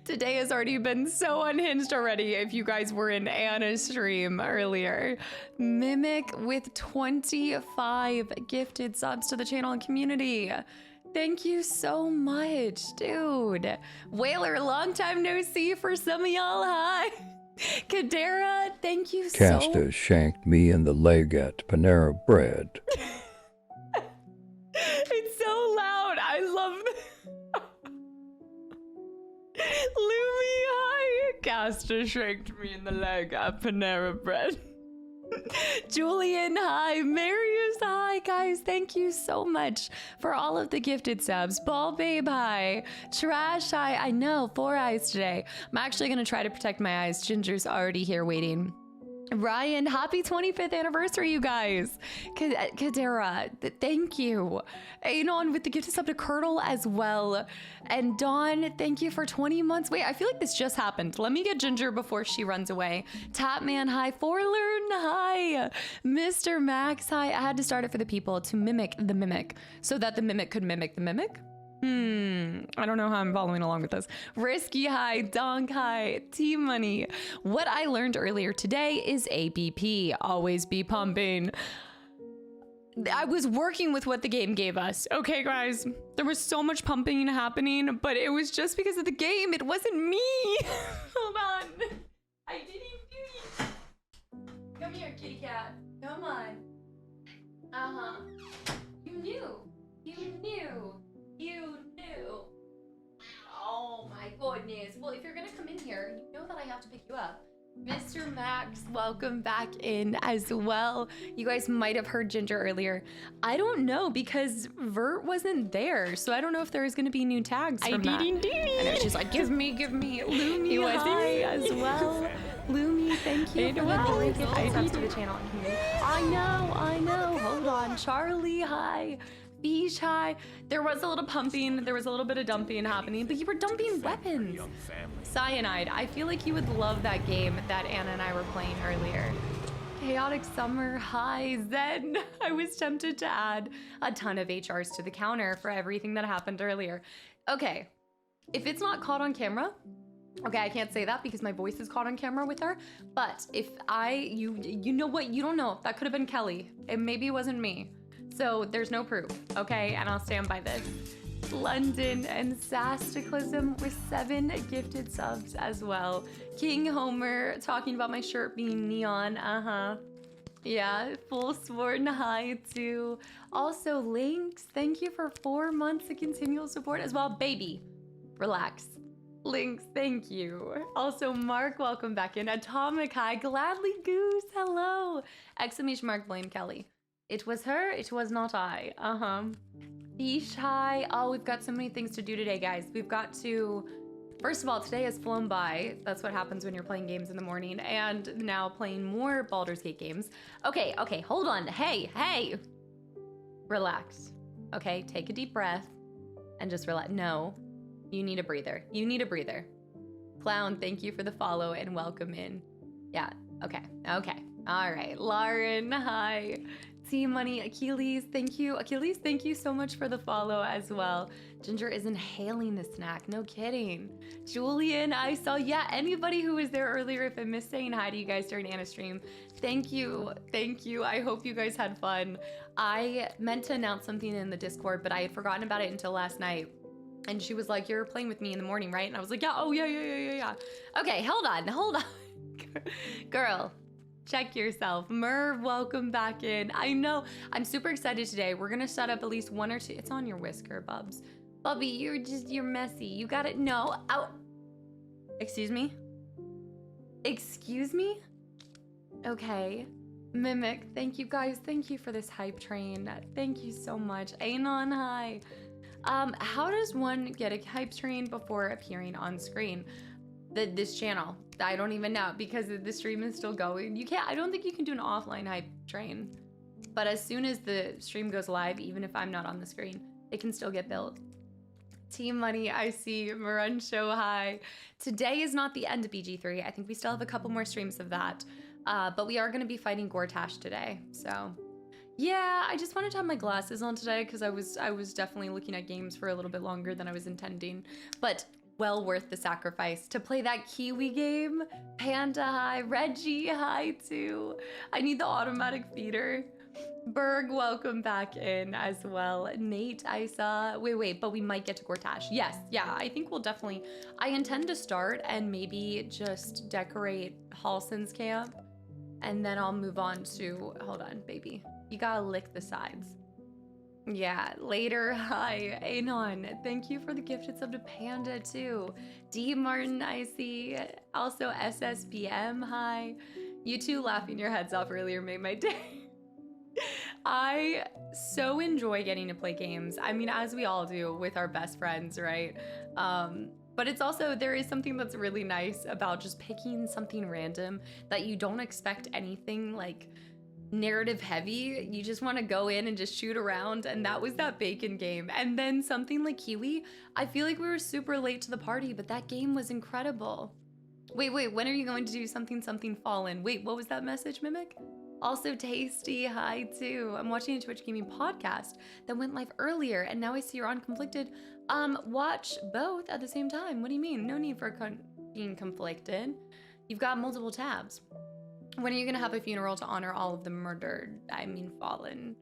Today has already been so unhinged already if you guys were in Anna's stream earlier. Mimic with 25 gifted subs to the channel and community. Thank you so much, dude. Whaler, long time no see for some of y'all. Hi. Kadera, thank you so Casta shanked me in the leg at Panera Bread. It's so loud. I love Lumi, hi. Casta shanked me in the leg at Panera Bread. Julian, hi. Marius, hi. Guys, thank you so much for all of the gifted subs. Ball Babe, hi. Trash, hi. I know, 4 eyes today. I'm actually going to try to protect my eyes. Ginger's already here waiting. Ryan, happy 25th anniversary, you guys. Kadera, thank you. Anon with the gift sub to Curdle as well. And Dawn, thank you for 20 months. Wait, I feel like this just happened. Let me get Ginger before she runs away. Tapman, hi. Forlern, hi. Mr. Max, hi. I had to start it for the people to mimic the mimic so that the mimic could mimic the mimic. I don't know how I'm following along with this. Risky high, donk high, T-Money. What I learned earlier today is ABP, always be pumping. I was working with what the game gave us. Okay, guys, there was so much pumping happening, but it was just because of the game. It wasn't me. Hold on. I didn't do it. Come here, kitty cat. Come on. Uh-huh. You knew. You knew. You knew. Oh my goodness. Well, if you're gonna come in here, you know that I have to pick you up. Mr. Max, welcome back in as well. You guys might have heard Ginger earlier. I don't know because Vert wasn't there, so I don't know if there was gonna be new tags from that. And it's just like, give me. Lumi, hi as well. Lumi, thank you for the gift subs to the channel. I know. Hold on. Charlie, hi. Beach high. There was a little pumping, there was a little bit of dumping happening, but you were dumping weapons. Cyanide. I feel like you would love that game that Anna and I were playing earlier. Chaotic Summer, hi. Zen. I was tempted to add a ton of HRs to the counter for everything that happened earlier. Okay, if it's not caught on camera, okay, I can't say that because my voice is caught on camera with her, but if you know what, you don't know, that could have been Kelly. Maybe it wasn't me. So there's no proof, okay? And I'll stand by this. London and Kastaclysm with 7 gifted subs as well. King Homer talking about my shirt being neon, Yeah, full sworn hi too. Also, Lynx, thank you for 4 months of continual support as well. Baby, relax. Lynx, thank you. Also, Mark, welcome back in. Atomic hi, Gladly Goose, hello. Exclamation mark, blame Kelly. It was her, it was not I. Beesh high. Oh, we've got so many things to do today, guys. We've got to, first of all, today has flown by. That's what happens when you're playing games in the morning and now playing more Baldur's Gate games. Okay, hold on. Hey. Relax. Okay, take a deep breath and just relax. No, you need a breather. Clown, thank you for the follow and welcome in. Yeah, okay. All right, Lauren, hi. T-Money, Achilles, thank you. Achilles, thank you so much for the follow as well. Ginger is inhaling the snack, no kidding. Julian, I saw, yeah, anybody who was there earlier, if I missed saying hi to you guys during Anna's stream, thank you. I hope you guys had fun. I meant to announce something in the Discord, but I had forgotten about it until last night. And she was like, you're playing with me in the morning, right? And I was like, yeah, oh, yeah. Okay, hold on. Girl. Check yourself. Merv, welcome back in. I know, I'm super excited today. We're gonna set up at least 1 or 2. It's on your whisker, Bubs. Bubby, you're messy. You got it. No. Oh. Excuse me? Okay. Mimic, thank you guys. Thank you for this hype train. Thank you so much. Anon, hi. How does one get a hype train before appearing on screen? This channel. I don't even know because the stream is still going. You can't, I don't think you can do an offline hype train. But as soon as the stream goes live, even if I'm not on the screen, it can still get built. Team Money, I see. Marun Show, hi. Today is not the end of BG3. I think we still have a couple more streams of that. But we are going to be fighting Gortash today. So yeah, I just wanted to have my glasses on today because I was definitely looking at games for a little bit longer than I was intending. But well worth the sacrifice to play that Kiwi game. Panda, hi. Reggie, hi too. I need the automatic feeder. Berg, welcome back in as well. Nate, I saw. Wait, but we might get to Gortash. Yes, yeah, I think we'll definitely. I intend to start and maybe just decorate Halson's camp, and then I'll move on to. Hold on, baby. You gotta lick the sides. Yeah, later. Hi, Anon. Thank you for the gifted sub to Panda too. D Martin, I see. Also SSBM, hi. You two laughing your heads off earlier made my day. I so enjoy getting to play games. I mean, as we all do with our best friends, right? But it's also, there is something that's really nice about just picking something random that you don't expect anything like narrative heavy. You just want to go in and just shoot around, and that was that bacon game. And then something like Kiwi, I feel like we were super late to the party, but that game was incredible. Wait, when are you going to do something fallen? Wait, what was that message, Mimic? Also Tasty, hi too. I'm watching a Twitch gaming podcast that went live earlier, and now I see you're on Conflicted. Watch both at the same time. What do you mean? No need for being conflicted. You've got multiple tabs. When are you gonna have a funeral to honor all of the murdered, fallen?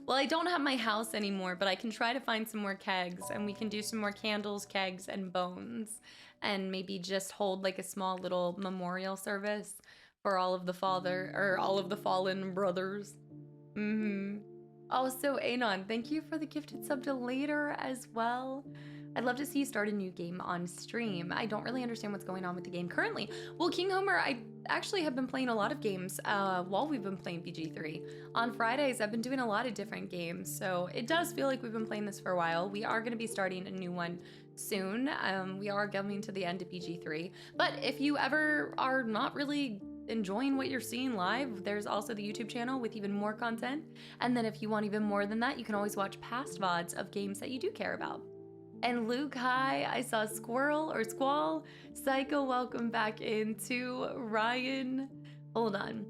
Well, I don't have my house anymore, but I can try to find some more kegs, and we can do some more candles, kegs, and bones, and maybe just hold like a small little memorial service for all of the fallen brothers. Also, Anon, thank you for the gifted sub to later as well. I'd love to see you start a new game on stream. I don't really understand what's going on with the game currently. Well, King Homer, I actually have been playing a lot of games while we've been playing PG3. On Fridays, I've been doing a lot of different games, so it does feel like we've been playing this for a while. We are gonna be starting a new one soon. We are coming to the end of PG3. But if you ever are not really enjoying what you're seeing live, there's also the YouTube channel with even more content. And then if you want even more than that, you can always watch past VODs of games that you do care about. And Luke, hi, I saw Squirrel or Squall. Psycho, welcome back into Ryan. Hold on.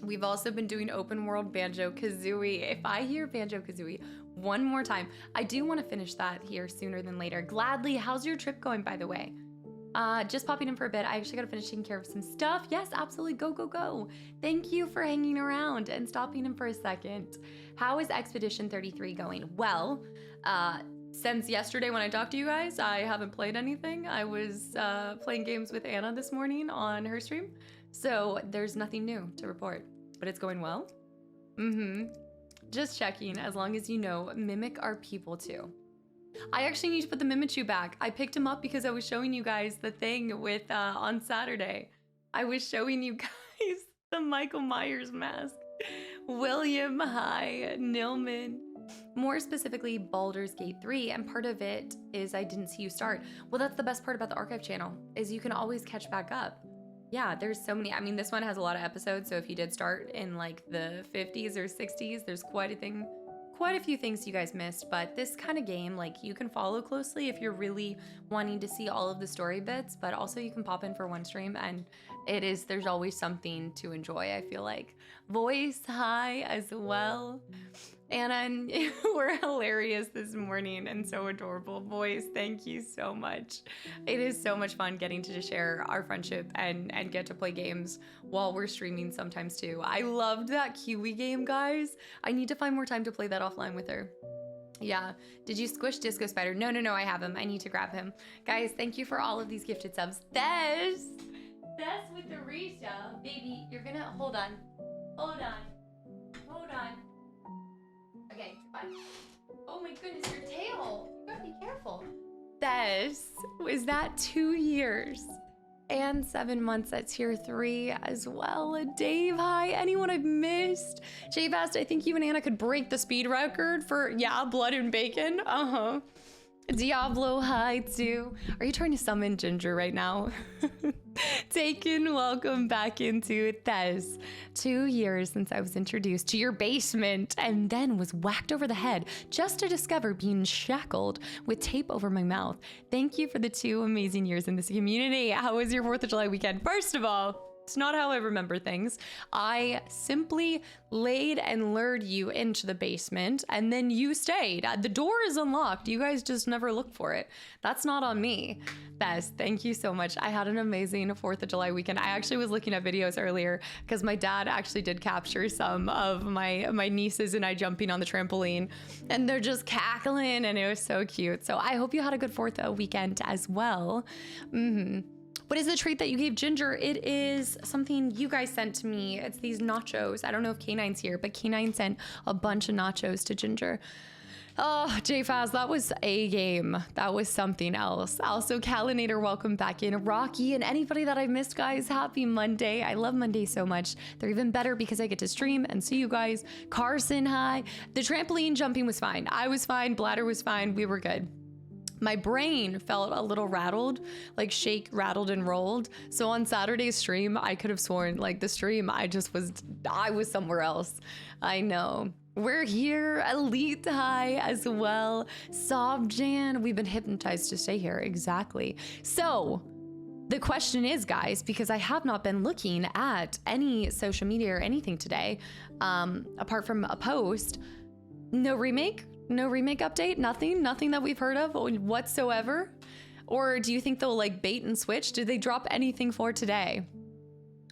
We've also been doing open world Banjo-Kazooie. If I hear Banjo-Kazooie one more time, I do want to finish that here sooner than later. Gladly, how's your trip going, by the way? Just popping in for a bit. I actually gotta finish taking care of some stuff. Yes, absolutely. Go. Thank you for hanging around and stopping in for a second. How is Expedition 33 going? Well, since yesterday when I talked to you guys, I haven't played anything. I was playing games with Anna this morning on her stream. So there's nothing new to report, but it's going well. Just checking, as long as you know, Mimic are people too. I actually need to put the Mimichu back. I picked him up because I was showing you guys the thing with, on Saturday. I was showing you guys the Michael Myers mask. William, hi, Nilman. More specifically, Baldur's Gate 3, and part of it is I didn't see you start. Well, that's the best part about the archive channel, is you can always catch back up. Yeah, there's so many. I mean, this one has a lot of episodes, so if you did start in like the 50s or 60s, there's quite a few things you guys missed. But this kind of game, like, you can follow closely if you're really wanting to see all of the story bits, but also you can pop in for one stream, and there's always something to enjoy, I feel like. Voice, hi as well. Anna, you were hilarious this morning and so adorable. Voice, thank you so much. It is so much fun getting to share our friendship and get to play games while we're streaming sometimes too. I loved that Kiwi game, guys. I need to find more time to play that offline with her. Yeah. Did you squish Disco Spider? No, I have him. I need to grab him. Guys, thank you for all of these gifted subs. Des with the Risha. Baby, you're gonna, hold on. Okay, fine. Oh my goodness, your tail. You gotta be careful. This was that 2 years and 7 months at tier 3 as well. Dave, hi. Anyone I've missed? Jay Fast, I think you and Anna could break the speed record for, yeah, blood and bacon. Diablo, hi too. Are you trying to summon Ginger right now? Taken, welcome back into Thez. 2 years since I was introduced to your basement and then was whacked over the head just to discover being shackled with tape over my mouth. Thank you for the 2 amazing years in this community. How was your 4th of July weekend? First of all, It's not how I remember things. I simply laid and lured you into the basement and then you stayed. The door is unlocked. You guys just never looked for it. That's not on me. Bess, thank you so much. I had an amazing 4th of July weekend. I actually was looking at videos earlier because my dad actually did capture some of my nieces and I jumping on the trampoline and they're just cackling and it was so cute. So I hope you had a good 4th weekend as well. What is the treat that you gave Ginger? It is something you guys sent to me. It's these nachos. I don't know if K9's here, but K9 sent a bunch of nachos to Ginger. Oh, JFaz, that was a game. That was something else. Also, Calinator, welcome back in. Rocky and anybody that I missed, guys, happy Monday. I love Mondays so much. They're even better because I get to stream and see you guys. Carson, hi. The trampoline jumping was fine. I was fine. Bladder was fine. We were good. My brain felt a little rattled, like shake, rattled, and rolled. So on Saturday's stream, I could have sworn, like the stream, I was somewhere else. I know. We're here, Elite High as well. Sobjan, we've been hypnotized to stay here, exactly. So the question is, guys, because I have not been looking at any social media or anything today, apart from a post, no remake? No remake update? Nothing that we've heard of whatsoever? Or do you think they'll like bait and switch? Did they drop anything for today?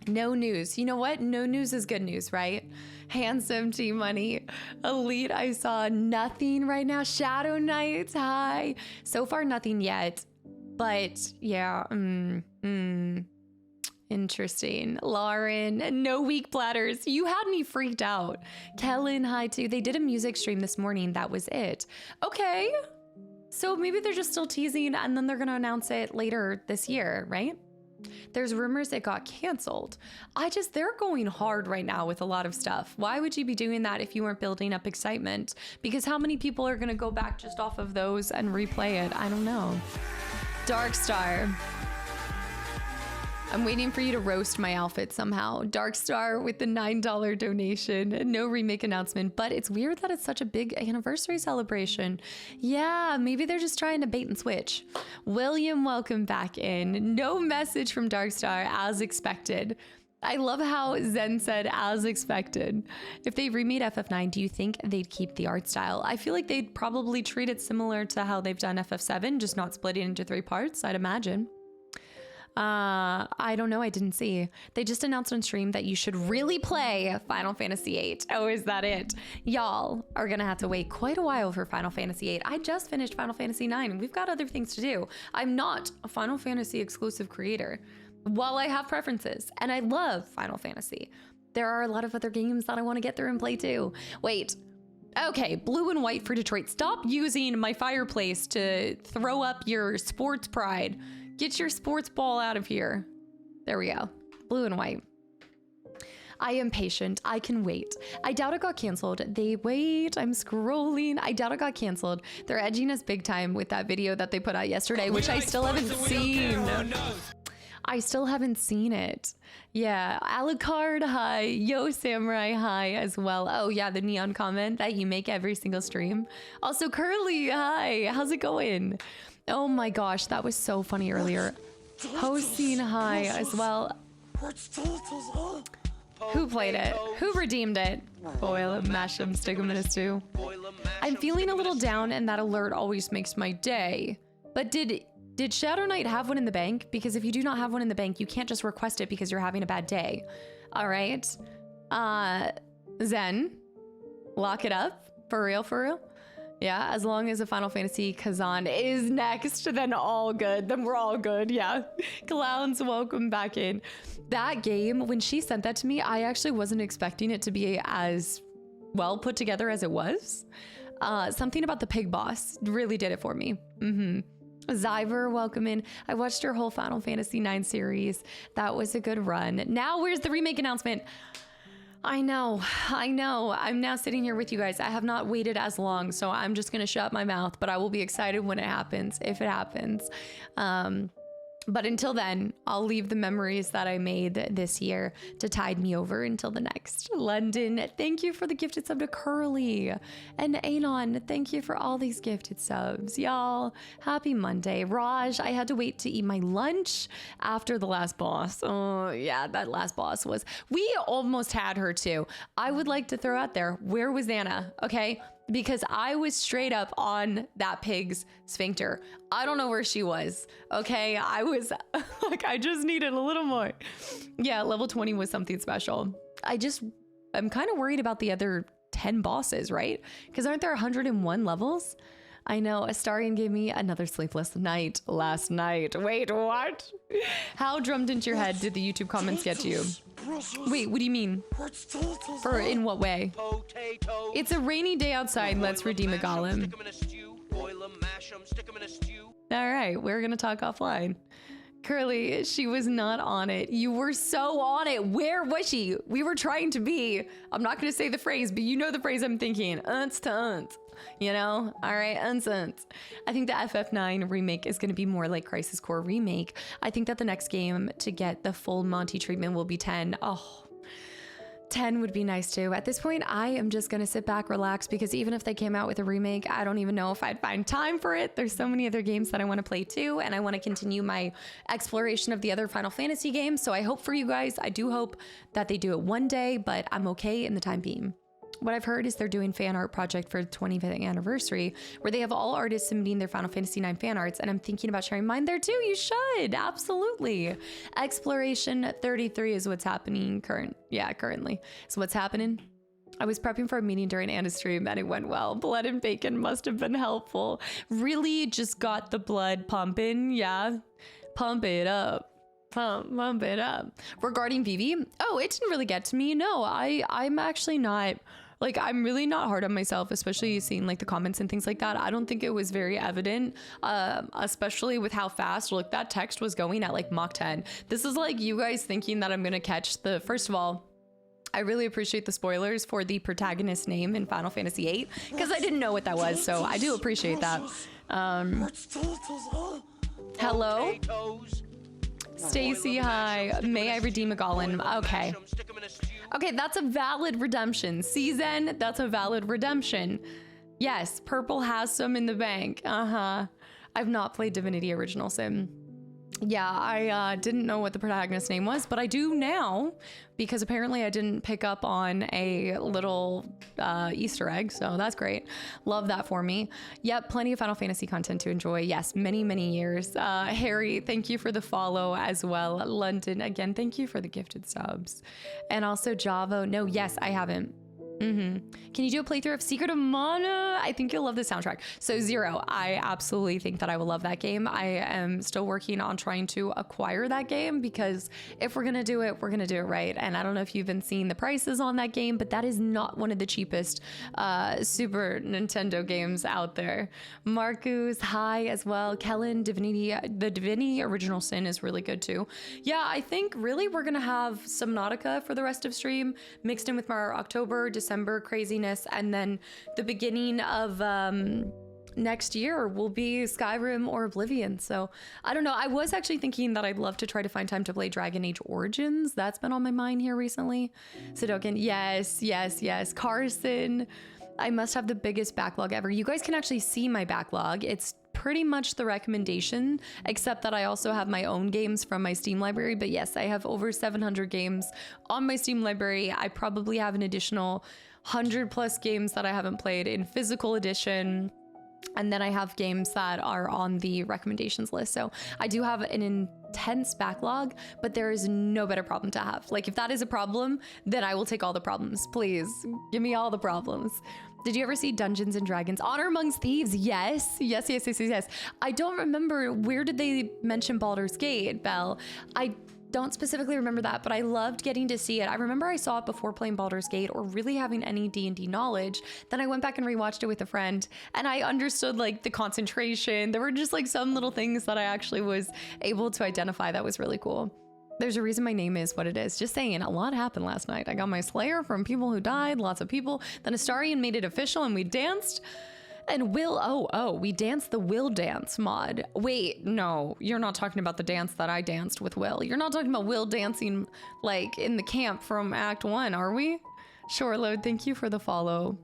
No news. You know what? No news is good news, right? Handsome T Money. Elite, I saw nothing right now. Shadow Knights, hi. So far, nothing yet. But yeah, interesting. Lauren, no weak platters. You had me freaked out. Kellen, hi too. They did a music stream this morning. That was it. Okay. So maybe they're just still teasing and then they're going to announce it later this year, right? There's rumors it got canceled. They're going hard right now with a lot of stuff. Why would you be doing that if you weren't building up excitement? Because how many people are going to go back just off of those and replay it? I don't know. Darkstar. I'm waiting for you to roast my outfit somehow. Darkstar with the $9 donation. No remake announcement, but it's weird that it's such a big anniversary celebration. Yeah, maybe they're just trying to bait and switch. William, welcome back in. No message from Darkstar as expected. I love how Zen said as expected. If they remade FF9, do you think they'd keep the art style? I feel like they'd probably treat it similar to how they've done FF7, just not split it into 3 parts, I'd imagine. I don't know. I didn't see. They just announced on stream that you should really play Final Fantasy VIII. Oh, is that it? Y'all are gonna have to wait quite a while for Final Fantasy VIII. I just finished Final Fantasy IX. We've got other things to do. I'm not a Final Fantasy exclusive creator. While I have preferences, and I love Final Fantasy, there are a lot of other games that I want to get through and play too. Wait. Okay, blue and white for Detroit. Stop using my fireplace to throw up your sports pride. Get your sports ball out of here. There we go. Blue and white. I am patient. I can wait. I doubt it got canceled. I'm scrolling. I doubt it got canceled. They're edging us big time with that video that they put out yesterday, which I still haven't seen. I still haven't seen it. Yeah, Alucard, hi. Yo, Samurai, hi as well. Oh yeah, the neon comment that you make every single stream. Also, Curly, hi. How's it going? Oh my gosh, that was so funny earlier. Hosting, hi as well. Who played it? Who redeemed it? Boil 'em, mash 'em, stick 'em in a stew. I'm feeling a little down and that alert always makes my day. But did Shadow Knight have one in the bank? Because if you do not have one in the bank, you can't just request it because you're having a bad day. All right. Zen, lock it up. For real, for real. Yeah, as long as a Final Fantasy Kazan is next, then all good. Then we're all good, yeah. Clowns, welcome back in. That game, when she sent that to me, I actually wasn't expecting it to be as well put together as it was. Something about the pig boss really did it for me. Zyver, welcome in. I watched your whole Final Fantasy IX series. That was a good run. Now, where's the remake announcement? I know. I'm now sitting here with you guys. I have not waited as long, so I'm just going to shut my mouth, but I will be excited when it happens, if it happens. But until then, I'll leave the memories that I made this year to tide me over until the next. London, thank you for the gifted sub to Curly. And Anon, thank you for all these gifted subs. Y'all, happy Monday. Raj, I had to wait to eat my lunch after the last boss. Oh, yeah, that last boss was... We almost had her too. I would like to throw out there, where was Anna? Okay, because I was straight up on that pig's sphincter. I don't know where she was. Okay, I was like, I just needed a little more. Yeah, level 20 was something special. I'm kind of worried about the other 10 bosses, right? Because aren't there 101 levels? I know, Astarian gave me another sleepless night last night. Wait, what? How drummed into your head did the YouTube comments get to you? Wait, what do you mean? For in what way? It's a rainy day outside. Let's redeem a golem. All right, we're gonna talk offline. Curly, she was not on it. You were so on it. Where was she? We were trying to be. I'm not gonna say the phrase, but you know the phrase I'm thinking. Unts to unts. You know? All right, unts. I think the FF9 remake is gonna be more like Crisis Core remake. I think that the next game to get the full Monty treatment will be 10. Oh, 10 would be nice too. At this point, I am just gonna sit back, relax, because even if they came out with a remake, I don't even know if I'd find time for it. There's so many other games that I want to play too, and I want to continue my exploration of the other Final Fantasy games. So I hope for you guys, I do hope that they do it one day, but I'm okay in the time being. What I've heard is they're doing fan art project for the 25th anniversary where they have all artists submitting their Final Fantasy IX fan arts, and I'm thinking about sharing mine there too. You should, absolutely. Exploration 33 is what's happening currently. So what's happening? I was prepping for a meeting during Anna's stream and it went well. Blood and bacon must have been helpful. Really just got the blood pumping, yeah. Pump it up. Pump it up. Regarding Vivi, oh, it didn't really get to me. No, I'm actually not... Like, I'm really not hard on myself, especially seeing like the comments and things like that. I don't think it was very evident, especially with how fast, look, that text was going at like Mach 10. This is like you guys thinking that I'm gonna catch the, first of all, I really appreciate the spoilers for the protagonist name in Final Fantasy VIII, because I didn't know what that was, so I do appreciate that. Hello? Stacy, hi. May I redeem a golem? Okay. Okay, that's a valid redemption. Season, that's a valid redemption. Yes, purple has some in the bank. I've not played Divinity Original Sin. Yeah, I didn't know what the protagonist's name was, but I do now, because apparently I didn't pick up on a little Easter egg, so that's great. Love that for me. Yep, plenty of Final Fantasy content to enjoy. Yes, many, many years. Harry, thank you for the follow as well. London, again, thank you for the gifted subs. And also Javo, no, yes, I haven't. Can you do a playthrough of Secret of Mana? I think you'll love the soundtrack. So Zero, I absolutely think that I will love that game. I am still working on trying to acquire that game, because if we're gonna do it, we're gonna do it right. And I don't know if you've been seeing the prices on that game, but that is not one of the cheapest Super Nintendo games out there. Marcus, hi as well. Kellen, Divinity, the Divinity Original Sin is really good too. Yeah, I think really we're gonna have Subnautica for the rest of stream, mixed in with our October, December craziness, and then the beginning of next year will be Skyrim or Oblivion. So I don't know. I was actually thinking that I'd love to try to find time to play Dragon Age Origins. That's been on my mind here recently. Sudoku, yes. Carson, I must have the biggest backlog ever. You guys can actually see my backlog. It's pretty much the recommendation, except that I also have my own games from my Steam library. But yes, I have over 700 games on my Steam library. I probably have an additional 100+ games that I haven't played in physical edition. And then I have games that are on the recommendations list. So I do have an intense backlog, but there is no better problem to have. Like, if that is a problem, then I will take all the problems. Please give me all the problems. Did you ever see Dungeons and Dragons? Honor Amongst Thieves? Yes. I don't remember, where did they mention Baldur's Gate, Belle? I don't specifically remember that, but I loved getting to see it. I remember I saw it before playing Baldur's Gate or really having any D&D knowledge. Then I went back and rewatched it with a friend, and I understood like the concentration. There were just like some little things that I actually was able to identify that was really cool. There's a reason my name is what it is. Just saying, a lot happened last night. I got my Slayer from people who died, lots of people. Then Astarian made it official and we danced. And we danced the Will dance mod. Wait, no, you're not talking about the dance that I danced with Will. You're not talking about Will dancing like in the camp from Act 1, are we? Sure, Load, thank you for the follow.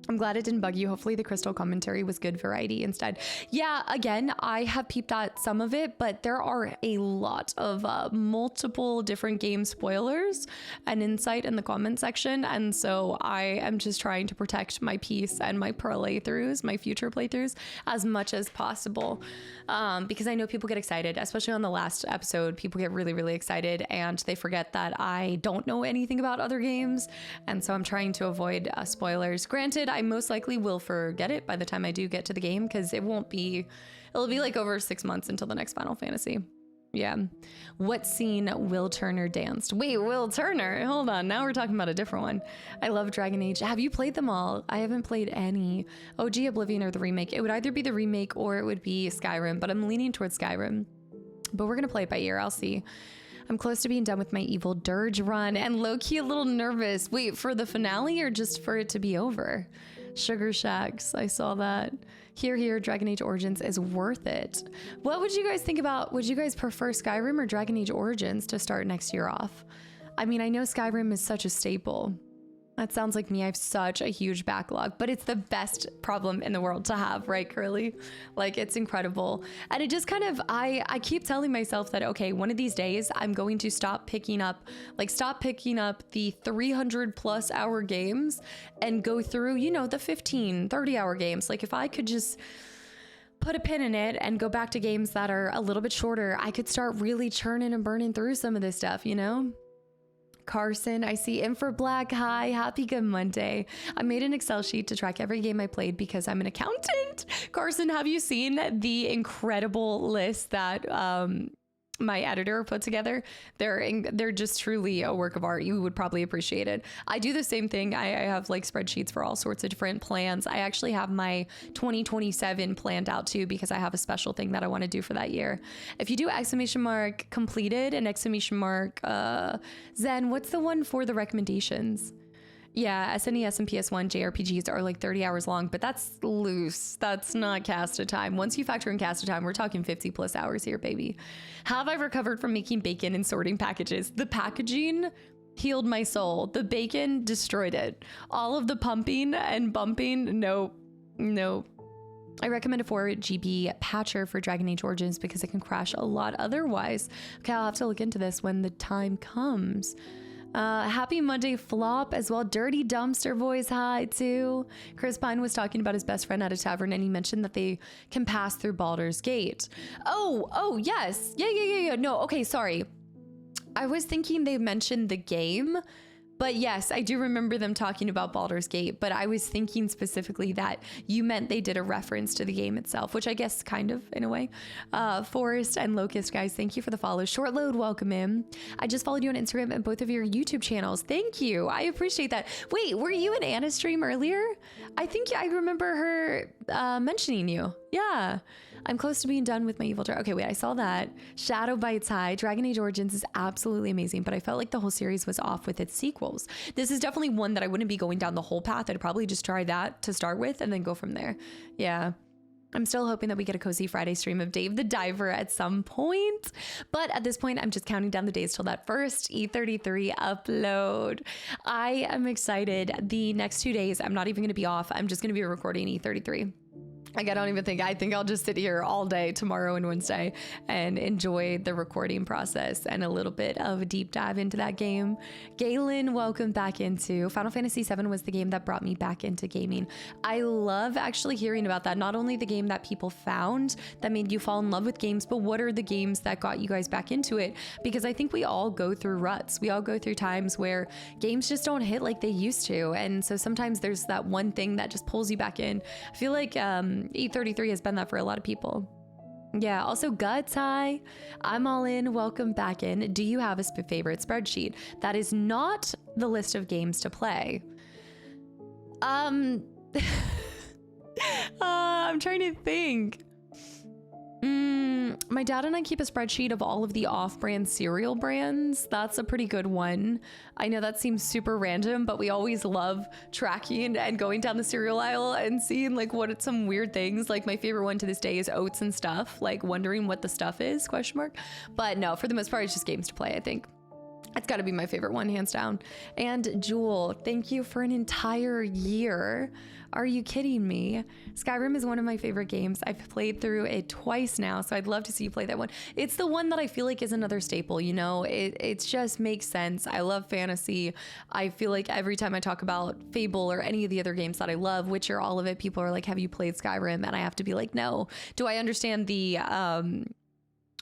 I'm glad it didn't bug you. Hopefully the crystal commentary was good variety instead. Yeah, again, I have peeped at some of it, but there are a lot of multiple different game spoilers and insight in the comment section. And so I am just trying to protect my peace and my playthroughs, my future playthroughs, as much as possible. Because I know people get excited, especially on the last episode, people get really, really excited and they forget that I don't know anything about other games. And so I'm trying to avoid spoilers. Granted, I most likely will forget it by the time I do get to the game because it'll be like over 6 months until the next Final Fantasy. Yeah. What scene Will Turner danced? Wait, Will Turner? Hold on. Now we're talking about a different one. I love Dragon Age. Have you played them all? I haven't played any. OG, Oblivion, or the remake. It would either be the remake or it would be Skyrim, but I'm leaning towards Skyrim. But we're going to play it by ear. I'll see. I'm close to being done with my Evil Dirge run and low-key a little nervous. Wait, for the finale or just for it to be over? Sugar Shacks, I saw that. Here, Dragon Age Origins is worth it. What would you guys think about, would you guys prefer Skyrim or Dragon Age Origins to start next year off? I mean, I know Skyrim is such a staple. That sounds like me. I have such a huge backlog, but it's the best problem in the world to have, right, Curly? Like, it's incredible. And it just kind of, I keep telling myself that, okay, one of these days I'm going to stop picking up the 300 plus hour games and go through, you know, the 15, 30 hour games. Like if I could just put a pin in it and go back to games that are a little bit shorter, I could start really churning and burning through some of this stuff, you know? Carson, I see in for Black. Hi, happy good Monday. I made an Excel sheet to track every game I played because I'm an accountant. Carson, have you seen the incredible list that my editor put together? They're just truly a work of art. You would probably appreciate it. I do the same thing. I have like spreadsheets for all sorts of different plans. I actually have my 2027 planned out too because I have a special thing that I want to do for that year. If you do exclamation mark completed and exclamation mark Zen, what's the one for the recommendations? Yeah, SNES and PS1 JRPGs are like 30 hours long, but that's loose. That's not cast time. Once you factor in cast time, we're talking 50 plus hours here, baby. Have I recovered from making bacon and sorting packages? The packaging healed my soul. The bacon destroyed it. All of the pumping and bumping, nope. I recommend a 4 GB patcher for Dragon Age Origins because it can crash a lot otherwise. Okay, I'll have to look into this when the time comes. Happy Monday Flop as well. Dirty Dumpster Boys, hi too. Chris Pine was talking about his best friend at a tavern and he mentioned that they can pass through Baldur's Gate. Oh, yes. Yeah. No, okay, sorry. I was thinking they mentioned the game, but yes, I do remember them talking about Baldur's Gate, but I was thinking specifically that you meant they did a reference to the game itself, which I guess kind of in a way. Forest and Locust, guys, thank you for the follow. Short Load, welcome in. I just followed you on Instagram and both of your YouTube channels. Thank you. I appreciate that. Wait, were you in Anna's stream earlier? I think I remember her mentioning you. Yeah. I'm close to being done with my Evil Jar. Okay, wait, I saw that. Shadow Bites High. Dragon Age Origins is absolutely amazing, but I felt like the whole series was off with its sequels. This is definitely one that I wouldn't be going down the whole path. I'd probably just try that to start with and then go from there. Yeah. I'm still hoping that we get a Cozy Friday stream of Dave the Diver at some point. But at this point, I'm just counting down the days till that first E33 upload. I am excited. The next 2 days, I'm not even going to be off. I'm just going to be recording E33. Like, I think I'll just sit here all day tomorrow and Wednesday and enjoy the recording process and a little bit of a deep dive into that game. Galen, welcome back into Final Fantasy VII was the game that brought me back into gaming. I love actually hearing about that. Not only the game that people found that made you fall in love with games, but what are the games that got you guys back into it? Because I think we all go through ruts. We all go through times where games just don't hit like they used to. And so sometimes there's that one thing that just pulls you back in. I feel like, E33 has been that for a lot of people. Yeah, also Guts, hi. I'm all in, welcome back in. Do you have a favorite spreadsheet? That is not the list of games to play. I'm trying to think. My dad and I keep a spreadsheet of all of the off-brand cereal brands. That's a pretty good one. I know that seems super random, but we always love tracking and going down the cereal aisle and seeing like what some weird things. Like my favorite one to this day is Oats and Stuff, like wondering what the stuff is, question mark. But no, for the most part, it's just games to play, I think. It's got to be my favorite one, hands down. And Jewel, thank you for an entire year. Are you kidding me? Skyrim is one of my favorite games. I've played through it twice now, so I'd love to see you play that one. It's the one that I feel like is another staple, you know? It just makes sense. I love fantasy. I feel like every time I talk about Fable or any of the other games that I love, Witcher, all of it, people are like, have you played Skyrim? And I have to be like, no. Do I understand the...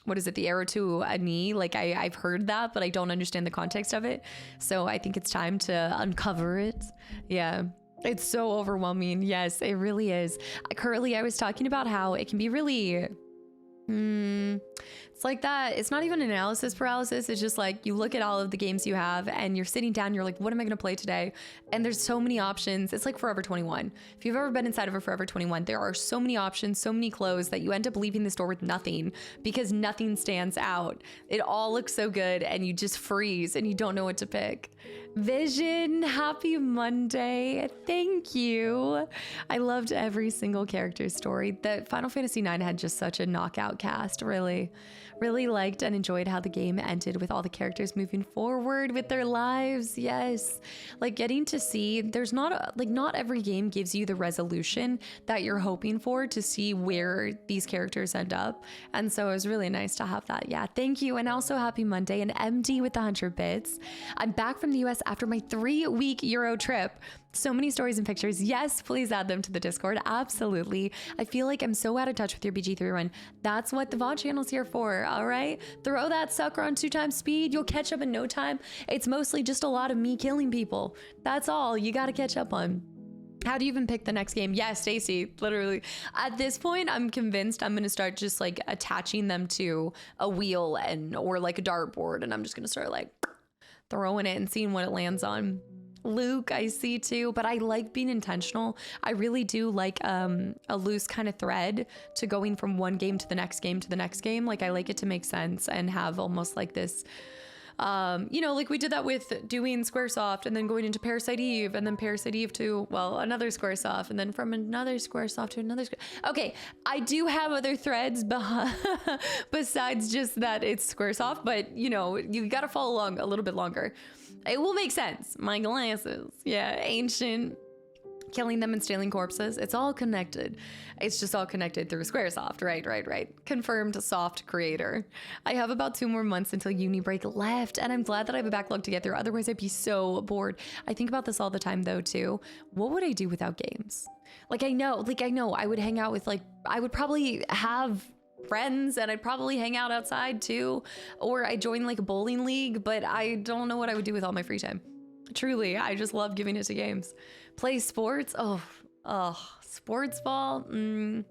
what is it? The arrow to a knee? Like I've heard that, but I don't understand the context of it. So I think it's time to uncover it. Yeah. It's so overwhelming. Yes, it really is. Currently, I was talking about how it can be really... it's like that. It's not even analysis paralysis. It's just like you look at all of the games you have and you're sitting down, you're like, what am I going to play today? And there's so many options. It's like Forever 21. If you've ever been inside of a Forever 21, there are so many options, so many clothes that you end up leaving the store with nothing because nothing stands out. It all looks so good and you just freeze and you don't know what to pick. Vision, happy Monday. Thank you. I loved every single character's story. The Final Fantasy IX had just such a knockout cast, really liked and enjoyed how the game ended with all the characters moving forward with their lives. Yes, like getting to see there's not every game gives you the resolution that you're hoping for to see where these characters end up, and so it was really nice to have that. Yeah, thank you. And also happy Monday. And MD with the 100 bits. I'm back from the US after my 3-week Euro trip. So many stories and pictures. Yes, please add them to the Discord. Absolutely. I feel like I'm so out of touch with your BG3 run. That's what the VOD channel's here for, all right? Throw that sucker on 2x speed. You'll catch up in no time. It's mostly just a lot of me killing people. That's all you got to catch up on. How do you even pick the next game? Yeah, Stacy, literally. At this point, I'm convinced I'm going to start just like attaching them to a wheel or like a dartboard. And I'm just going to start like throwing it and seeing what it lands on. Luke, I see too, but I like being intentional. I really do like a loose kind of thread to going from one game to the next game to the next game. Like I like it to make sense and have almost like this, you know, like we did that with doing Squaresoft and then going into Parasite Eve and then Parasite Eve to, well, another Squaresoft and then from another Squaresoft to another. Okay, I do have other threads besides just that it's Squaresoft, but you know, you got to follow along a little bit longer. It will make sense. My glasses. Yeah, ancient. Killing them and stealing corpses. It's all connected. It's just all connected through Squaresoft. Right. Confirmed soft creator. I have about 2 more months until uni break left, and I'm glad that I have a backlog to get through. Otherwise, I'd be so bored. I think about this all the time, though, too. What would I do without games? I know I would hang out with, I would probably have friends and I'd probably hang out outside too, or I join like a bowling league, but I don't know what I would do with all my free time. Truly, I just love giving it to games. Play sports. Oh, sports ball. I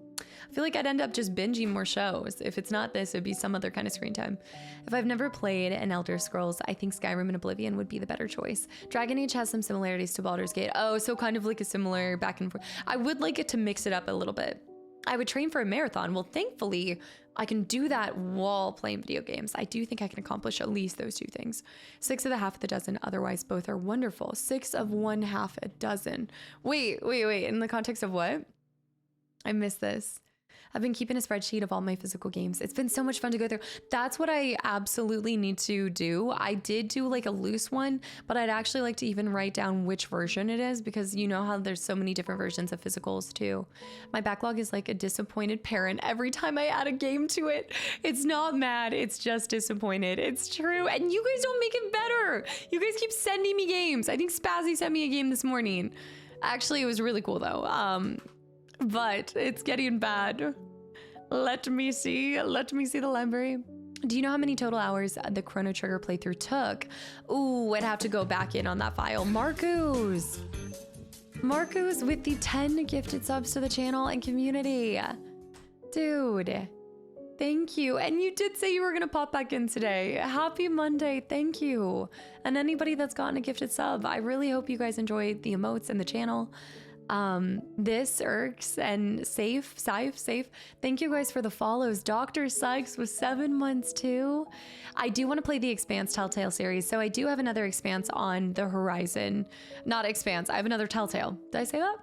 feel like I'd end up just binging more shows. If it's not this, it'd be some other kind of screen time. If I've never played an Elder Scrolls, I think Skyrim and Oblivion would be the better choice. Dragon Age has some similarities to Baldur's Gate. Oh, so kind of like a similar back and forth. I would like it to mix it up a little bit. I would train for a marathon. Well, thankfully, I can do that while playing video games. I do think I can accomplish at least those 2 things. 6 of the half of the dozen. Otherwise, both are wonderful. 6 of 1 half a dozen. Wait. In the context of what? I missed this. I've been keeping a spreadsheet of all my physical games. It's been so much fun to go through. That's what I absolutely need to do. I did do like a loose one, but I'd actually like to even write down which version it is because you know how there's so many different versions of physicals too. My backlog is like a disappointed parent every time I add a game to it. It's not mad, it's just disappointed. It's true. And you guys don't make it better. You guys keep sending me games. I think Spazzy sent me a game this morning. Actually, it was really cool though. But it's getting bad. Let me see the library. Do you know how many total hours the Chrono Trigger playthrough took? Ooh, I'd have to go back in on that file. Marcus with the 10 gifted subs to the channel and community. Dude, thank you. And you did say you were gonna pop back in today. Happy Monday, thank you. And anybody that's gotten a gifted sub, I really hope you guys enjoyed the emotes and the channel. This irks and safe. Thank you guys for the follows. Dr. Sykes was 7 months too. I do want to play the Expanse Telltale series, so I do have another Expanse on the horizon. Not Expanse, I have another Telltale. Did I say that?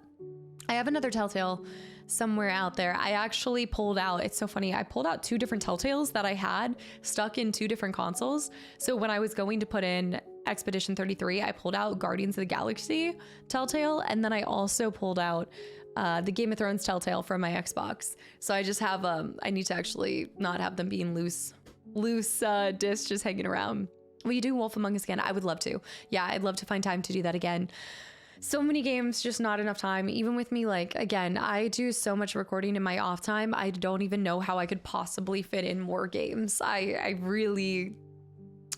I have another Telltale somewhere out there. I actually pulled out, it's so funny, I pulled out 2 different Telltales that I had stuck in 2 different consoles. So when I was going to put in Expedition 33, I pulled out Guardians of the Galaxy Telltale, and then I also pulled out the Game of Thrones Telltale from my Xbox. So I just have, I need to actually not have them being loose discs just hanging around. Will you do Wolf Among Us again? I would love to. Yeah, I'd love to find time to do that again. So many games, just not enough time. Even with me, like, again, I do so much recording in my off time. I don't even know how I could possibly fit in more games.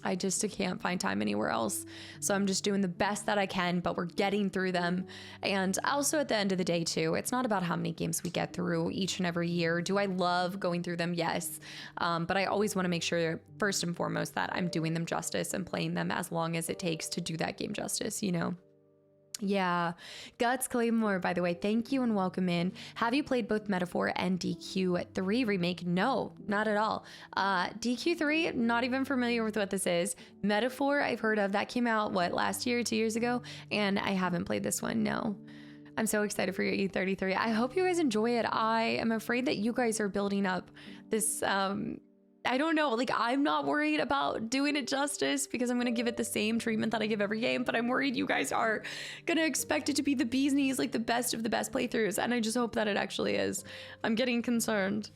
I just can't find time anywhere else. So I'm just doing the best that I can, but we're getting through them. And also at the end of the day too, it's not about how many games we get through each and every year. Do I love going through them? Yes. But I always want to make sure first and foremost that I'm doing them justice and playing them as long as it takes to do that game justice, you know? Yeah. Guts Claymore, by the way, thank you and welcome in. Have you played both Metaphor and DQ3 Remake? No, not at all. DQ3, not even familiar with what this is. Metaphor, I've heard of. That came out, what, last year, 2 years ago? And I haven't played this one, no. I'm so excited for your E33. I hope you guys enjoy it. I am afraid that you guys are building up this, I don't know, like, I'm not worried about doing it justice because I'm going to give it the same treatment that I give every game, but I'm worried you guys are going to expect it to be the bee's knees, like the best of the best playthroughs, and I just hope that it actually is. I'm getting concerned.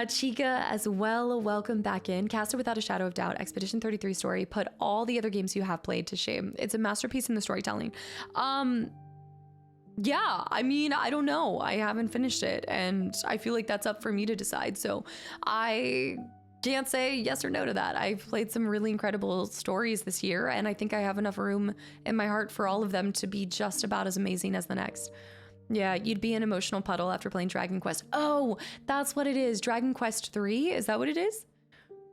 Chica as well, welcome back in. Cast it without a shadow of doubt. Expedition 33 story, put all the other games you have played to shame. It's a masterpiece in the storytelling. Yeah, I mean, I don't know. I haven't finished it, and I feel like that's up for me to decide, so I can't say yes or no to that. I've played some really incredible stories this year, and I think I have enough room in my heart for all of them to be just about as amazing as the next. Yeah, you'd be an emotional puddle after playing Dragon Quest. Oh, that's what it is. Dragon Quest 3? Is that what it is?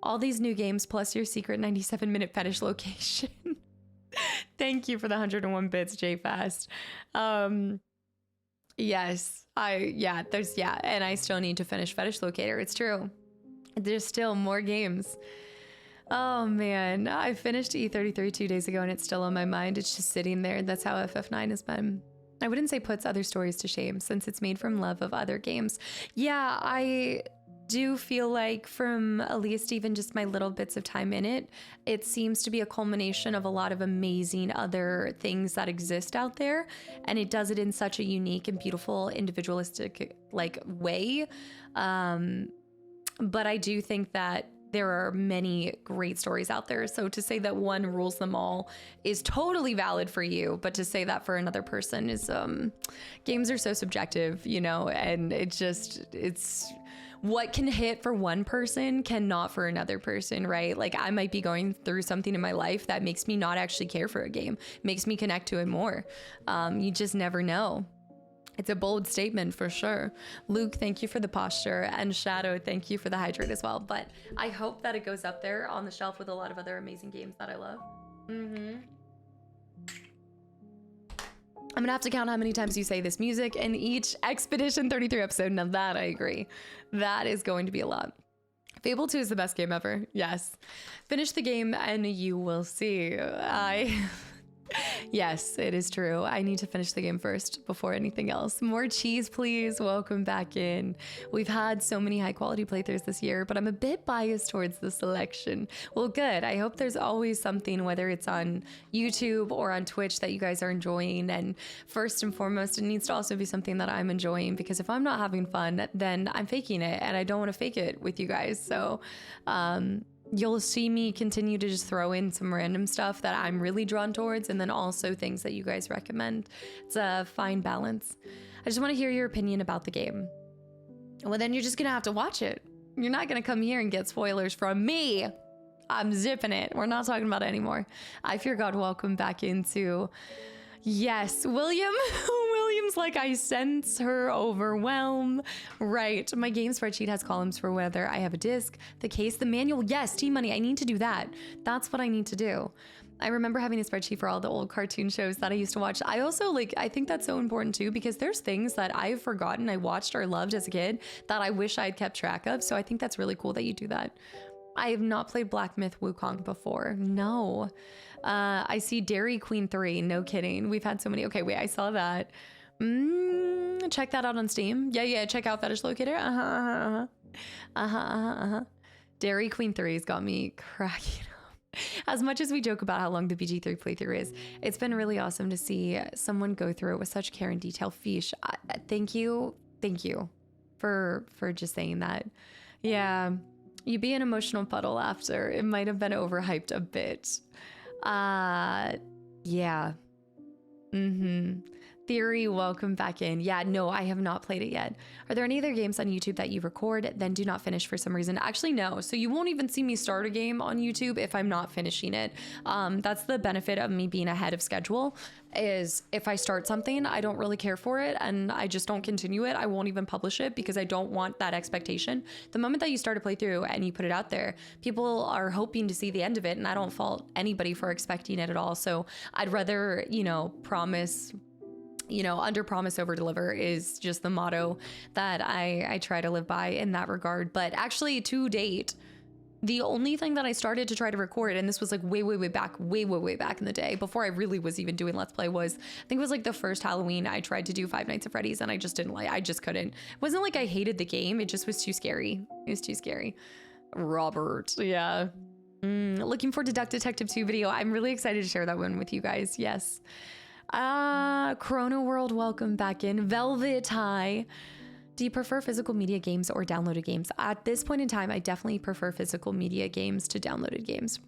All these new games plus your secret 97-minute fetish location. Thank you for the 101 bits, JFast. Yes, and I still need to finish Fetish Locator. It's true. There's still more games. Oh man, I finished E33 2 days ago and it's still on my mind. It's just sitting there. That's how FF9 has been. I wouldn't say puts other stories to shame since it's made from love of other games. Yeah, I do feel like from at least even just my little bits of time in it, it seems to be a culmination of a lot of amazing other things that exist out there. And it does it in such a unique and beautiful individualistic like way. But I do think that there are many great stories out there. So to say that one rules them all is totally valid for you, but to say that for another person is, games are so subjective, you know, and it's what can hit for one person cannot for another person, right? Like I might be going through something in my life that makes me not actually care for a game, makes me connect to it more. You just never know. It's a bold statement for sure. Luke, thank you for the posture, and Shadow, thank you for the hydrate as well. But I hope that it goes up there on the shelf with a lot of other amazing games that I love. I'm gonna have to count how many times you say this music in each Expedition 33 episode. Now that I agree. That is going to be a lot. Fable 2 is the best game ever. Yes. Finish the game and you will see. Yes, it is true. I need to finish the game first before anything else. More cheese, please. Welcome back in. We've had so many high quality playthroughs this year, but I'm a bit biased towards the selection. Well, good. I hope there's always something, whether it's on YouTube or on Twitch, that you guys are enjoying. And first and foremost, it needs to also be something that I'm enjoying, because if I'm not having fun, then I'm faking it, and I don't want to fake it with you guys. So, you'll see me continue to just throw in some random stuff that I'm really drawn towards, and then also things that you guys recommend. It's a fine balance. I just want to hear your opinion about the game. Well, then you're just going to have to watch it. You're not going to come here and get spoilers from me. I'm zipping it. We're not talking about it anymore. I Fear God, welcome back into... Yes, William seems like I sense her overwhelm. Right. My game spreadsheet has columns for whether I have a disc, the case, the manual. Yes, Team Money. I need to do that. That's what I need to do. I remember having a spreadsheet for all the old cartoon shows that I used to watch. I also I think that's so important too, because there's things that I've forgotten I watched or loved as a kid that I wish I had kept track of. So I think that's really cool that you do that. I have not played Black Myth Wukong before. No. I see Dairy Queen 3. No kidding. We've had so many. Okay, wait, I saw that. Check that out on Steam. Yeah, check out Fetish Locator. Dairy Queen 3 has got me cracking up. As much as we joke about how long the BG3 playthrough is, it's been really awesome to see someone go through it with such care and detail. Fish, thank you for just saying that. Yeah, you'd be an emotional puddle after. It might have been overhyped a bit. Yeah. Theory, welcome back in. Yeah, no, I have not played it yet. Are there any other games on YouTube that you record, then do not finish for some reason? Actually, no. So you won't even see me start a game on YouTube if I'm not finishing it. That's the benefit of me being ahead of schedule, is if I start something, I don't really care for it and I just don't continue it. I won't even publish it because I don't want that expectation. The moment that you start a playthrough and you put it out there, people are hoping to see the end of it, and I don't fault anybody for expecting it at all. So I'd rather, promise, under promise, over deliver is just the motto that I try to live by in that regard. But actually, to date, the only thing that I started to try to record, and this was way back in the day, before I really was even doing Let's Play, was, I think it was the first Halloween I tried to do Five Nights at Freddy's, and I just didn't I just couldn't. It wasn't like I hated the game, it just was too scary. It was too scary. Robert, yeah. Looking forward to Duck Detective 2 video. I'm really excited to share that one with you guys. Yes. Chrono World, welcome back in. Velvet High. Do you prefer physical media games or downloaded games? At this point in time, I definitely prefer physical media games to downloaded games.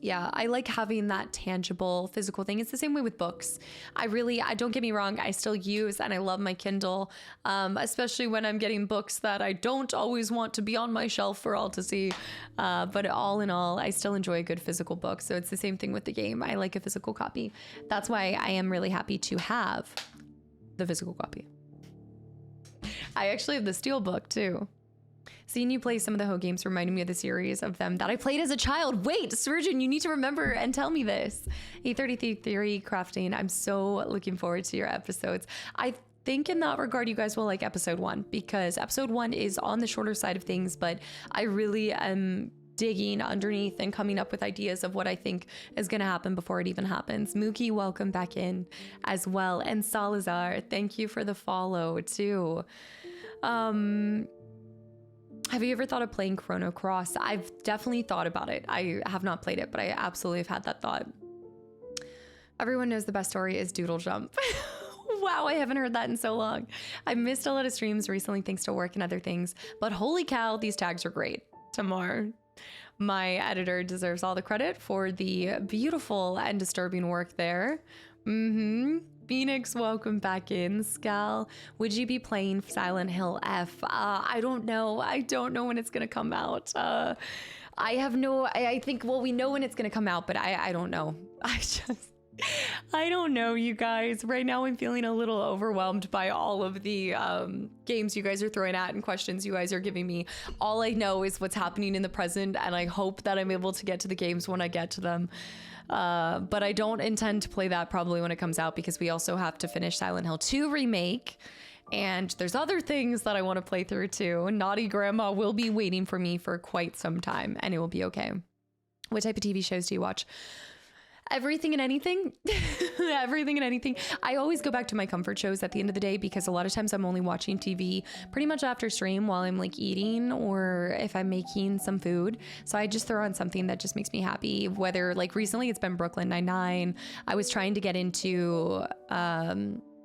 Yeah, I like having that tangible physical thing. It's the same way with books. I don't get me wrong, I still use and I love my Kindle, especially when I'm getting books that I don't always want to be on my shelf for all to see. But all in all, I still enjoy a good physical book. So it's the same thing with the game. I like a physical copy. That's why I am really happy to have the physical copy. I actually have the steel book too. Seeing you play some of the Ho games reminded me of the series of them that I played as a child. Wait, Surgeon, you need to remember and tell me this. E33 Theory Crafting, I'm so looking forward to your episodes. I think in that regard, you guys will like episode 1, because episode 1 is on the shorter side of things, but I really am digging underneath and coming up with ideas of what I think is going to happen before it even happens. Mookie, welcome back in as well. And Salazar, thank you for the follow too. Have you ever thought of playing Chrono Cross? I've definitely thought about it. I have not played it, but I absolutely have had that thought. Everyone knows the best story is Doodle Jump. Wow, I haven't heard that in so long. I missed a lot of streams recently thanks to work and other things, but holy cow, these tags are great. Tamar, my editor, deserves all the credit for the beautiful and disturbing work there. Phoenix, welcome back in. Scal, would you be playing Silent Hill F? I don't know. I don't know when it's going to come out. I think, well, we know when it's going to come out, but I don't know. I don't know, you guys. Right now, I'm feeling a little overwhelmed by all of the games you guys are throwing at and questions you guys are giving me. All I know is what's happening in the present, and I hope that I'm able to get to the games when I get to them. But I don't intend to play that probably when it comes out, because we also have to finish Silent Hill 2 Remake. And there's other things that I want to play through too. Naughty Grandma will be waiting for me for quite some time, and it will be okay. What type of TV shows do you watch? Everything and anything. Everything and anything. I always go back to my comfort shows at the end of the day, because a lot of times I'm only watching TV pretty much after stream while I'm eating, or if I'm making some food. So I just throw on something that just makes me happy. Whether recently it's been Brooklyn Nine-Nine. I was trying to get into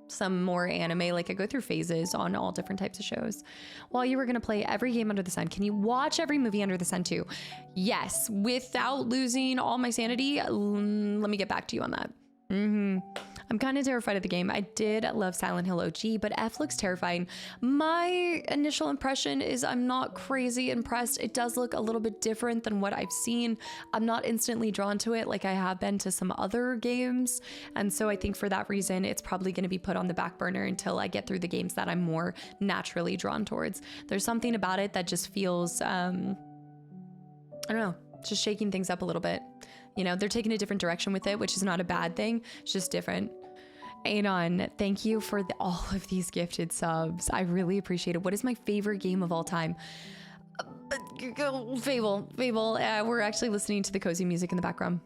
some more anime. I go through phases on all different types of shows. While you were going to play every game under the sun, can you watch every movie under the sun too? Yes, without losing all my sanity. Let me get back to you on that. I'm kind of terrified of the game. I did love Silent Hill OG, but F looks terrifying. My initial impression is I'm not crazy impressed. It does look a little bit different than what I've seen. I'm not instantly drawn to it like I have been to some other games. And so I think for that reason, it's probably going to be put on the back burner until I get through the games that I'm more naturally drawn towards. There's something about it that just feels, I don't know, just shaking things up a little bit. You know, they're taking a different direction with it, which is not a bad thing. It's just different. Anon, thank you for all of these gifted subs. I really appreciate it. What is my favorite game of all time? Fable. We're actually listening to the cozy music in the background.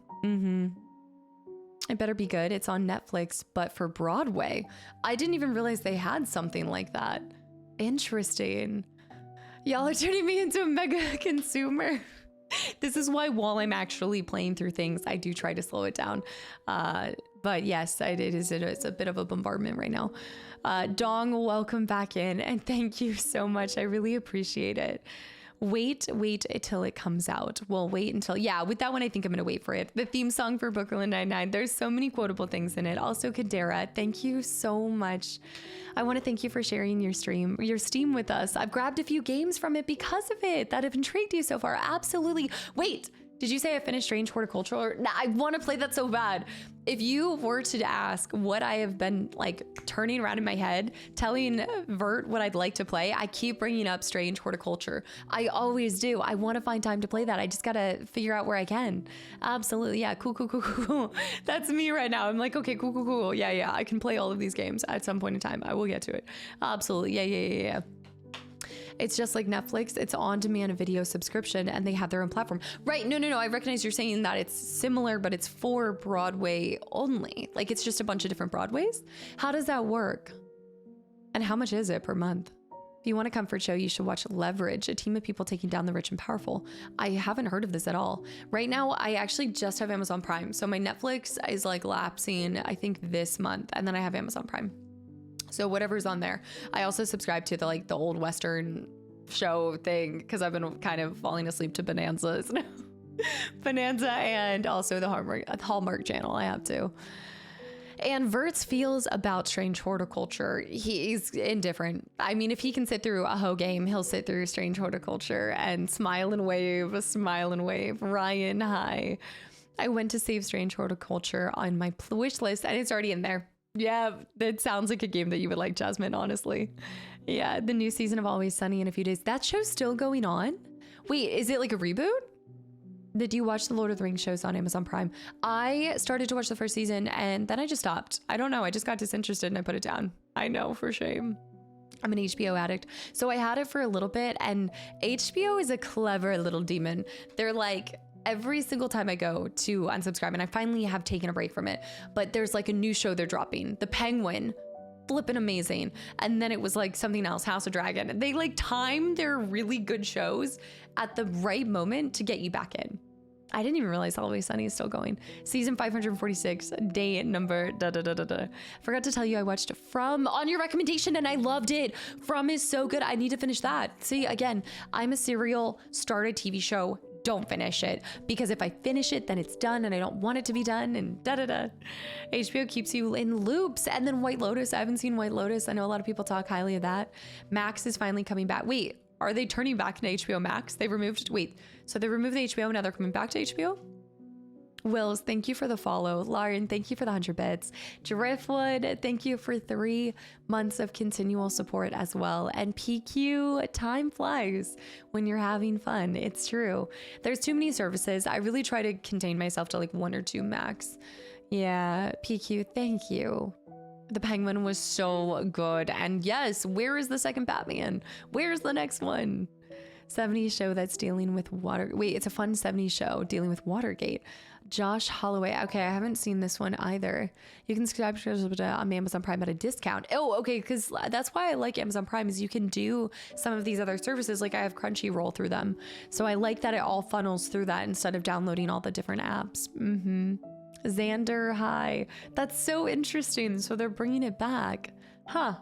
It better be good. It's on Netflix, but for Broadway. I didn't even realize they had something like that. Interesting. Y'all are turning me into a mega consumer. This is why while I'm actually playing through things, I do try to slow it down. But yes, it's a bit of a bombardment right now. Dong, welcome back in, and thank you so much. I really appreciate it. Wait until it comes out. We'll wait until, yeah, with that one, I think I'm going to wait for it. The theme song for Brooklyn Nine-Nine, there's so many quotable things in it. Also, Kadera, thank you so much. I want to thank you for sharing your Steam with us. I've grabbed a few games from it because of it that have intrigued you so far. Absolutely. Wait, did you say I finished Strange Horticulture? Nah, I want to play that so bad. If you were to ask what I have been like turning around in my head, telling Vert what I'd like to play, I keep bringing up Strange Horticulture. I always do. I want to find time to play that. I just got to figure out where I can. Absolutely. Yeah. Cool. That's me right now. I'm like, okay, cool. Yeah. I can play all of these games at some point in time. I will get to it. Absolutely. Yeah. It's just like Netflix. It's on-demand video subscription and they have their own platform. Right. No. I recognize you're saying that it's similar, but it's for Broadway only. Like it's just a bunch of different Broadways. How does that work? And how much is it per month? If you want a comfort show, you should watch Leverage, a team of people taking down the rich and powerful. I haven't heard of this at all. Right now, I actually just have Amazon Prime. So my Netflix is like lapsing, I think this month. And then I have Amazon Prime. So whatever's on there. I also subscribe to the old Western show thing because I've been kind of falling asleep to Bonanzas. Bonanza and also the Hallmark channel. I have to. And Vert's feels about Strange Horticulture. He's indifferent. I mean, if he can sit through a hoe game, he'll sit through Strange Horticulture and smile and wave. Ryan, hi. I went to save Strange Horticulture on my wish list and it's already in there. Yeah, that sounds like a game that you would like, Jasmine, honestly. Yeah, the new season of Always Sunny in a few days. That show's still going on? Wait, is it like a reboot? Did you watch the Lord of the Rings shows on Amazon Prime? I started to watch the first season and then I just stopped. I don't know. I just got disinterested and I put it down. I know, for shame. I'm an HBO addict. So I had it for a little bit and HBO is a clever little demon. They're like, every single time I go to unsubscribe, and I finally have taken a break from it, but there's like a new show they're dropping, The Penguin, flippin' amazing. And then it was like something else, House of Dragon. They like time their really good shows at the right moment to get you back in. I didn't even realize Always Sunny is still going. Season 546, day number Forgot to tell you I watched From on your recommendation and I loved it. From is so good. I need to finish that. See, again, I'm a serial, start a TV show, don't finish it, because if I finish it then it's done and I don't want it to be done and HBO keeps you in loops. And then White Lotus, I haven't seen White Lotus. I know a lot of people talk highly of that. Max is finally coming back. Wait, are they turning back into HBO Max? They removed so they removed the HBO, now they're coming back to HBO? Wills, thank you for the follow. Lauren, thank you for the 100 bits. Driftwood, thank you for 3 months of continual support as well. And PQ, time flies when you're having fun. It's true. There's too many services. I really try to contain myself to like 1 or 2 max. Yeah, PQ, thank you. The Penguin was so good. And yes, where is the second Batman? Where's the next one? 70s show that's dealing with water. Wait, it's a fun 70s show dealing with Watergate. Josh Holloway. Okay, I haven't seen this one either. You can subscribe to on Amazon Prime at a discount. Oh, okay, because that's why I like Amazon Prime is you can do some of these other services. Like I have Crunchyroll through them. So I like that it all funnels through that instead of downloading all the different apps. Xander, hi. That's so interesting. So they're bringing it back. Huh.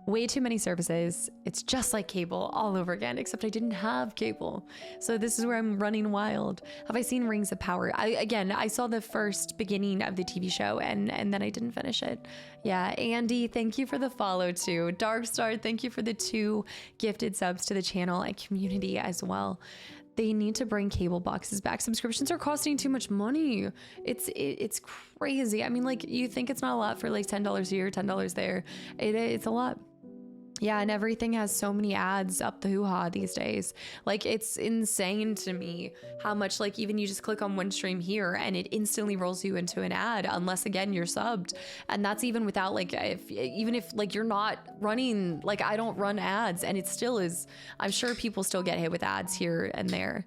Way too many services. It's just like cable all over again, except I didn't have cable. So this is where I'm running wild. Have I seen Rings of Power? I saw the first beginning of the TV show and then I didn't finish it. Yeah, Andy, thank you for the follow too. Darkstar, thank you for the 2 gifted subs to the channel and community as well. They need to bring cable boxes back. Subscriptions are costing too much money. It's crazy. I mean, like, you think it's not a lot for like $10 here, $10 there. It's a lot. Yeah, and everything has so many ads up the hoo-ha these days. Like, it's insane to me how much, like, even you just click on one stream here and it instantly rolls you into an ad, unless again you're subbed. And that's even without like, even if like you're not running, like I don't run ads, and it still is, I'm sure people still get hit with ads here and there.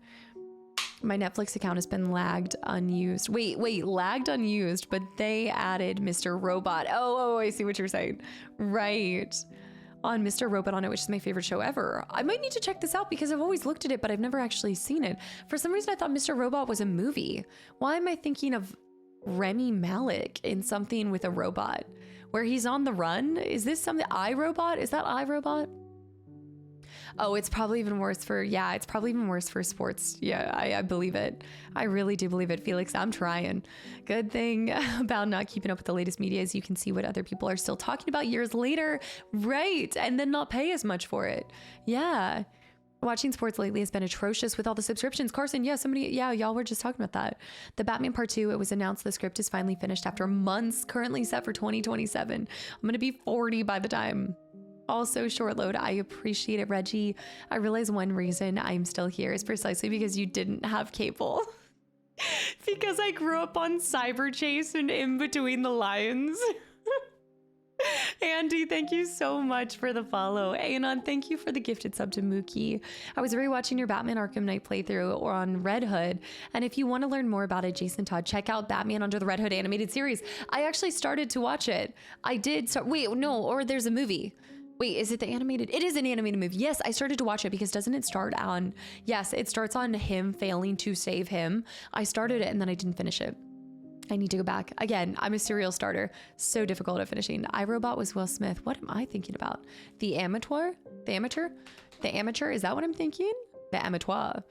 My Netflix account has been lagged unused. Wait, lagged unused, but they added Mr. Robot. Oh, I see what you're saying. Right. On Mr. Robot on it, which is my favorite show ever. I might need to check this out because I've always looked at it, but I've never actually seen it. For some reason, I thought Mr. Robot was a movie. Why am I thinking of Remy Malik in something with a robot where he's on the run? Is this something, iRobot? Is that iRobot? Oh, it's probably even worse for, yeah, it's probably even worse for sports. Yeah, I believe it. I really do believe it, Felix. I'm trying. Good thing about not keeping up with the latest media is you can see what other people are still talking about years later. Right. And then not pay as much for it. Yeah. Watching sports lately has been atrocious with all the subscriptions. Carson, yeah, y'all were just talking about that. The Batman Part 2, it was announced the script is finally finished after months, currently set for 2027. I'm going to be 40 by the time. Also short load. I appreciate it, Reggie. I realize one reason I'm still here is precisely because you didn't have cable. Because I grew up on Cyber Chase and In Between the Lions. Andy, thank you so much for the follow. Anon, thank you for the gifted sub to Mookie. I was rewatching your Batman Arkham Knight playthrough or on Red Hood. And if you want to learn more about it, Jason Todd, check out Batman Under the Red Hood animated series. I actually started to watch it. I did. Wait, no, or there's a movie. Wait, is it the animated? It is an animated movie. Yes, I started to watch it because doesn't it start on, yes, it starts on him failing to save him. I started it and then I didn't finish it. I need to go back. Again, I'm a serial starter. So difficult at finishing. iRobot was Will Smith. What am I thinking about? The Amateur? The Amateur? The Amateur? Is that what I'm thinking? The Amateur.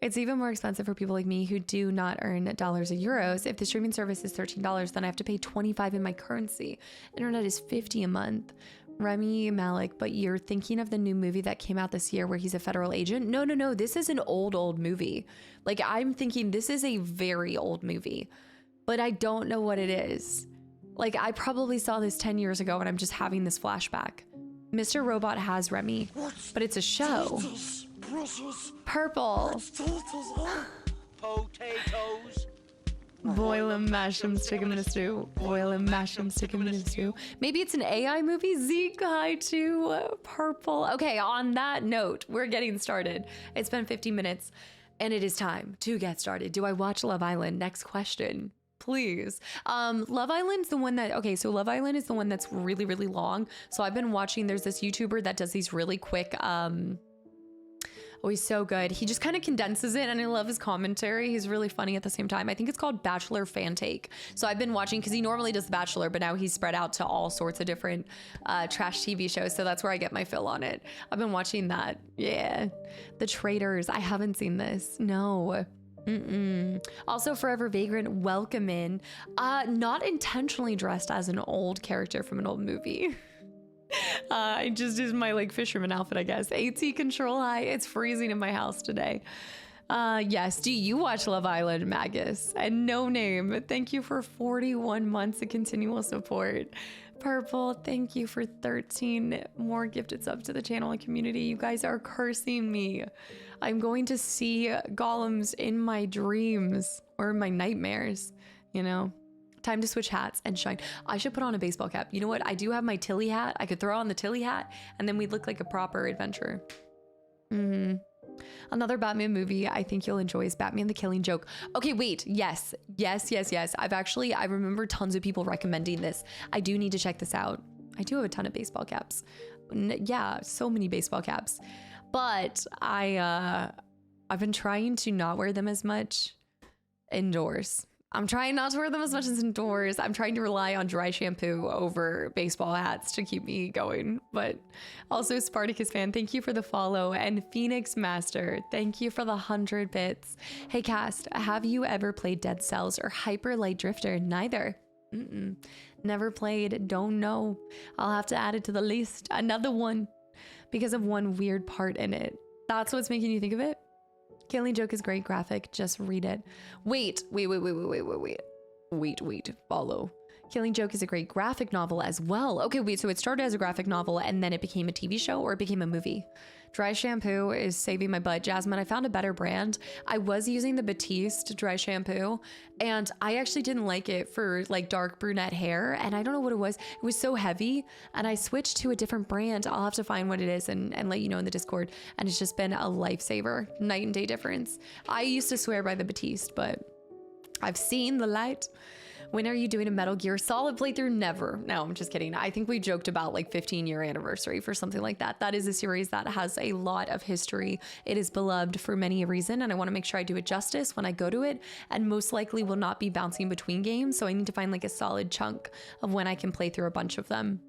It's even more expensive for people like me who do not earn dollars or euros. If the streaming service is $13, then I have to pay $25 in my currency. Internet is $50 a month. Remy Malik, but you're thinking of the new movie that came out this year where he's a federal agent? No. This is an old movie. Like, I'm thinking this is a very old movie, but I don't know what it is. Like, I probably saw this 10 years ago and I'm just having this flashback. Mr. Robot has Remy, but it's a show. Purple. Potatoes. Boil 'em, mash 'em, stick 'em in a stew. Boil 'em, mash 'em, stick 'em in a stew. Maybe it's an AI movie. Zeke, hi to Purple. Okay, on that note, we're getting started. It's been 50 minutes and it is time to get started. Do I watch Love Island? Next question, please. Love Island's the one that, okay, so Love Island is the one that's really, really long. So I've been watching, there's this YouTuber that does these really quick, oh, he's so good. He just kind of condenses it and I love his commentary. He's really funny at the same time. I think it's called Bachelor Fan Take. So I've been watching because he normally does The Bachelor, but now he's spread out to all sorts of different trash TV shows. So that's where I get my fill on it. I've been watching that. Yeah. The Traitors. I haven't seen this. No. Also, Forever Vagrant, welcome in. Not intentionally dressed as an old character from an old movie. I just is my like fisherman outfit, I guess. AT control high. It's freezing in my house today. Yes. Do you watch Love Island, Magus? And No Name, thank you for 41 months of continual support. Purple, thank you for 13 more gifted subs to the channel and community. You guys are cursing me. I'm going to see golems in my dreams or my nightmares, you know? Time to switch hats and shine. I should put on a baseball cap. You know what? I do have my Tilly hat. I could throw on the Tilly hat and then we'd look like a proper adventurer. Another Batman movie I think you'll enjoy is Batman the Killing Joke. Okay, wait. Yes. I remember tons of people recommending this. I do need to check this out. I do have a ton of baseball caps. Yeah, so many baseball caps. But I've been trying to not wear them as much indoors. I'm trying not to wear them as much as indoors. I'm trying to rely on dry shampoo over baseball hats to keep me going. But also Spartacus fan, thank you for the follow. And Phoenix Master, thank you for the 100 bits. Hey Cast, have you ever played Dead Cells or Hyper Light Drifter? Neither. Never played, don't know. I'll have to add it to the list. Another one because of one weird part in it. That's what's making you think of it? Killing Joke is great graphic. Just read it. Wait. Follow. Killing Joke is a great graphic novel as well. Okay, wait. So it started as a graphic novel and then it became a TV show or it became a movie? Dry shampoo is saving my butt. Jasmine, I found a better brand. I was using the Batiste dry shampoo and I actually didn't like it for like dark brunette hair. And I don't know what it was. It was so heavy and I switched to a different brand. I'll have to find what it is and let you know in the Discord. And it's just been a lifesaver. Night and day difference. I used to swear by the Batiste, but I've seen the light. When are you doing a Metal Gear Solid playthrough? Never. No, I'm just kidding. I think we joked about like 15-year anniversary for something like that. That is a series that has a lot of history. It is beloved for many a reason, and I want to make sure I do it justice when I go to it, and most likely will not be bouncing between games, so I need to find like a solid chunk of when I can play through a bunch of them.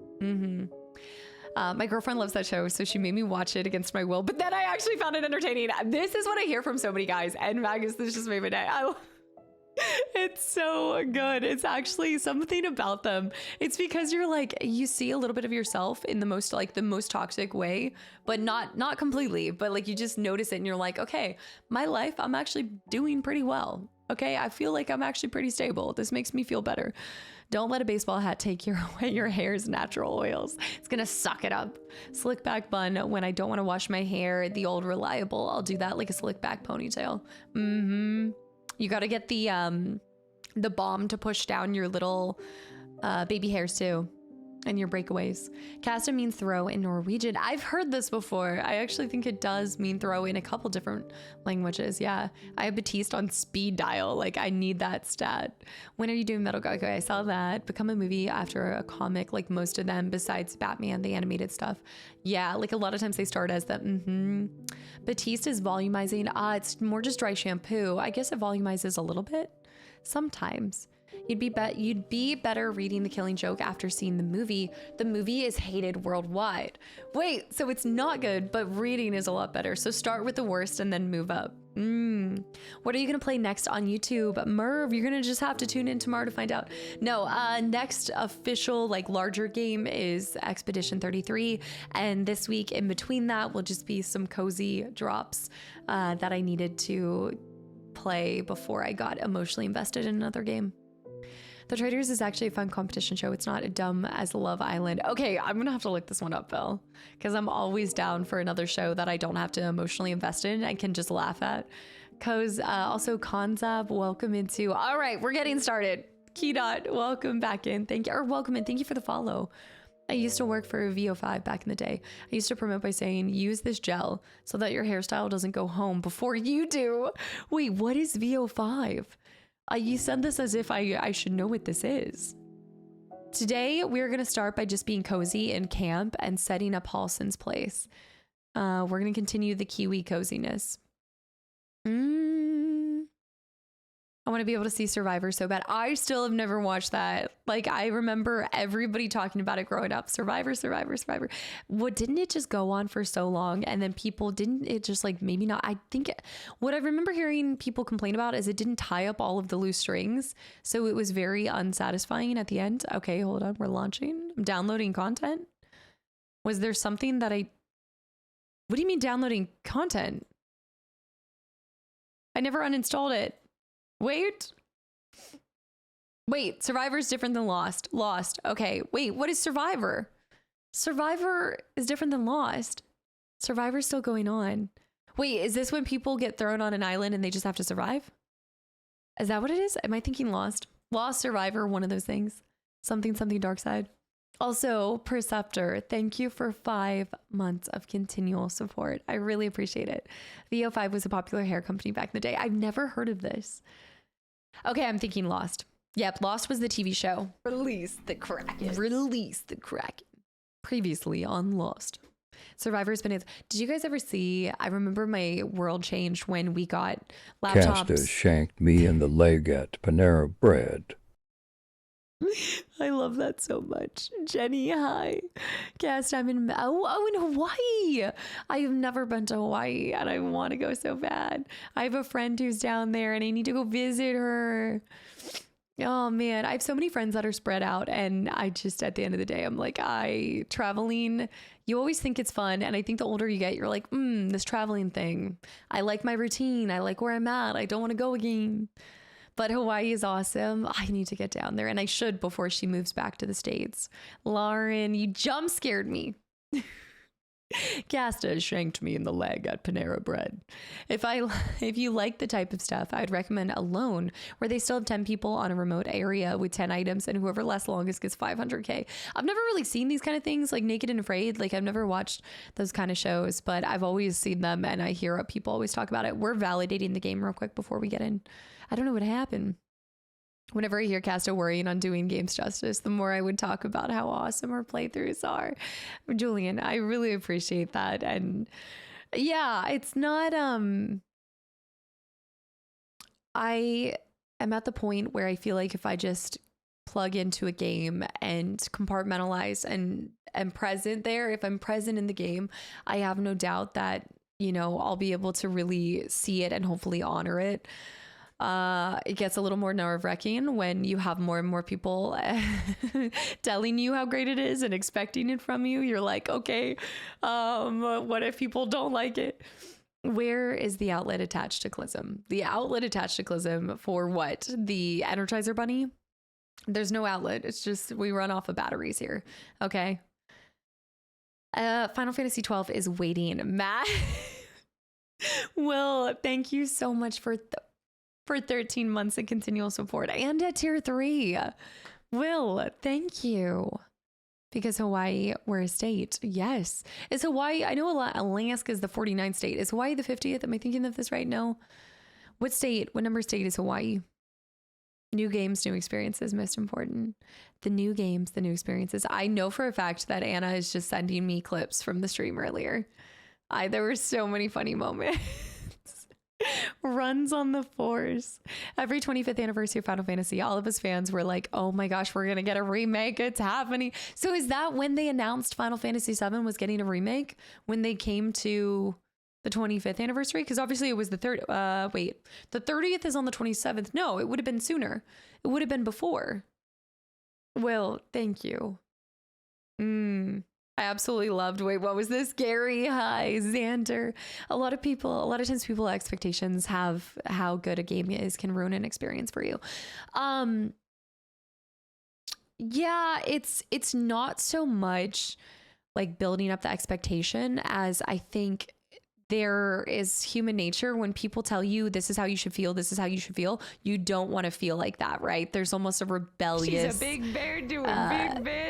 My girlfriend loves that show, so she made me watch it against my will, but then I actually found it entertaining. This is what I hear from so many guys, and Magus, this just made my day. It's so good. It's actually something about them. It's because you're like, you see a little bit of yourself in the most toxic way, but not completely, but like you just notice it and you're like, okay, my life, I'm actually doing pretty well. Okay. I feel like I'm actually pretty stable. This makes me feel better. Don't let a baseball hat take away your hair's natural oils. It's gonna suck it up. Slick back bun when I don't want to wash my hair. The old reliable. I'll do that like a slick back ponytail. You got to get the balm to push down your little baby hairs too, and your breakaways. Casta means throw in Norwegian. I've heard this before. I actually think it does mean throw in a couple different languages. Yeah, I have Batiste on speed dial. Like I need that stat. When are you doing Metal Gear? Okay, I saw that become a movie after a comic, like most of them besides Batman, the animated stuff. Yeah, like a lot of times they start as the Batiste is volumizing. It's more just dry shampoo. I guess it volumizes a little bit sometimes. You'd be better reading The Killing Joke after seeing the movie. The movie is hated worldwide. Wait, so it's not good, but reading is a lot better. So start with the worst and then move up. What are you gonna play next on YouTube? Merv, you're gonna just have to tune in tomorrow to find out. No, next official like larger game is Expedition 33, and this week in between that will just be some cozy drops that I needed to play before I got emotionally invested in another game. The Traders is actually a fun competition show. It's not as dumb as Love Island. Okay, I'm gonna have to look this one up, Phil, because I'm always down for another show that I don't have to emotionally invest in and can just laugh at. Cause also Konzab, welcome into. All right, we're getting started. Keydot, welcome back in. Thank you, or welcome in. Thank you for the follow. I used to work for VO5 back in the day. I used to promote by saying, use this gel so that your hairstyle doesn't go home before you do. Wait, what is VO5? You said this as if I should know what this is. Today, we're going to start by just being cozy in camp and setting up Halson's place. We're going to continue the Kiwi coziness. I want to be able to see Survivor so bad. I still have never watched that. Like, I remember everybody talking about it growing up. Survivor. What, didn't it just go on for so long? And then people, didn't it just like, maybe not? I think what I remember hearing people complain about is it didn't tie up all of the loose strings. So it was very unsatisfying at the end. Okay, hold on. We're launching. I'm downloading content. Was there something that what do you mean downloading content? I never uninstalled it. Wait, Survivor's different than Lost. Okay, wait, what is Survivor? Survivor is different than Lost. Survivor's still going on. Wait, is this when people get thrown on an island and they just have to survive? Is that what it is? Am I thinking Lost? Lost, Survivor, one of those things. Something dark side. Also, Perceptor, thank you for 5 months of continual support. I really appreciate it. VO5 was a popular hair company back in the day. I've never heard of this. Okay, I'm thinking Lost. Yep, Lost was the TV show. Release the Kraken. Previously on Lost. Survivor's been. Did you guys ever see? I remember my world changed when we got Casta laptops. shanked me in the leg at Panera Bread. I love that so much. Jenny, hi. Cast, I'm in in Hawaii. I have never been to Hawaii and I want to go so bad. I have a friend who's down there and I need to go visit her. Oh man, I have so many friends that are spread out, and I just, at the end of the day, I'm like, traveling, you always think it's fun, and I think the older you get, you're like, this traveling thing, I like my routine, I like where I'm at, I don't want to go again. But Hawaii is awesome. I need to get down there, and I should before she moves back to the States. Lauren, you jump scared me. Casta shanked me in the leg at Panera Bread. If you like the type of stuff, I'd recommend Alone, where they still have 10 people on a remote area with 10 items, and whoever lasts longest gets 500K. I've never really seen these kind of things, like Naked and Afraid. Like, I've never watched those kind of shows, but I've always seen them, and I hear people always talk about it. We're validating the game real quick before we get in. I don't know what happened. Whenever I hear Casta worrying on doing games justice, the more I would talk about how awesome her playthroughs are. Julian, I really appreciate that. And yeah, it's not, I am at the point where I feel like if I just plug into a game and compartmentalize and am present there, if I'm present in the game, I have no doubt that, I'll be able to really see it and hopefully honor it. It gets a little more nerve-wracking when you have more and more people telling you how great it is and expecting it from you. You're like, okay, what if people don't like it? Where is the outlet attached to Clism? The outlet attached to Clism for what? The Energizer Bunny? There's no outlet. It's just we run off of batteries here. Okay. Final Fantasy 12 is waiting. Matt, Will, thank you so much for 13 months of continual support and at tier 3. Will, thank you. Because Hawaii, we're a state. Yes. Is Hawaii, I know Alaska is the 49th state. Is Hawaii the 50th? Am I thinking of this right? No. What number state is Hawaii? New games, new experiences, most important. The new games, the new experiences. I know for a fact that Anna is just sending me clips from the stream earlier. There were so many funny moments. Runs on the Force. Every 25th anniversary of Final Fantasy, all of us fans were like, oh my gosh, we're gonna get a remake, it's happening. So is that when they announced Final Fantasy 7 was getting a remake, when they came to the 25th anniversary? Because obviously it was the 30th is on the 27th. No, it would have been sooner. It would have been before. Well, thank you. I absolutely loved, what was this? Gary, hi, Xander. A lot of times people's expectations have how good a game is can ruin an experience for you. Yeah, it's not so much like building up the expectation as I think there is human nature. When people tell you this is how you should feel, this is how you should feel, you don't want to feel like that, right? There's almost a rebellious, she's a big bear doing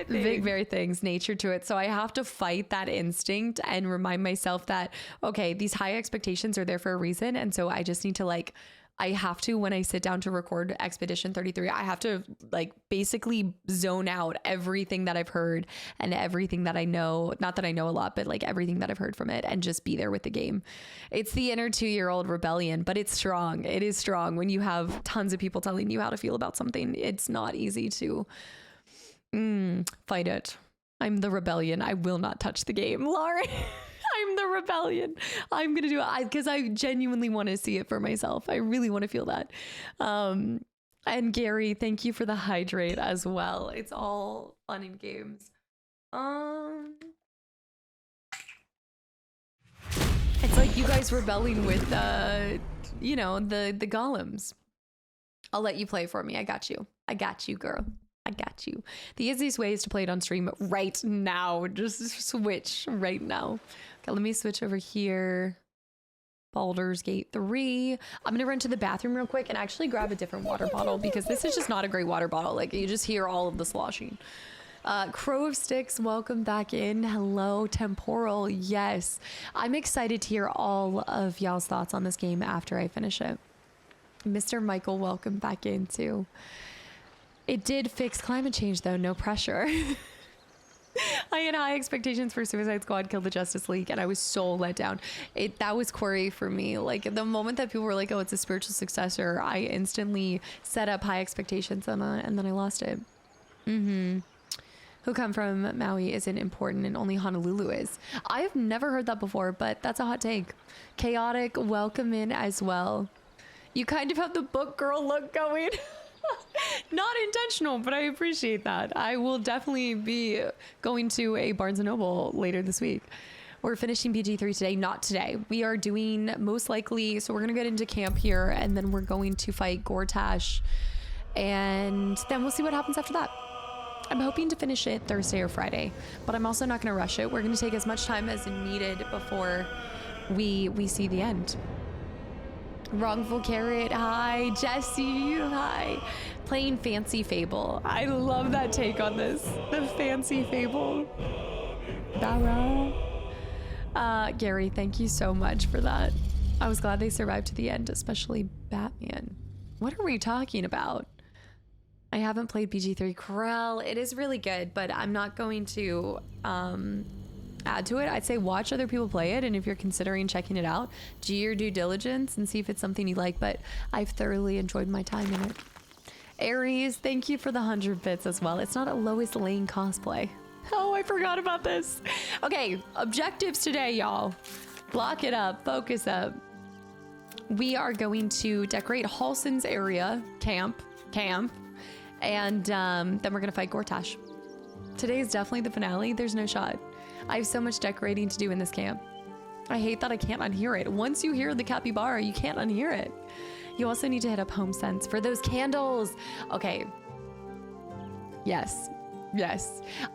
big bear things nature to it. So I have to fight that instinct and remind myself that, okay, these high expectations are there for a reason. And so I just need to when I sit down to record Expedition 33, I have to basically zone out everything that I've heard and everything that I know. Not that I know a lot, but everything that I've heard from it and just be there with the game. It's the inner 2-year-old rebellion, but it's strong. It is strong when you have tons of people telling you how to feel about something. It's not easy to fight it. I'm the rebellion. I will not touch the game. Lauren. I'm the rebellion. I'm going to do it because I genuinely want to see it for myself. I really want to feel that. And Gary, thank you for the hydrate as well. It's all fun and games. It's like you guys rebelling with, the golems. I'll let you play for me. I got you. I got you, girl. I got you. The easiest way is to play it on stream right now. Just switch right now. Okay, let me switch over here. Baldur's Gate 3. I'm gonna run to the bathroom real quick and actually grab a different water bottle because this is just not a great water bottle. You just hear all of the sloshing. Crow of Sticks, welcome back in. Hello, Temporal. Yes, I'm excited to hear all of y'all's thoughts on this game after I finish it. Mr. Michael, welcome back in too. It did fix climate change though, no pressure. I had high expectations for Suicide Squad Kill the Justice League, and I was so let down. That was Corey for me. Like, the moment that people were like, oh, it's a spiritual successor, I instantly set up high expectations and then I lost it. Who come from Maui isn't important and only Honolulu is. I've never heard that before, but that's a hot take. Chaotic, welcome in as well. You kind of have the book girl look going. Not intentional, but I appreciate that. I will definitely be going to a Barnes & Noble later this week. We're finishing PG3 today, not today. We are doing most likely, so we're going to get into camp here, and then we're going to fight Gortash, and then we'll see what happens after that. I'm hoping to finish it Thursday or Friday, but I'm also not going to rush it. We're going to take as much time as needed before we see the end. Wrongful Carrot, hi. Jesse, hi. Playing Fancy Fable. I love that take on this. The Fancy Fable. Dara. Gary, thank you so much for that. I was glad they survived to the end, especially Batman. What are we talking about? I haven't played BG3. Corral, it is really good, but I'm not going to add to it. I'd say watch other people play it, and if you're considering checking it out, do your due diligence and see if it's something you like, but I've thoroughly enjoyed my time in it. Aries, thank you for the 100 bits as well. It's not a Lois Lane cosplay. Oh, I forgot about this. Okay, objectives today, y'all. Block it up, focus up. We are going to decorate Halson's area, camp, and then we're gonna fight Gortash. Today is definitely the finale. There's no shot. I have so much decorating to do in this camp. I hate that I can't unhear it. Once you hear the capybara, you can't unhear it. You also need to hit up HomeSense for those candles. Okay. Yes.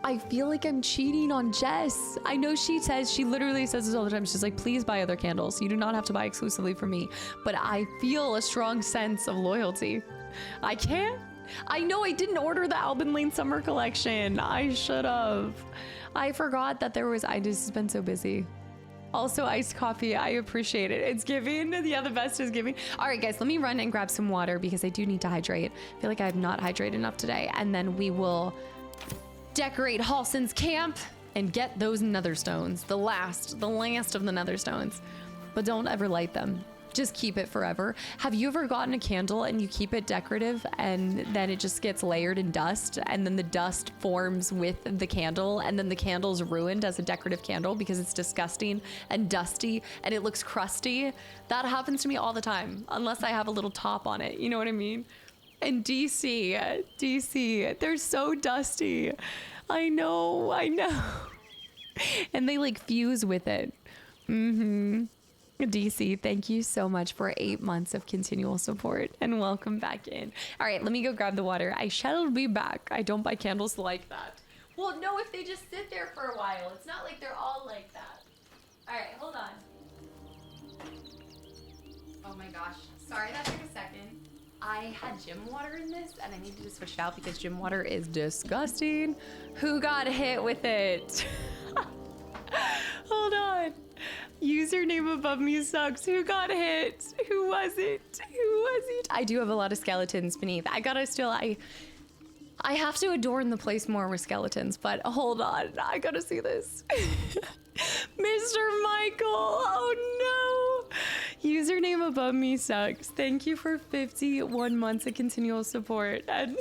I feel like I'm cheating on Jess. I know she literally says this all the time. She's like, please buy other candles. You do not have to buy exclusively from me. But I feel a strong sense of loyalty. I can't. I know I didn't order the Alban Lane summer collection. I should have. I forgot that there was, I just been so busy. Also, iced coffee, I appreciate it. It's giving. Yeah, the best is giving. All right, guys, let me run and grab some water because I do need to hydrate. I feel like I have not hydrated enough today. And then we will decorate Halson's camp and get those nether stones. The last of the nether stones. But don't ever light them. Just keep it forever. Have you ever gotten a candle and you keep it decorative and then it just gets layered in dust and then the dust forms with the candle and then the candle's ruined as a decorative candle because it's disgusting and dusty and it looks crusty? That happens to me all the time, unless I have a little top on it. You know what I mean? And DC, they're so dusty. I know. And they like fuse with it. DC, thank you so much for 8 months of continual support and welcome back in. All right, let me go grab the water. I shall be back. I don't buy candles like that. Well, no, if they just sit there for a while. It's not like they're all like that. All right, hold on. Oh my gosh. Sorry that took a second. I had gym water in this and I needed to switch it out because gym water is disgusting. Who got hit with it? Hold on. Username above me sucks. Who got hit? Who was it? I do have a lot of skeletons beneath. I have to adorn the place more with skeletons, but hold on. I gotta see this. Mr. Michael. Oh no. Username above me sucks. Thank you for 51 months of continual support and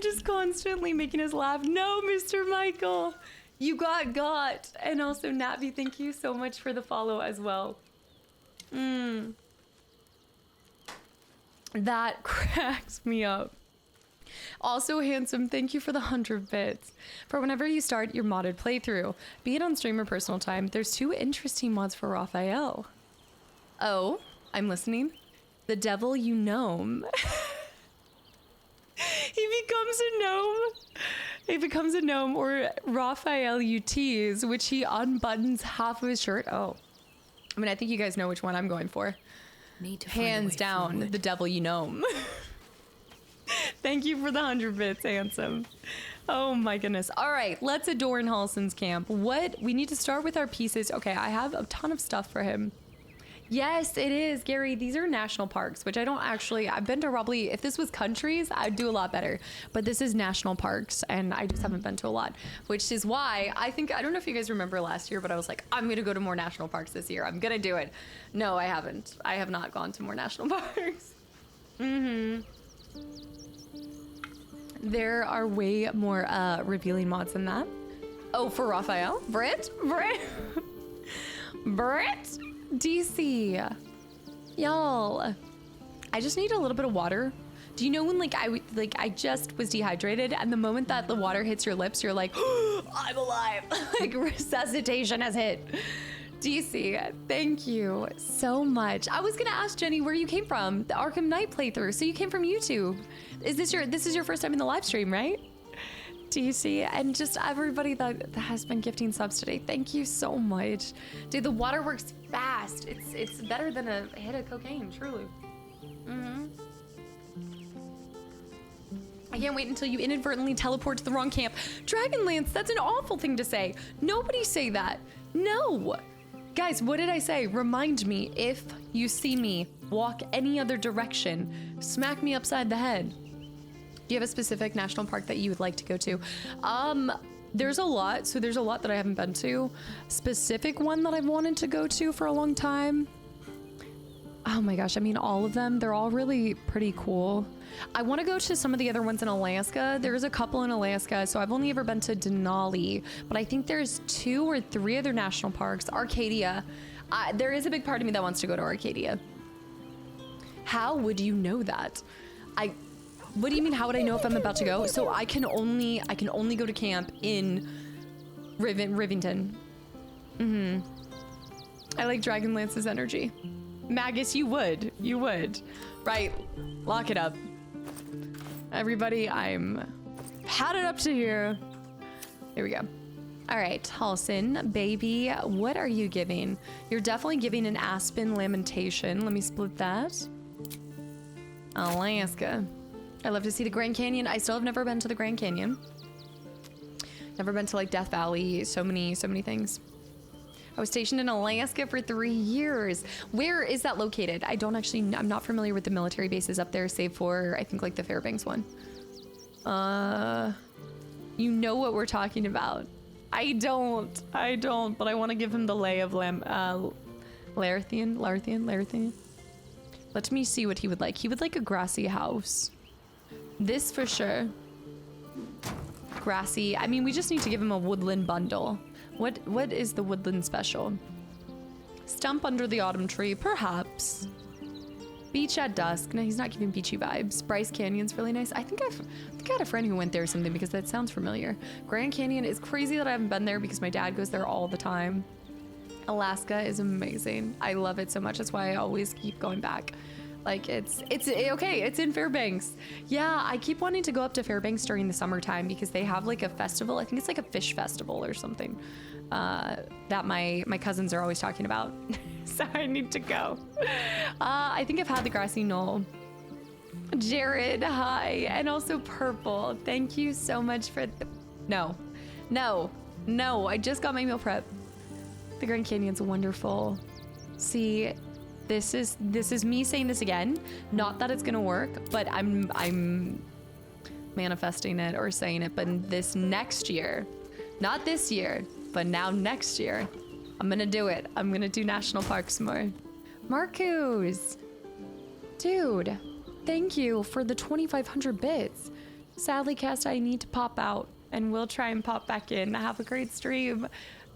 just constantly making us laugh. No, Mr. Michael. You got. And also, Navi, thank you so much for the follow as well. That cracks me up. Also, Handsome, thank you for the 100 bits. For whenever you start your modded playthrough, be it on stream or personal time, there's 2 interesting mods for Raphael. Oh, I'm listening. The Devil You Gnome. He becomes a gnome, or Raphael you tease, which he unbuttons half of his shirt. Oh, I mean, I think you guys know which one I'm going for. Hands down, the Devil You Gnome. Thank you for the 100 bits, Handsome. Oh my goodness. All right, let's adorn Halson's camp. We need to start with our pieces. Okay, I have a ton of stuff for him. Yes, it is, Gary. These are national parks, which I don't actually, I've been to probably, if this was countries, I'd do a lot better. But this is national parks, and I just haven't been to a lot, which is why I think, I don't know if you guys remember last year, but I was like, I'm going to go to more national parks this year. I'm going to do it. No, I haven't. I have not gone to more national parks. There are way more revealing mods than that. Oh, for Raphael? Britt? DC. Y'all. I just need a little bit of water. Do you know when I just was dehydrated, and the moment that the water hits your lips, you're like, oh, I'm alive. Like resuscitation has hit. DC, thank you so much. I was gonna ask Jenny where you came from, the Arkham Knight playthrough. So you came from YouTube. This is your first time in the live stream, right? DC, and just everybody that has been gifting subs today, thank you so much. Dude, the water works fast. It's better than a hit of cocaine, truly. I can't wait until you inadvertently teleport to the wrong camp. Dragonlance, that's an awful thing to say. Nobody say that. No. Guys, what did I say? Remind me if you see me walk any other direction, smack me upside the head. Do you have a specific national park that you would like to go to? There's a lot. So there's a lot that I haven't been to. Specific one that I've wanted to go to for a long time. Oh my gosh, I mean, all of them, they're all really pretty cool. I want to go to some of the other ones in Alaska. There's a couple in Alaska, so I've only ever been to Denali, but I think there's 2 or 3 other national parks. Arcadia. There is a big part of me that wants to go to Arcadia. How would you know that? What do you mean, how would I know if I'm about to go? So I can only go to camp in Rivington. I like Dragonlance's energy. Magus, you would. Right, lock it up. Everybody, I'm padded up to here. Here we go. All right, Halson, baby, what are you giving? You're definitely giving an Aspen Lamentation. Let me split that. Alaska. I love to see the Grand Canyon. I still have never been to the Grand Canyon. Never been to like Death Valley. So many things. I was stationed in Alaska for 3 years. Where is that located? I'm not familiar with the military bases up there, save for, I think, like the Fairbanks one. You know what we're talking about. I don't, but I want to give him the lay of Larethian. Let me see what he would like. He would like a grassy house. This for sure. Grassy. I mean, we just need to give him a woodland bundle. What is the woodland special? Stump under the autumn tree, perhaps. Beach at dusk. No, he's not giving beachy vibes. Bryce Canyon's really nice. I think I had a friend who went there or something because that sounds familiar. Grand Canyon is crazy that I haven't been there because my dad goes there all the time. Alaska is amazing. I love it so much. That's why I always keep going back. Like it's okay. It's in Fairbanks. Yeah, I keep wanting to go up to Fairbanks during the summertime because they have like a festival. I think it's like a fish festival or something that my cousins are always talking about. So I need to go. I think I've had the grassy knoll. Jared, hi, and also Purple. Thank you so much for no. I just got my meal prep. The Grand Canyon's wonderful. See. This is me saying this again. Not that it's gonna work, but I'm manifesting it or saying it. But this next year, not this year, but now next year, I'm gonna do it. I'm gonna do national parks more. Marcus, dude, thank you for the 2,500 bits. Sadly, Cast, I need to pop out, and we'll try and pop back in. Have a great stream.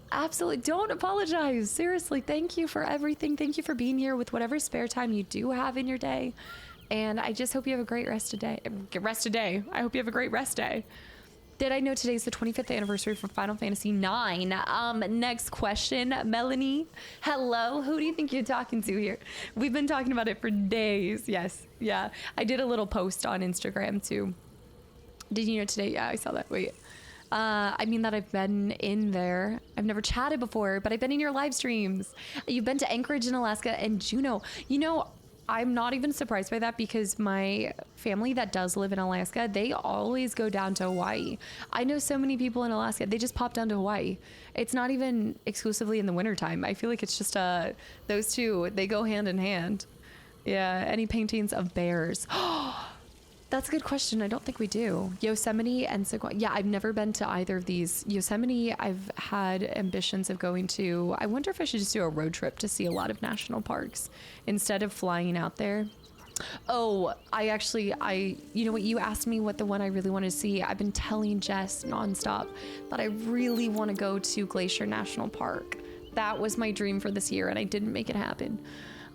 Absolutely, don't apologize. Seriously, thank you for everything. Thank you for being here with whatever spare time you do have in your day. And I just hope you have a great rest of day. I hope you have a great rest day. Did I know today's the 25th anniversary for Final Fantasy IX? Next question, Melanie. Hello, who do you think you're talking to here? We've been talking about it for days. Yes, yeah. I did a little post on Instagram too. Did you know today? Yeah, I saw that. Wait. I mean that I've been in there. I've never chatted before, but I've been in your live streams. You've been to Anchorage in Alaska and Juneau. You know, I'm not even surprised by that because my family that does live in Alaska, they always go down to Hawaii. I know so many people in Alaska, they just pop down to Hawaii. It's not even exclusively in the wintertime. I feel like it's just those two, they go hand in hand. Yeah, any paintings of bears? That's a good question. I don't think we do. Yosemite and Sequoia. Yeah, I've never been to either of these. Yosemite, I've had ambitions of going to. I wonder if I should just do a road trip to see a lot of national parks instead of flying out there. Oh, you know what? You asked me what the one I really want to see. I've been telling Jess nonstop that I really want to go to Glacier National Park. That was my dream for this year, and I didn't make it happen.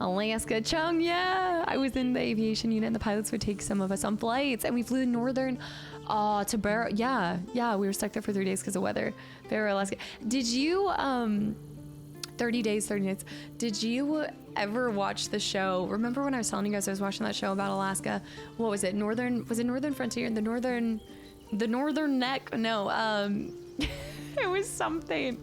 Alaska Chung, yeah. I was in the aviation unit and the pilots would take some of us on flights and we flew northern to Barrow. Yeah, we were stuck there for 3 days because of weather. Barrow, Alaska. Did you 30 days, 30 nights. Did you ever watch the show? Remember when I was telling you guys I was watching that show about Alaska? What was it? Northern Frontier? The Northern Neck? No, it was something.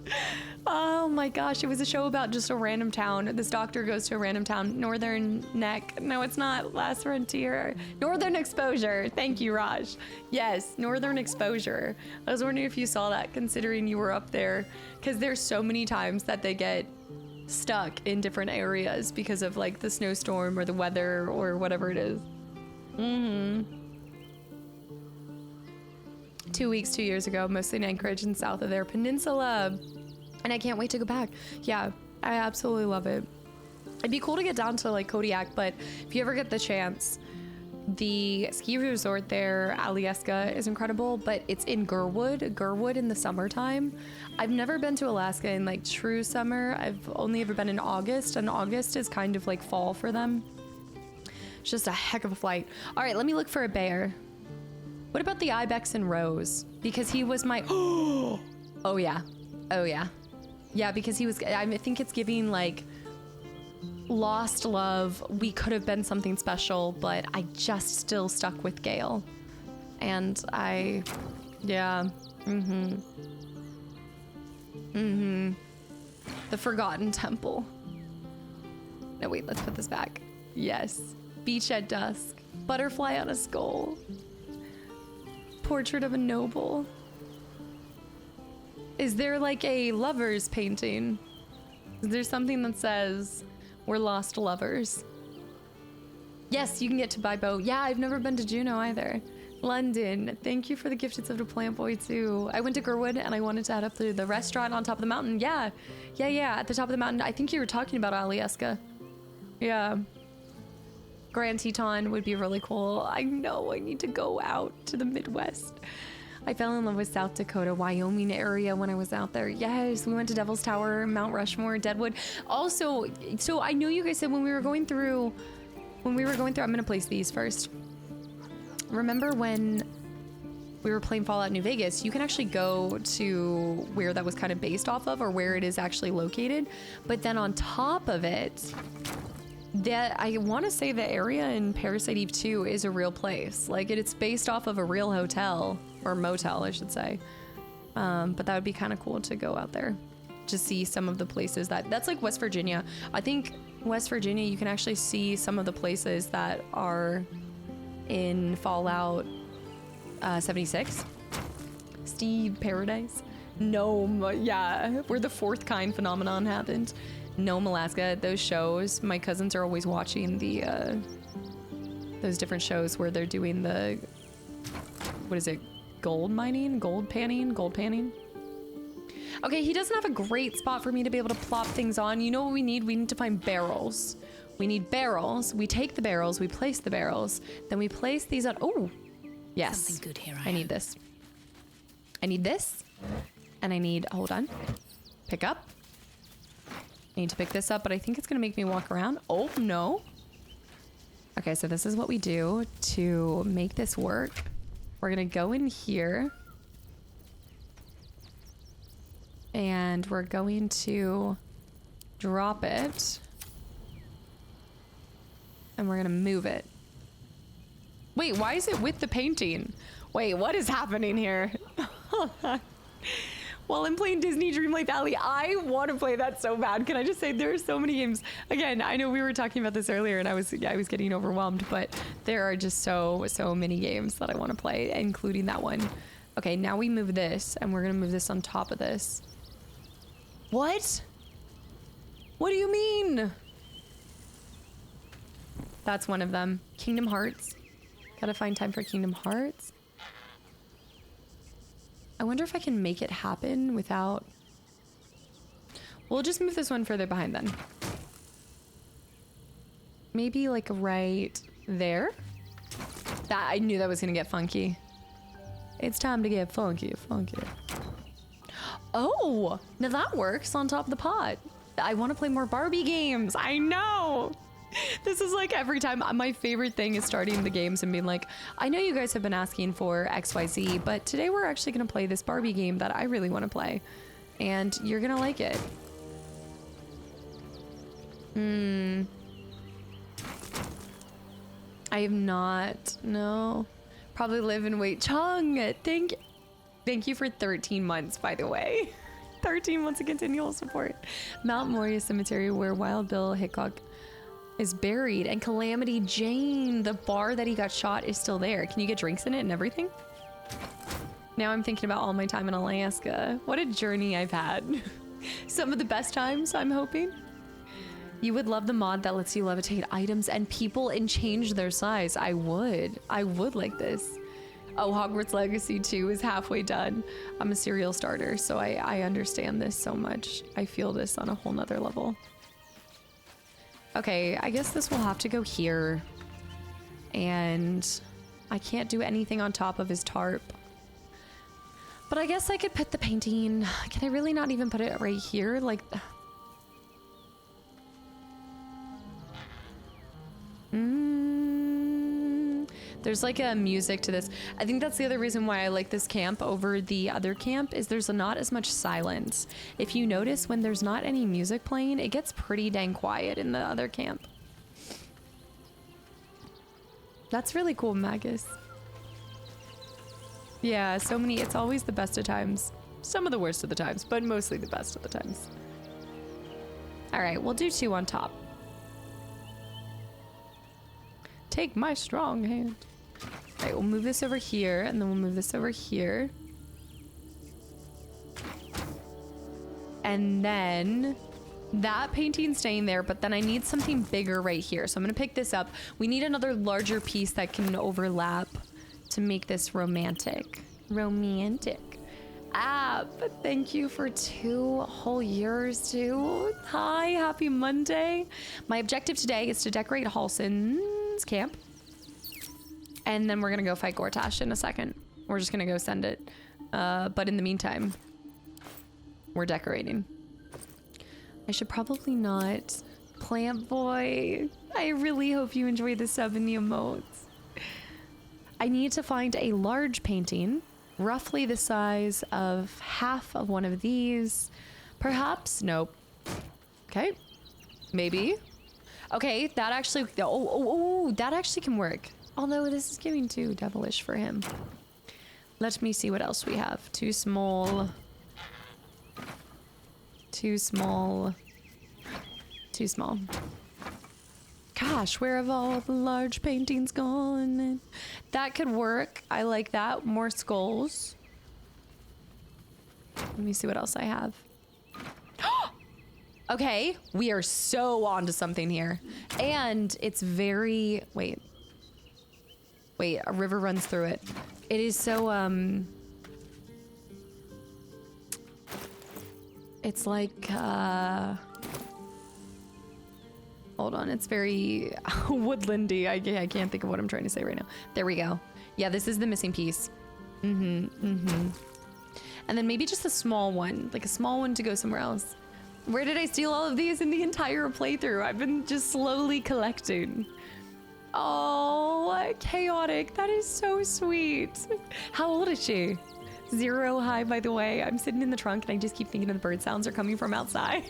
Oh my gosh, it was a show about just a random town. This doctor goes to a random town. Northern Neck. No, it's not Last Frontier. Northern Exposure. Thank you, Raj. Yes, Northern Exposure. I was wondering if you saw that, considering you were up there, because there's so many times that they get stuck in different areas because of like the snowstorm or the weather or whatever it is. 2 weeks, 2 years ago, mostly in Anchorage and south of their peninsula. And I can't wait to go back. Yeah, I absolutely love it. It'd be cool to get down to like Kodiak, but if you ever get the chance, the ski resort there, Alyeska, is incredible, but it's in Gurwood in the summertime. I've never been to Alaska in like true summer. I've only ever been in August, and August is kind of like fall for them. It's just a heck of a flight. All right, let me look for a bear. What about the ibex and Rose? Because he was my... Oh yeah. Yeah, because he was... I think it's giving like lost love. We could have been something special, but I just still stuck with Gale. And yeah. The Forgotten Temple. No, wait, let's put this back. Yes. Beach at Dusk. Butterfly on a Skull. Portrait of a Noble. Is there like a lover's painting? Is there something that says we're lost lovers? Yes, you can get to by boat. Yeah, I've never been to Juneau either. London, thank you for the gifted of the Plant Boy too. I went to Gurwood and I wanted to head up to the restaurant on top of the mountain. Yeah, at the top of the mountain. I think you were talking about Alyeska. Yeah. Grand Teton would be really cool. I know I need to go out to the Midwest. I fell in love with South Dakota, Wyoming area when I was out there. Yes, we went to Devil's Tower, Mount Rushmore, Deadwood. Also, so I know you guys said when we were going through, I'm gonna place these first. Remember when we were playing Fallout New Vegas, you can actually go to where that was kind of based off of or where it is actually located. But then on top of it, that I want to say the area in Parasite Eve 2 is a real place. Like it's based off of a real hotel or motel, I should say. But that would be kind of cool to go out there to see some of the places that's like West Virginia. I think West Virginia, you can actually see some of the places that are in Fallout 76. Steve Paradise. Nome, yeah, where the fourth kind phenomenon happened. Nome, Alaska, those shows, my cousins are always watching the those different shows where they're doing the, what is it, gold panning. Okay, he doesn't have a great spot for me to be able to plop things on. You know what we need? We need to find barrels. We need barrels. We take the barrels, we place the barrels, then we place these on. Oh, yes. Something good here. I need this. I need this. And I need, hold on. Pick up. I need to pick this up, but I think it's gonna make me walk around. Oh, no. Okay, so this is what we do to make this work. We're gonna go in here. And we're going to drop it. And we're gonna move it. Wait, why is it with the painting? Wait, what is happening here? Hold on. while I'm playing Disney Dreamlight Valley. I want to play that so bad. Can I just say there are so many games. Again, I know we were talking about this earlier and I was getting overwhelmed, but there are just so many games that I want to play, including that one. Okay, now we move this and we're gonna move this on top of this. What? What do you mean? That's one of them. Kingdom Hearts. Gotta find time for Kingdom Hearts. I wonder if I can make it happen without... We'll just move this one further behind then. Maybe like right there? That, I knew that was gonna get funky. It's time to get funky. Oh, now that works on top of the pot. I want to play more Barbie games. I know. This is like every time. My favorite thing is starting the games and being like, I know you guys have been asking for XYZ, but today we're actually going to play this Barbie game that I really want to play. And you're going to like it. I have not. No. Probably live and wait. Chung, thank you for 13 months, by the way. 13 months of continual support. Mount Moriah Cemetery, where Wild Bill Hickok is buried, and Calamity Jane, the bar that he got shot, is still there. Can you get drinks in it and everything? Now I'm thinking about all my time in Alaska. What a journey I've had. Some of the best times, I'm hoping. You would love the mod that lets you levitate items and people and change their size. I would like this. Oh, Hogwarts Legacy 2 is halfway done. I'm a serial starter, so I understand this so much. I feel this on a whole nother level. Okay, I guess this will have to go here. And I can't do anything on top of his tarp. But I guess I could put the painting. Can I really not even put it right here? Like... There's like a music to this. I think that's the other reason why I like this camp over the other camp, is there's not as much silence. If you notice, when there's not any music playing, it gets pretty dang quiet in the other camp. That's really cool, Magus. Yeah, so many. It's always the best of times. Some of the worst of the times, but mostly the best of the times. All right, we'll do 2 on top. Take my strong hand. All right, we'll move this over here, and then we'll move this over here. And then that painting's staying there, but then I need something bigger right here. So I'm gonna pick this up. We need another larger piece that can overlap to make this romantic. But thank you for 2 whole years, too. Hi, happy Monday. My objective today is to decorate Halson's camp. And then we're gonna go fight Gortash in a second. We're just gonna go send it. But in the meantime, we're decorating. I should probably not. Plant Boy, I really hope you enjoy the sub and the emotes. I need to find a large painting, roughly the size of half of one of these. Perhaps, nope. Okay, maybe. Okay, that actually, that actually can work. Although this is giving too devilish for him. Let me see what else we have. Too small. Too small. Too small. Gosh, where have all the large paintings gone? That could work. I like that. More skulls. Let me see what else I have. Okay, we are so onto something here. And it's very... Wait, a river runs through it. It is so, it's like, hold on, it's very woodlandy. I can't think of what I'm trying to say right now. There we go. Yeah, this is the missing piece. And then maybe just a small one, like a small one to go somewhere else. Where did I steal all of these in the entire playthrough? I've been just slowly collecting. Oh, chaotic. That is so sweet. How old is she? 0. Hi, by the way. I'm sitting in the trunk and I just keep thinking the bird sounds are coming from outside.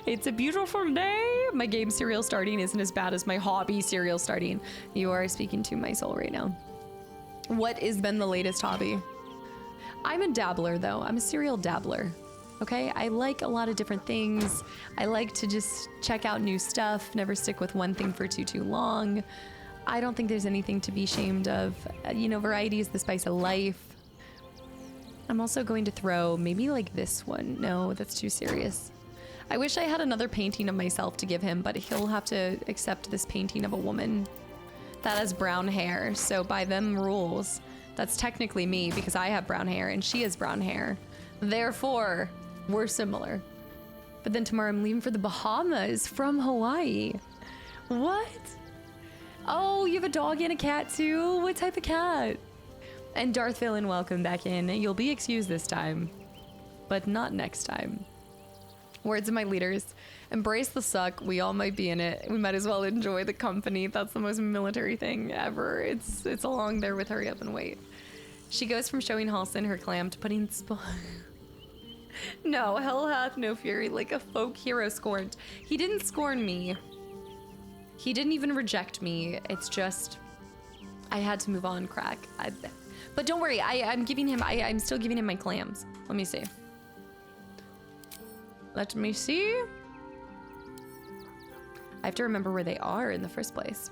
It's a beautiful day. My game serial starting isn't as bad as my hobby serial starting. You are speaking to my soul right now. What has been the latest hobby? I'm a dabbler though. I'm a serial dabbler. Okay, I like a lot of different things. I like to just check out new stuff, never stick with one thing for too long. I don't think there's anything to be ashamed of. You know, variety is the spice of life. I'm also going to throw maybe like this one. No, that's too serious. I wish I had another painting of myself to give him, but he'll have to accept this painting of a woman that has brown hair. So by them rules, that's technically me because I have brown hair and she has brown hair. Therefore, we're similar. But then tomorrow I'm leaving for the Bahamas from Hawaii. What? Oh, you have a dog and a cat too? What type of cat? And Darth Villain, welcome back in. You'll be excused this time, but not next time. Words of my leaders. Embrace the suck. We all might be in it. We might as well enjoy the company. That's the most military thing ever. It's along there with hurry up and wait. She goes from showing Halson her clam to putting No, hell hath no fury, like a folk hero scorned. He didn't scorn me. He didn't even reject me. It's just, I had to move on, crack. But don't worry, I'm still giving him my clams. Let me see. Let me see. I have to remember where they are in the first place.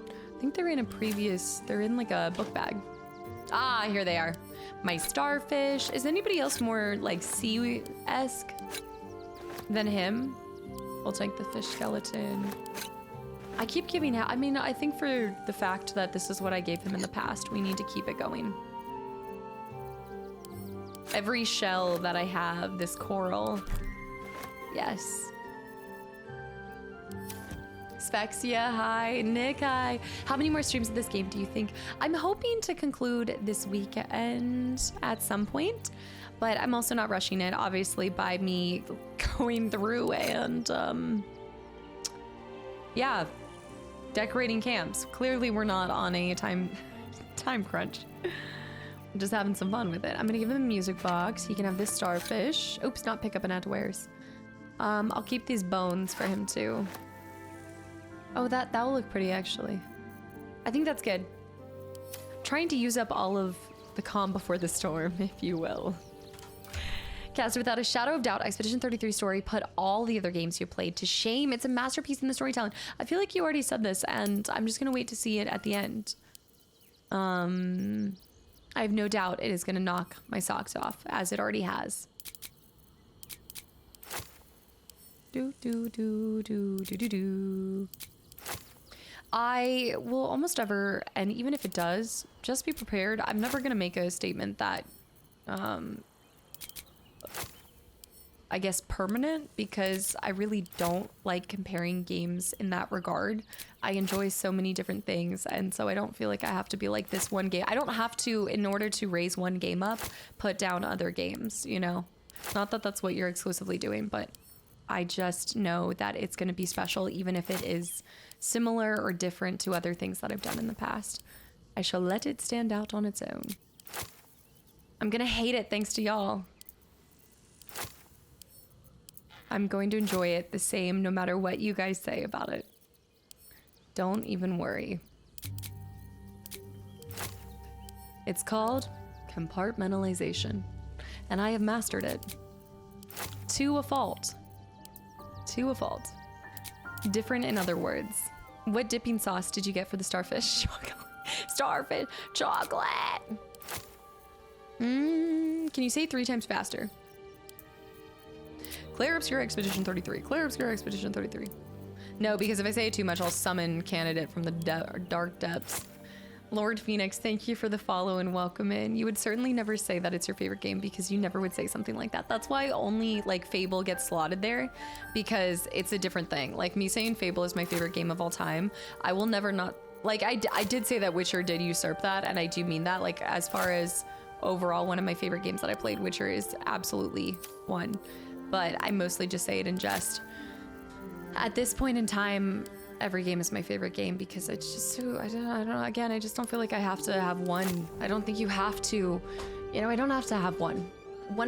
I think they're in like a book bag. Ah, here they are. My starfish. Is anybody else more like sea-esque than him? I'll take the fish skeleton. I keep giving out. I mean, I think for the fact that this is what I gave him in the past, we need to keep it going. Every shell that I have, this coral. Yes. Spexia, hi. Nick, hi. How many more streams of this game do you think? I'm hoping to conclude this weekend at some point, but I'm also not rushing it, obviously, by me going through and, yeah, decorating camps. Clearly, we're not on a time crunch. I'm just having some fun with it. I'm gonna give him a music box. He can have this starfish. Oops, not pick up and add to wares. I'll keep these bones for him too. Oh, that will look pretty, actually. I think that's good. Trying to use up all of the calm before the storm, if you will. Cast, without a shadow of doubt, Expedition 33 story put all the other games you played to shame. It's a masterpiece in the storytelling. I feel like you already said this, and I'm just gonna wait to see it at the end. I have no doubt it is gonna knock my socks off, as it already has. Do do do do do do do. I will almost ever, and even if it does, just be prepared. I'm never gonna make a statement that, I guess permanent, because I really don't like comparing games in that regard. I enjoy so many different things, and so I don't feel like I have to be like this one game. I don't have to, in order to raise one game up, put down other games, you know? Not that that's what you're exclusively doing, but I just know that it's going to be special, even if it is similar or different to other things that I've done in the past. I shall let it stand out on its own. I'm going to hate it thanks to y'all. I'm going to enjoy it the same no matter what you guys say about it. Don't even worry. It's called compartmentalization, and I have mastered it. To a fault. To a fault. Different in other words. What dipping sauce did you get for the starfish? Starfish chocolate. Can you say it 3 times faster? Clear Obscure Expedition 33. Clear Obscure Expedition 33. No, because if I say it too much, I'll summon candidate from the dark depths. Lord Phoenix, thank you for the follow and welcome in. You would certainly never say that it's your favorite game because you never would say something like that. That's why only like Fable gets slotted there, because it's a different thing. Like me saying Fable is my favorite game of all time, I will never not, like I did say that Witcher did usurp that, and I do mean that. Like as far as overall one of my favorite games that I played, Witcher is absolutely one. But I mostly just say it in jest. At this point in time, every game is my favorite game because it's just so, I don't know, again, I just don't feel like I have to have one. I don't think you have to, you know, I don't have to have one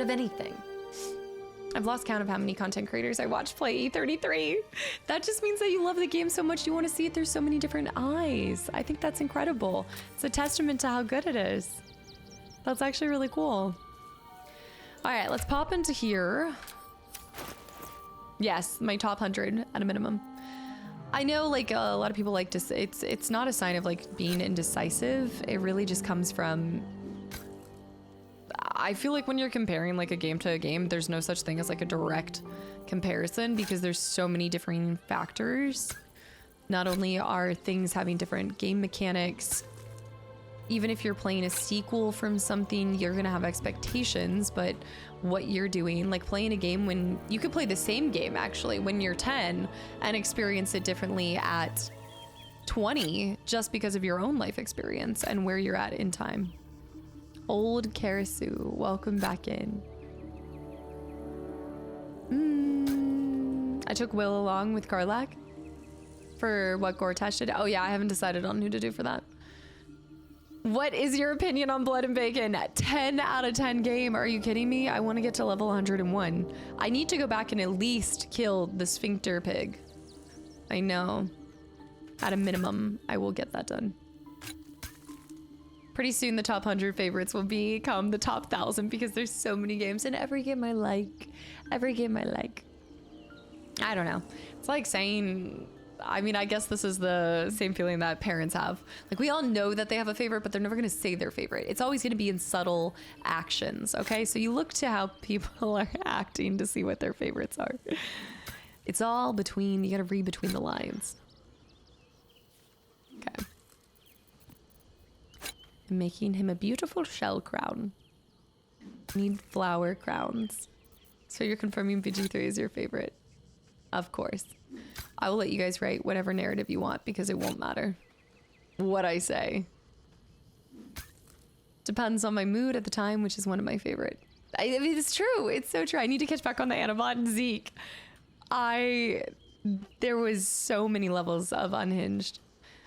of anything. I've lost count of how many content creators I watch play E33. That just means that you love the game so much you want to see it through so many different eyes. I think that's incredible. It's a testament to how good it is. That's actually really cool. All right, let's pop into here. Yes, my top 100 at a minimum. I know like a lot of people like to say it's not a sign of like being indecisive. It really just comes from, I feel like when you're comparing like a game to a game, there's no such thing as like a direct comparison because there's so many different factors. Not only are things having different game mechanics, even if you're playing a sequel from something, you're gonna have expectations, but what you're doing, like playing a game when you could play the same game actually when you're 10 and experience it differently at 20 just because of your own life experience and where you're at in time. Old Karasu, welcome back in. I took Will along with Karlak for what Gortash did. Oh yeah, I haven't decided on who to do for that. What is your opinion on Blood and Bacon? 10 out of 10 game. Are you kidding me? I want to get to level 101. I need to go back and at least kill the sphincter pig. I know. At a minimum, I will get that done. Pretty soon the top 100 favorites will become the top 1,000 because there's so many games and every game I like. Every game I like. I don't know. It's like saying... I mean, I guess this is the same feeling that parents have. Like, we all know that they have a favorite, but they're never going to say their favorite. It's always going to be in subtle actions, okay? So you look to how people are acting to see what their favorites are. It's all between, you got to read between the lines. Okay. I'm making him a beautiful shell crown. Need flower crowns. So you're confirming BG3 is your favorite? Of course. I will let you guys write whatever narrative you want because it won't matter what I say. Depends on my mood at the time, which is one of my favorite. I mean, it's true. It's so true. I need to catch back on the Annabot and Zeke. There was so many levels of Unhinged.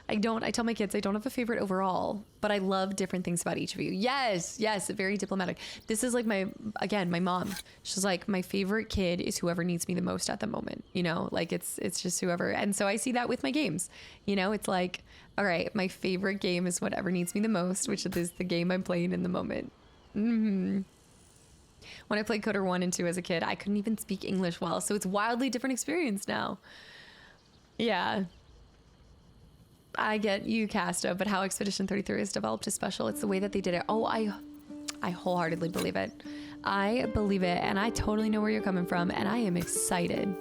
I tell my kids I don't have a favorite overall, but I love different things about each of you. Yes, very diplomatic. This is like my mom. She's like, my favorite kid is whoever needs me the most at the moment. You know, like it's just whoever. And so I see that with my games. You know, it's like, all right, my favorite game is whatever needs me the most, which is the game I'm playing in the moment. When I played Coder 1 and 2 as a kid, I couldn't even speak English well. So it's wildly different experience now. Yeah. I get you, Casto, but how Expedition 33 is developed is special. It's the way that they did it. Oh, I wholeheartedly believe it. I believe it, and I totally know where you're coming from, and I am excited.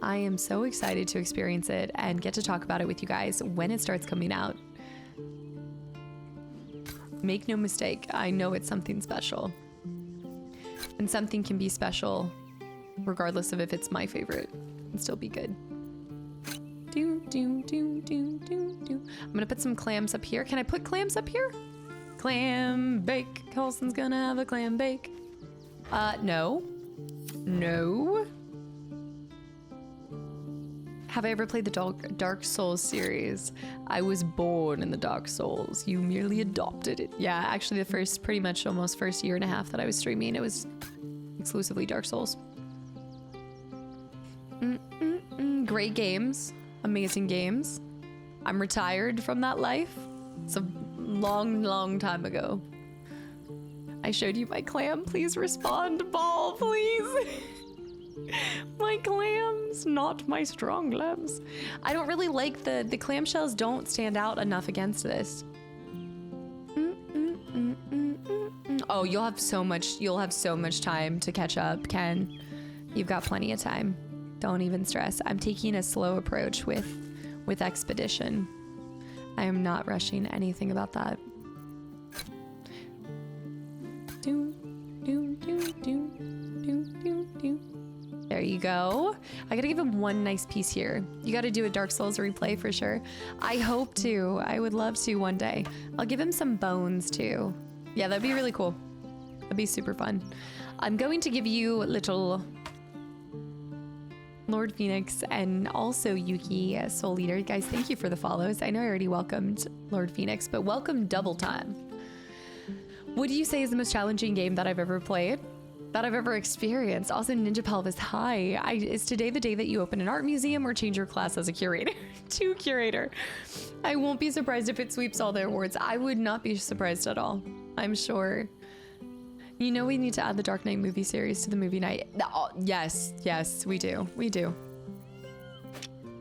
I am so excited to experience it and get to talk about it with you guys when it starts coming out. Make no mistake, I know it's something special. And something can be special regardless of if it's my favorite. And still be good. I'm gonna put some clams up here. Can I put clams up here? Clam bake. Colson's gonna have a clam bake. No. No. Have I ever played the Dark Souls series? I was born in the Dark Souls. You merely adopted it. Yeah, actually pretty much almost first year and a half that I was streaming, it was exclusively Dark Souls. Great games. Amazing games. I'm retired from that life. It's a long time ago. I showed you my clam. Please respond, ball, please. My clams, not my strong clams. I don't really like the clamshells don't stand out enough against this. Oh, you'll have so much time to catch up, Ken. You've got plenty of time. Don't even stress. I'm taking a slow approach with Expedition. I am not rushing anything about that. There you go. I gotta give him one nice piece here. You gotta do a Dark Souls replay for sure. I hope to. I would love to one day. I'll give him some bones too. Yeah, that'd be really cool. That'd be super fun. I'm going to give you little Lord Phoenix and also Yuki, Soul Eater. Guys, thank you for the follows. I know I already welcomed Lord Phoenix, but welcome double time. What do you say is the most challenging game that I've ever played? That I've ever experienced? Also, Ninja Pelvis, hi. Is today the day that you open an art museum or change your class as a curator to curator? I won't be surprised if it sweeps all the awards. I would not be surprised at all. I'm sure. You know, we need to add the Dark Knight movie series to the movie night. Oh, yes, we do. We do.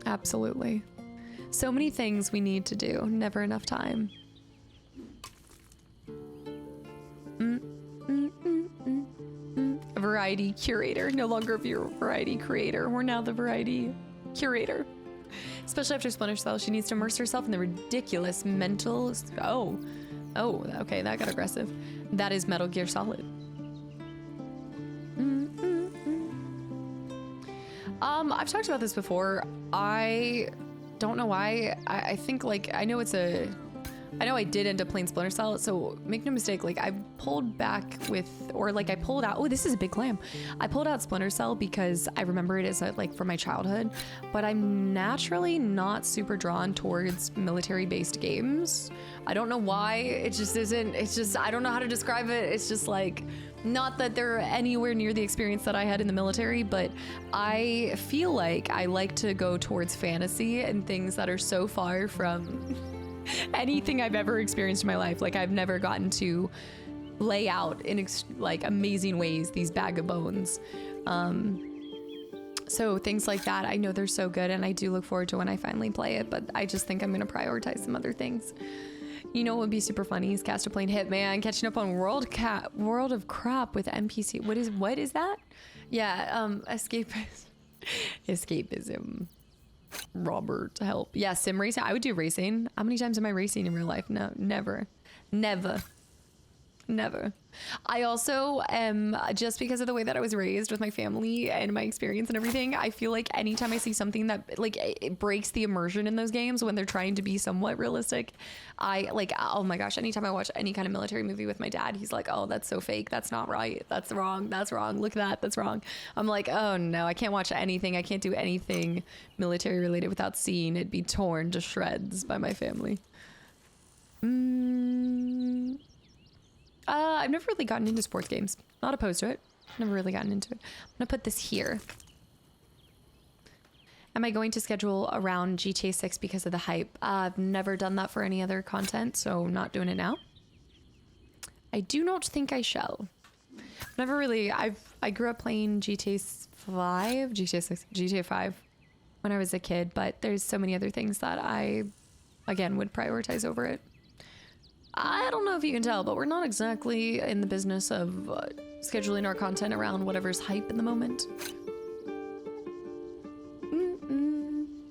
Absolutely. So many things we need to do. Never enough time. A variety curator. No longer a variety creator. We're now the variety curator. Especially after Splinter Cell, she needs to immerse herself in the ridiculous mental... Oh, okay, that got aggressive. That is Metal Gear Solid. I've talked about this before. I don't know why. I think, like, I know I did end up playing Splinter Cell, so make no mistake, like, I pulled back with, or like I pulled out, oh, this is a big clam. I pulled out Splinter Cell because I remember it as like from my childhood, but I'm naturally not super drawn towards military-based games. I don't know why, it just isn't, it's just, I don't know how to describe it. It's just like, not that they're anywhere near the experience that I had in the military, but I feel like I like to go towards fantasy and things that are so far from anything I've ever experienced in my life. Like, I've never gotten to lay out in like amazing ways these bag of bones. So things like that, I know they're so good, and I do look forward to when I finally play it, but I just think I'm gonna prioritize some other things. You know what would be super funny is Caster playing Hitman, catching up on World of Crap with NPC. What is that? Yeah, escapism. Robert, help. Yeah, sim racing. I would do racing. How many times am I racing in real life? No, never. I also am, just because of the way that I was raised with my family and my experience and everything, I feel like anytime I see something that, like, it breaks the immersion in those games when they're trying to be somewhat realistic, I, like, oh my gosh, anytime I watch any kind of military movie with my dad, he's like, oh, that's so fake. That's not right. That's wrong. Look at that. That's wrong. I'm like, oh no, I can't watch anything. I can't do anything military related without seeing it be torn to shreds by my family. I've never really gotten into sports games. Not opposed to it. Never really gotten into it. I'm gonna put this here. Am I going to schedule around GTA 6 because of the hype? I've never done that for any other content, so not doing it now. I do not think I shall. Never really, I grew up playing GTA 5 when I was a kid, but there's so many other things that I, again, would prioritize over it. I don't know if you can tell, but we're not exactly in the business of scheduling our content around whatever's hype in the moment.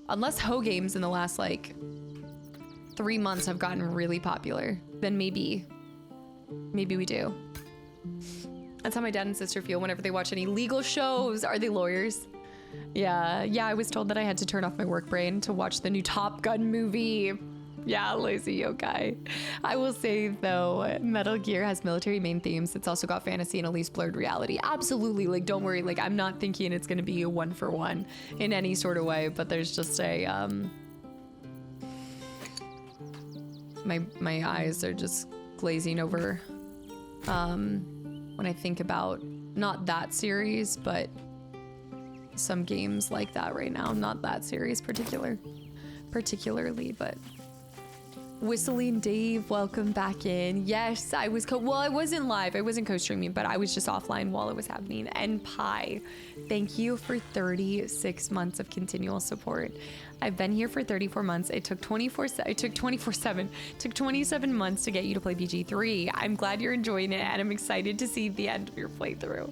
Unless Ho games in the last, like, 3 months have gotten really popular, then maybe we do. That's how my dad and sister feel whenever they watch any legal shows. Are they lawyers? Yeah, I was told that I had to turn off my work brain to watch the new Top Gun movie. Yeah, lazy yokai. I will say, though, Metal Gear has military main themes. It's also got fantasy and at least blurred reality. Absolutely, like, don't worry. Like, I'm not thinking it's going to be a one-for-one in any sort of way, but there's just a, my eyes are just glazing over, when I think about not that series, but some games like that right now. Not that series particularly, but... Whistling Dave, welcome back in. Yes, I was well, I wasn't live. I wasn't co-streaming, but I was just offline while it was happening. And Pi, thank you for 36 months of continual support. I've been here for 34 months. It took 27 months to get you to play BG3. I'm glad you're enjoying it, and I'm excited to see the end of your playthrough.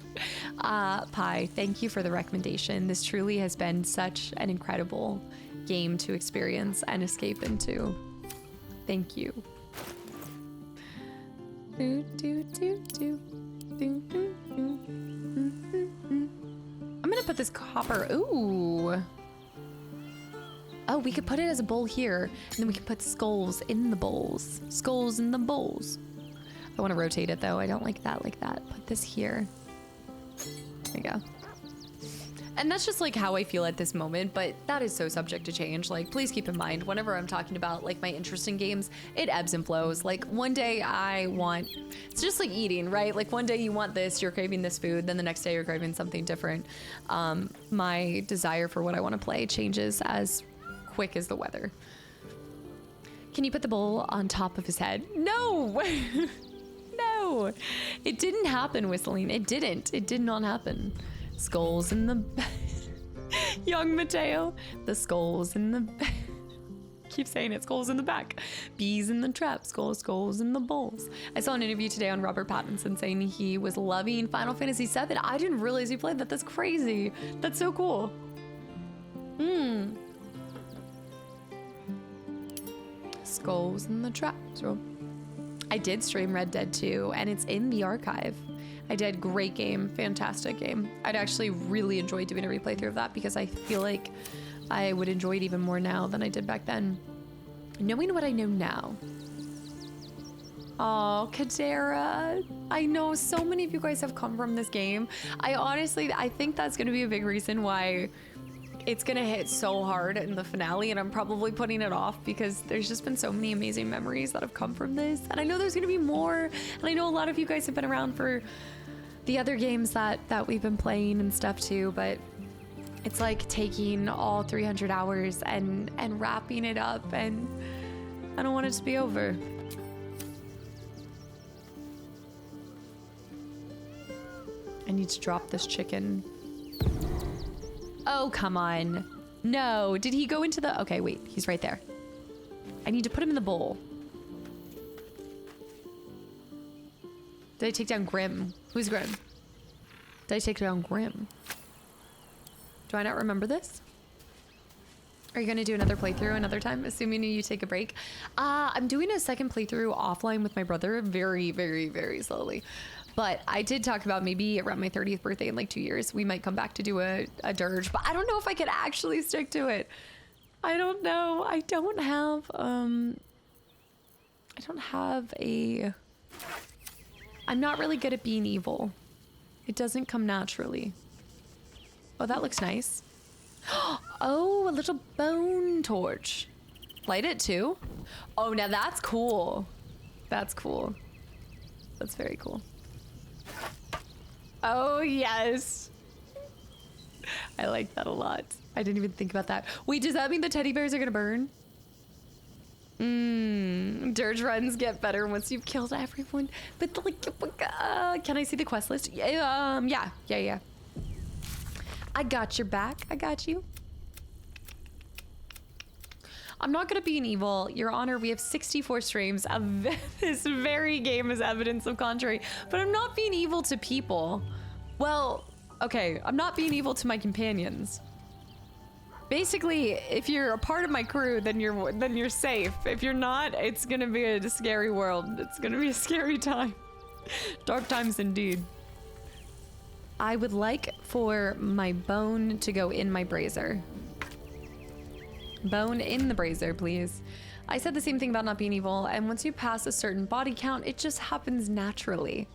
Pi, thank you for the recommendation. This truly has been such an incredible game to experience and escape into. Thank you. I'm gonna put this copper. Ooh. Oh, we could put it as a bowl here, and then we can put skulls in the bowls. Skulls in the bowls. I want to rotate it though. I don't like that Put this here. There you go. And that's just like how I feel at this moment, but that is so subject to change. Like, please keep in mind, whenever I'm talking about like my interest in games, it ebbs and flows. Like, one day it's just like eating, right? Like, one day you want this, you're craving this food, then the next day you're craving something different. My desire for what I want to play changes as quick as the weather. Can you put the bowl on top of his head? No! No! no. It didn't happen, Whistling. It didn't. It did not happen. Skulls in the... Young Mateo. The skulls in the... Keep saying it. Skulls in the back. Bees in the trap. Skulls in the bowls. I saw an interview today on Robert Pattinson saying he was loving Final Fantasy VII. I didn't realize he played that. That's crazy. That's so cool. Skulls in the trap. So I did stream Red Dead 2 and it's in the archive. I did. Great game. Fantastic game. I'd actually really enjoy doing a replay through of that because I feel like I would enjoy it even more now than I did back then. Knowing what I know now. Oh, Kadera. I know so many of you guys have come from this game. I think that's going to be a big reason why it's going to hit so hard in the finale, and I'm probably putting it off because there's just been so many amazing memories that have come from this. And I know there's going to be more, and I know a lot of you guys have been around for the other games that we've been playing and stuff too, but it's like taking all 300 hours and wrapping it up, and I don't want it to be over. I need to drop this chicken. Oh, come on. No, did he go into the... Okay, wait, he's right there. I need to put him in the bowl. Did I take down Grim? Who's Grim? Did I take down Grim? Do I not remember this? Are you gonna do another playthrough another time, assuming you take a break? I'm doing a second playthrough offline with my brother very, very, very slowly. But I did talk about maybe around my 30th birthday in like 2 years, we might come back to do a dirge, but I don't know if I could actually stick to it. I don't know. I don't have a... I'm not really good at being evil. It doesn't come naturally. Oh, that looks nice. Oh, a little bone torch. Light it too? Oh, now that's cool. That's cool. That's very cool. Oh, yes. I like that a lot. I didn't even think about that. Wait, does that mean the teddy bears are gonna burn? Dirge runs get better once you've killed everyone. But like, can I see the quest list? Yeah. I got your back. I got you. I'm not gonna be an evil. Your Honor, we have 64 streams of this very game as evidence of contrary, but I'm not being evil to people. Well, okay, I'm not being evil to my companions. Basically, if you're a part of my crew, then you're safe. If you're not, it's gonna be a scary world. It's gonna be a scary time. Dark times indeed. I would like for my bone to go in my brazier. Bone in the brazier, please. I said the same thing about not being evil, and once you pass a certain body count, it just happens naturally.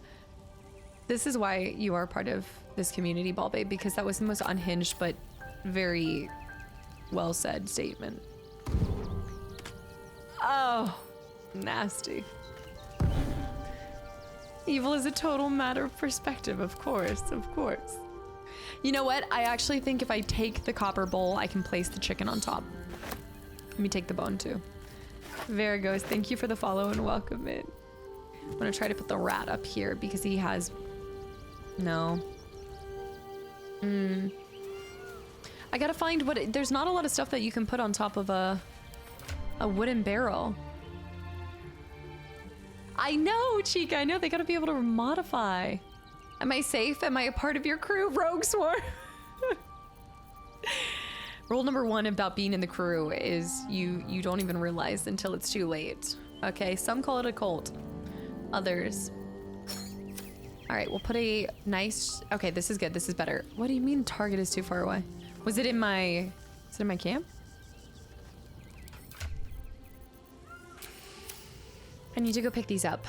This is why you are part of this community, Ball Babe, because that was the most unhinged but very well said statement. Oh, nasty. Evil is a total matter of perspective, of course, of course. You know what? I actually think if I take the copper bowl, I can place the chicken on top. Let me take the bone too. Varigos, thank you for the follow and welcome in. I'm gonna try to put the rat up here because he has... No. I gotta find what... There's not a lot of stuff that you can put on top of a wooden barrel. I know, Chica, I know. They gotta be able to modify. Am I safe? Am I a part of your crew? Rogue Swarm. Rule number 1 about being in the crew is you don't even realize until it's too late. Okay, some call it a cult. Others. All right, we'll put a nice... Okay, this is good. This is better. What do you mean target is too far away? Was it in my... Is it in my camp? I need to go pick these up.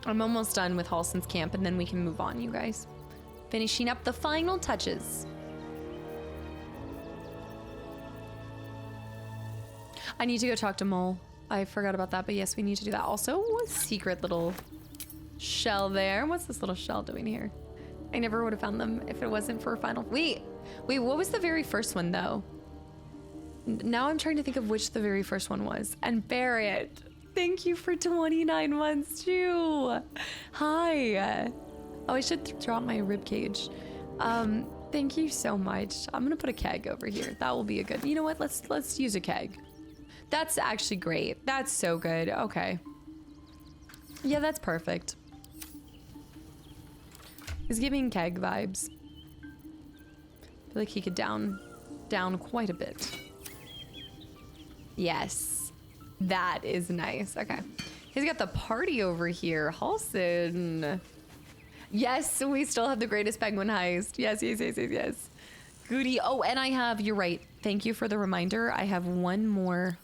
I'm almost done with Halson's camp, and then we can move on, you guys. Finishing up the final touches. I need to go talk to Mole. I forgot about that, but yes, we need to do that. Also, a secret little shell there. What's this little shell doing here? I never would have found them if it wasn't for final... Wait, what was the very first one, though? Now I'm trying to think of which the very first one was. And bury it. Thank you for 29 months too. Hi. Oh, I should drop my rib cage. Thank you so much. I'm gonna put a keg over here. That will be a good. You know what? Let's use a keg. That's actually great. That's so good. Okay. Yeah, that's perfect. He's giving keg vibes. I feel like he could down quite a bit. Yes. That is nice. Okay. He's got the party over here. Halson. Yes, we still have the greatest penguin heist. Yes. Goody. Oh, and I have, you're right. Thank you for the reminder. I have one more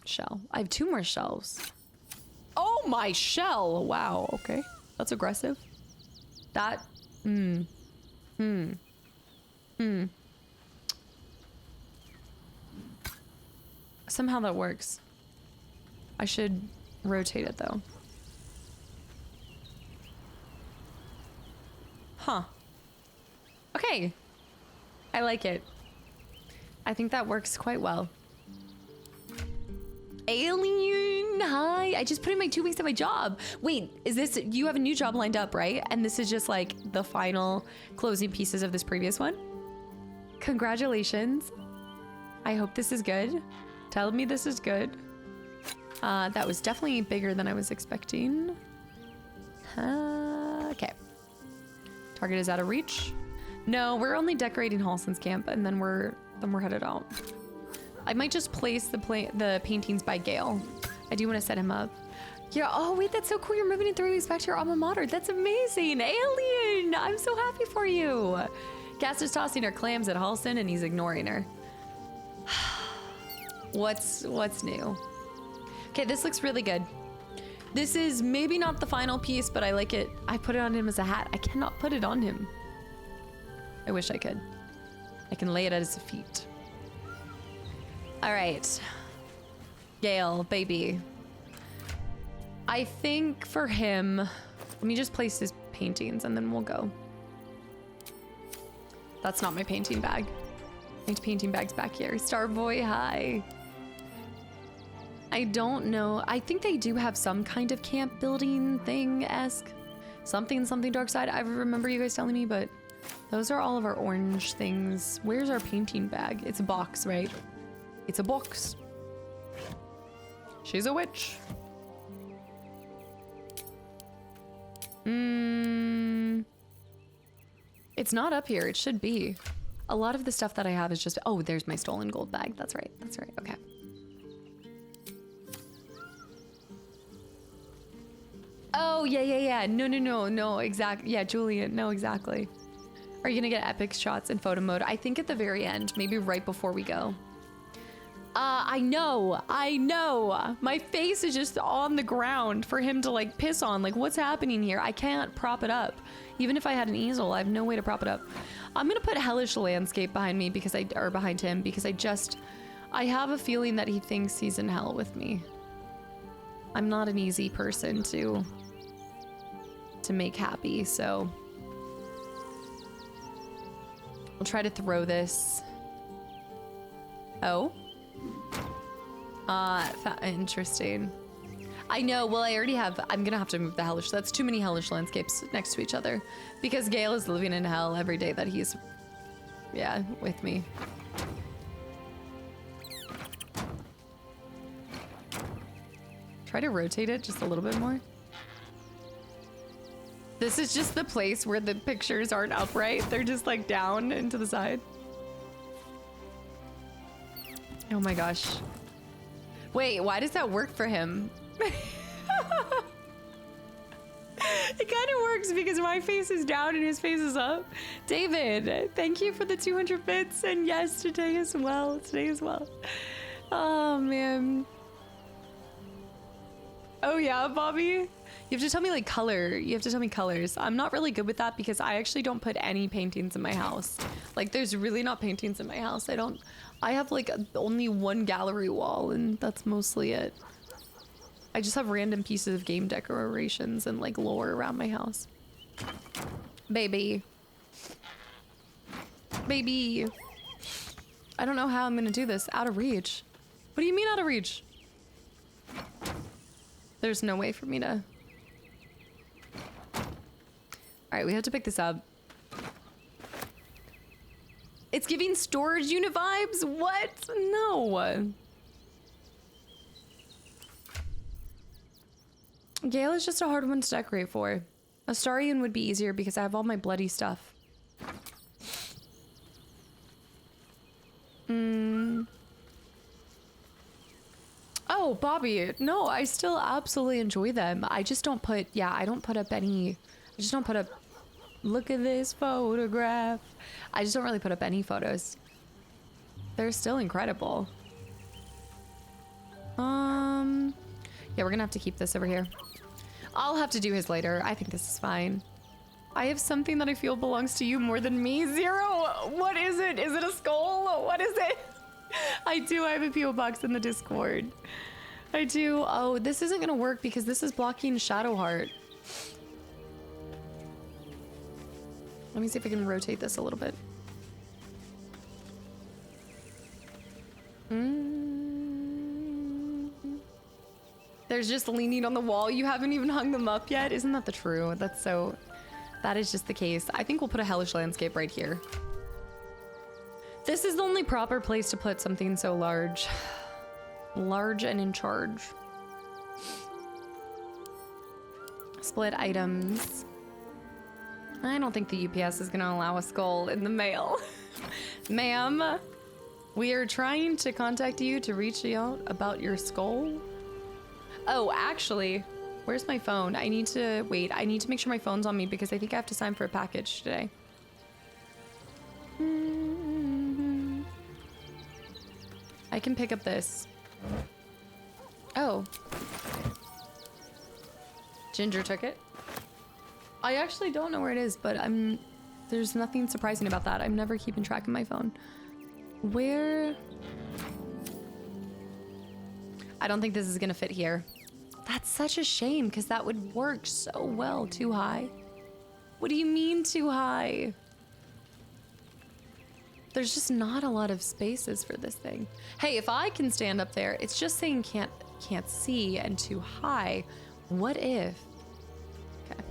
shell. I have 2 more shells. Oh, my shell. Wow. Okay. That's aggressive. That, Somehow that works. I should rotate it though. Huh. Okay. I like it. I think that works quite well. Alien, hi. I just put in my 2 weeks of my job. Wait, is this, you have a new job lined up, right? And this is just like the final closing pieces of this previous one? Congratulations. I hope this is good. Tell me this is good. That was definitely bigger than I was expecting. Okay. Target is out of reach. No, we're only decorating Halson's camp and then we're headed out. I might just place the paintings by Gale. I do want to set him up. Yeah, oh wait, that's so cool. You're moving in 3 weeks back to your alma mater. That's amazing. Alien, I'm so happy for you. Cass is tossing her clams at Halson and he's ignoring her. What's new? Okay, this looks really good. This is maybe not the final piece, but I like it. I put it on him as a hat. I cannot put it on him. I wish I could. I can lay it at his feet. All right. Gale, baby. I think for him, let me just place his paintings and then we'll go. That's not my painting bag. My painting bag's back here. Starboy, hi. I don't know. I think they do have some kind of camp building thing-esque. Something dark side. I remember you guys telling me, but those are all of our orange things. Where's our painting bag? It's a box, right? It's a box. She's a witch. It's not up here. It should be. A lot of the stuff that I have is just... Oh, there's my stolen gold bag. That's right. That's right. Okay. Oh, yeah. No, exactly. Yeah, Julian. No, exactly. Are you gonna get epic shots in photo mode? I think at the very end, maybe right before we go. I know. My face is just on the ground for him to like piss on. Like, what's happening here? I can't prop it up. Even if I had an easel, I have no way to prop it up. I'm gonna put hellish landscape behind me because behind him because I have a feeling that he thinks he's in hell with me. I'm not an easy person to make happy, so we'll try to throw this. Oh. Interesting. I know, well, I already have, I'm gonna have to move the hellish. That's too many hellish landscapes next to each other because Gale is living in hell every day that he's, yeah, with me. Try to rotate it just a little bit more. This is just the place where the pictures aren't upright. They're just like down and to the side. Oh my gosh. Wait, why does that work for him? It kind of works because my face is down and his face is up. David, thank you for the 200 bits. And yes, today as well. Oh, man. Oh, yeah, Bobby? You have to tell me like color. You have to tell me colors. I'm not really good with that because I actually don't put any paintings in my house. Like, there's really not paintings in my house. I have like only one gallery wall and that's mostly it. I just have random pieces of game decorations and like lore around my house. Baby. I don't know how I'm gonna do this. Out of reach. What do you mean out of reach? There's no way for me to... Alright, we have to pick this up. It's giving storage unit vibes? What? No. Gale is just a hard one to decorate for. Astarion would be easier because I have all my bloody stuff. Oh, Bobby. No, I still absolutely enjoy them. I just don't put, I don't put up any, I just don't put up, look at this photograph. I just don't really put up any photos. They're still incredible. Yeah, we're gonna have to keep this over here. I'll have to do his later. I think this is fine. I have something that I feel belongs to you more than me. Zero. What is it? Is it a skull? What is it? I do. I have a PO box in the Discord. I do. Oh, this isn't gonna work because this is blocking Shadowheart. Let me see if I can rotate this a little bit. There's just leaning on the wall. You haven't even hung them up yet. Isn't that the true? That is just the case. I think we'll put a hellish landscape right here. This is the only proper place to put something so large. Large and in charge. Split items. I don't think the UPS is gonna allow a skull in the mail. Ma'am, we are trying to contact you to reach out about your skull. Oh, actually, where's my phone? I need to make sure my phone's on me because I think I have to sign for a package today. I can pick up this. Oh. Ginger took it. I actually don't know where it is, but there's nothing surprising about that. I'm never keeping track of my phone. Where? I don't think this is gonna fit here. That's such a shame because that would work so well. Too high? What do you mean too high? There's just not a lot of spaces for this thing. Hey, if I can stand up there, it's just saying can't see and too high. What if? Okay.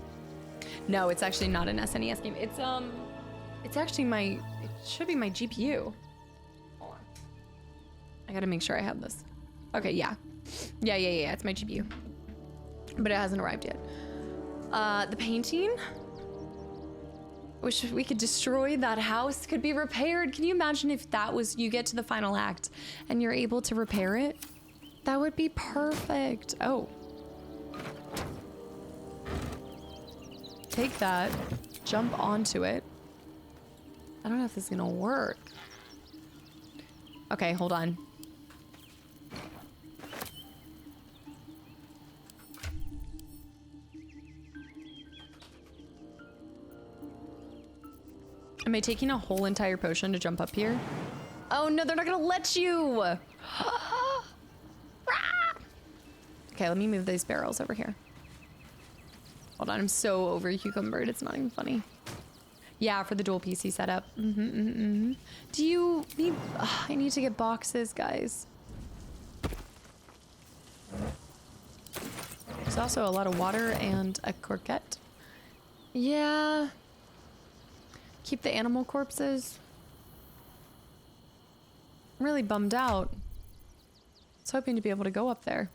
No, it's actually not an SNES game. It's actually it should be my GPU. Hold on. I gotta make sure I have this. Okay, yeah. Yeah, it's my GPU. But it hasn't arrived yet. The painting? Wish we could destroy that house, could be repaired. Can you imagine if that was, you get to the final act and you're able to repair it? That would be perfect. Oh. Take that, jump onto it. I don't know if this is gonna work. Okay, hold on. Am I taking a whole entire potion to jump up here? Oh no, they're not gonna let you! Okay, let me move these barrels over here. Hold on, I'm so over cucumbered, it's not even funny. Yeah, for the dual PC setup. Do you need... I need to get boxes, guys. There's also a lot of water and a croquette. Yeah. Keep the animal corpses. I'm really bummed out. I was hoping to be able to go up there.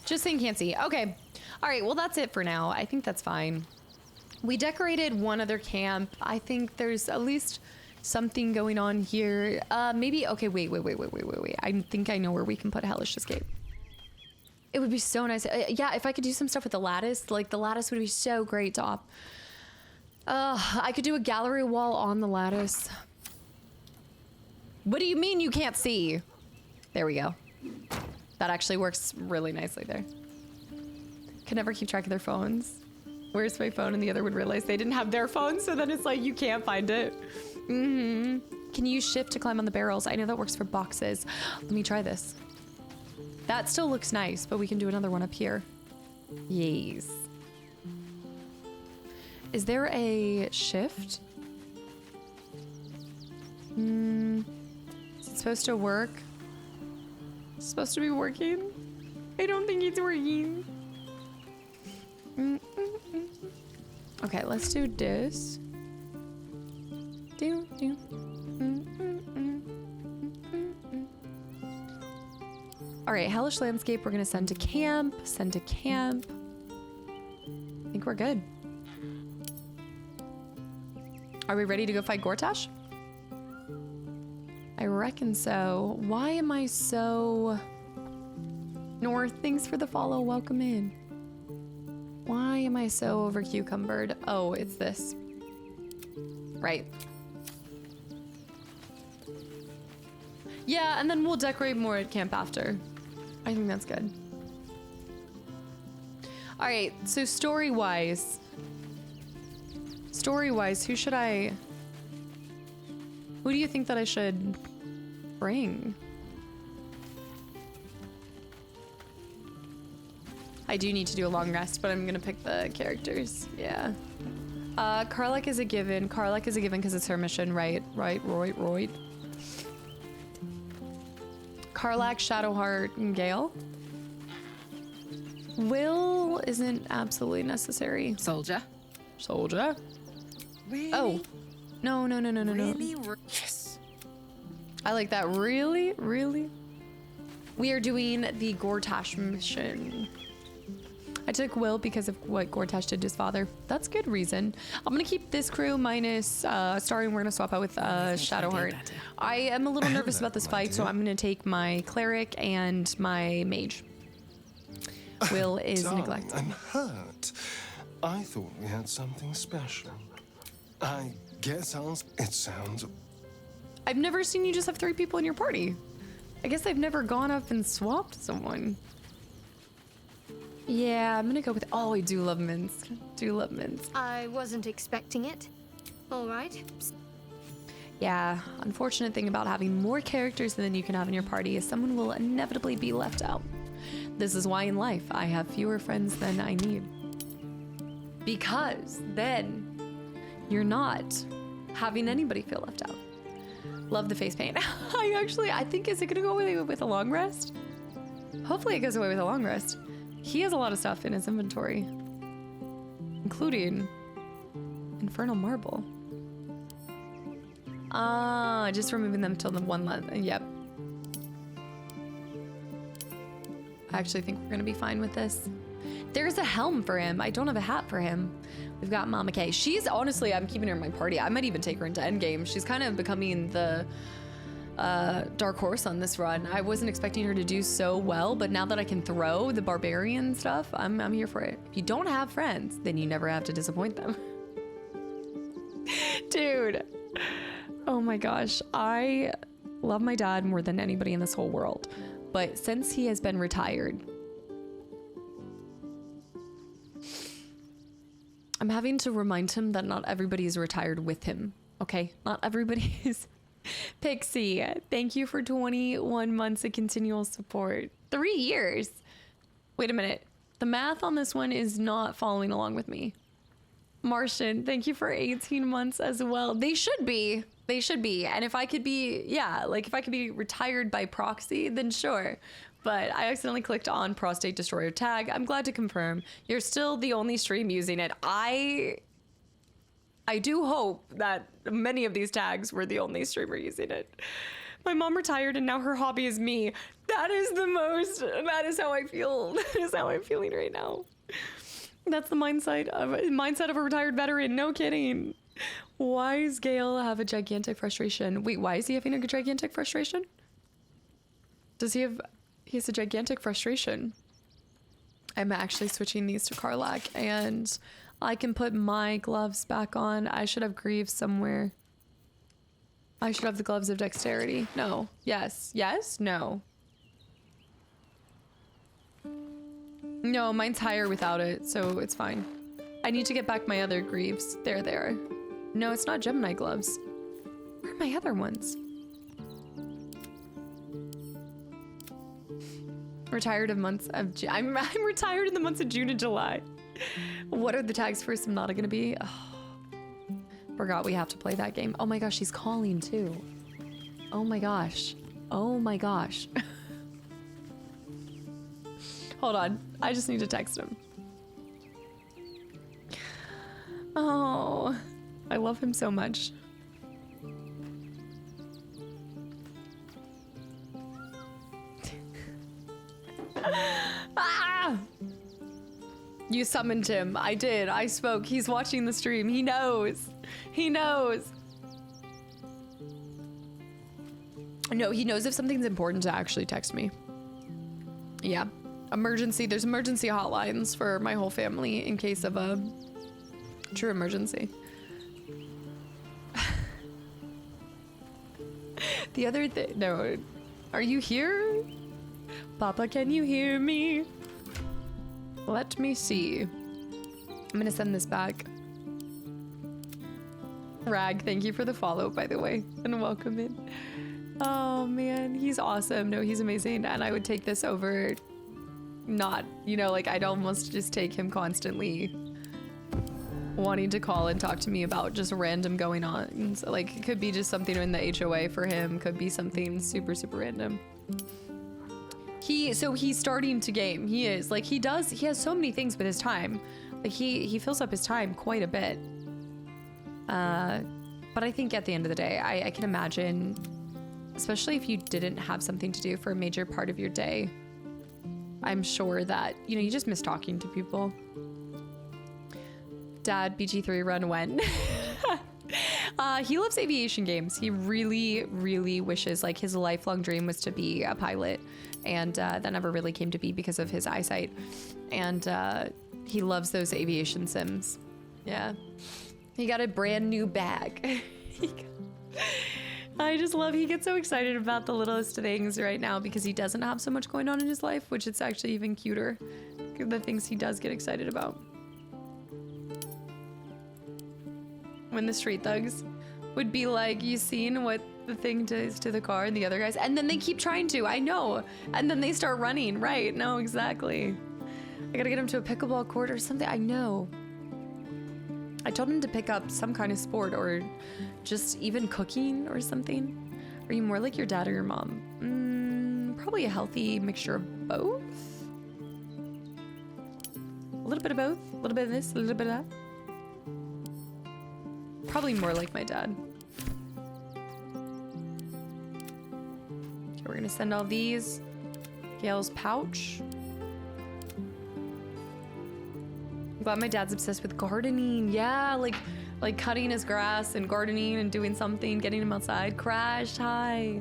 Just saying can't see. Okay. All right, well, that's it for now. I think that's fine. We decorated one other camp. I think there's at least something going on here. Maybe, okay, wait. I think I know where we can put a Hellish Escape. It would be so nice. Yeah, if I could do some stuff with the lattice, like the lattice would be so great, Top. I could do a gallery wall on the lattice. What do you mean you can't see? There we go. That actually works really nicely there. Can never keep track of their phones. Where's my phone? And the other would realize they didn't have their phone, so then it's like you can't find it. Can you use shift to climb on the barrels? I know that works for boxes. Let me try this. That still looks nice, but we can do another one up here. Yes. Is there a shift? Is it supposed to work? It's supposed to be working? I don't think it's working. Okay, let's do this. All right, Hellish Landscape, we're gonna send to camp, I think we're good. Are we ready to go fight Gortash? I reckon so. Why am I so... North, thanks for the follow, welcome in. Why am I so over cucumbered? Oh, it's this. Right. Yeah, and then we'll decorate more at camp after. I think that's good. All right, so story-wise, who should I... Who do you think that I should bring? I do need to do a long rest, but I'm gonna pick the characters. Yeah. Karlach is a given. Karlach is a given because it's her mission, right? Right. Karlach, Shadowheart, and Gale. Will isn't absolutely necessary. Soldier. Really? Oh. No. Really? Yes. I like that. Really? We are doing the Gortash mission. I took Will because of what Gortash did to his father. That's good reason. I'm gonna keep this crew minus Starry, and we're gonna swap out with Shadowheart. I am a little nervous about this fight, so I'm gonna take my cleric and my mage. Will is neglected. I'm hurt. I thought we had something special. I guess it sounds... I've never seen you just have 3 people in your party. I guess I've never gone up and swapped someone. Yeah, I'm gonna go with... Oh, I do love mints. I wasn't expecting it. All right. Yeah, unfortunate thing about having more characters than you can have in your party is someone will inevitably be left out. This is why in life I have fewer friends than I need. Because then you're not having anybody feel left out. Love the face paint. I think, is it gonna go away with a long rest? Hopefully it goes away with a long rest. He has a lot of stuff in his inventory, including Infernal Marble. Just removing them till the 1 month. Yep. I actually think we're gonna be fine with this. There's a helm for him. I don't have a hat for him. We've got Mama K. She's honestly, I'm keeping her in my party. I might even take her into endgame. She's kind of becoming the dark horse on this run. I wasn't expecting her to do so well, but now that I can throw the barbarian stuff, I'm here for it. If you don't have friends, then you never have to disappoint them. Dude. Oh my gosh. I love my dad more than anybody in this whole world. But since he has been retired, I'm having to remind him that not everybody is retired with him. Okay? Not everybody is. Pixie, thank you for 21 months of continual support. 3 years. Wait a minute. The math on this one is not following along with me. Martian, thank you for 18 months as well. They should be. And if I could be, if I could be retired by proxy, then sure. But I accidentally clicked on Prostate Destroyer tag. I'm glad to confirm you're still the only stream using it. I do hope that many of these tags were the only streamer using it. My mom retired and now her hobby is me. That is how I feel. That is how I'm feeling right now. That's the mindset of a retired veteran. No kidding. Why does Gale have a gigantic frustration? Wait, why is he having a gigantic frustration? He has a gigantic frustration. I'm actually switching these to Karlach, and I can put my gloves back on. I should have greaves somewhere. I should have the gloves of dexterity. No. Yes. Yes? No. No, mine's higher without it, so it's fine. I need to get back my other greaves. There they are. No, it's not Gemini gloves. Where are my other ones? Retired in months of I'm retired in the months of June and July. What are the tags for Subnautica gonna be? Oh, forgot we have to play that game. Oh my gosh, she's calling too. Oh my gosh. Oh my gosh. Hold on. I just need to text him. Oh, I love him so much. Ah! You summoned him. I did. I spoke. He's watching the stream. He knows. He knows. No, he knows if something's important to actually text me. Yeah. Emergency. There's emergency hotlines for my whole family in case of a true emergency. The other thing. No. Are you here? Papa, can you hear me? Let me see. I'm gonna send this back. Rag, thank you for the follow, by the way, and welcome in. Oh man, he's awesome. No, he's amazing. And I would take this over not, you know, like I'd almost just take him constantly wanting to call and talk to me about just random going on. So like it could be just something in the HOA for him, could be something super, super random. So he's starting to game. He is like, he has so many things with his time. Like he fills up his time quite a bit. But I think at the end of the day, I can imagine, especially if you didn't have something to do for a major part of your day, I'm sure that, you know, you just miss talking to people. Dad, BG3 run when? He loves aviation games. He really, really wishes, like his lifelong dream was to be a pilot, and that never really came to be because of his eyesight. And he loves those aviation sims. Yeah. He got a brand new bag. I just love, he gets so excited about the littlest things right now because he doesn't have so much going on in his life, which it's actually even cuter. The things he does get excited about. When the street thugs would be like, you seen what the thing does to the car and the other guys? And then they keep trying to, I know. And then they start running, right? No, exactly. I gotta get him to a pickleball court or something, I know. I told him to pick up some kind of sport or just even cooking or something. Are you more like your dad or your mom? Probably a healthy mixture of both. A little bit of both, a little bit of this, a little bit of that. Probably more like my dad. Okay, we're gonna send all these. Gail's pouch. I'm glad my dad's obsessed with gardening. Yeah, like cutting his grass and gardening and doing something, getting him outside. Crashed high.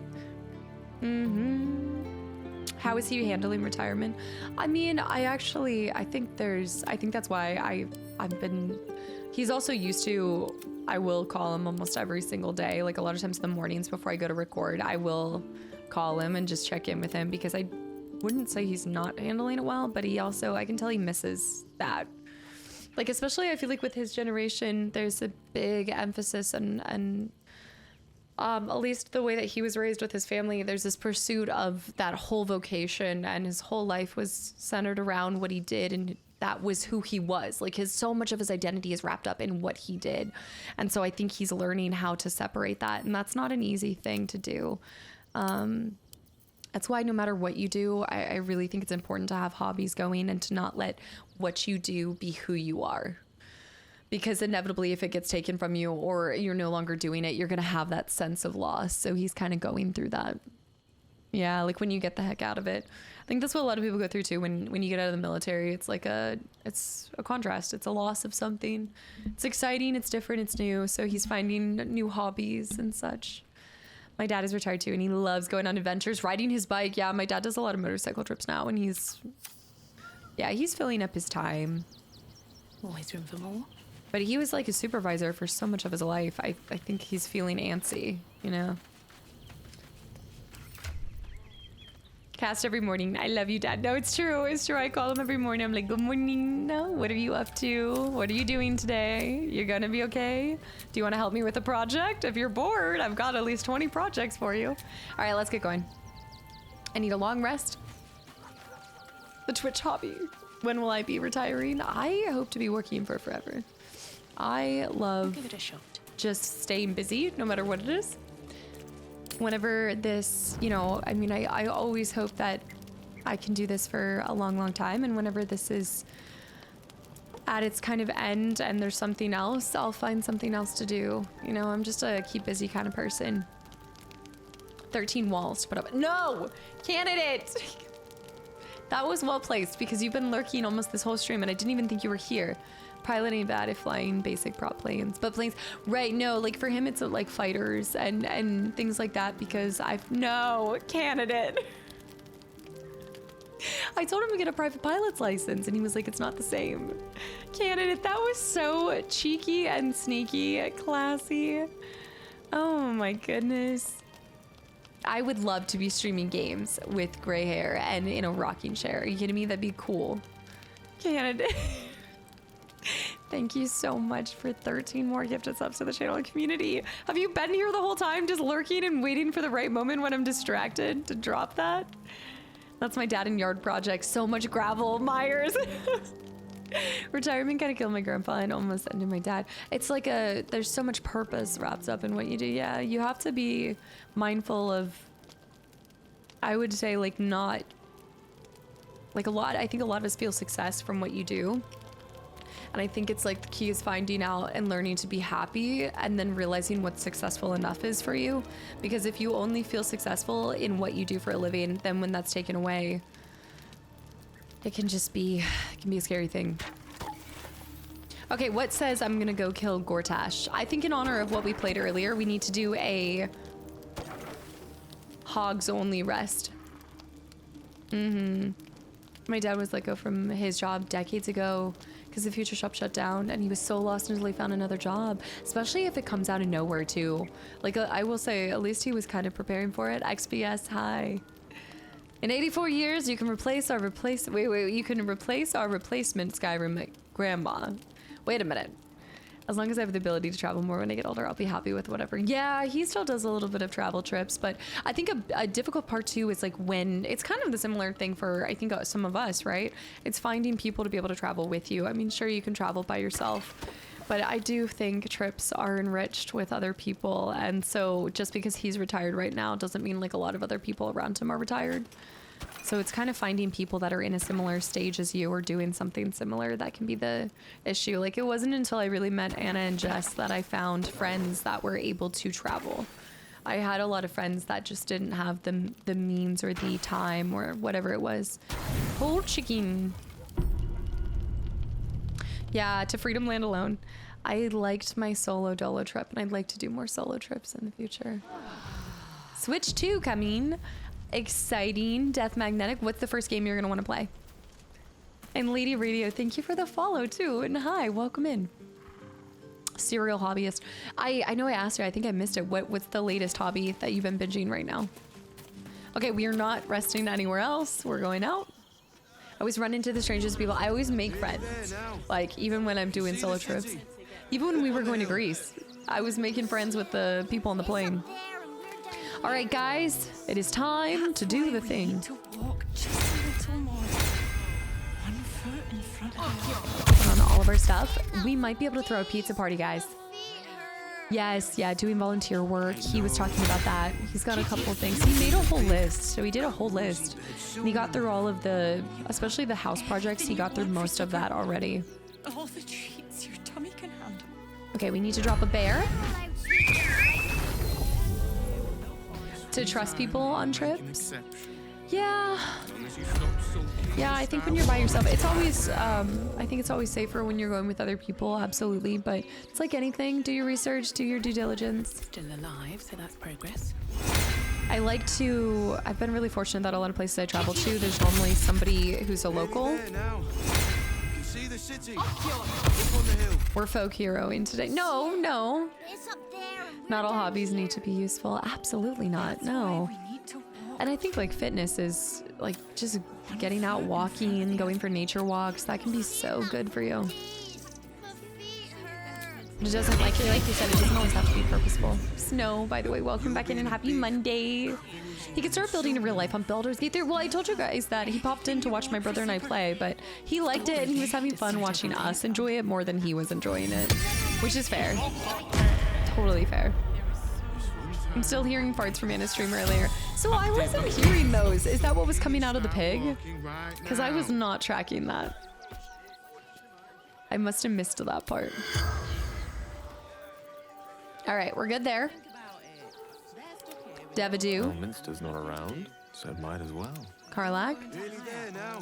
How is he handling retirement? I mean, I think that's why I've been, he's also used to, I will call him almost every single day. Like a lot of times in the mornings before I go to record, I will call him and just check in with him because I wouldn't say he's not handling it well, but he also, I can tell he misses that. Like, especially I feel like with his generation, there's a big emphasis and at least the way that he was raised with his family, there's this pursuit of that whole vocation, and his whole life was centered around what he did, and that was who he was. Like so much of his identity is wrapped up in what he did. And so I think he's learning how to separate that, and that's not an easy thing to do. That's why no matter what you do, I really think it's important to have hobbies going and to not let what you do be who you are. Because inevitably, if it gets taken from you or you're no longer doing it, you're going to have that sense of loss. So he's kind of going through that. Yeah, like when you get the heck out of it. I think that's what a lot of people go through too. When you get out of the military, it's like it's a contrast. It's a loss of something. It's exciting, it's different, it's new. So he's finding new hobbies and such. My dad is retired too, and he loves going on adventures, riding his bike. Yeah, my dad does a lot of motorcycle trips now, and he's filling up his time. Always room for more. But he was like a supervisor for so much of his life. I think he's feeling antsy, you know? Cast every morning. I love you, Dad. No, it's true. It's true. I call him every morning. I'm like, good morning. No, what are you up to? What are you doing today? You're gonna be okay? Do you want to help me with a project? If you're bored, I've got at least 20 projects for you. All right, let's get going. I need a long rest. The Twitch hobby. When will I be retiring? I hope to be working for forever. I love Give it a shot. just staying busy no matter what it is. Whenever this, you know, I mean, I always hope that I can do this for a long, long time. And whenever this is at its kind of end and there's something else, I'll find something else to do. You know, I'm just a keep busy kind of person. 13 walls to put up. No! Candidate! That was well placed because you've been lurking almost this whole stream and I didn't even think you were here. Piloting bad if flying basic prop planes. But planes, right, no, like for him it's like fighters and things like that because no, candidate. I told him to get a private pilot's license and he was like, it's not the same. Candidate, that was so cheeky and sneaky, classy. Oh my goodness. I would love to be streaming games with gray hair and in a rocking chair. Are you kidding me? That'd be cool. Candidate. Thank you so much for 13 more gifted subs to the channel and community. Have you been here the whole time just lurking and waiting for the right moment when I'm distracted to drop that? That's my dad and yard project. So much gravel, Myers. Retirement kind of killed my grandpa and almost ended my dad. It's like there's so much purpose wrapped up in what you do. Yeah, you have to be mindful of, I would say like not, like I think a lot of us feel success from what you do. And I think it's like the key is finding out and learning to be happy and then realizing what successful enough is for you. Because if you only feel successful in what you do for a living, then when that's taken away, it can be a scary thing. Okay, what says I'm gonna go kill Gortash? I think in honor of what we played earlier, we need to do a hogs only rest. My dad was let go from his job decades ago because the future shop shut down and he was so lost until he found another job, especially if it comes out of nowhere too. Like I will say, at least he was kind of preparing for it. XPS, hi. In 84 years, you can replace our replacement Skyrim grandma. Wait a minute. As long as I have the ability to travel more when I get older, I'll be happy with whatever. Yeah, he still does a little bit of travel trips, but I think a difficult part too is like when, it's kind of the similar thing for, I think, some of us, right? It's finding people to be able to travel with you. I mean, sure, you can travel by yourself, but I do think trips are enriched with other people. And so just because he's retired right now doesn't mean like a lot of other people around him are retired. So it's kind of finding people that are in a similar stage as you or doing something similar that can be the issue. Like it wasn't until I really met Anna and Jess that I found friends that were able to travel. I had a lot of friends that just didn't have the means or the time or whatever it was. Whole chicken. Yeah, to Freedom Land alone. I liked my solo dolo trip and I'd like to do more solo trips in the future. Switch 2 coming. Exciting. Death Magnetic. What's the first game you're gonna want to play? And Lady Radio, thank you for the follow too. And hi, welcome in. Serial hobbyist. I know I asked her, I think I missed it. What's the latest hobby that you've been binging right now? Okay, we are not resting anywhere else. We're going out. I always run into the strangest people. I always make friends. Like even when I'm doing solo trips. Even when we were going to Greece, I was making friends with the people on the plane. All right, guys, it is time to do the thing. Put on all of our stuff. We might be able to throw a pizza party, guys. Yes, yeah, doing volunteer work. He was talking about that. He's got a couple of things. He made a whole list. So he did a whole list. And he got through all of the, especially the house projects, he got through most of that already. All the treats your tummy can handle. Okay, we need to drop a bear. To trust people on trips. Yeah. Yeah, I think when you're by yourself, it's always, I think it's always safer when you're going with other people, absolutely. But it's like anything, do your research, do your due diligence. Still alive, so that's progress. I like to, I've been really fortunate that a lot of places I travel to, there's normally somebody who's a local. We're folk heroing today. No, no. Not all hobbies need to be useful. Absolutely not, no. And I think like fitness is like just getting out walking, going for nature walks. That can be so good for you. It doesn't, like you said, it doesn't always have to be purposeful. Snow, by the way, welcome back in and happy Monday. He could start building in real life on Baldur's Gate 3. Well, I told you guys that he popped in to watch my brother and I play, but he liked it and he was having fun watching us enjoy it more than he was enjoying it, which is fair. Totally fair. I'm still hearing parts from Anna's stream earlier. So I wasn't hearing those. Is that what was coming out of the pig? Because I was not tracking that. I must have missed that part. All right, we're good there. Devadu. Well, Minster's not around, so it might as well. Karlak. Nearly there now.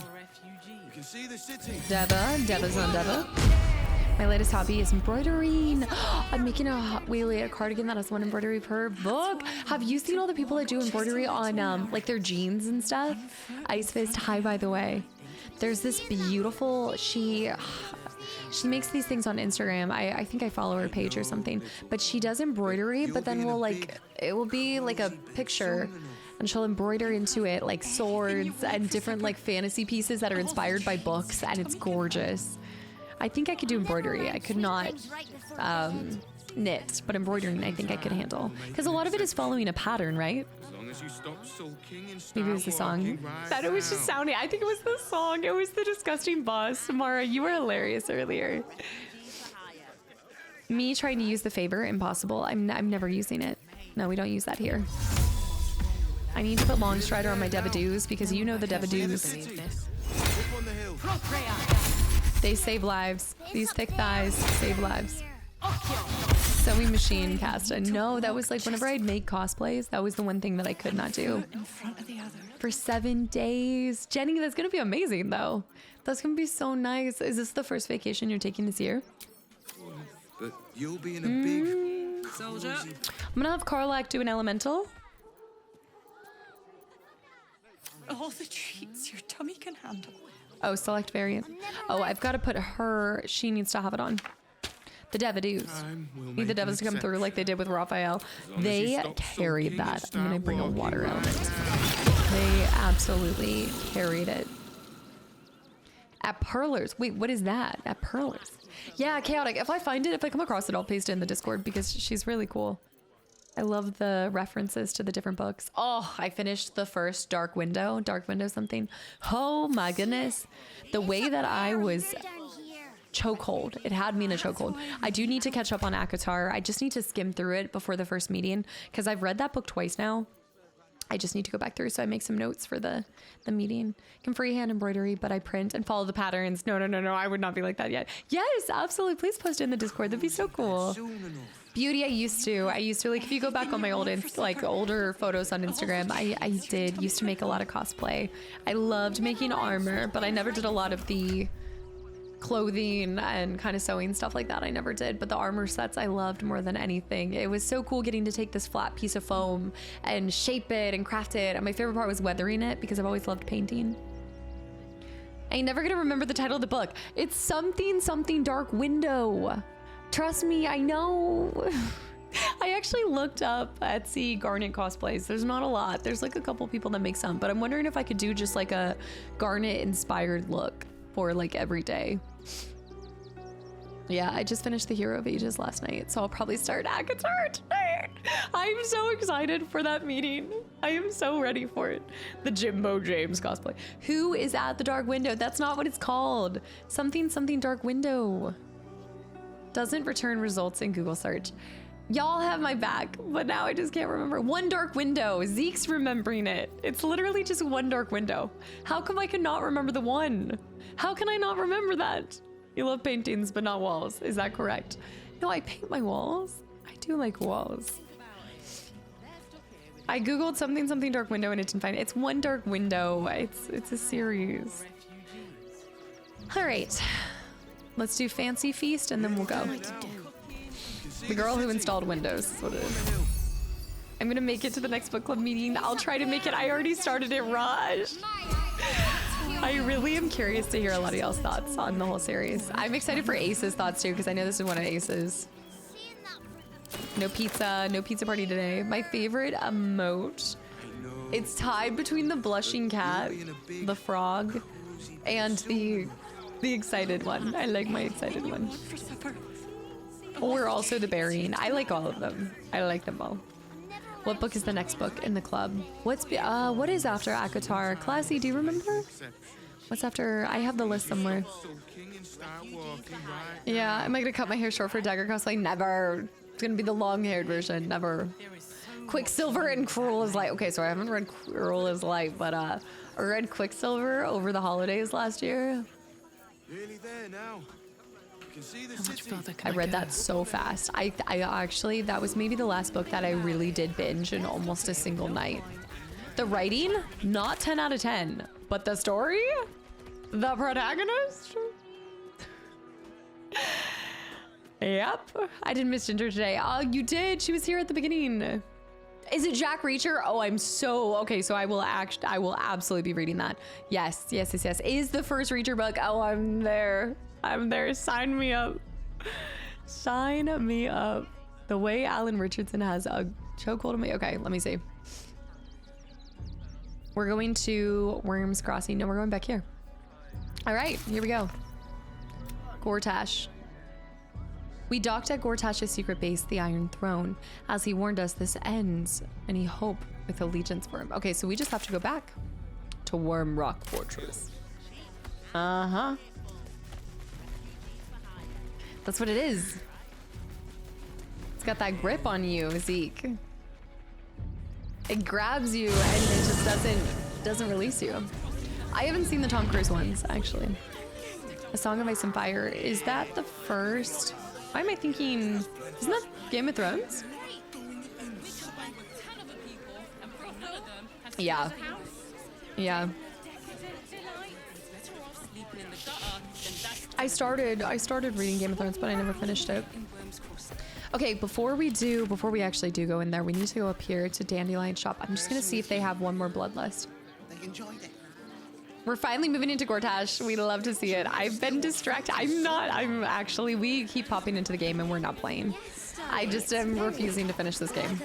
You can see the city. Deva's on Deva. My latest hobby is embroidering. I'm making a cardigan that has one embroidery per book. Have you seen all the people that do embroidery on like their jeans and stuff? Ice Fist, hi by the way. There's this beautiful, she makes these things on Instagram. I think I follow her page or something, but she does embroidery, but then it will be like a picture and she'll embroider into it like swords and different like fantasy pieces that are inspired by books, and it's gorgeous. I think I could do embroidery. I could not knit, but embroidering I think I could handle. Because a lot of it is following a pattern, right? Maybe it was the song. That it was just sounding. I think it was the song. It was the disgusting boss. Mara, you were hilarious earlier. Me trying to use the favor, impossible. I'm never using it. No, we don't use that here. I need to put Long Strider on my Devadus because you know the Devadus. They save lives. These thick thighs save lives. Sewing machine Casta. No, that was like whenever I'd make cosplays, that was the one thing that I could not do. For 7 days. Jenny, that's gonna be amazing though. That's gonna be so nice. Is this the first vacation you're taking this year? But you'll be in a big soldier. I'm gonna have Karlak do an elemental. All the treats your tummy can handle. Oh, select variant. Oh, I've got to put her. She needs to have it on. The Devadus. Need the Devas to come through like they did with Raphael. They carried that. I'm going to bring a water element. They absolutely carried it. At Perlers. Wait, what is that? At Perlers. Yeah, Chaotic. If I find it, if I come across it, I'll paste it in the Discord because she's really cool. I love the references to the different books. Oh, I finished the first Dark Window something. Oh my goodness. The way that I was chokehold. It had me in a chokehold. I do need to catch up on ACOTAR. I just need to skim through it before the first meeting because I've read that book twice now. I just need to go back through so I make some notes for the meeting. Can freehand embroidery, but I print and follow the patterns. No, I would not be like that yet. Yes, absolutely. Please post it in the Discord. That'd be so cool. Beauty, I used to like if you go back on my older photos on Instagram, I used to make a lot of cosplay. I loved making armor, but I never did a lot of the clothing and kind of sewing stuff like that. I never did, but the armor sets I loved more than anything. It was so cool getting to take this flat piece of foam and shape it and craft it. And my favorite part was weathering it because I've always loved painting. I ain't never gonna remember the title of the book. It's something Dark Window. Trust me, I know. I actually looked up Etsy Garnet cosplays. There's not a lot. There's like a couple people that make some, but I'm wondering if I could do just like a Garnet inspired look for like every day. Yeah, I just finished the Hero of Ages last night, so I'll probably start ACOTAR tonight. I'm so excited for that meeting. I am so ready for it. The Jimbo James cosplay. Who is at the Dark Window? That's not what it's called. Something Dark Window. Doesn't return results in Google search. Y'all have my back, but now I just can't remember. One Dark Window. Zeke's remembering it. It's literally just one Dark Window. How come I cannot remember the one? How can I not remember that? You love paintings, but not walls. Is that correct? No, I paint my walls. I do like walls. I Googled something Dark Window and it didn't find it. It's One Dark Window. It's a series. All right. Let's do Fancy Feast and then we'll go. The girl who installed Windows is what it is. I'm gonna make it to the next book club meeting. I'll try to make it. I already started it, Raj. I really am curious to hear a lot of y'all's thoughts on the whole series. I'm excited for Ace's thoughts too, because I know this is one of Ace's. No pizza party today. My favorite emote. It's tied between the blushing cat, the frog, and the excited one. I like my excited one. Or also the burying. I like all of them. I like them all. What book is the next book in the club? What is after Akatar? Classy, do you remember? What's after? I have the list somewhere. Yeah, am I gonna cut my hair short for Dagger cosplay? Never. It's gonna be the long-haired version. Never. Quicksilver and Cruel as Light. Okay, so I haven't read Cruel as Light, but I read Quicksilver over the holidays last year. Nearly there now. You can see the city. I read that so fast. I actually, that was maybe the last book that I really did binge in almost a single night. The writing, not 10 out of 10, but the story, the protagonist. Yep, I didn't miss Ginger today. Oh, you did. She was here at the beginning. Is it Jack Reacher? Oh, I'm so okay. So I will absolutely be reading that. Yes. Is the first Reacher book? Oh, I'm there. Sign me up. Sign me up. The way Alan Richardson has a chokehold on me. Okay, let me see. We're going to Worms Crossing. No, we're going back here. All right, here we go. Gortash. We docked at Gortash's secret base, the Iron Throne. As he warned us, this ends any hope with allegiance for him. Okay, so we just have to go back to Worm Rock Fortress. Uh-huh. That's what it is. It's got that grip on you, Zeke. It grabs you and it just doesn't release you. I haven't seen the Tom Cruise ones, actually. A Song of Ice and Fire. Is that the first? Why am I thinking? Isn't that Game of Thrones? Yeah. Yeah. I started reading Game of Thrones, but I never finished it. Okay, before we actually do go in there, we need to go up here to Dandelion Shop. I'm just gonna see if they have one more Bloodlust. They enjoyed it. We're finally moving into Gortash. We'd love to see it. I've been distracted. We keep popping into the game and we're not playing. I just am refusing to finish this game.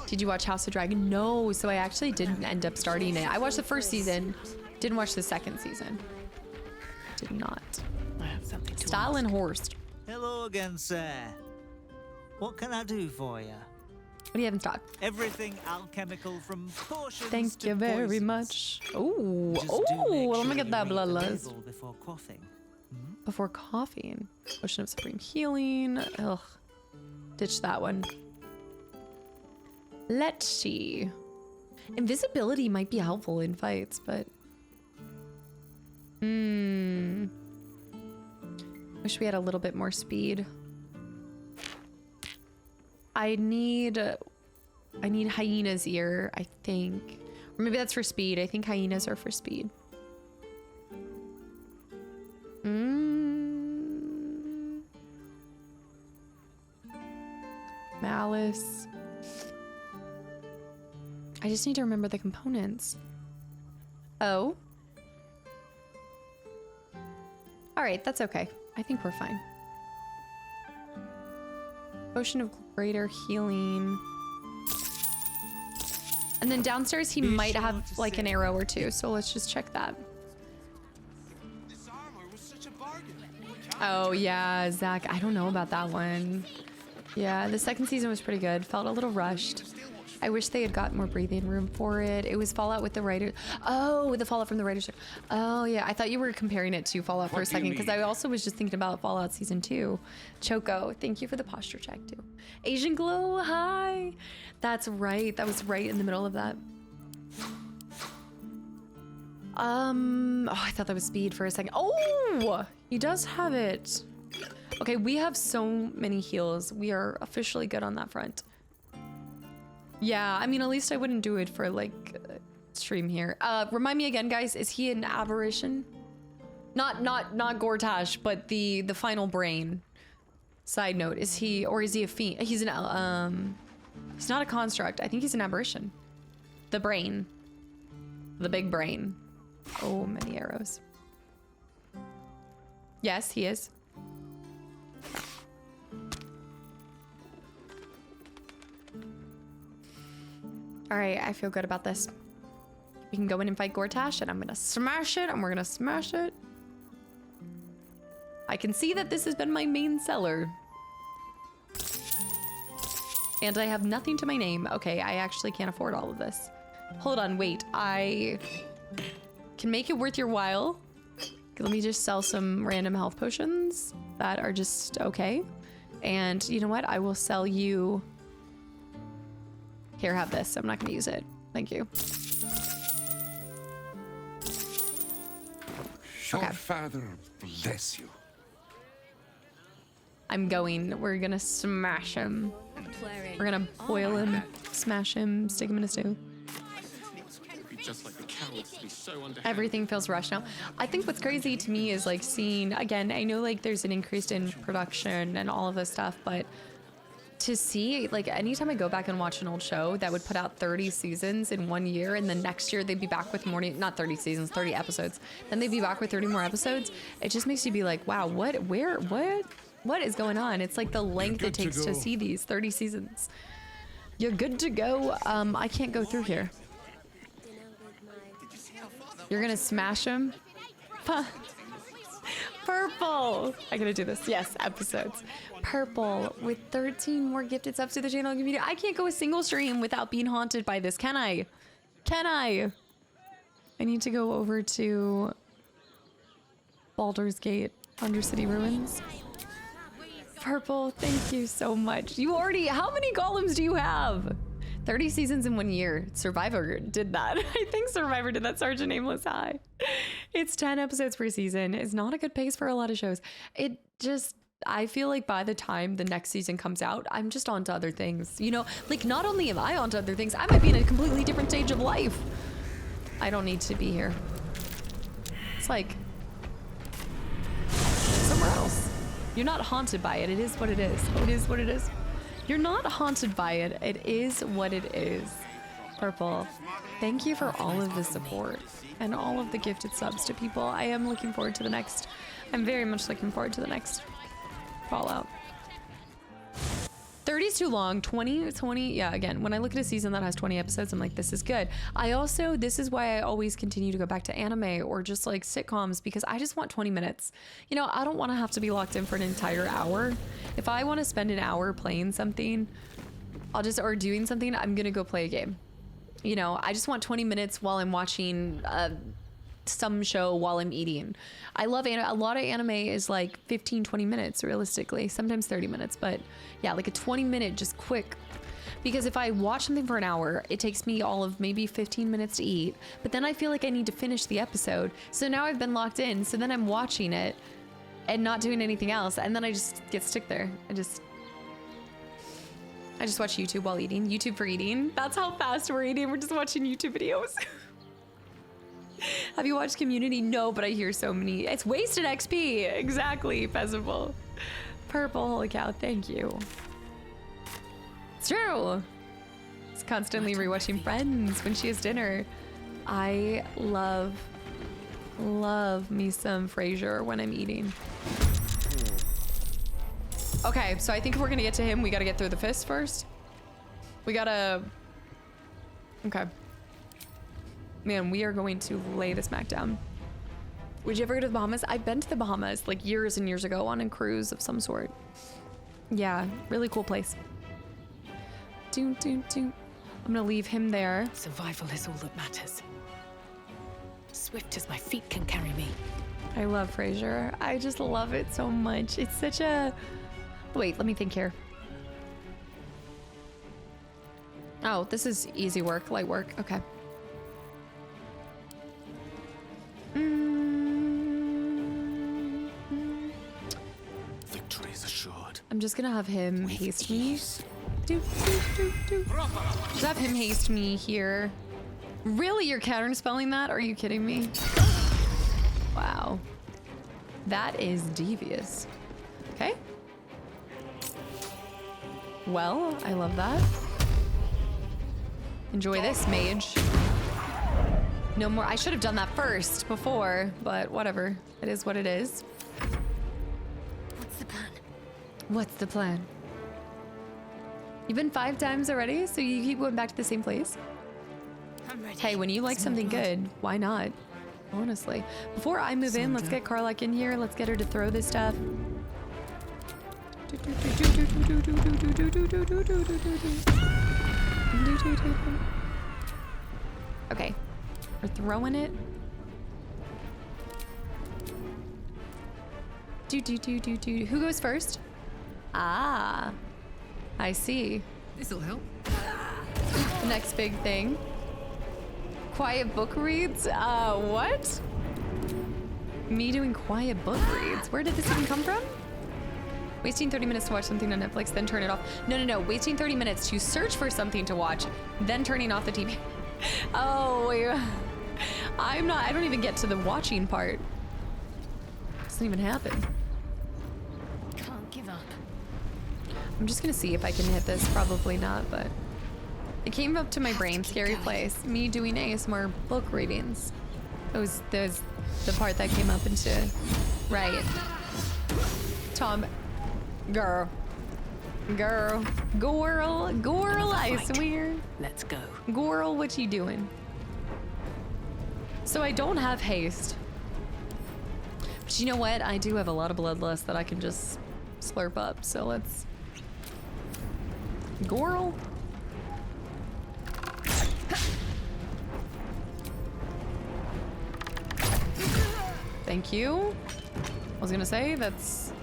Did you watch House of Dragon? No, so I actually didn't end up starting it. I watched the first season, didn't watch the second season. Did not. I have something to Stalin Horst. Hello again, sir. What can I do for you? What do you have in stock? Everything alchemical from potions Thank to you very poisons. much. Ooh, Just do make let me sure get you that read the Bloodlust. label before quaffing. Before coughing. Potion of Supreme Healing. Ugh. Ditch that one. Let's see. Invisibility might be helpful in fights, but... Wish we had a little bit more speed. I need Hyena's Ear, I think. Or maybe that's for speed. I think hyenas are for speed. Malice. I just need to remember the components. Oh. All right, that's okay. I think we're fine. Potion of Greater Healing. And then downstairs he might have like an arrow or two, so let's just check that. Oh yeah, Zach, I don't know about that one. Yeah, the second season was pretty good. Felt a little rushed. I wish they had got more breathing room for it. It was Fallout with the writer. Oh, the Fallout from the writer's. Oh yeah, I thought you were comparing it to Fallout for a second because I also was just thinking about Fallout Season 2. Choco, thank you for the posture check too. Asian Glow, hi. That's right. That was right in the middle of that. Oh, I thought that was speed for a second. Oh, he does have it. Okay, we have so many heals. We are officially good on that front. Yeah, I mean, at least I wouldn't do it for like stream here. Remind me again, guys, is he an aberration? Not Gortash, but the final brain. Side note, is he a fiend? He's he's not a construct. I think he's an aberration. The brain. The big brain. Oh, many arrows. Yes, he is. All right, I feel good about this. We can go in and fight Gortash, and I'm gonna smash it, and we're gonna smash it. I can see that this has been my main seller. And I have nothing to my name. Okay, I actually can't afford all of this. Hold on, wait. I can make it worth your while. Let me just sell some random health potions that are just okay. And you know what? I will sell you... Here, have this. I'm not going to use it. Thank you. Your Okay. father bless you. I'm going. We're going to smash him. We're going to boil him, smash him, stick him in a stew. Just like the cowards to be so underhanded. Everything feels rushed now. I think what's crazy to me is like seeing, again, I know like there's an increase in production and all of this stuff, but to see like anytime I go back and watch an old show that would put out 30 seasons in 1 year and then next year they'd be back with more, not 30 seasons, 30 episodes. Then they'd be back with 30 more episodes. It just makes you be like, wow, what is going on? It's like the length it takes to see these 30 seasons. You're good to go. I can't go through here. You're gonna smash him? Purple! I gotta do this. Yes, episodes. Purple with 13 more gifted subs to the channel community. I can't go a single stream without being haunted by this, can I? Can I? I need to go over to Baldur's Gate, Undercity Ruins. Purple, thank you so much. You already, how many golems do you have? 30 seasons in 1 year. Survivor did that. I think Survivor did that. Sergeant Nameless High. It's 10 episodes per season. It's not a good pace for a lot of shows. It just, I feel like by the time the next season comes out, I'm just on to other things. You know, like not only am I on to other things, I might be in a completely different stage of life. I don't need to be here. It's like somewhere else. You're not haunted by it. It is what it is. It is what it is. You're not haunted by it. It is what it is. Purple, thank you for all of the support and all of the gifted subs to people. I am looking forward to the next. I'm very much looking forward to the next Fallout. 30 is too long. 20, yeah, again, when I look at a season that has 20 episodes, I'm like, this is good. I also, this is why I always continue to go back to anime or just like sitcoms, because I just want 20 minutes. You know, I don't want to have to be locked in for an entire hour. If I want to spend an hour playing something, or doing something, I'm going to go play a game. You know, I just want 20 minutes while I'm watching some show while I'm eating. I love a lot of anime is like 15-20 minutes realistically, sometimes 30 minutes, but yeah, like a 20-minute just quick, because if I watch something for an hour, it takes me all of maybe 15 minutes to eat, but then I feel like I need to finish the episode, so now I've been locked in, so then I'm watching it and not doing anything else, and then I just get stuck there. I just watch YouTube while eating. YouTube for eating. That's how fast we're eating. We're just watching YouTube videos. Have you watched Community? No, but I hear so many. It's wasted XP. Exactly, Festival. Purple, holy cow, thank you. It's true. It's constantly rewatching Friends when she has dinner. I love me some Frasier when I'm eating. Okay, so I think if we're gonna get to him, we gotta get through the fist first. We gotta... Okay. Man, we are going to lay the smack down. Would you ever go to the Bahamas? I've been to the Bahamas like years and years ago on a cruise of some sort. Yeah, really cool place. I'm gonna leave him there. Survival is all that matters. Swift as my feet can carry me. I love Frasier. I just love it so much. It's such a... Wait, let me think here. Oh, this is easy work, light work. Okay. Victory is assured. I'm just gonna have him haste me. Just have him haste me here. Really, you're counter spelling that? Are you kidding me? Wow. That is devious. Okay. Well, I love that. Enjoy this, mage. No more. I should have done that first before, but whatever. It is what it is. What's the plan? What's the plan? You've been 5 times already, so you keep going back to the same place? I'm ready. Hey, when you like something good, why not? Honestly. Before I move in, let's get Karlak in here. Let's get her to throw this stuff. Okay. We're throwing it. Who goes first? Ah. I see. This'll help. The next big thing. Quiet book reads? What? Me doing quiet book reads? Where did this even come from? Wasting 30 minutes to watch something on Netflix, then turn it off. No. Wasting 30 minutes to search for something to watch, then turning off the TV. Oh, wait. I don't even get to the watching part. Doesn't even happen. Can't give up. I'm just gonna see if I can hit this. Probably not, but it came up to my brain. Scary place. Me doing ASMR book readings. There's the part that came up into. Right. Tom. Girl, I swear. Let's go. Girl, what you doing? So I don't have haste. But you know what? I do have a lot of bloodlust that I can just slurp up. So let's... Girl. Thank you. I was gonna say, that's...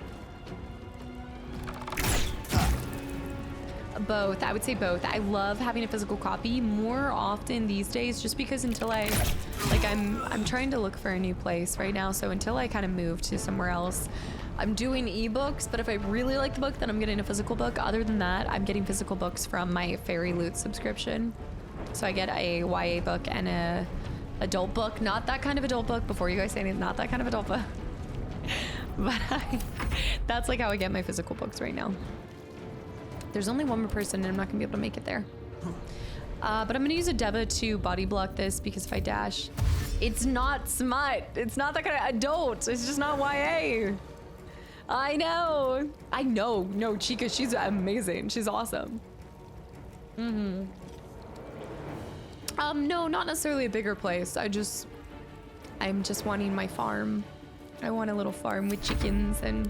Both. I would say both. I love having a physical copy more often these days, just because until I, like, I'm trying to look for a new place right now. So until I kind of move to somewhere else, I'm doing ebooks. But if I really like the book, then I'm getting a physical book. Other than that, I'm getting physical books from my Fairy Loot subscription. So I get a YA book and a adult book. Not that kind of adult book. Before you guys say anything, not that kind of adult book. But that's like how I get my physical books right now. There's only one more person and I'm not gonna be able to make it there. But I'm gonna use a Deva to body block this because if I dash, it's not smut. It's not that kind of adult. It's just not YA. I know. No, Chica, she's amazing. She's awesome. No, not necessarily a bigger place. I'm just wanting my farm. I want a little farm with chickens and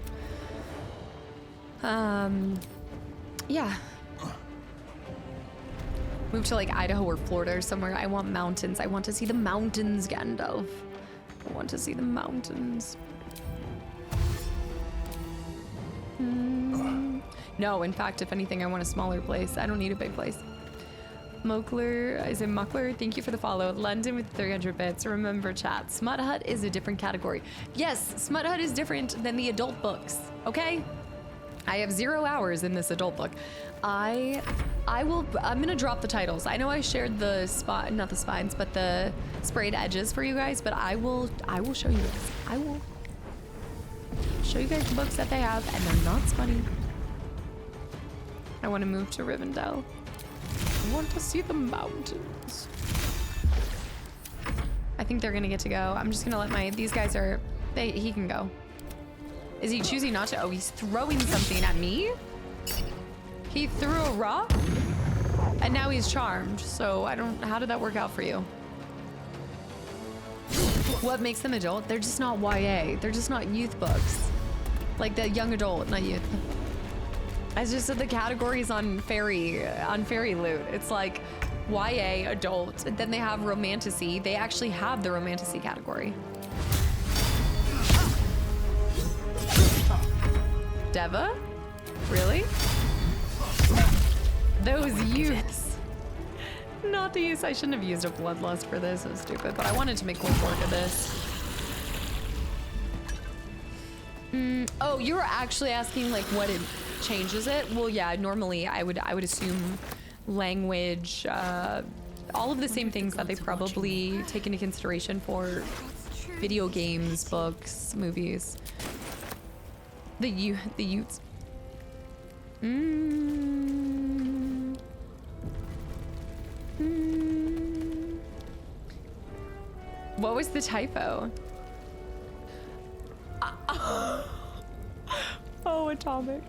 yeah. Move to like Idaho or Florida or somewhere. I want mountains. I want to see the mountains, Gandalf. I want to see the mountains. No, in fact, if anything, I want a smaller place. I don't need a big place. Mokler, is it Muckler? Thank you for the follow. London with 300 bits. Remember, chat, Smut Hut is a different category. Yes, Smut Hut is different than the adult books, okay? I have 0 hours in this adult book. I'm gonna drop the titles. I know I shared the not the spines, but the sprayed edges for you guys, but I will show you guys. I will show you guys the books that they have, and they're not smutty. I want to move to Rivendell. I want to see the mountains. I think they're gonna get to go. I'm just gonna let these guys are, he can go. Is he choosing not to? Oh, he's throwing something at me? He threw a rock? And now he's charmed, so how did that work out for you? What makes them adult? They're just not YA. They're just not youth books. Like the young adult, not youth. I just said the categories on Fairy Loot. It's like YA, adult, and then they have romantasy. They actually have the romantasy category. Deva? Really? Those youths. Not the use. I shouldn't have used a bloodlust for this. It was stupid, but I wanted to make quick work of this. Oh, you were actually asking like what it changes it? Well, yeah, normally I would assume language, all of the same things that they probably take into consideration for video games, books, movies. The youths. What was the typo? Oh, Atomic.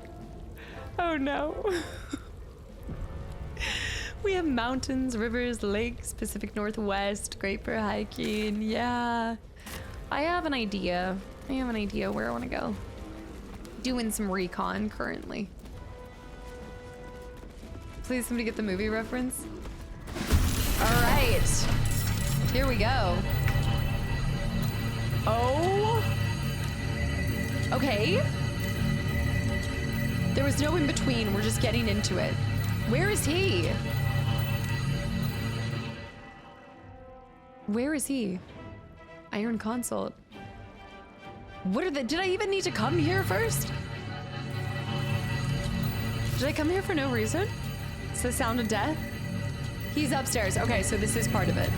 Oh no. We have mountains, rivers, lakes, Pacific Northwest, great for hiking. Yeah. I have an idea. I have an idea where I want to go. Doing some recon currently. Please, somebody get the movie reference. All right. Here we go. Oh. Okay. There was no in between. We're just getting into it. Where is he? Where is he? Iron Consult. What are the... Did I even need to come here first? Did I come here for no reason? It's the sound of death? He's upstairs. Okay, so this is part of it.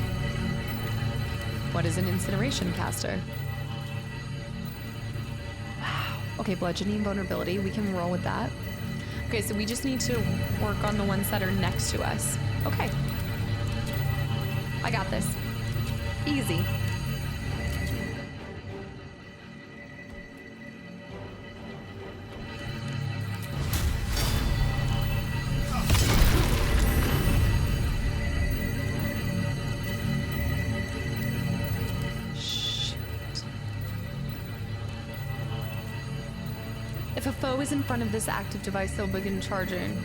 What is an incineration caster? Wow. Okay, bludgeoning vulnerability. We can roll with that. Okay, so we just need to work on the ones that are next to us. Okay. I got this. Easy. If a foe is in front of this active device, they'll begin charging.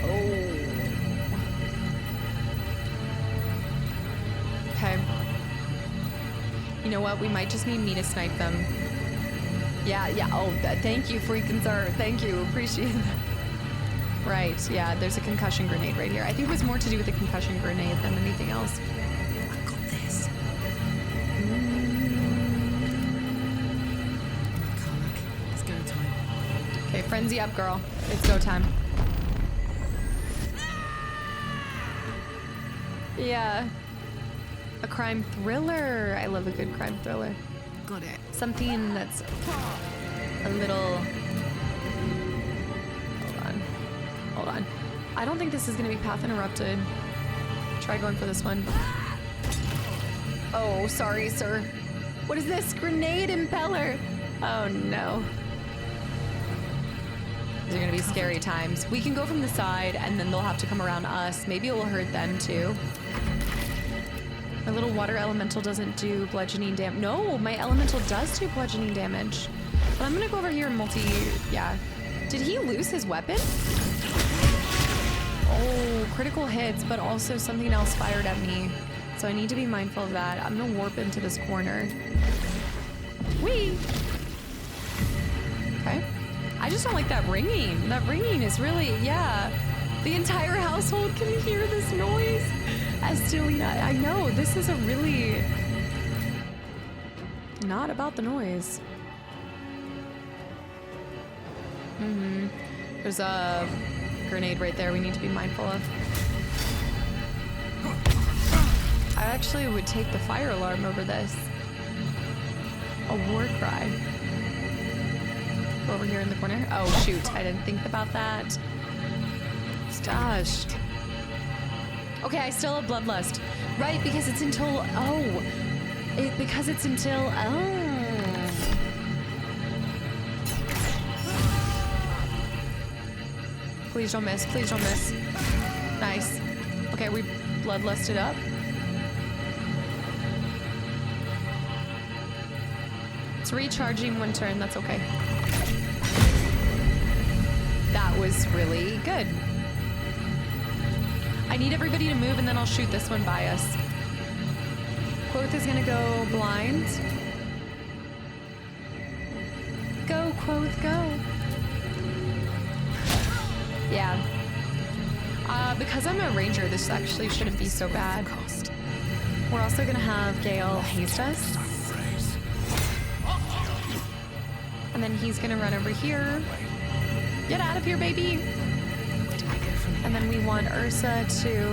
Oh. Okay. You know what? We might just need me to snipe them. Yeah. Oh, thank you, freaking sir. Thank you. Appreciate that. Right. Yeah, there's a concussion grenade right here. I think it was more to do with the concussion grenade than anything else. I got this. Karlach, it's go time. Okay, frenzy up, girl. It's go time. Yeah. A crime thriller. I love a good crime thriller. Got it. Something that's a little... Hold on. I don't think this is going to be path interrupted. Try going for this one. Oh, sorry, sir. What is this? Grenade impeller. Oh, no. These are going to be scary times. We can go from the side, and then they'll have to come around us. Maybe it will hurt them, too. My little water elemental doesn't do bludgeoning damage. No, my elemental does do bludgeoning damage. But I'm going to go over here and Yeah. Did he lose his weapon? Oh, critical hits, but also something else fired at me. So I need to be mindful of that. I'm gonna warp into this corner. Whee! Okay. I just don't like that ringing. That ringing is really, yeah. The entire household can hear this noise. Estelina, I know, this is a really... not about the noise. There's a grenade right there we need to be mindful of. I actually would take the fire alarm over this. A war cry. Go over here in the corner. Oh shoot, I didn't think about that. Gosh. Okay, I still have bloodlust. Right, because it's until, because it's until, Please don't miss. Please don't miss. Nice. Okay, we bloodlusted up. It's recharging one turn. That's okay. That was really good. I need everybody to move, and then I'll shoot this one by us. Quoth is gonna go blind. Go, Quoth, go. Yeah. Because I'm a ranger, this actually shouldn't be so bad. We're also gonna have Gale haste us. And then he's gonna run over here. Get out of here, baby! And then we want Ursa to...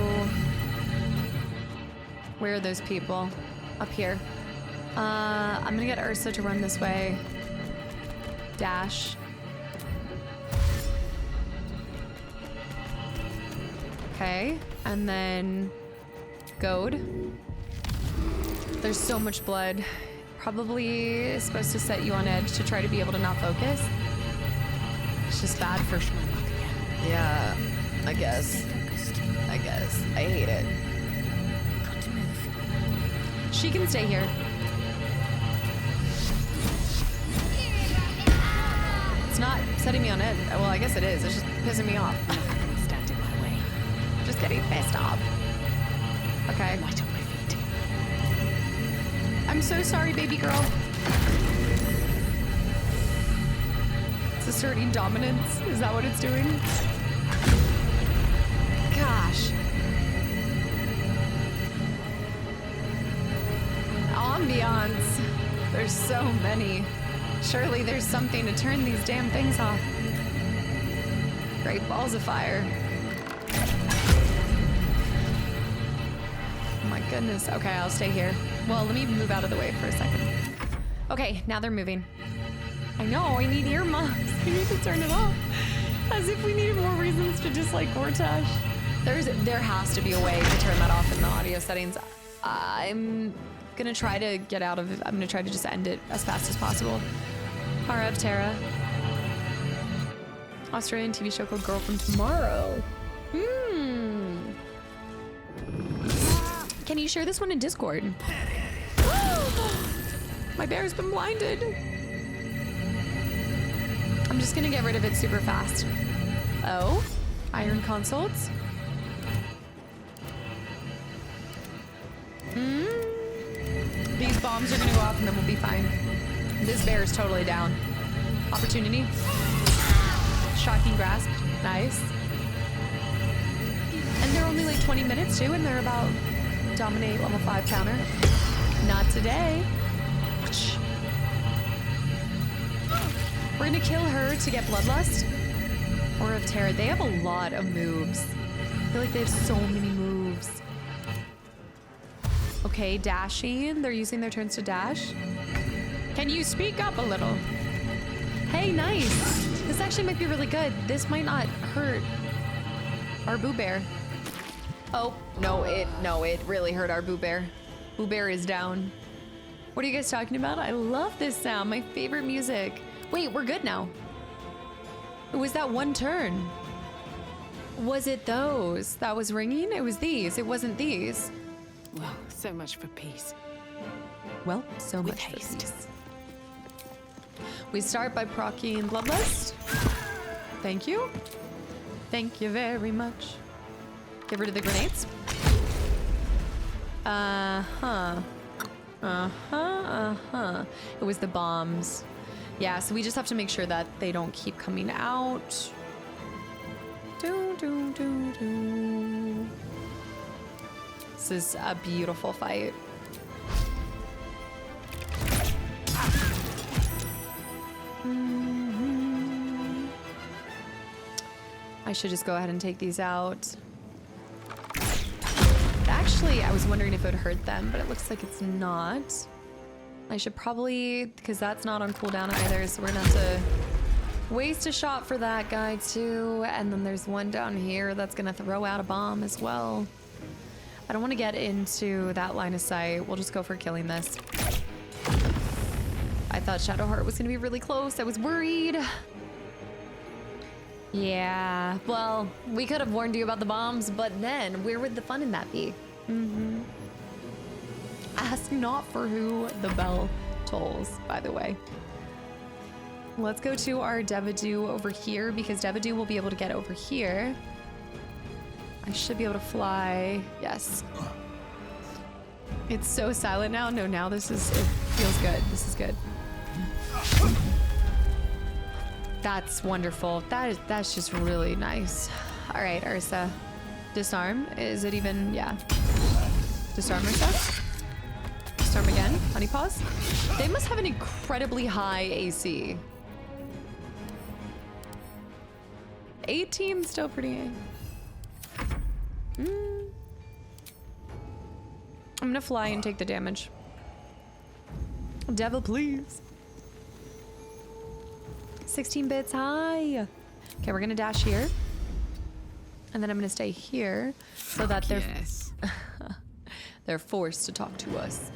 Where are those people? Up here. I'm gonna get Ursa to run this way. Dash. Okay, and then Goad. There's so much blood. Probably supposed to set you on edge to try to be able to not focus. It's just bad for my luck again. Yeah, I guess. I hate it. She can stay here. not setting me on edge. Well, I guess it is. It's just pissing me off. Nothing can stand in my way. Just getting pissed off. Okay. Light on my feet. I'm so sorry, baby girl. It's asserting dominance. Is that what it's doing? Gosh. Ambiance. There's so many. Surely there's something to turn these damn things off. Great balls of fire. Oh my goodness. Okay, I'll stay here. Well, let me move out of the way for a second. Okay, now they're moving. I know, I need earmuffs. I need to turn it off. As if we needed more reasons to dislike Gortash. There has to be a way to turn that off in the audio settings. I'm gonna try to get out of it. I'm gonna try to just end it as fast as possible. Hara of Terra. Australian TV show called Girl from Tomorrow. Can you share this one in Discord? My bear's been blinded. I'm just gonna get rid of it super fast. Oh, iron consults. These bombs are gonna go off and then we'll be fine. This bear is totally down. Opportunity. Shocking grasp. Nice. And they're only like 20 minutes too, and they're about dominate level 5 counter. Not today. We're gonna kill her to get Bloodlust. Or of Terror. They have a lot of moves. I feel like they have so many moves. Okay, dashing. They're using their turns to dash. Can you speak up a little? Hey, nice. This actually might be really good. This might not hurt our Boo Bear. Oh, no, it really hurt our Boo Bear. Boo Bear is down. What are you guys talking about? I love this sound. My favorite music. Wait, we're good now. It was that one turn. Was it those that was ringing? It was these. It wasn't these. Well, so much for peace. Well, so With much for haste. peace. We start by proccing Bloodlust. Thank you. Thank you very much. Get rid of the grenades. It was the bombs. Yeah, so we just have to make sure that they don't keep coming out. This is a beautiful fight. I should just go ahead and take these out. Actually, I was wondering if it would hurt them, but it looks like it's not. I should probably, because that's not on cooldown either, so we're gonna have to waste a shot for that guy too. And then there's one down here that's gonna throw out a bomb as well. I don't want to get into that line of sight. We'll just go for killing this. I thought Shadowheart was gonna be really close. I was worried. Yeah, well, we could have warned you about the bombs, but then where would the fun in that be? Ask not for who the bell tolls, by the way. Let's go to our Devadu over here because Devadu will be able to get over here. I should be able to fly. Yes. It's so silent now. No, now this is, it feels good. This is good. That's wonderful. That's just really nice. All right, Ursa. Disarm. Is it even? Yeah. Disarm Ursa. Disarm again. Honey paws. They must have an incredibly high AC. 18 still pretty. I'm gonna fly and take the damage. Devil, please. 16 bits high. Okay, we're gonna dash here. And then I'm gonna stay here so that they're forced to talk to us.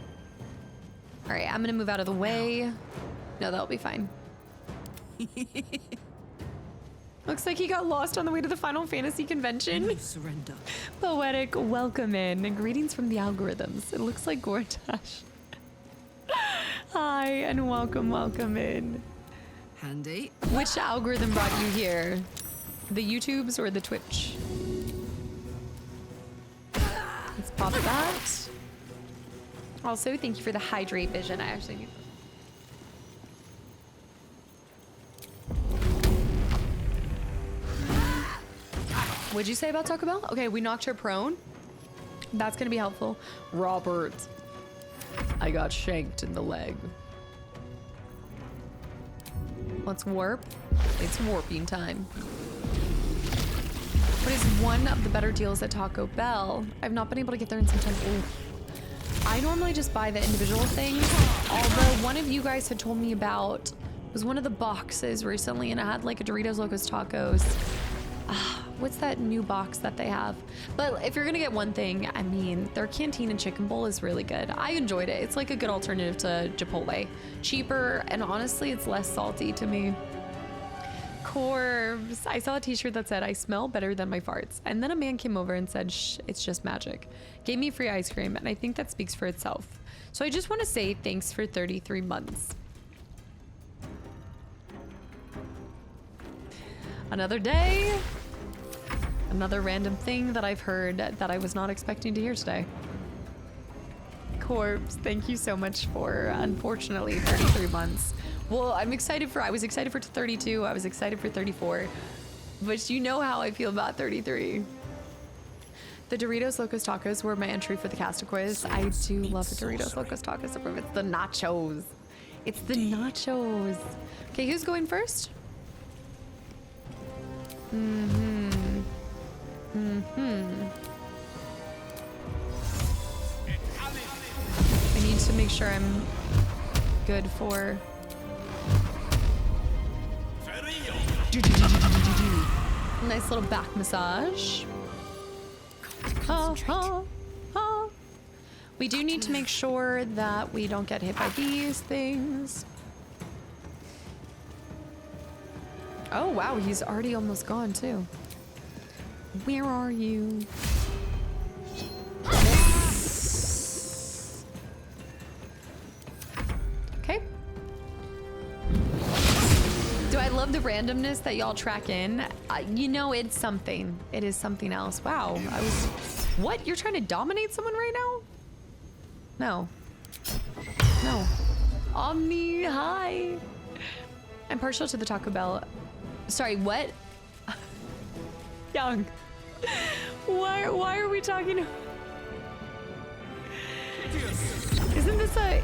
All right, I'm gonna move out of the way. No, that'll be fine. Looks like he got lost on the way to the Final Fantasy convention. No surrender. Poetic welcome in and greetings from the algorithms. It looks like Gortash. Hi and welcome in. Handy. Which algorithm brought you here? The YouTubes or the Twitch? Let's pop that. Also, thank you for the hydrate vision. I actually need. What'd you say about Taco Bell? Okay, we knocked her prone. That's gonna be helpful. Robert, I got shanked in the leg. Let's warp. It's warping time. What is one of the better deals at Taco Bell? I've not been able to get there in some time. Ooh. I normally just buy the individual things, although one of you guys had told me about, it was one of the boxes recently, and it had like a Doritos Locos Tacos. What's that new box that they have? But if you're gonna get one thing, I mean, their canteen and chicken bowl is really good. I enjoyed it. It's like a good alternative to Chipotle. Cheaper, and honestly, it's less salty to me. Corbs. I saw a t-shirt that said, I smell better than my farts. And then a man came over and said, shh, it's just magic. Gave me free ice cream, and I think that speaks for itself. So I just want to say thanks for 33 months. Another day. Another random thing that I've heard that I was not expecting to hear today. Corpse, thank you so much for, unfortunately, 33 months. Well, I was excited for 32, I was excited for 34, but you know how I feel about 33. The Doritos Locos Tacos were my entry for the Kastaclysm. I do love the Doritos Locos Tacos. It's the nachos. It's the nachos. Okay, who's going first? I need to make sure I'm good for... Nice little back massage. We do need to make sure that we don't get hit by these things. Oh wow, he's already almost gone too. Where are you? Okay. Do I love the randomness that y'all track in? You know, it's something. It is something else. Wow, what? You're trying to dominate someone right now? No. No. Omni, hi. I'm partial to the Taco Bell. Sorry, what? Young. Why are we talking? Isn't this a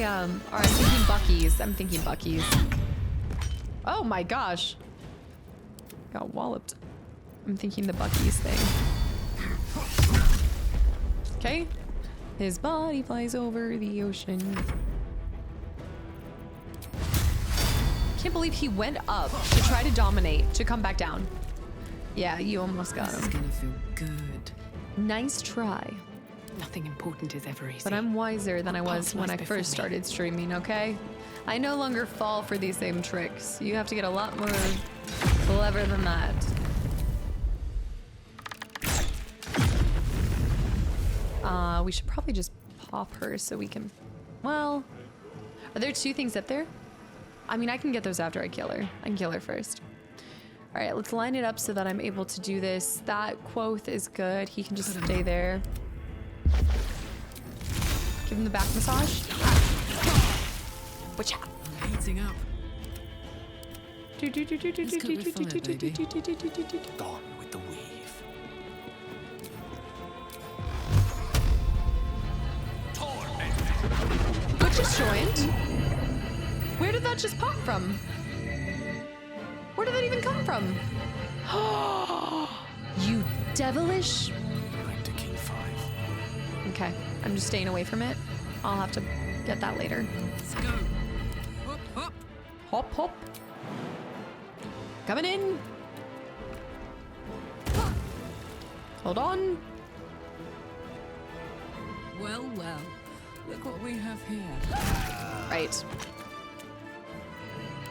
or I'm thinking Bucky's. Oh my gosh. Got walloped. I'm thinking the Bucky's thing. Okay. His body flies over the ocean. Can't believe he went up to try to dominate, to come back down. Yeah, you almost got him. This is gonna feel good. Nice try. Nothing important is ever easy. But I'm wiser than I was when I first started streaming, okay? I no longer fall for these same tricks. You have to get a lot more clever than that. We should probably just pop her so we can... Well, are there two things up there? I mean, I can get those after I kill her. I can kill her first. All right, let's line it up so that I'm able to do this. That Quoth is good. He can just stay there. Give him the back massage. Watch out. I'm heating up. Gone with the weave. What just joined? Where did that just pop from? Where did that even come from? You devilish. Back to King 5. Okay, I'm just staying away from it. I'll have to get that later. Let's go. Hop, hop. Hop, hop. Coming in. Hold on. Well, well. Look what we have here. Right.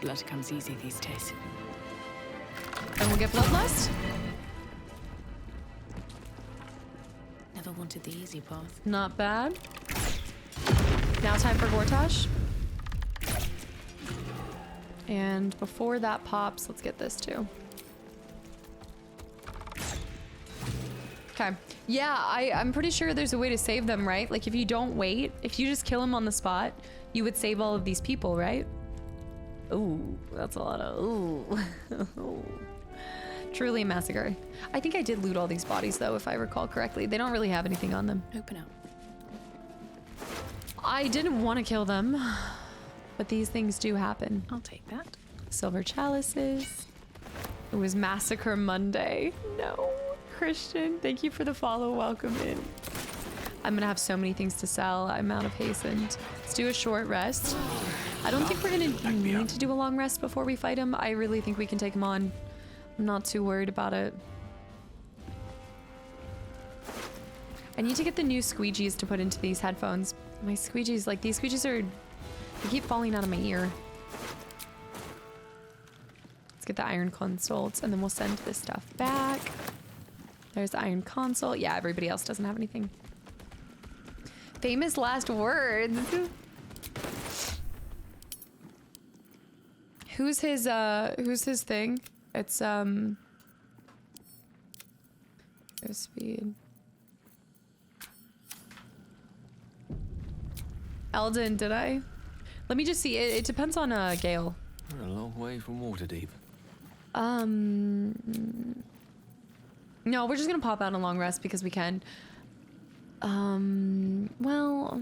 Blood comes easy these days. And we'll get bloodlust. Never wanted the easy path. Not bad. Now time for Gortash. And before that pops, let's get this too. Okay. Yeah, I'm pretty sure there's a way to save them, right? Like if you don't wait, if you just kill them on the spot, you would save all of these people, right? Ooh, that's a lot of ooh. Truly a massacre. I think I did loot all these bodies though, if I recall correctly. They don't really have anything on them. Open up. I didn't want to kill them, but these things do happen. I'll take that. Silver chalices. It was Massacre Monday. No. Christian, thank you for the follow. Welcome in. I'm gonna have so many things to sell. I'm out of hastened. Let's do a short rest. I don't think we're gonna need to do a long rest before we fight him. I really think we can take him on. I'm not too worried about it. I need to get the new squeegees to put into these headphones. My squeegees, like these squeegees are, they keep falling out of my ear. Let's get the iron consoles and then we'll send this stuff back. There's the iron console. Yeah, everybody else doesn't have anything. Famous last words. Who's his thing? It's go speed. Eldon, did I? Let me just see. It depends on Gale. We're a long way from Waterdeep. No, we're just gonna pop out a long rest because we can. Well,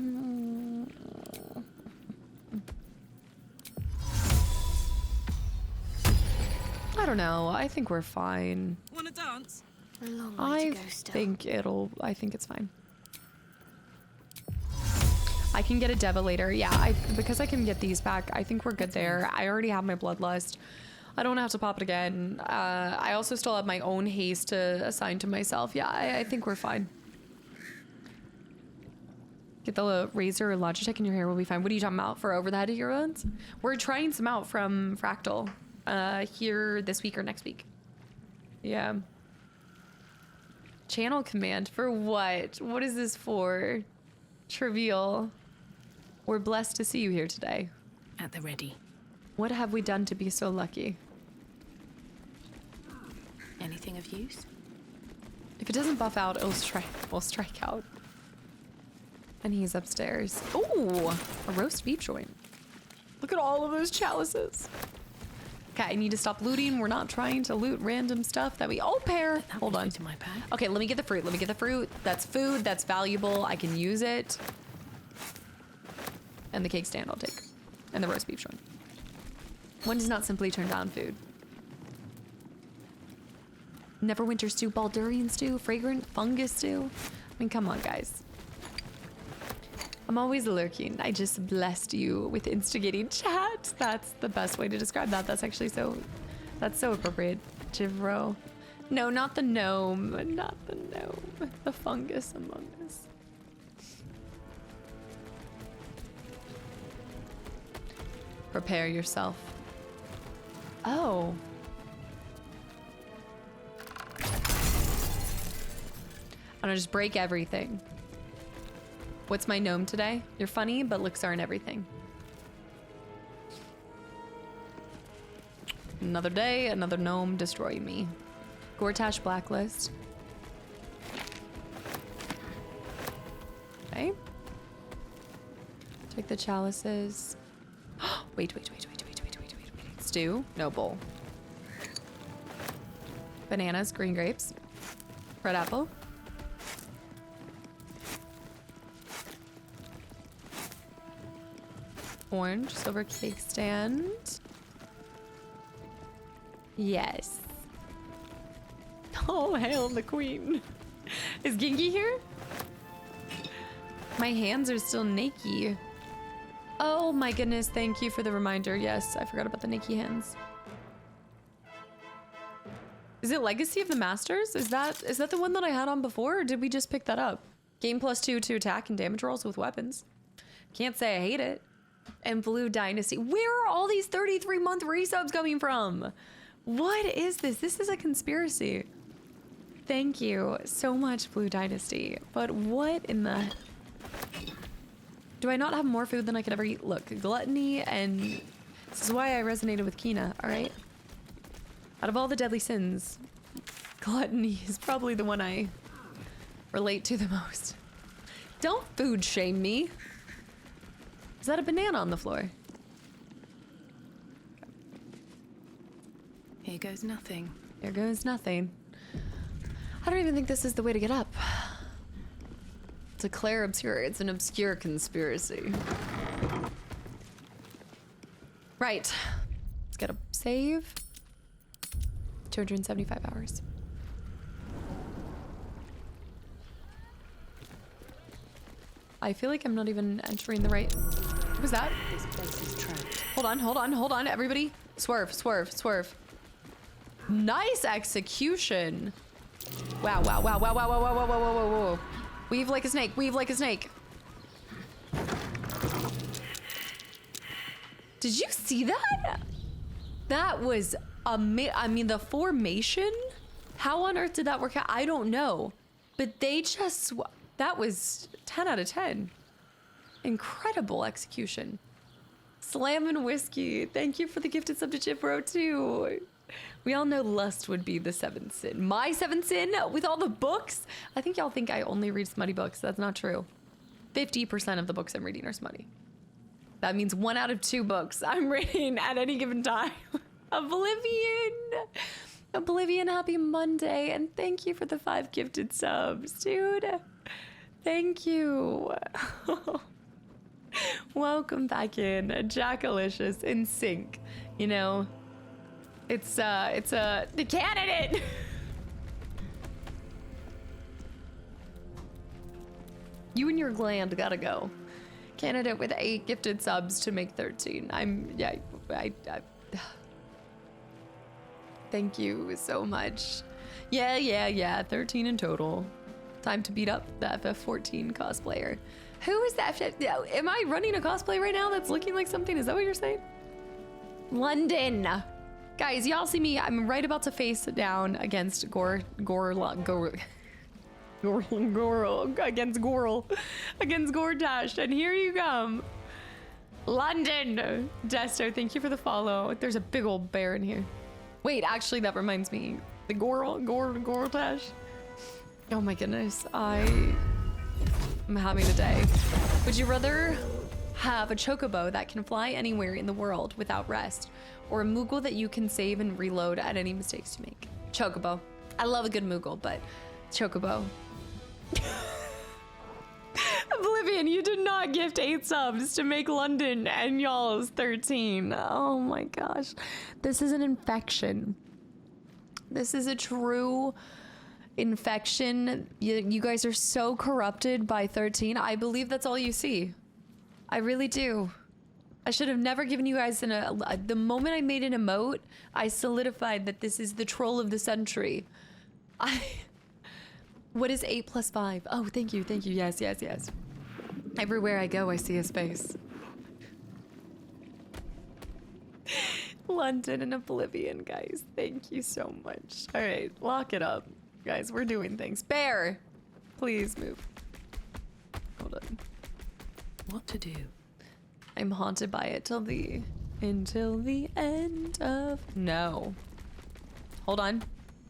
I don't know. I think we're fine. Wanna dance? A long way to go still. I think it's fine. I can get a Deva later. Yeah, because I can get these back, I think we're good there. I already have my bloodlust. I don't have to pop it again. I also still have my own haste to assign to myself. Yeah, I think we're fine. Get the razor or Logitech in your hair, will be fine. What are you talking about? For over the head of your ones? We're trying some out from Fractal here this week or next week. Yeah. Channel command for what? What is this for? Trivial. We're blessed to see you here today. At the ready. What have we done to be so lucky? Anything of use? If it doesn't buff out, we'll strike out. And he's upstairs. Ooh, a roast beef joint. Look at all of those chalices. Okay, I need to stop looting. We're not trying to loot random stuff that we all pair. Hold on. To my pack. Okay, let me get the fruit. Let me get the fruit. That's food. That's valuable. I can use it. And the cake stand I'll take. And the roast beef joint. One does not simply turn down food. Neverwinter stew, Baldurian stew, fragrant fungus stew. I mean, come on, guys. I'm always lurking. I just blessed you with instigating chat. That's the best way to describe that. That's actually that's so appropriate. Jivro. No, not the gnome. Not the gnome. The fungus among us. Prepare yourself. Oh. I'm gonna just break everything. What's my gnome today? You're funny, but looks aren't everything. Another day, another gnome destroy me. Gortash blacklist. Okay. Take the chalices. Wait. Stew? No, bowl. Bananas, green grapes. Red apple. Orange, silver cake stand. Yes. Oh, hail the queen. Is Genki here? My hands are still naked. Oh my goodness, thank you for the reminder. Yes, I forgot about the naked hands. Is it Legacy of the Masters? Is that the one that I had on before, or did we just pick that up? Game +2 to attack and damage rolls with weapons. Can't say I hate it. And Blue Dynasty. Where are all these 33-month resubs coming from? What is this? This is a conspiracy. Thank you so much, Blue Dynasty. But what in the... Do I not have more food than I could ever eat? Look, gluttony and This is why I resonated with Kina, alright? Out of all the deadly sins, gluttony is probably the one I relate to the most. Don't food shame me. Is that a banana on the floor? Here goes nothing. Here goes nothing. I don't even think this is the way to get up. It's a Claire obscure. It's an obscure conspiracy. Right. Let's get a save. 275 hours. I feel like I'm not even entering the right... What was that? This place is trapped. Hold on, hold on, hold on, everybody. Swerve, swerve, swerve. Nice execution. Wow, wow, wow, wow, wow, wow, wow, wow, wow, wow, wow. Weave like a snake, weave like a snake. Did you see that? That was I mean, the formation? How on earth did that work out? I don't know. But they just, that was 10 out of 10. Incredible execution. Slam and whiskey. Thank you for the gifted sub to Chipro too. We all know lust would be the seventh sin. My seventh sin with all the books? I think y'all think I only read smutty books. That's not true. 50% of the books I'm reading are smutty. That means 1 out of 2 books I'm reading at any given time. Oblivion, happy Monday. And thank you for the 5 gifted subs, dude. Thank you. Welcome back in. Jackalicious in sync. You know, it's the candidate. You and your gland gotta go. Candidate with 8 gifted subs to make 13. I thank you so much. Yeah. 13 in total. Time to beat up the FF14 cosplayer. Who is that? Am I running a cosplay right now that's looking like something? Is that what you're saying? London. Guys, y'all see me. I'm right about to face down against against Gortash, and here you come. London. Desto, thank you for the follow. There's a big old bear in here. Wait, actually, that reminds me. The Gortash. Oh my goodness, I'm having a day. Would you rather have a chocobo that can fly anywhere in the world without rest, or a Moogle that you can save and reload at any mistakes you make? Chocobo. I love a good Moogle, but chocobo. Oblivion, you did not gift 8 subs to make London and y'all's 13. Oh my gosh. This is an infection. This is a true infection. You guys are so corrupted by 13. I believe that's all you see. I really do. I should have never given you guys the moment I made an emote, I solidified that this is the troll of the century. What is 8 plus 5? Oh, thank you. Yes. Everywhere I go, I see his face. London and Oblivion, guys. Thank you so much. All right, lock it up. Guys, we're doing things. Bear, please move. Hold on. What to do? I'm haunted by it until the end of... No. Hold on.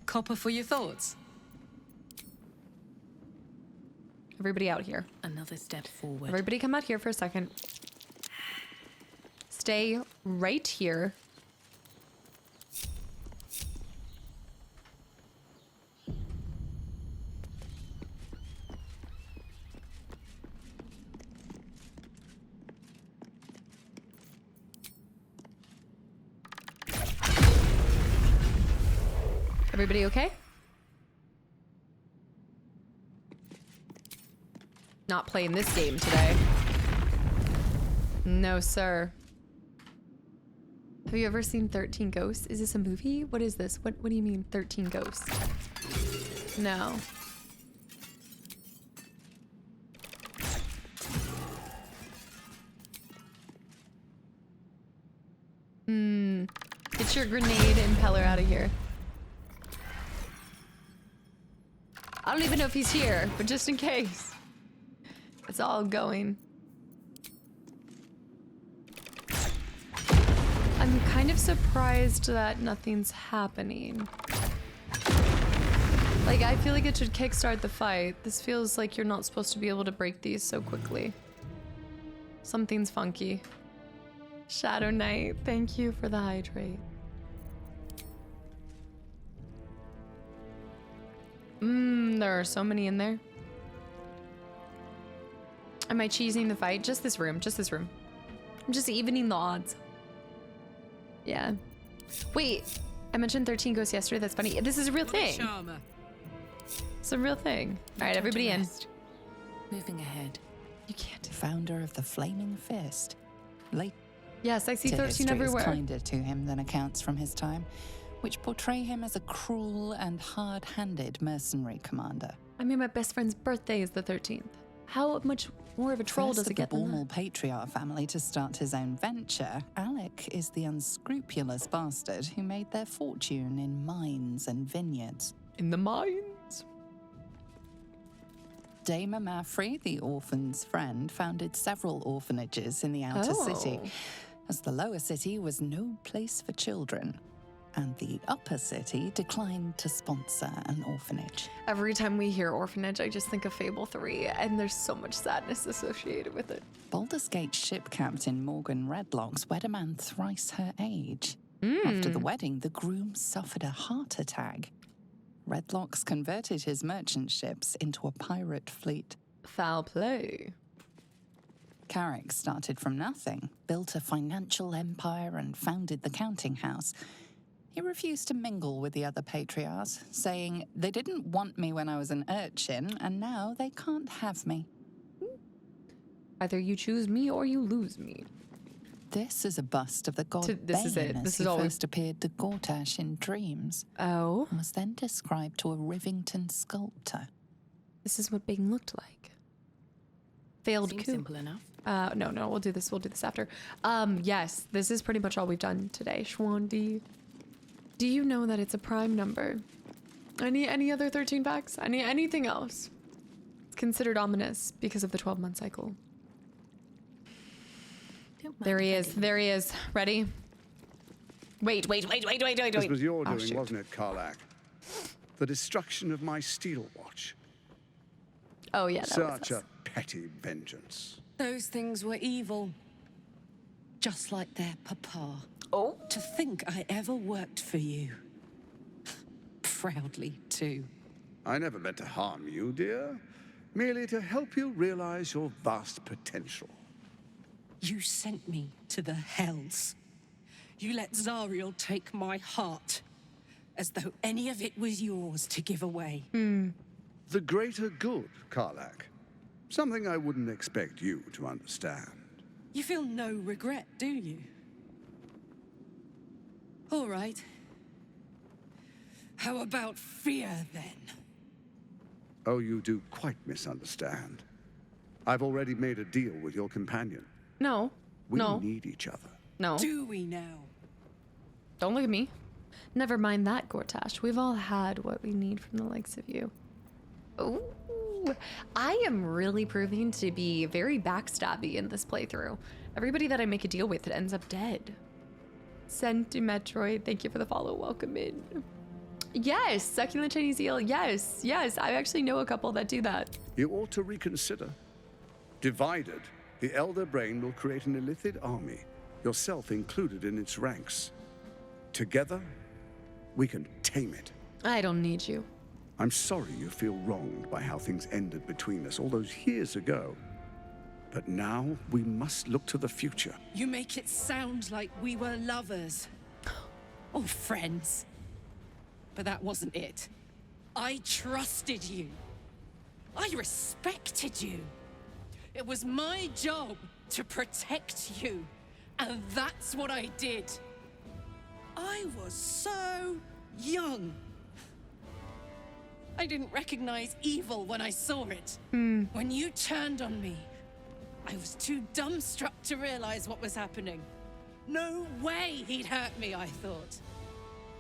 Copper for your thoughts. Everybody out here. Another step forward. Everybody come out here for a second. Stay right here. Everybody okay? Not playing this game today. No, sir. Have you ever seen 13 Ghosts? Is this a movie? What is this? What do you mean 13 Ghosts? No. Get your grenade impeller out of here. I don't even know if he's here, but just in case. It's all going. kind of surprised that nothing's happening. Like, I feel like it should kickstart the fight. This feels like you're not supposed to be able to break these so quickly. Something's funky. Shadow Knight, thank you for the hydrate. There are so many in there. Am I cheesing the fight? Just this room, just this room. I'm just evening the odds. Yeah. Wait, I mentioned 13 ghosts yesterday. That's funny. This is a real thing. It's a real thing. All right, everybody in. Moving ahead. You can't. Founder of the Flaming Fist. Late Yes, I see to 13 history everywhere. is kinder to him than accounts from his time, which portray him as a cruel and hard-handed mercenary commander. I mean, my best friend's birthday is the 13th. How much more of a troll First does it of get the than Bormal that? patriarch family to start his own venture, Alec is the unscrupulous bastard who made their fortune in mines and vineyards. In the mines. Dame Mafrey, the orphan's friend, founded several orphanages in the outer city, as the lower city was no place for children, and the upper city declined to sponsor an orphanage. Every time we hear orphanage, I just think of Fable 3, and there's so much sadness associated with it. Baldur's Gate ship captain Morgan Redlocks wed a man thrice her age. After the wedding, the groom suffered a heart attack. Redlocks converted his merchant ships into a pirate fleet. Foul play. Carrick started from nothing, built a financial empire, and founded the counting house. He refused to mingle with the other patriarchs, saying they didn't want me when I was an urchin, and now they can't have me. Either you choose me or you lose me. This is a bust of the god This is Bane it. as This he is all we- first appeared to Gortash in dreams, Oh, and was then described to a Rivington sculptor. this is what Bing looked like. Failed Seems coup. simple enough. No, we'll do this. We'll do this after. Yes, this is pretty much all we've done today. Schwandi. Do you know that it's a prime number? Any other 13 facts? Anything else? It's considered ominous because of the 12-month cycle. There he is. There he is. Ready? Wait. This was your Oh, doing, shoot. wasn't it, Karlach? The destruction of my steel watch. Oh, yeah, that Such was us. a petty vengeance. Those things were evil. Just like their papa. Oh. To think I ever worked for you. Proudly, too. I never meant to harm you, dear. Merely to help you realize your vast potential. You sent me to the hells. You let Zariel take my heart. As though any of it was yours to give away. The greater good, Karlach. Something I wouldn't expect you to understand. You feel no regret, do you? All right. How about fear, then? Oh, you do quite misunderstand. I've already made a deal with your companion. No. We No. need each other. No. Do we now? Don't look at me. Never mind that, Gortash. We've all had what we need from the likes of you. Ooh. I am really proving to be very backstabby in this playthrough. Everybody that I make a deal with ends up dead. Centimetroid, thank you for the follow. Welcome in. Yes, succulent Chinese eel. Yes. I actually know a couple that do that. You ought to reconsider. Divided, the Elder Brain will create an illithid army, yourself included in its ranks. Together, we can tame it. I don't need you. I'm sorry you feel wronged by how things ended between us all those years ago. But now we must look to the future. You make it sound like we were lovers. Or friends. But that wasn't it. I trusted you. I respected you. It was my job to protect you. And that's what I did. I was so young. I didn't recognize evil when I saw it. When you turned on me, I was too dumbstruck to realize what was happening. No way he'd hurt me, I thought.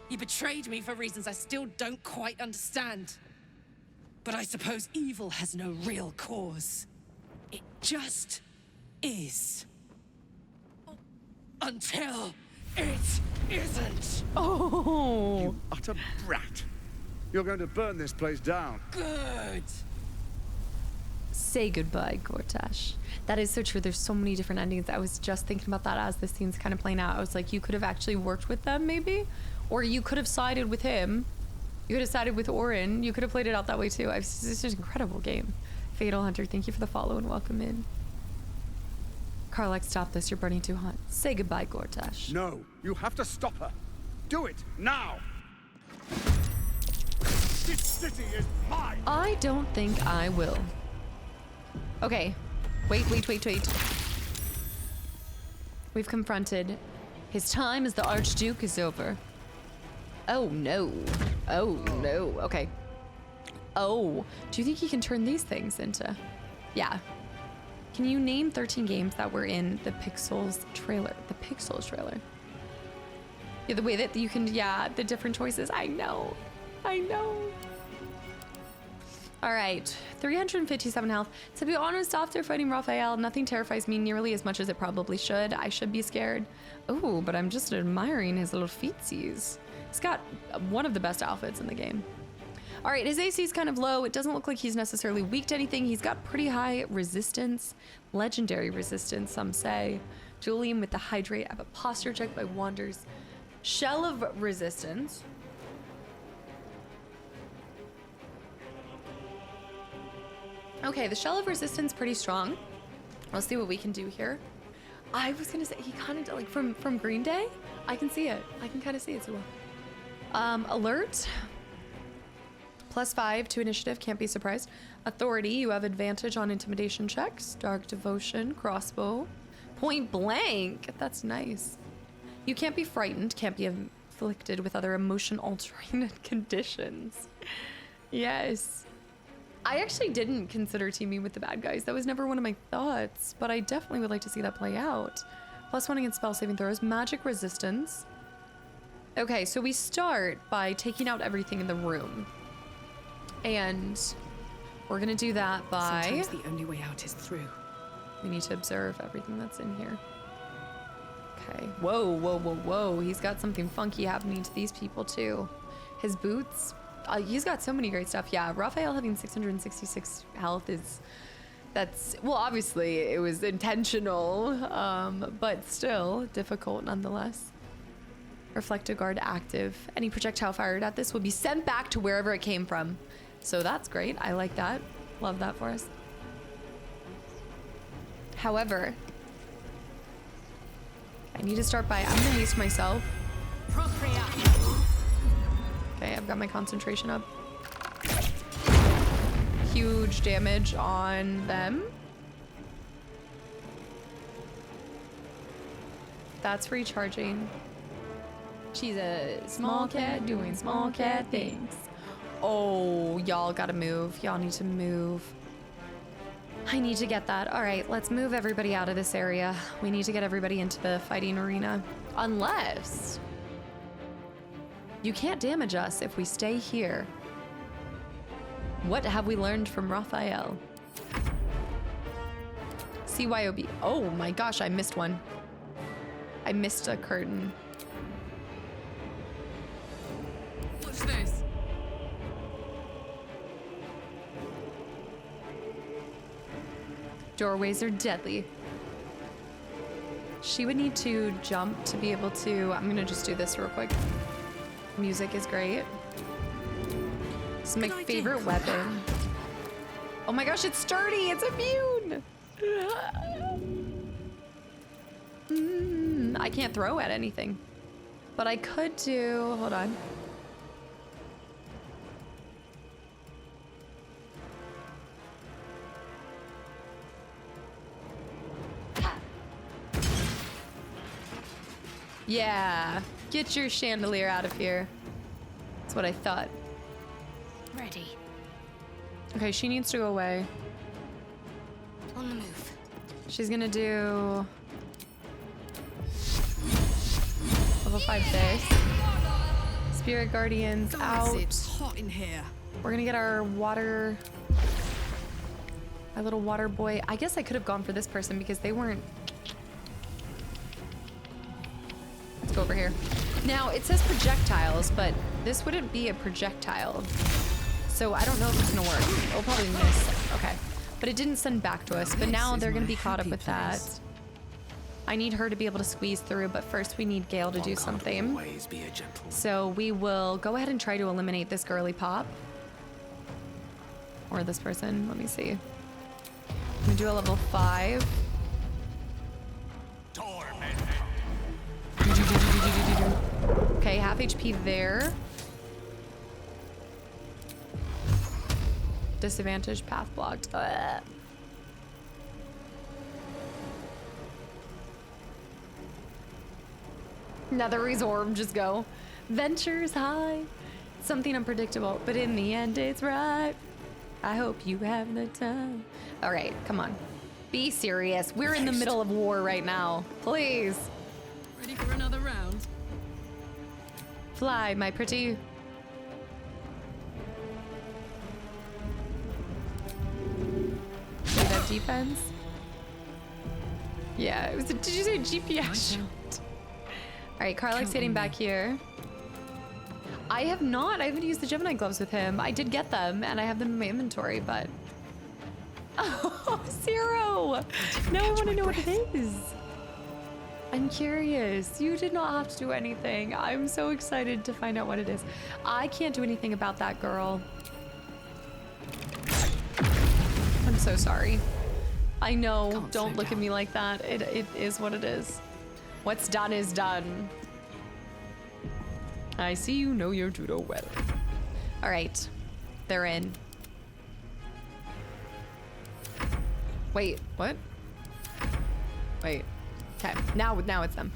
He betrayed me for reasons I still don't quite understand. But I suppose evil has no real cause. It just is. Until it isn't. Oh. You utter brat. You're going to burn this place down. Good. Say goodbye, Gortash. That is so true. There's so many different endings. I was just thinking about that as this scene's kind of playing out. I was like, you could have actually worked with them, maybe? Or you could have sided with him. You could have sided with Orin. You could have played it out that way, too. This is an incredible game. Fatal Hunter, thank you for the follow and welcome in. Karlak, stop this. You're burning too hot. Say goodbye, Gortash. No, you have to stop her. Do it, now! This city is mine! I don't think I will. Okay. Wait. We've confronted. His time as the Archduke is over. Oh, no. Oh, no. Okay. Oh. Do you think he can turn these things into... Yeah. Can you name 13 games that were in the Pixels trailer? The Pixels trailer. Yeah, the way that you can... Yeah, the different choices. I know. All right, 357 health. To be honest, after fighting Raphael, nothing terrifies me nearly as much as it probably should. I should be scared. Oh, but I'm just admiring his little feetsies. He's got one of the best outfits in the game. All right, his AC is kind of low. It doesn't look like he's necessarily weak to anything. He's got pretty high resistance, legendary resistance, some say. Julian with the Hydrate. I have a posture check by Wanders. Shell of resistance. Okay, the Shell of Resistance pretty strong. Let's see what we can do here. I was gonna say, he kind of, like, from Green Day, I can see it. I can kind of see it so well. Alert. +5 to initiative, can't be surprised. Authority, you have advantage on intimidation checks. Dark Devotion, crossbow. Point blank, that's nice. You can't be frightened, can't be afflicted with other emotion-altering conditions. Yes. I actually didn't consider teaming with the bad guys. That was never one of my thoughts, but I definitely would like to see that play out. +1 against spell saving throws, magic resistance. Okay, so we start by taking out everything in the room. And we're gonna do that by... Sometimes the only way out is through. We need to observe everything that's in here. Okay, whoa. He's got something funky happening to these people too. His boots... he's got so many great stuff. Yeah, Raphael having 666 health that's, well, obviously it was intentional, but still difficult nonetheless. Reflective guard active. Any projectile fired at this will be sent back to wherever it came from. So that's great. I like that. Love that for us. However, I need to start by, I'm gonna haste myself. Okay, I've got my concentration up. Huge damage on them. That's recharging. She's a small cat doing small cat things. Oh, y'all gotta move. Y'all need to move. I need to get that. All right, let's move everybody out of this area. We need to get everybody into the fighting arena. Unless... you can't damage us if we stay here. What have we learned from Raphael? CYOB. Oh my gosh, I missed one. I missed a curtain. Watch this. Doorways are deadly. She would need to jump to be able to... I'm gonna just do this real quick. Music is great. This is my favorite weapon. Oh my gosh, it's sturdy! It's immune! I can't throw at anything. But I could do... hold on. Yeah, get your chandelier out of here. That's what I thought. Ready. Okay, she needs to go away. On the move. She's gonna do level 5 this. Spirit Guardians out. It's hot in here. We're gonna get our water, our little water boy. I guess I could have gone for this person because they weren't. Let's go over here. Now, it says projectiles, but this wouldn't be a projectile. So I don't know if it's gonna work. It'll probably miss. Okay. But it didn't send back to us. But now they're gonna be caught up with that. I need her to be able to squeeze through, but first we need Gale to do something. So we will go ahead and try to eliminate this girly pop. Or this person. Let me see. I'm gonna do a level 5. Okay, half HP there. Disadvantage, path blocked. Ugh. Another resorb, just go. Ventures high. Something unpredictable, but in the end it's right. I hope you have the time. All right, come on. Be serious. We're in the middle of war right now. Please. Ready for another round? Fly, my pretty. See that defense? Yeah, it was a, did you say GPS shot? All right, Karlach's hitting back here. I have not. I haven't used the Gemini gloves with him. I did get them, and I have them in my inventory, but... Oh, Zero! Now I want to know what it is. I'm curious. You did not have to do anything. I'm so excited to find out what it is. I can't do anything about that girl. I'm so sorry. I know. Don't look at me like that. It is what it is. What's done is done. I see you know your judo well. All right, they're in. Wait, what? Wait, okay, now it's them.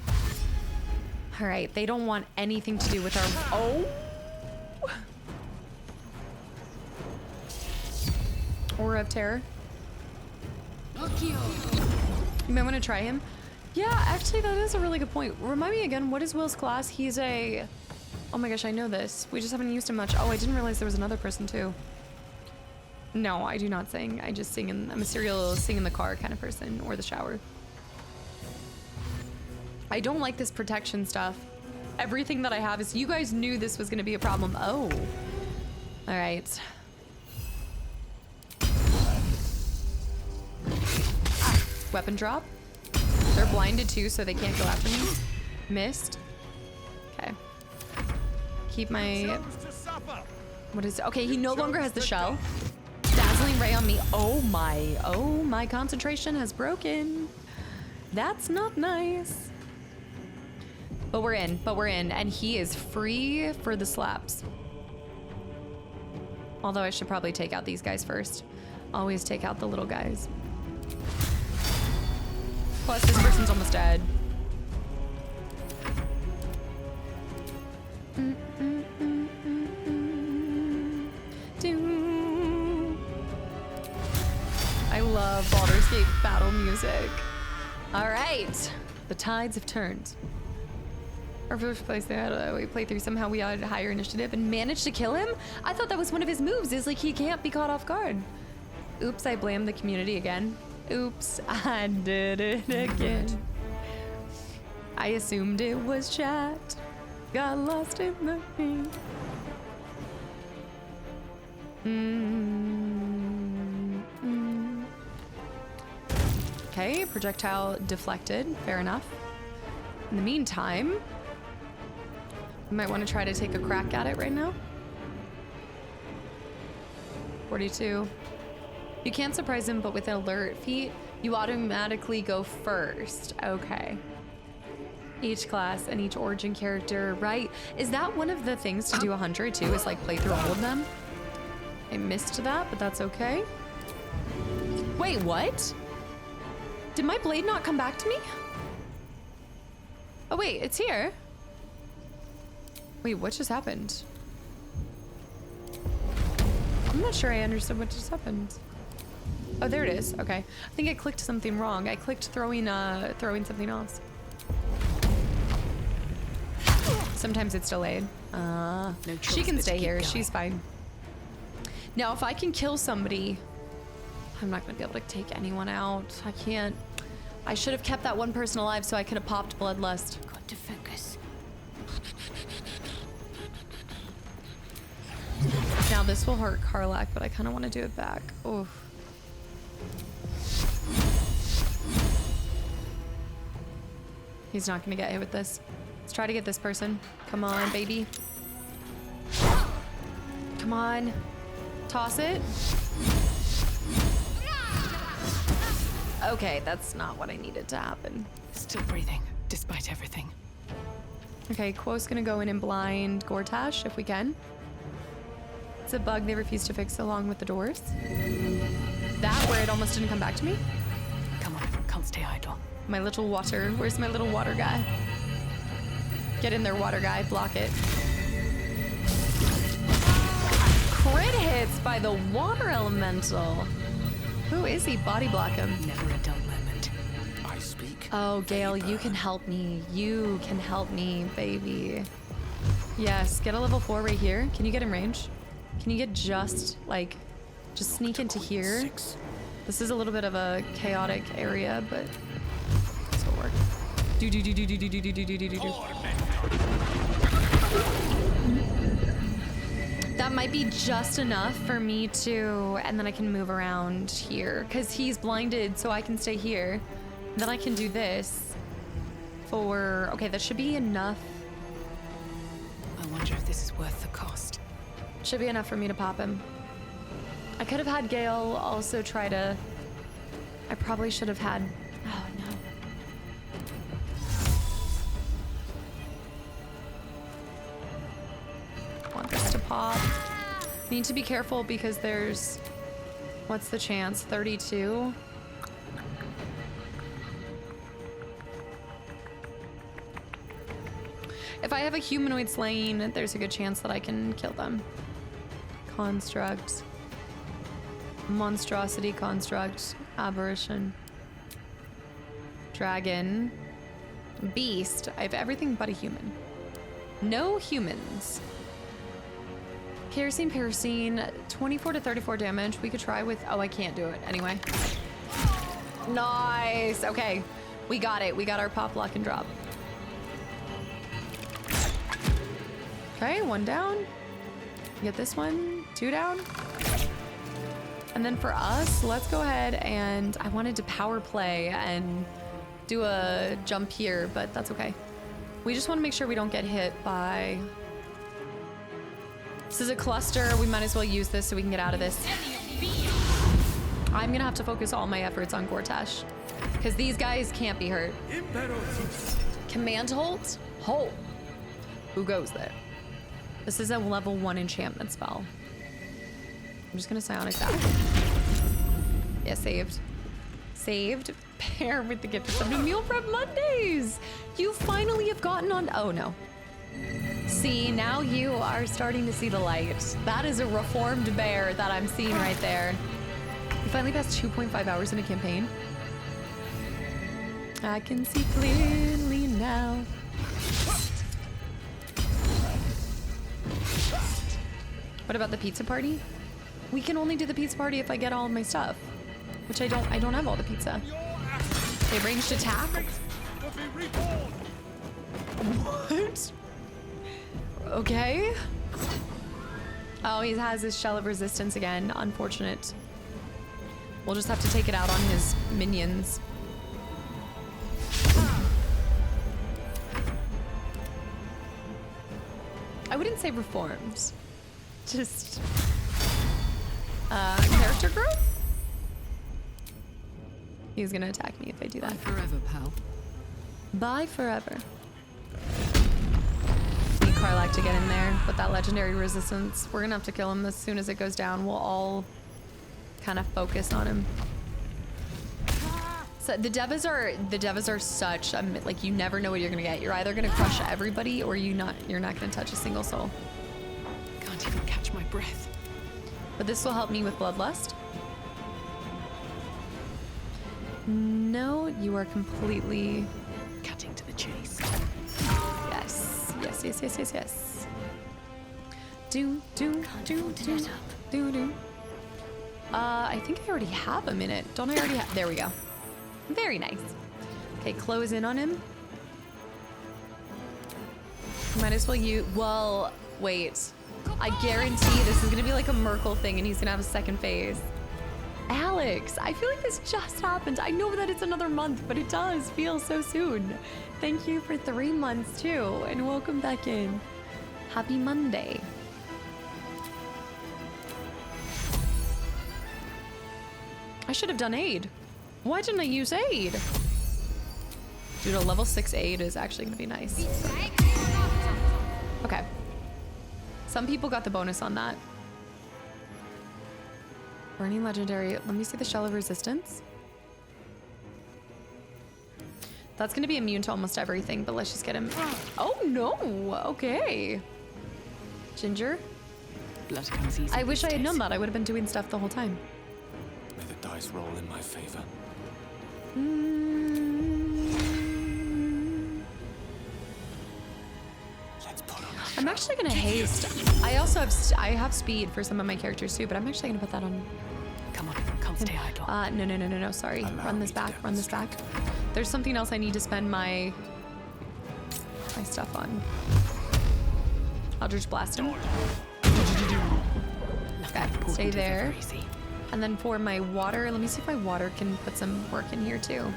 All right, they don't want anything to do with our, oh! Aura of Terror. You might want to try him. Yeah, actually that is a really good point. Remind me again, what is Will's class? He's a... Oh my gosh, I know this. We just haven't used him much. Oh, I didn't realize there was another person too. No, I do not sing. I just sing in... I'm a serial sing in the car kind of person, or the shower. I don't like this protection stuff. Everything that I have is... You guys knew this was going to be a problem. Oh. All right. Ah, weapon drop. They're blinded too, so they can't go after me. Missed. Okay. Keep my... What is... Okay, he no longer has the shell. Dazzling ray on me. Oh my concentration has broken. That's not nice. But we're in, and he is free for the slaps. Although I should probably take out these guys first. Always take out the little guys. Plus, this person's almost dead. I love Baldur's Gate battle music. All right, the tides have turned. Our first place we played through, somehow we had higher initiative and managed to kill him? I thought that was one of his moves, is like he can't be caught off guard. Oops, I blame the community again. Oops, I did it again. I assumed it was chat. Got lost in the heat. Okay, projectile deflected. Fair enough. In the meantime, we might want to try to take a crack at it right now. 42. You can't surprise him, but with alert feat, you automatically go first. Okay. Each class and each origin character, right? Is that one of the things to do 100 too, is like play through all of them? I missed that, but that's okay. Wait, what? Did my blade not come back to me? Oh wait, it's here. Wait, what just happened? I'm not sure I understood what just happened. Oh, there it is. Okay. I think I clicked something wrong. I clicked throwing something else. Sometimes it's delayed. She can stay here. She's fine. Now, if I can kill somebody, I'm not gonna be able to take anyone out. I can't. I should have kept that one person alive so I could have popped Bloodlust. Got to focus. Now this will hurt Karlak, but I kind of want to do it back. Oof. He's not gonna get hit with this. Let's try to get this person. Come on, baby. Come on. Toss it. Okay, that's not what I needed to happen. Still breathing, despite everything. Okay, Quo's gonna go in and blind Gortash if we can. It's a bug they refuse to fix along with the doors. That where it almost didn't come back to me? Come on, can't stay idle. My little water. Where's my little water guy? Get in there, water guy. Block it. Crit hits by the water elemental. Who is he? Body block him. Never a dull moment. I speak. Oh, Gale, you can help me. You can help me, baby. Yes, get a level 4 right here. Can you get in range? Can you get just sneak into here? 6. This is a little bit of a chaotic area, but this will work. Do. That might be just enough for me to, and then I can move around here because he's blinded, so I can stay here. Then I can do this for, okay, that should be enough. I wonder if this is worth the cost. Should be enough for me to pop him. I could have had Gale also try to, I probably should have had, oh no. Want this to pop. Need to be careful because there's, what's the chance? 32? If I have a humanoid slaying, there's a good chance that I can kill them. Construct. Monstrosity construct. Aberration. Dragon. Beast. I have everything but a human. No humans. Piercing, 24 to 34 damage. We could try with, oh, I can't do it anyway. Nice. Okay, we got it. We got our pop, lock, and drop. Okay, 1 down. Get this one, 2 down. And then for us, let's go ahead and I wanted to power play and do a jump here, but that's okay. We just want to make sure we don't get hit by... This is a cluster. We might as well use this so we can get out of this. I'm gonna have to focus all my efforts on Gortash because these guys can't be hurt. Command hold? Hold. Who goes there? This is a level 1 enchantment spell. I'm just gonna psionic that. Yeah, saved. Saved. Pair with the gift of somebody. Meal prep Mondays! You finally have gotten on. Oh no. See, now you are starting to see the light. That is a reformed bear that I'm seeing right there. You finally passed 2.5 hours in a campaign. I can see clearly now. What about the pizza party? We can only do the pizza party if I get all of my stuff, which I don't have all the pizza. Okay, ranged attack. What? Okay. Oh, he has his shell of resistance again. Unfortunate. We'll just have to take it out on his minions. I wouldn't say reformed. Just character growth? He's gonna attack me if I do that. Bye forever, pal. Bye forever. Need Karlak to get in there with that legendary resistance. We're gonna have to kill him as soon as it goes down. We'll all kind of focus on him. So the devas are such like you never know what you're gonna get. You're either gonna crush everybody or you're not gonna touch a single soul. Can't even catch my breath. But this will help me with bloodlust. No, you are completely cutting to the chase. Yes. Do. I think I already have a minute. Don't I already have? There we go. Very nice. Okay, close in on him. Might as well well, wait. I guarantee this is gonna be like a Merkel thing and he's gonna have a second phase. Alex, I feel like this just happened. I know that it's another month, but it does feel so soon. Thank you for 3 months too, and welcome back in. Happy Monday. I should have done aid. Why didn't I use aid? Dude, a level 6 aid is actually gonna be nice. Okay. Some people got the bonus on that. Burning legendary. Let me see the shell of resistance. That's gonna be immune to almost everything, but let's just get him. Oh no! Okay. Ginger. I wish I had known that. I would have been doing stuff the whole time. May the dice roll in my favor. I'm actually gonna haste. I also have I have speed for some of my characters too, but I'm actually gonna put that on. Come on, can't stay idle. No. Sorry. Run this back. Run this back. There's something else I need to spend my stuff on. I'll just blast him. Okay, stay there. And then for my water, let me see if my water can put some work in here too.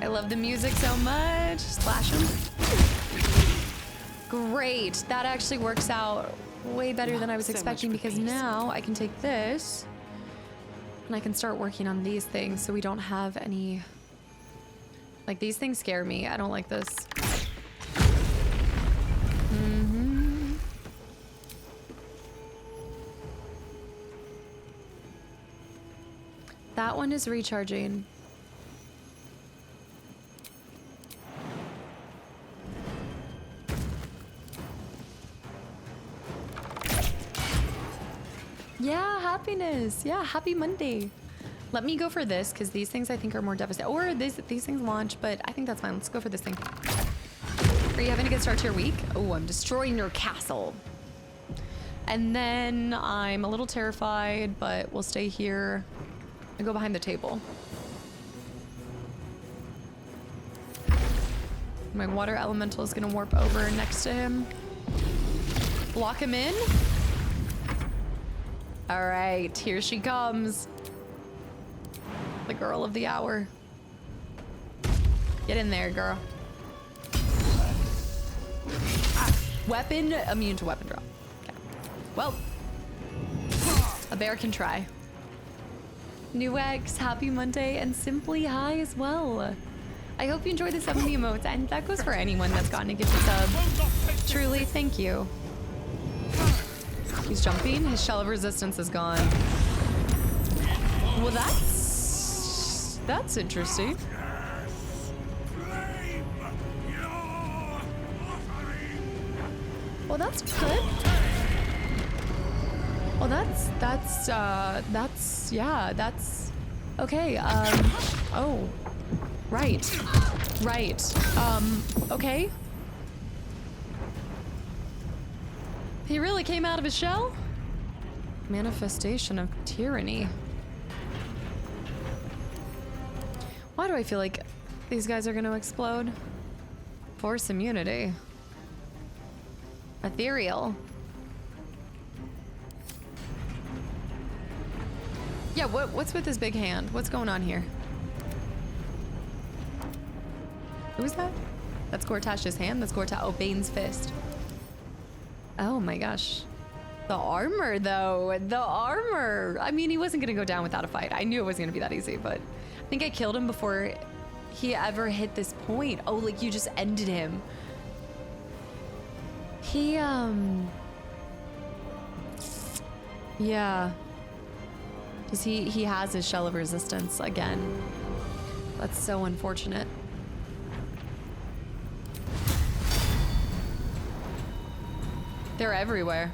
I love the music so much. Splash him. Great. That actually works out way better than I was expecting because now I can take this and I can start working on these things so we don't have any... Like, these things scare me. I don't like this. That one is recharging. Yeah, happiness. Yeah, happy Monday. Let me go for this because these things I think are more devastating. Or these things launch, but I think that's fine. Let's go for this thing. Are you having a good start to your week? Oh, I'm destroying your castle. And then I'm a little terrified, but we'll stay here and go behind the table. My water elemental is gonna warp over next to him. Block him in. All right, here she comes. The girl of the hour. Get in there, girl. Weapon, immune to weapon drop. Okay. Well, a bear can try. New X, happy Monday, and Simply Hi as well. I hope you enjoyed the 70 emotes, and that goes for anyone that's gotten a gifted sub. Truly, thank you. He's jumping. His shell of resistance is gone. Well, that's interesting. Well, that's good. Well, that's okay. Oh, right. Okay. He really came out of his shell? Manifestation of tyranny. Why do I feel like these guys are gonna explode? Force immunity. Ethereal. Yeah, what's with his big hand? What's going on here? Who's that? That's Gortash's hand? That's Oh, Bane's fist. Oh my gosh. The armor, though. The armor. I mean, he wasn't going to go down without a fight. I knew it wasn't going to be that easy, but I think I killed him before he ever hit this point. Oh, like you just ended him. He, yeah. Because he has his shell of resistance again. That's so unfortunate. They're everywhere.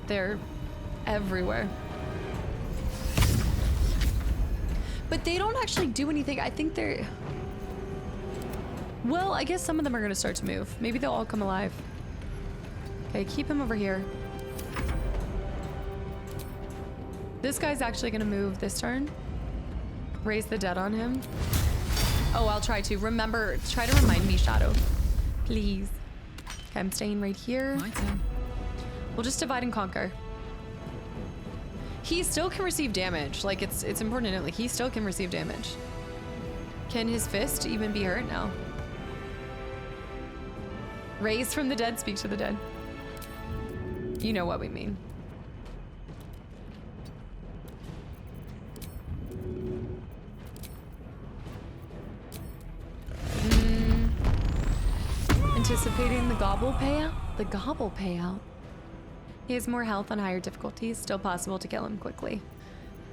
They're everywhere. But they don't actually do anything. I think they're... Well, I guess some of them are going to start to move. Maybe they'll all come alive. Okay, keep him over here. This guy's actually going to move this turn. Raise the dead on him. Oh, I'll try to. Remember, try to remind me, Shadow. Please. Okay, I'm staying right here. My turn. We'll just divide and conquer. He still can receive damage. Like, it's important to note, like, he still can receive damage. Can his fist even be hurt? No. Raise from the dead, speak to the dead. You know what we mean. Anticipating the gobble payout? The gobble payout. He has more health on higher difficulties. Still possible to kill him quickly.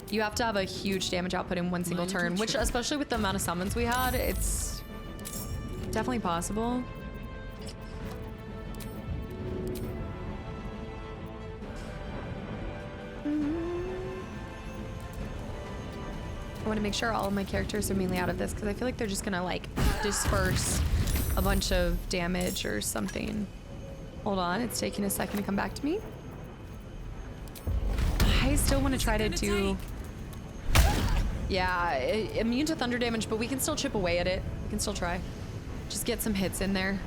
You have to have a huge damage output in one single turn, which, especially with the amount of summons we had, it's definitely possible. I want to make sure all of my characters are mainly out of this because I feel like they're just gonna like disperse a bunch of damage or something. Hold on, it's taking a second to come back to me. I still want to try to do... Yeah, immune to thunder damage, but we can still chip away at it. We can still try. Just get some hits in there.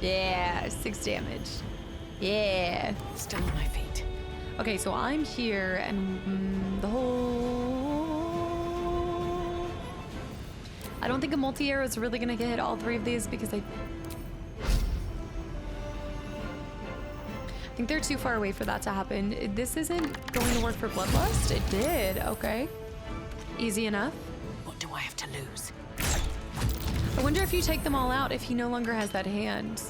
Yeah, 6 damage. Yeah. Still on my feet. Okay, so I'm here and the whole... I don't think a multi-arrow is really gonna hit all 3 of these because I think they're too far away for that to happen. This isn't going to work for Bloodlust? It did, okay. Easy enough. What do I have to lose? I wonder if you take them all out if he no longer has that hand.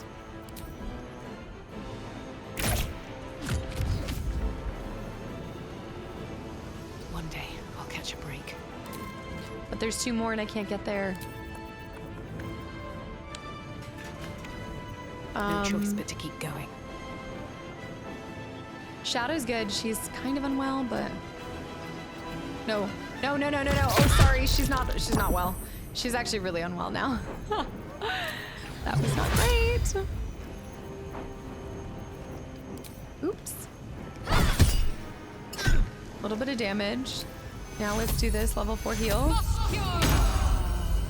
One day, I'll catch a break. But there's 2 more and I can't get there. No choice but to keep going. Shadow's good. She's kind of unwell, but... No. No, no, no, no, no. Oh, sorry. She's not well. She's actually really unwell now. That was not great. Oops. A little bit of damage. Now let's do this. Level 4 heal.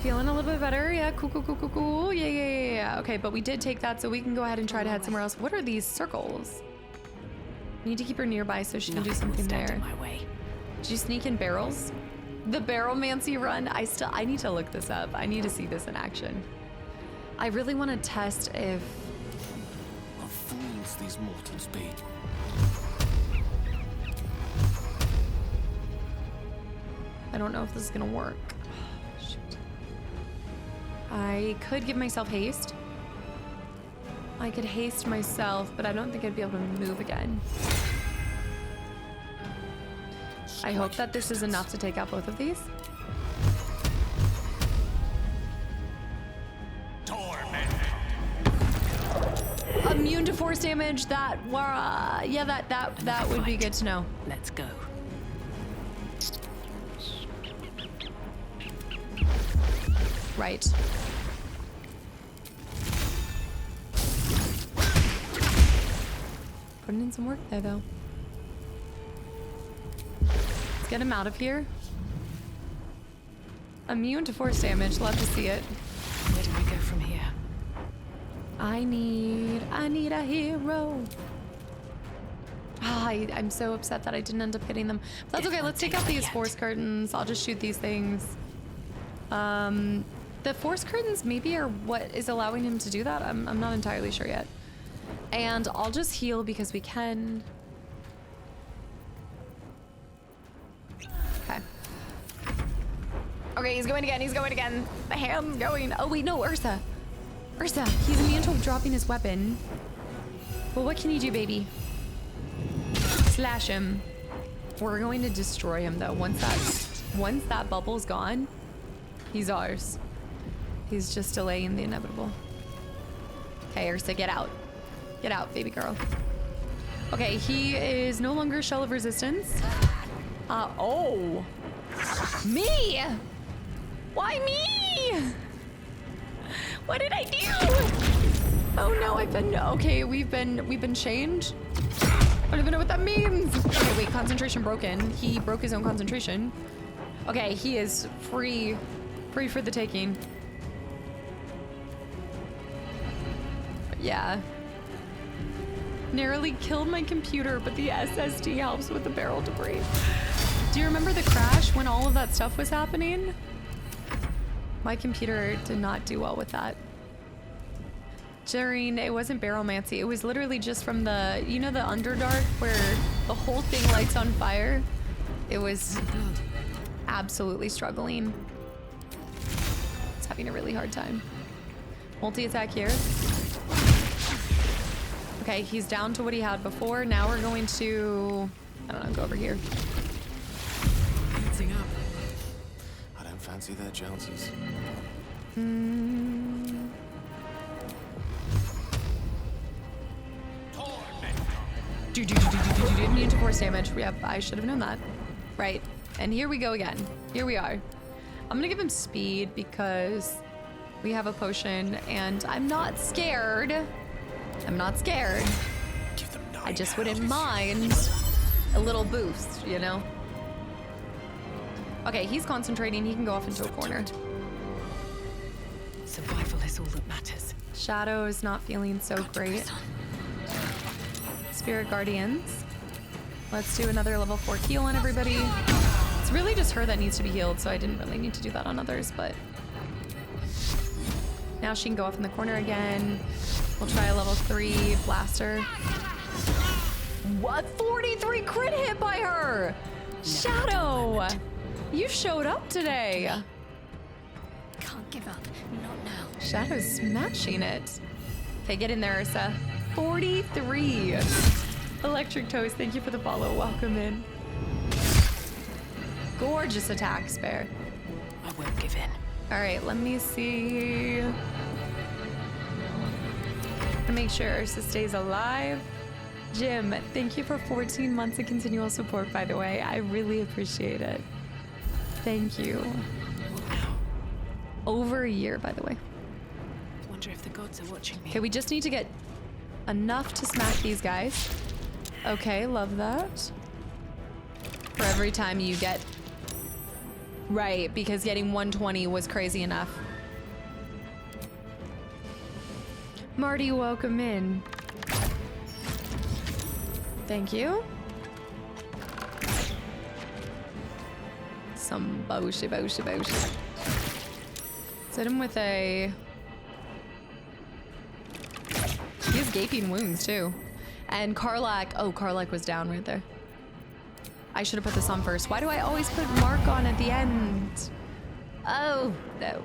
Feeling a little bit better. Yeah, cool, cool, cool, cool, cool. Yeah, yeah, yeah, yeah. Okay, but we did take that, so we can go ahead and try to head somewhere else. What are these circles? Need to keep her nearby so she can do something there. My way. Did you sneak in barrels? The Barrelmancy run? I need to look this up. I need to see this in action. I really want to test if... What fools these mortals be. I don't know if this is gonna work. Shoot. I could give myself haste. I could haste myself, but I don't think I'd be able to move again. I hope that this is enough to take out both of these. Immune to force damage. That yeah, that would be good to know. Let's go. Right. Putting in some work there, though. Let's get him out of here. Immune to force damage. Love to see it. Where do we go from here? I need a hero. I'm so upset that I didn't end up hitting them. But that's okay. Let's take out these force curtains. I'll just shoot these things. The force curtains maybe are what is allowing him to do that. I'm not entirely sure yet. And I'll just heal because we can. Okay. Okay, he's going again. He's going again. The hand's going. Oh, wait, no, Ursa. Ursa, he's immune to dropping his weapon. Well, what can you do, baby? Slash him. We're going to destroy him, though. Once that bubble's gone, he's ours. He's just delaying the inevitable. Okay, Ursa, get out. Get out, baby girl. Okay, he is no longer Shell of Resistance. Oh. Me! Why me? What did I do? Oh no, okay, we've been chained. I don't even know what that means. Okay, wait, concentration broken. He broke his own concentration. Okay, he is free for the taking. Yeah. Narrowly killed my computer, but the SSD helps with the barrel debris. Do you remember the crash when all of that stuff was happening? My computer did not do well with that. It wasn't baromancy. It was literally just from the, you know, the Underdark where the whole thing lights on fire. It was absolutely struggling. It's having a really hard time. Multi-attack here. Okay, he's down to what he had before. Now we're going to, I don't know, go over here. Heating up. I don't fancy their chances. Immune to force damage. Yep, I should have known that. Right, and here we go again. Here we are. I'm gonna give him speed because we have a potion and I'm not scared. I'm not scared. I just wouldn't mind a little boost, you know? Okay, he's concentrating. He can go off into a corner. Survival is all that matters. Shadow is not feeling so great. Spirit Guardians. Let's do another level 4 heal on everybody. It's really just her that needs to be healed, so I didn't really need to do that on others, but... Now she can go off in the corner again. We'll try a level 3 blaster. What? 43 crit hit by her! Shadow! You showed up today. Can't give up. Not now. Shadow's smashing it. Okay, get in there, Ursa. 43. Electric Toast, thank you for the follow. Welcome in. Gorgeous attack, Spare. I won't give in. All right, let me see. To make sure Ursa stays alive. Jim, thank you for 14 months of continual support, by the way. I really appreciate it. Thank you. Over a year, by the way. Wonder if the gods are watching me. Okay, we just need to get enough to smack these guys. Okay, love that. For every time you get... Right, because getting 120 was crazy enough. Marty, welcome in. Thank you. Some bullshit. Let's hit him with a... He has gaping wounds too. And Karlak, oh, Karlak was down right there. I should have put this on first. Why do I always put Mark on at the end? Oh, no.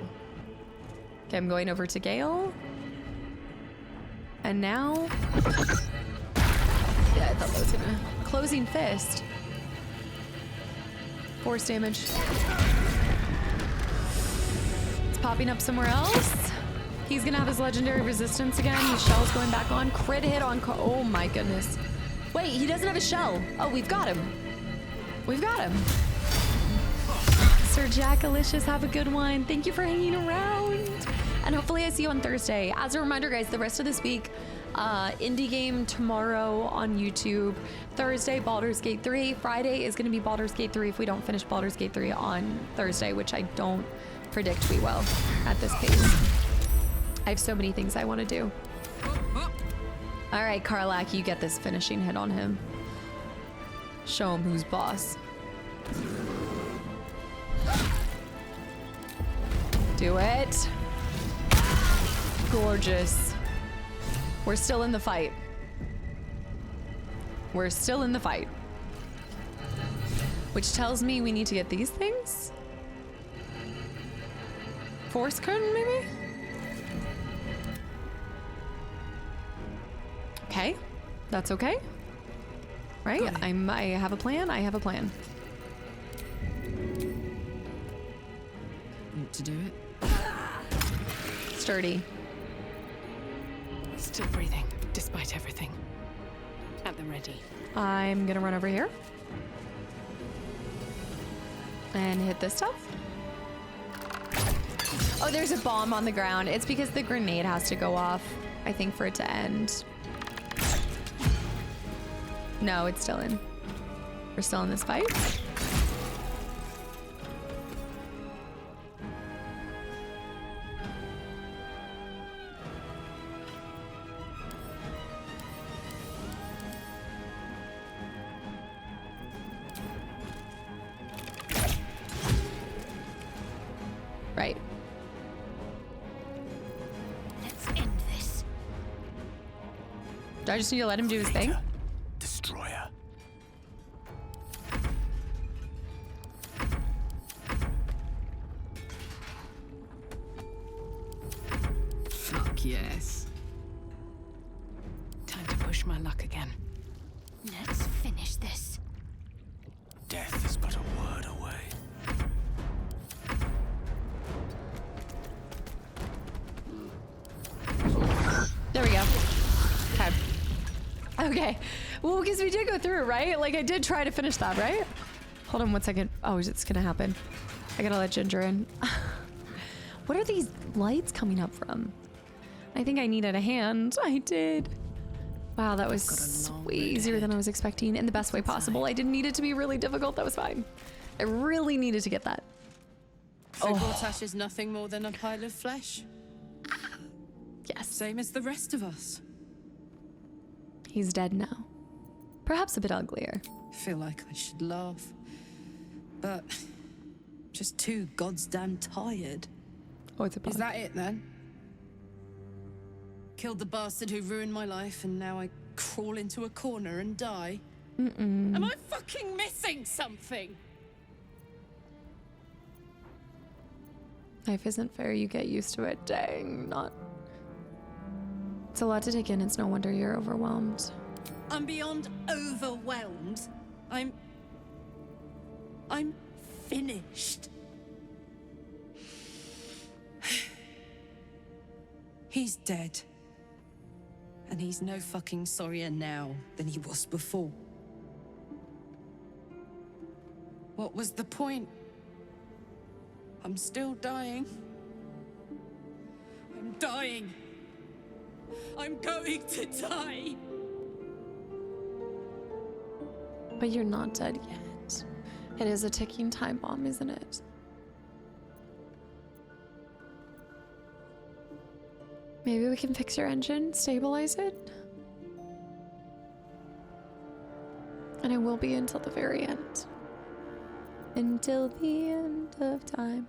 Okay, I'm going over to Gale. And now... Yeah, I thought that was gonna... Closing Fist. Force damage. It's popping up somewhere else. He's gonna have his legendary resistance again. His shell's going back on. Crit hit on... Oh my goodness. Wait, he doesn't have a shell. Oh, we've got him. We've got him. Sir Jackalicious, have a good one. Thank you for hanging around. And hopefully I see you on Thursday. As a reminder, guys, the rest of this week, indie game tomorrow on YouTube. Thursday, Baldur's Gate 3. Friday is going to be Baldur's Gate 3 if we don't finish Baldur's Gate 3 on Thursday, which I don't predict we will at this pace. I have so many things I want to do. All right, Karlak, you get this finishing hit on him. Show him who's boss. Do it. Gorgeous. We're still in the fight. We're still in the fight. Which tells me we need to get these things? Force curtain, maybe? Okay. That's okay. Right? I have a plan. I have a plan. Want to do it? Sturdy. Still breathing, despite everything. At the ready. I'm gonna run over here. And hit this stuff. Oh, there's a bomb on the ground. It's because the grenade has to go off, I think, for it to end. No, it's still in. We're still in this fight. Right. Let's end this. Do I just need to let him do his thing? Destroyer. Fuck yes. Time to push my luck again. Let's finish this. Death is but a word away. There we go. Okay. Okay. Well, because we did go through, right? Like, I did try to finish that, right? Hold on 1 second. Oh, it's gonna happen. I gotta let Ginger in. What are these lights coming up from? I think I needed a hand. I did. Wow, that was way easier than I was expecting in the best way possible. I didn't need it to be really difficult. That was fine. I really needed to get that. So Gortash is nothing more than a pile of flesh? Yes. Same as the rest of us. He's dead now. Perhaps a bit uglier. Feel like I should laugh. But just too goddamn tired. Oh, it's a bug. Is that it then? Killed the bastard who ruined my life and now I crawl into a corner and die? Am I fucking missing something? Life isn't fair. You get used to it. Dang, not. It's a lot to take in. It's no wonder you're overwhelmed. I'm beyond overwhelmed. I'm finished. He's dead. And he's no fucking sorrier now than he was before. What was the point? I'm still dying. I'm dying. I'm going to die. But you're not dead yet. It is a ticking time bomb, isn't it? Maybe we can fix your engine, stabilize it. And it will be until the very end. Until the end of time.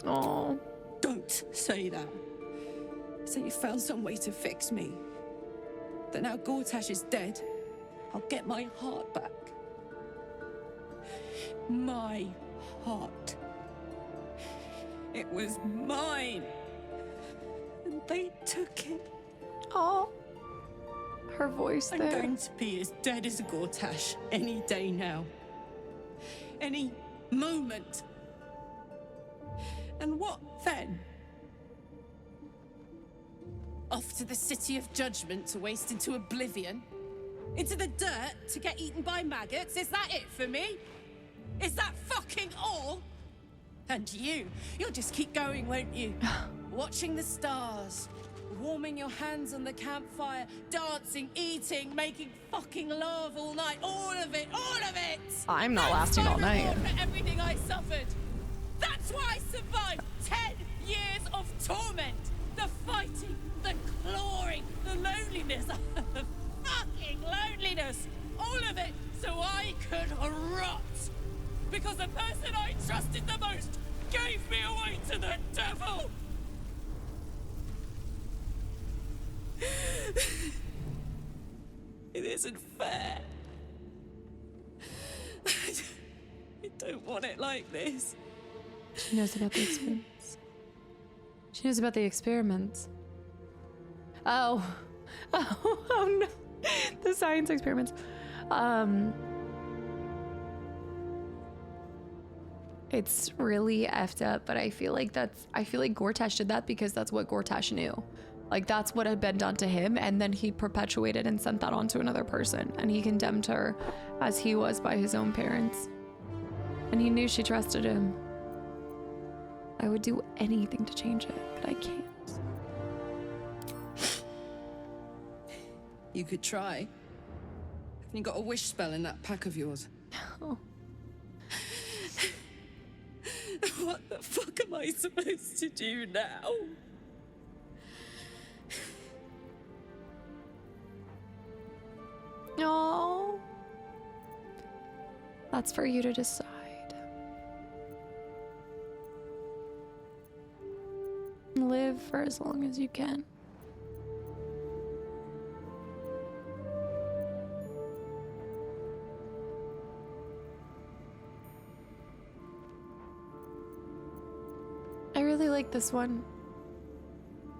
Oh. Don't say that. Say you found some way to fix me. That now Gortash is dead, I'll get my heart back. My heart. It was mine. And they took it. Oh. Her voice I'm there. going to be as dead as Gortash any day now. Any moment. And what then? Off to the City of Judgment to waste into oblivion? Into the dirt to get eaten by maggots? Is that it for me? Is that fucking all? And you'll just keep going, won't you? Watching the stars, warming your hands on the campfire, dancing, eating, making fucking love all night. All of it, all of it! I'm not lasting all night. That's my reward for everything I suffered. That's why I survived 10 years of torment. The fighting, the clawing, the loneliness, the fucking loneliness. All of it so I could rot. Because the person I trusted the most gave me away to the devil. It isn't fair. I don't want it like this. She knows about the experiments. She knows about the experiments. Oh. Oh no. The science experiments. It's really effed up, but I feel like Gortash did that because that's what Gortash knew. Like, that's what had been done to him, and then he perpetuated and sent that on to another person, and he condemned her as he was by his own parents. And he knew she trusted him. I would do anything to change it, but I can't. You could try. You got a wish spell in that pack of yours. Oh. What the fuck am I supposed to do now? No. That's for you to decide. live for as long as you can. I really like this one.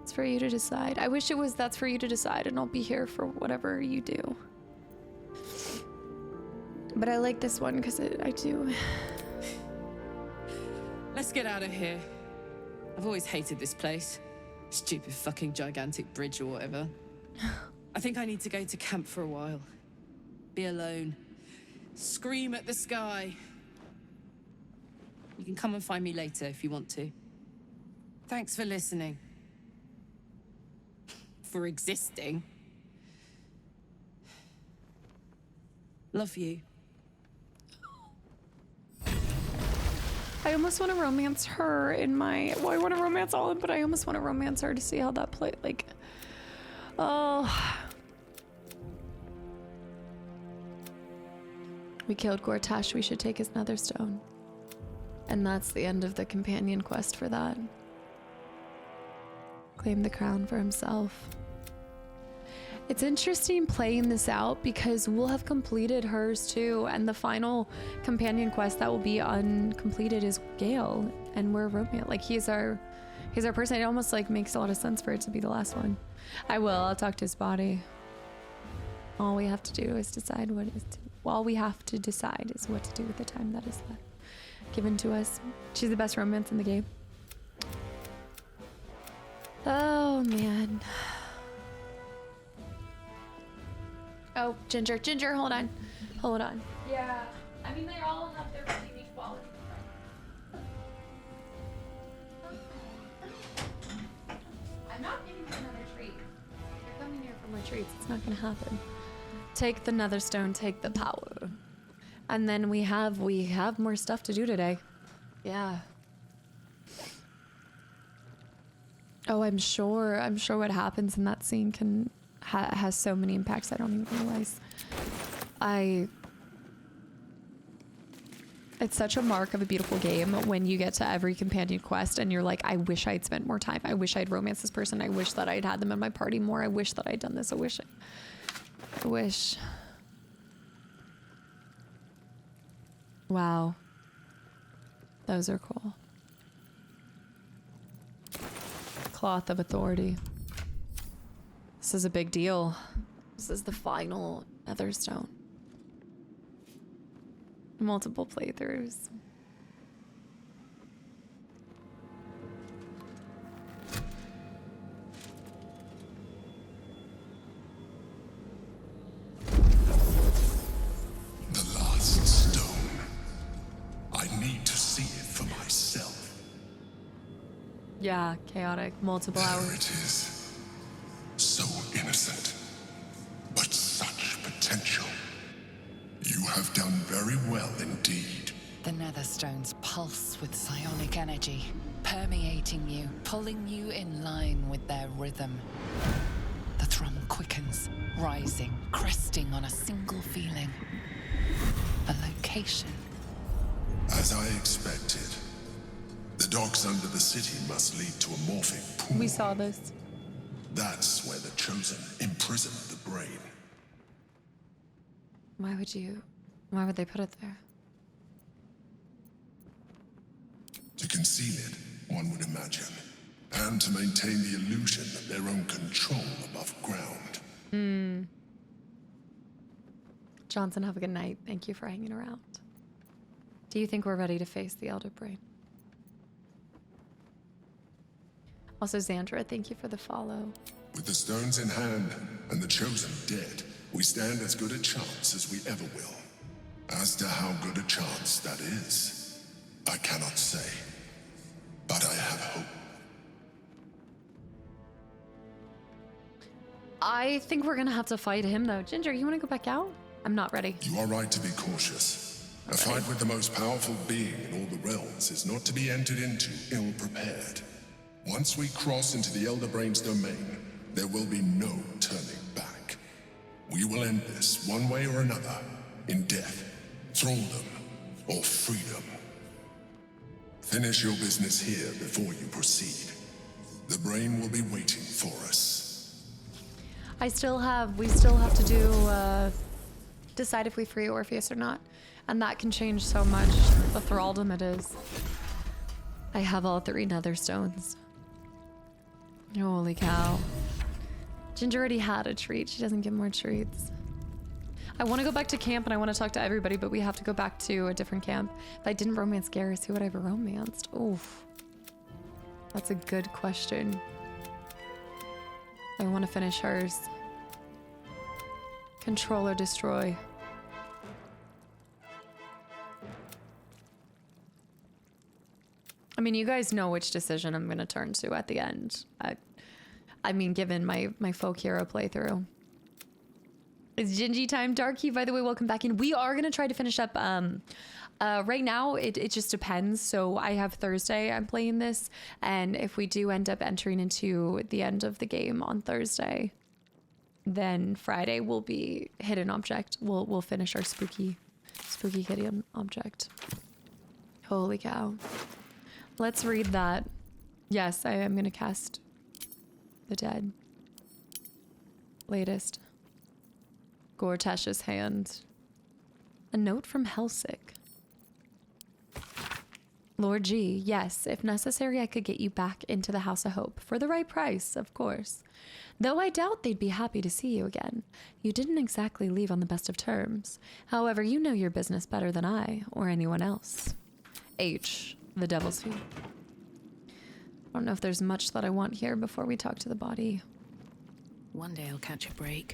It's for you to decide. I wish it was that's for you to decide and I'll be here for whatever you do. But I like this one because I do. Let's get out of here. I've always hated this place. Stupid fucking gigantic bridge or whatever. I think I need to go to camp for a while. Be alone. Scream at the sky. You can come and find me later if you want to. Thanks for listening. For existing. Love you. I almost want to romance her in my... Well, I want to romance all of them, but I almost want to romance her to see how that play... Like... Oh... We killed Gortash, we should take his netherstone. And that's the end of the companion quest for that. Claim the crown for himself. It's interesting playing this out because we'll have completed hers too, and the final companion quest that will be uncompleted is Gale, and we're romance. Like he's our person. It almost like makes a lot of sense for it to be the last one. I'll talk to his body. All we have to do is decide what is to, all we have to decide is what to do with the time that is left given to us. She's the best romance in the game. Oh man. Oh, Ginger, hold on. Hold on. Yeah, I mean, they all have their unique qualities. I'm not giving you another treat. You're coming here for more treats. It's not gonna happen. Take the netherstone, take the power. And then we have more stuff to do today. Yeah. Oh, I'm sure what happens in that scene can has so many impacts I don't even realize. It's such a mark of a beautiful game when you get to every companion quest and you're like, I wish I'd spent more time. I wish I'd romanced this person. I wish that I'd had them in my party more. I wish that I'd done this. I wish. Wow. Those are cool. Cloth of Authority. This is a big deal. This is the final netherstone. Multiple playthroughs. The last stone. I need to see it for myself. Yeah, chaotic. Multiple hours. There it is. So innocent, but such potential. You have done very well indeed. The netherstones pulse with psionic energy, permeating you, pulling you in line with their rhythm. The thrum quickens, rising, cresting on a single feeling. A location. As I expected, the docks under the city must lead to a morphing pool. We saw this. That's where the Chosen imprisoned the brain. Why would they put it there? To conceal it, one would imagine. And to maintain the illusion of their own control above ground. Johnson, have a good night. Thank you for hanging around. Do you think we're ready to face the Elder Brain? Also, Xandra, thank you for the follow. With the stones in hand and the Chosen dead, we stand as good a chance as we ever will. As to how good a chance that is, I cannot say. But I have hope. I think we're gonna have to fight him, though. Ginger, you wanna go back out? I'm not ready. You are right to be cautious. A fight with the most powerful being in all the realms is not to be entered into ill-prepared. Once we cross into the Elder Brain's domain, there will be no turning back. We will end this one way or another, in death, thraldom, or freedom. Finish your business here before you proceed. The brain will be waiting for us. we still have to do, decide if we free Orpheus or not. And that can change so much, the thraldom it is. I have all 3 nether stones. Holy cow. Ginger already had a treat. She doesn't get more treats. I want to go back to camp and I want to talk to everybody, but we have to go back to a different camp. If I didn't romance Garrus, who would I have romanced? Oof. That's a good question. I want to finish hers. Control or destroy. I mean, you guys know which decision I'm going to turn to at the end. I mean, given my folk hero playthrough. It's Gingy time. Darky, by the way, welcome back in. We are going to try to finish up. Right now, it just depends. So I have Thursday, I'm playing this. And if we do end up entering into the end of the game on Thursday, then Friday will be hidden object. We'll finish our spooky hidden object. Holy cow. Let's read that. Yes, I am going to cast the dead. Latest. Gortash's hand. A note from Helsik. Lord G, yes, if necessary, I could get you back into the House of Hope. For the right price, of course. Though I doubt they'd be happy to see you again. You didn't exactly leave on the best of terms. However, you know your business better than I, or anyone else. H. The Devil's Feet. I don't know if there's much that I want here before we talk to the body. One day I'll catch a break.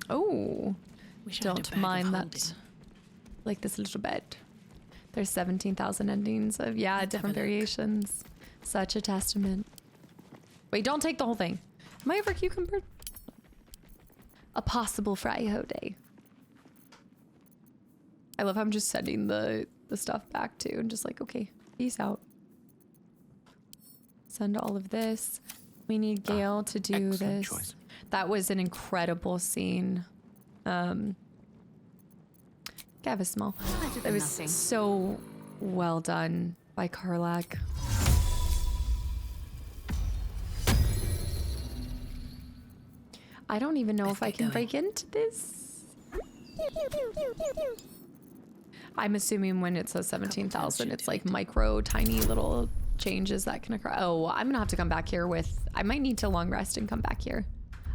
Oh. Wish I had a Don't bag of mind that. holding. Like this little bed. There's 17,000 endings of, different variations. Such a testament. Wait, don't take the whole thing. Am I ever cucumbered? A possible Fry-ho day. I love how I'm just sending the stuff back too and just like, okay, peace out. Send all of this. We need Gale to do this. Choice. That was an incredible scene. Gavismal. It was so well done by Karlak. I don't even know if I can break into this. I'm assuming when it says 17,000, it's like micro, tiny little changes that can occur. Oh, I'm gonna have to come back here with, I might need to long rest and come back here.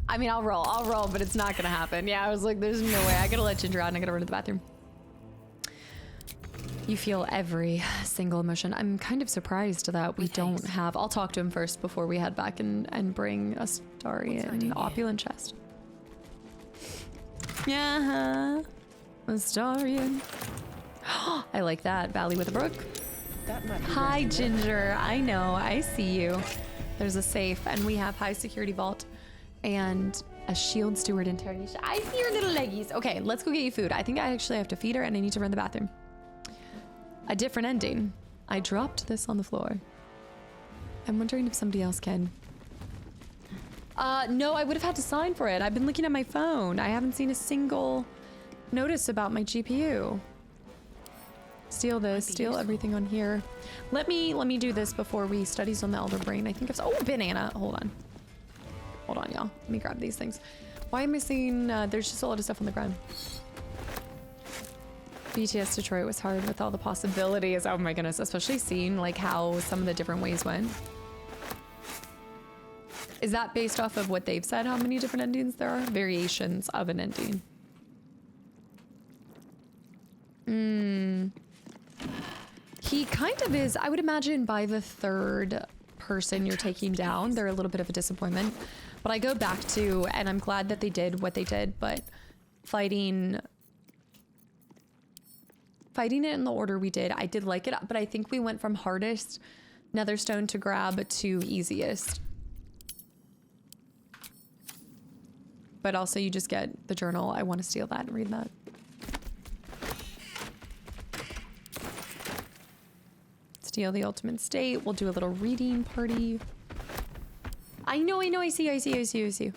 I mean, I'll roll, but it's not gonna happen. Yeah, I was like, there's no way. I gotta let Ginger out and I gotta run to the bathroom. You feel every single emotion. I'm kind of surprised that we don't have, I'll talk to him first before we head back and bring a Starian opulent chest. Yeah, a Starian. I like that. Valley with a brook. Hi, Ginger. I know. I see you. There's a safe, and we have high security vault and a shield steward interrogation. I see your little leggies. Okay, let's go get you food. I think I actually have to feed her, and I need to run the bathroom. A different ending. I dropped this on the floor. I'm wondering if somebody else can. No, I would have had to sign for it. I've been looking at my phone. I haven't seen a single notice about my GPU. Steal this, steal everything on here. Let me do this before we studies on the Elder Brain. I think it's, oh, banana. Hold on, y'all. Let me grab these things. Why am I seeing, there's just a lot of stuff on the ground. BTS Detroit was hard with all the possibilities. Oh my goodness, especially seeing like how some of the different ways went. Is that based off of what they've said, how many different endings there are? Variations of an ending. He kind of is, I would imagine by the third person you're taking down, they're a little bit of a disappointment. But I go back to, and I'm glad that they did what they did, but fighting it in the order we did, I did like it, but I think we went from hardest Netherstone to grab to easiest. But also you just get the journal. I want to steal that and read that. Steal the ultimate state. We'll do a little reading party. I know, I see you.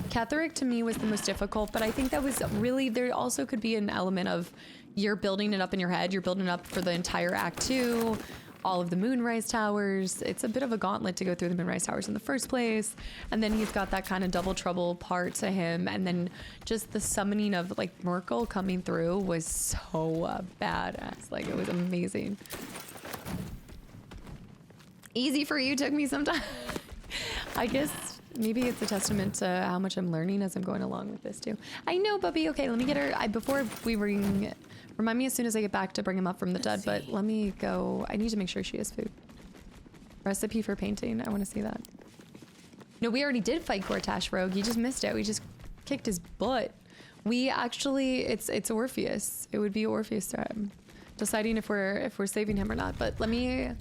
Catherick to me was the most difficult, but I think that was really, there also could be an element of you're building it up in your head. You're building it up for the entire act 2. all of the Moonrise Towers. It's a bit of a gauntlet to go through the Moonrise Towers in the first place. And then he's got that kind of double trouble part to him. And then just the summoning of like Merkel coming through was so badass. Like, it was amazing. Easy for you, took me some time. I guess maybe it's a testament to how much I'm learning as I'm going along with this too. I know, Bubby. Okay, let me get her. Before we ring, remind me as soon as I get back to bring him up from the dead, but let me go. I need to make sure she has food. Recipe for painting. I want to see that. No, we already did fight Gortash, Rogue. You just missed it. We just kicked his butt. We actually, it's Orpheus. It would be Orpheus time. Deciding if we're saving him or not. But let me.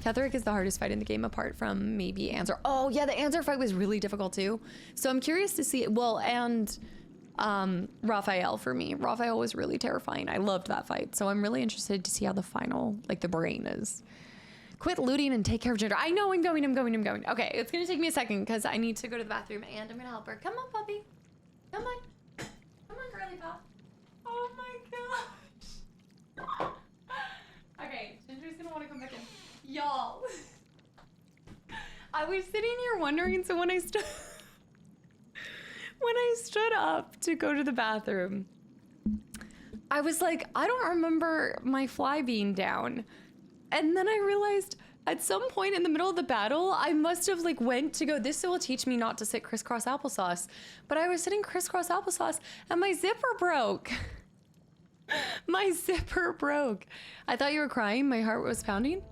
Ketheric is the hardest fight in the game apart from maybe Anzor. Oh yeah, the Anzor fight was really difficult too. So I'm curious to see, well, and Raphael for me. Raphael was really terrifying. I loved that fight. So I'm really interested to see how the final, like the brain is. Quit looting and take care of Ginger. I know, I'm going. Okay, it's gonna take me a second because I need to go to the bathroom and I'm gonna help her. Come on, puppy. Come on. Come on, girly pop. Oh my gosh. Okay, Ginger's gonna want to come back in. Y'all, I was sitting here wondering, so when I stood up to go to the bathroom, I was like, I don't remember my fly being down. And then I realized at some point in the middle of the battle, I must have like went to go, this will teach me not to sit crisscross applesauce. But I was sitting crisscross applesauce and my zipper broke. My zipper broke. I thought you were crying. My heart was pounding.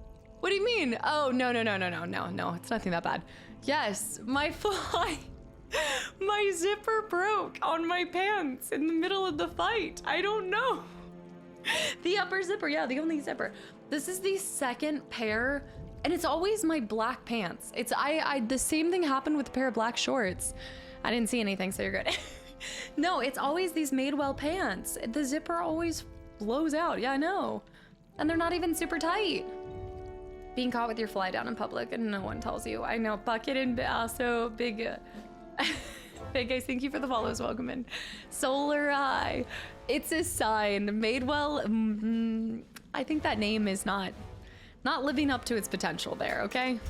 What do you mean? Oh, no. It's nothing that bad. Yes, my fly. My zipper broke on my pants in the middle of the fight. I don't know. The upper zipper, yeah, the only zipper. This is the second pair, and it's always my black pants. It's the same thing happened with a pair of black shorts. I didn't see anything, so you're good. No, it's always these Madewell pants. The zipper always blows out. Yeah, I know. And they're not even super tight. Being caught with your fly down in public and no one tells you. I know. Bucket and also Big Big Guys, thank you for the follows. Welcome in. Solar Eye. It's a sign. Madewell, I think that name is not living up to its potential there, okay?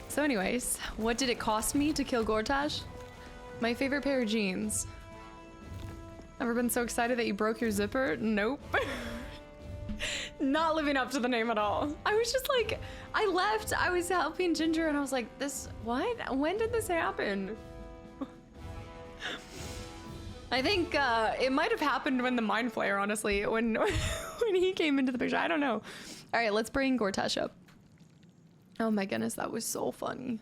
So anyways, what did it cost me to kill Gortash? My favorite pair of jeans. Ever been so excited that you broke your zipper? Nope. Not living up to the name at all. I was just like, I left, I was helping Ginger and I was like, what? When did this happen? I think it might have happened when the Mind Flayer, honestly, when he came into the picture. I don't know. All right, let's bring Gortash up. Oh my goodness, that was so funny.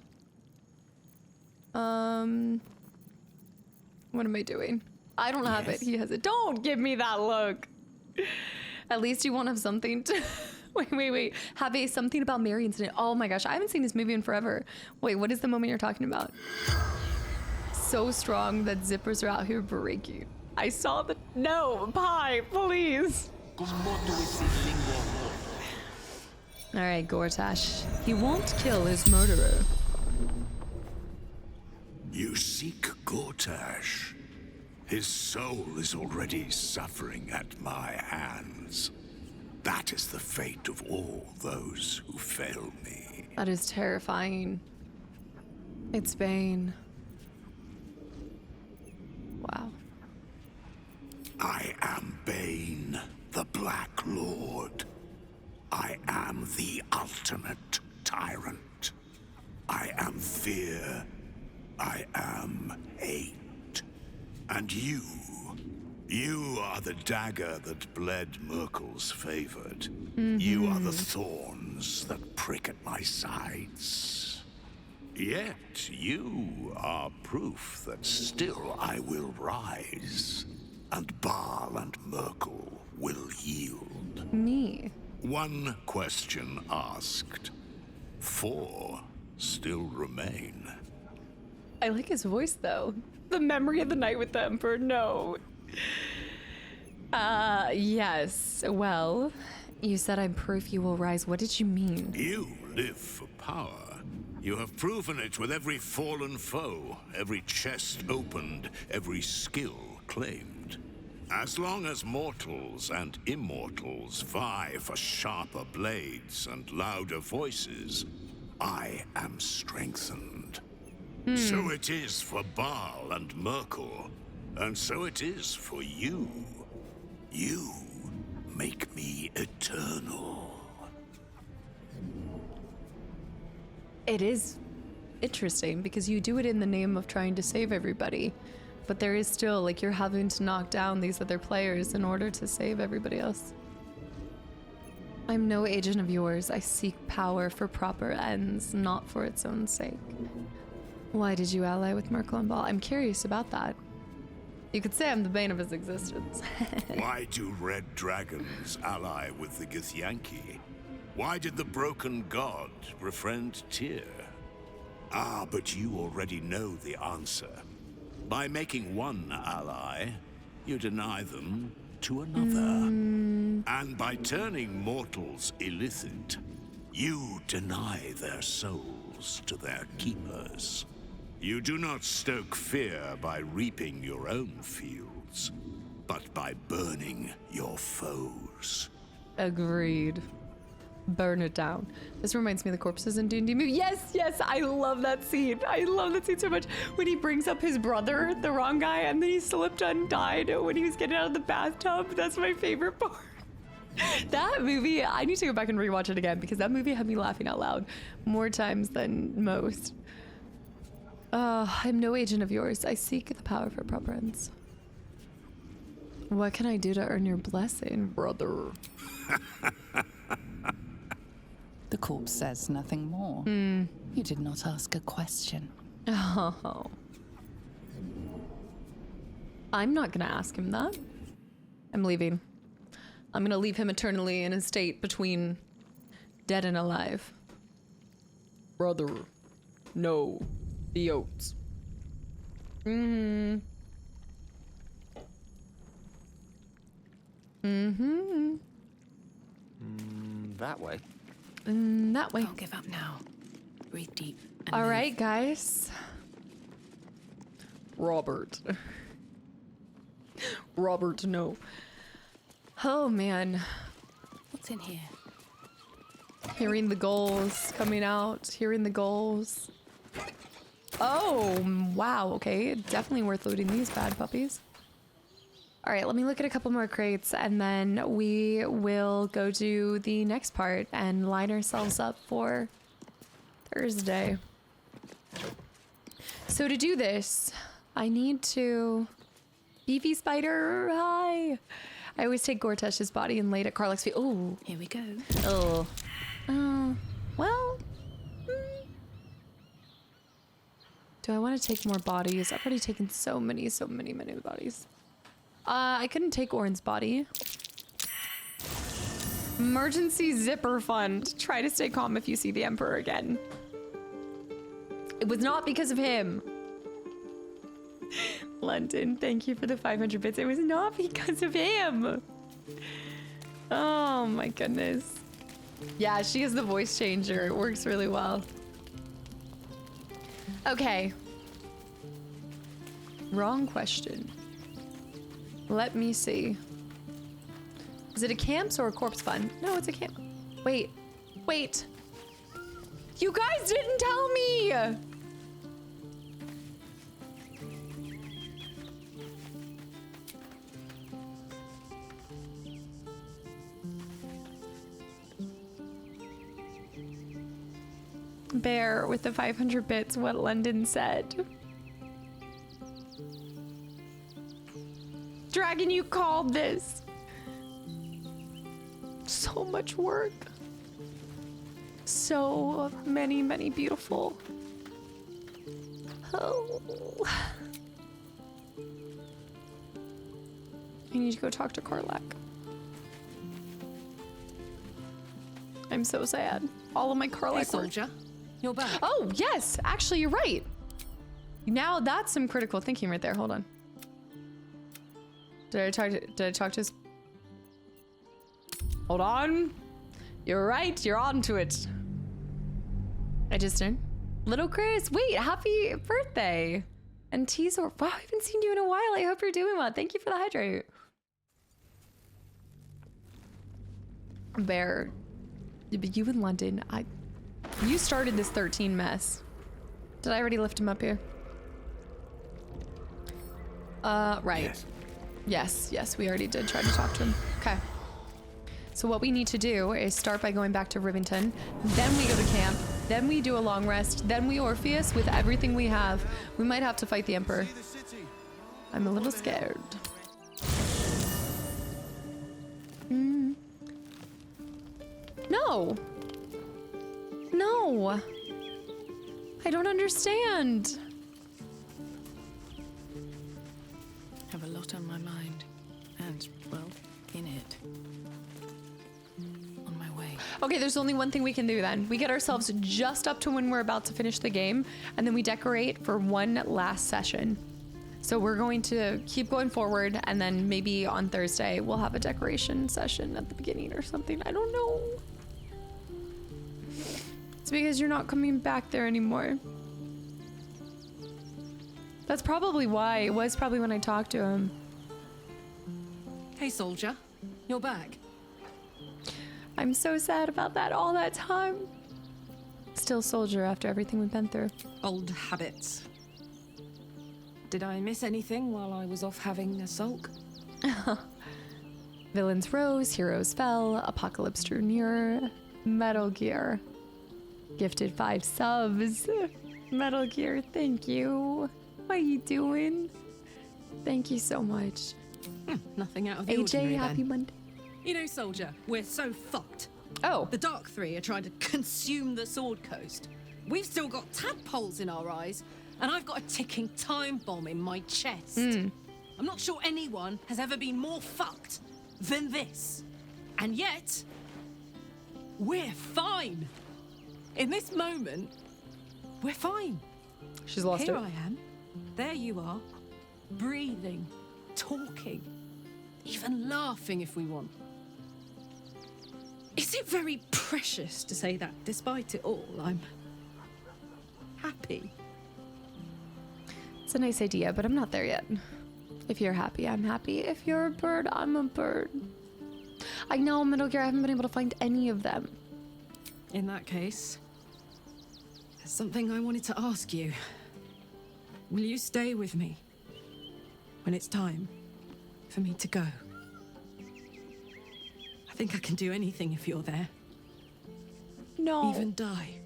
What am I doing? I don't have it. He has it. Don't give me that look. At least you won't have something to... Wait. Have something about Mary incident. Oh my gosh, I haven't seen this movie in forever. Wait, what is the moment you're talking about? So strong that zippers are out here breaking. I saw the... No, Pie, please. All right, Gortash. He won't kill his murderer. You seek Gortash. His soul is already suffering at my hands. That is the fate of all those who fail me. That is terrifying. It's Bane. Wow. I am Bane, the Black Lord. I am the ultimate tyrant. I am fear. I am hate. And you are the dagger that bled Merkel's favored. You are the thorns that prick at my sides. Yet you are proof that still I will rise, and Baal and Merkel will yield. Me. One question asked. 4 still remain. I like his voice though. The memory of the night with the Emperor, no. Yes. Well, you said I'm proof you will rise. What did you mean? You live for power. You have proven it with every fallen foe, every chest opened, every skill claimed. As long as mortals and immortals vie for sharper blades and louder voices, I am strengthened. So it is for Baal and Merkel, and so it is for you. You make me eternal. It is interesting because you do it in the name of trying to save everybody, but there is still, like, you're having to knock down these other players in order to save everybody else. I'm no agent of yours. I seek power for proper ends, not for its own sake. Why did you ally with Merkel and Baal? I'm curious about that. You could say I'm the bane of his existence. Why do red dragons ally with the Githyanki? Why did the broken god befriend Tyr? Ah, but you already know the answer. By making one ally, you deny them to another. And by turning mortals illicit, you deny their souls to their keepers. You do not stoke fear by reaping your own fields, but by burning your foes. Agreed. Burn it down. This reminds me of the corpses in D&D movie. Yes, yes, I love that scene. I love that scene so much. When he brings up his brother, the wrong guy, and then he slipped and died when he was getting out of the bathtub. That's my favorite part. That movie, I need to go back and rewatch it again because that movie had me laughing out loud more times than most. I'm no agent of yours. I seek the power for proper ends. What can I do to earn your blessing, brother? The corpse says nothing more. You did not ask a question. Oh. I'm not gonna ask him that. I'm leaving. I'm gonna leave him eternally in a state between dead and alive. Brother, no. The oats. That way. That way. Don't give up now. Breathe deep. All right, guys. Robert. Robert, no. Oh, man. What's in here? Hearing the goals coming out. Hearing the goals. Oh, wow. Okay. Definitely worth looting these bad puppies. All right, let me look at a couple more crates and then we will go to the next part and line ourselves up for Thursday. So to do this, I need to... Beefy spider, hi! I always take Gortash's body and lay it at Karlach's feet. Oh, here we go. Oh. Well... Do I want to take more bodies? I've already taken so many bodies. I couldn't take Orin's body. Emergency zipper fund. Try to stay calm if you see the Emperor again. It was not because of him. London, thank you for the 500 bits. It was not because of him. Oh my goodness. Yeah, she is the voice changer. It works really well. Okay. Wrong question. Let me see. Is it a camps or a corpse fund? No, it's a camp. Wait. Wait. You guys didn't tell me! Bear with the 500 bits, what London said. Dragon, you called this. So much work. So many beautiful. Oh. I need to go talk to Karlach. I'm so sad. All of my Karlach Hey, soldier. You're back. Oh, yes. Actually, you're right. Now that's some critical thinking right there. Hold on. Did I talk to his... Hold on. You're right. You're on to it. I just did. Little Chris, wait, happy birthday. And Teasor, wow, I haven't seen you in a while. I hope you're doing well. Thank you for the hydrate. Bear, but you in London, you started this 13 mess. Did I already lift him up here? Right. Yes, we already did try to talk to him. Okay. So what we need to do is start by going back to Rivington, then we go to camp, then we do a long rest, then we Orpheus with everything we have. We might have to fight the Emperor. I'm a little scared. No. No. I don't understand. Have a lot on my mind. And, well, in it. On my way. Okay, there's only one thing we can do then. We get ourselves just up to when we're about to finish the game, and then we decorate for one last session. So we're going to keep going forward, and then maybe on Thursday we'll have a decoration session at the beginning or something. I don't know. It's because you're not coming back there anymore. That's probably why. It was probably when I talked to him. Hey, soldier. You're back. I'm so sad about that all that time. Still soldier after everything we've been through. Old habits. Did I miss anything while I was off having a sulk? Villains rose, heroes fell, apocalypse drew near. Metal Gear. Gifted 5 subs. Metal Gear, thank you. What are you doing? Thank you so much. Nothing out of the AJ, ordinary, happy then. Monday. You know, soldier, we're so fucked. Oh. The Dark Three are trying to consume the Sword Coast. We've still got tadpoles in our eyes, and I've got a ticking time bomb in my chest. I'm not sure anyone has ever been more fucked than this. And yet, we're fine. In this moment, we're fine. She's lost Here it. I am. There you are. Breathing, talking, even laughing if we want. Is it very precious to say that despite it all, I'm happy? It's a nice idea, but I'm not there yet. If you're happy, I'm happy. If you're a bird, I'm a bird. I know, Metal Gear, I haven't been able to find any of them. In that case, there's something I wanted to ask you. Will you stay with me when it's time for me to go? I think I can do anything if you're there. No. Even die.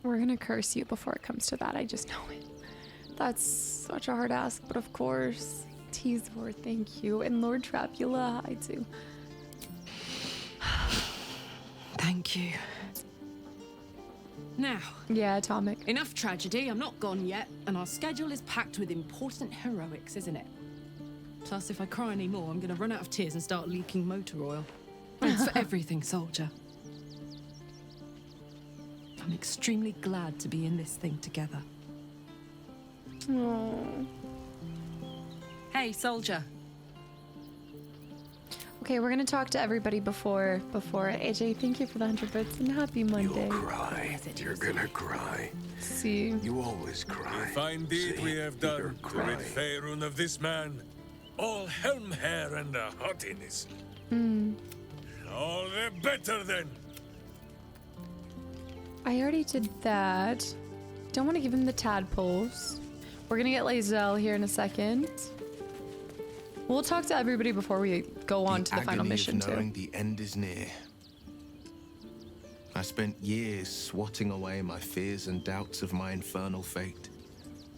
We're gonna curse you before it comes to that, I just know it. That's such a hard ask, but of course. Teasor, thank you. And Lord Trapula, hi too. Thank you. Now. Yeah, Atomic. Enough tragedy, I'm not gone yet, and our schedule is packed with important heroics, isn't it? Plus, if I cry anymore, I'm gonna run out of tears and start leaking motor oil. Thanks for everything, soldier. I'm extremely glad to be in this thing together. Aww. Hey, soldier. Okay, we're gonna talk to everybody before AJ. Thank you for the 100 bits and happy Monday. You'll cry. You're gonna cry. See. You always cry. A fine deed we have done to rid Faerun of this man. All helm hair and a haughtiness. All the better then. I already did that. Don't want to give him the tadpoles. We're gonna get Lae'zel here in a second. We'll talk to everybody before we go on to the final mission too. Knowing the end is near. I spent years swatting away my fears and doubts of my infernal fate,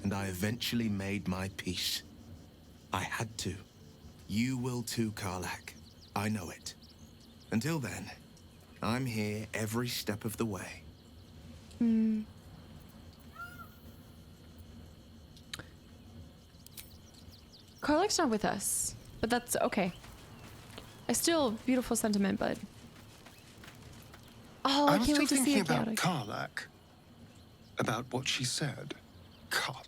and I eventually made my peace. I had to. You will too, Karlach. I know it. Until then, I'm here every step of the way. Karlach's not with us, but that's okay. I still beautiful sentiment, but I can't wait to see it. About Karlach, about what she said. God,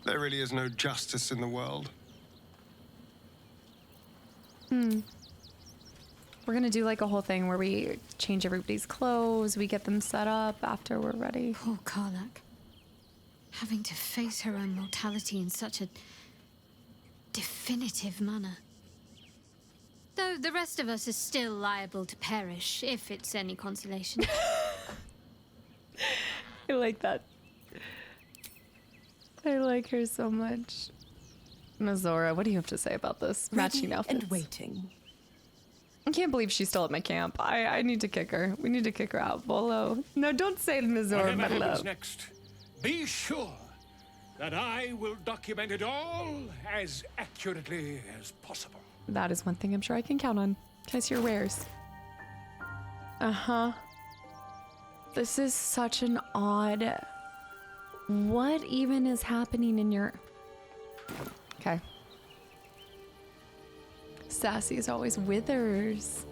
there really is no justice in the world. We're gonna do like a whole thing where we change everybody's clothes, we get them set up after we're ready. Poor Karlach. Having to face her own mortality in such a definitive manner. Though the rest of us is still liable to perish, if it's any consolation. I like that. I like her so much. Mazora, what do you have to say about this? Matching outfits. And waiting. I can't believe she's still at my camp. I need to kick her. We need to kick her out. Bolo. No, don't say Mazora, my Whatever happens love. next, be sure that I will document it all as accurately as possible. That is one thing I'm sure I can count on. Can I see your wares? Uh-huh. This is such an odd... What even is happening in your... Okay. Sassy as always withers.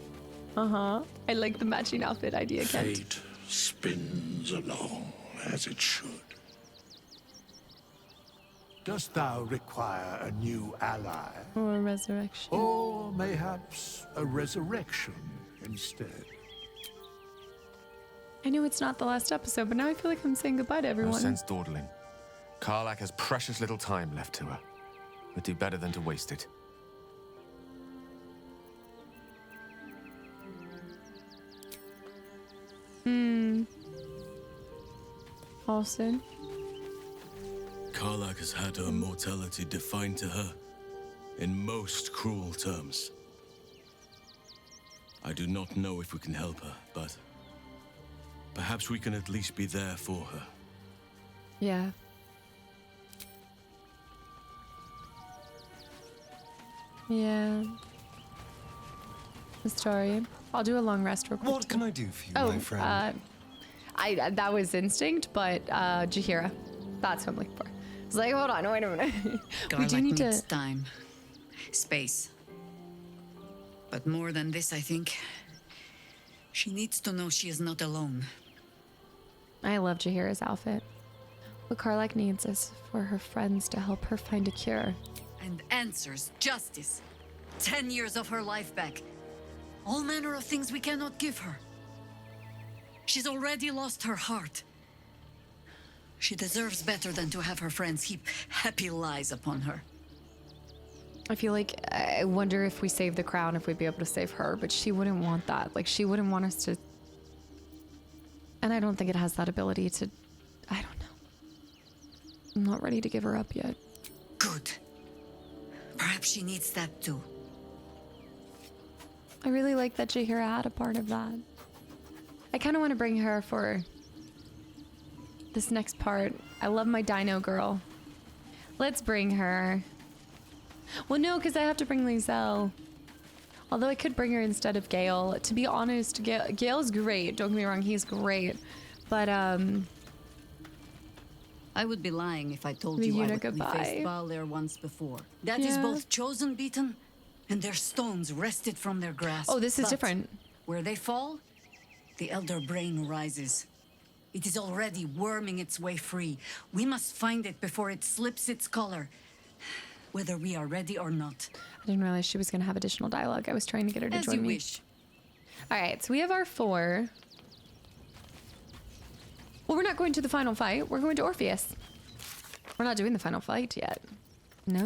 Uh-huh. I like the matching outfit idea, Kent. Fate spins along as it should. Dost thou require a new ally? Or a resurrection. Or mayhaps a resurrection instead? I know it's not the last episode, but now I feel like I'm saying goodbye to No everyone. sense dawdling. Karlach has precious little time left to her. Would do better than to waste it. Austin. Karlach has had her mortality defined to her in most cruel terms. I do not know if we can help her, but perhaps we can at least be there for her. Yeah. Yeah. Sorry. I'll do a long rest real quick. What can I do for you, Oh, my friend? that was instinct, but Jaheira. That's what I'm looking for. It's like, hold on, wait a minute. We do Garlic need to... needs time. Space. But more than this, I think. She needs to know she is not alone. I love Jaheira's outfit. What Karlach needs is for her friends to help her find a cure. And answers, justice. 10 years of her life back. All manner of things we cannot give her. She's already lost her heart. She deserves better than to have her friends heap happy lies upon her. I feel like, I wonder if we save the crown, if we'd be able to save her, but she wouldn't want that. Like, she wouldn't want us to... And I don't think it has that ability to... I don't know. I'm not ready to give her up yet. Good. Perhaps she needs that too. I really like that Jaheira had a part of that. I kind of want to bring her for this next part. I love my dino girl. Let's bring her. Well, no, because I have to bring Lizelle. Although I could bring her instead of Gale. To be honest, Gale's great. Don't get me wrong, he's great. But, I would be lying if I told The you eunuch we goodbye. faced Baldur once before. That is Yeah. both chosen beaten, and their stones wrested from their grasp. Oh, this is But different. Where they fall, the Elder Brain rises. It is already worming its way free. We must find it before it slips its collar, whether we are ready or not. I didn't realize she was going to have additional dialogue. I was trying to get her to As join you me. wish. All right, so we have our 4. Well, we're not going to the final fight. We're going to Orpheus. We're not doing the final fight yet. No.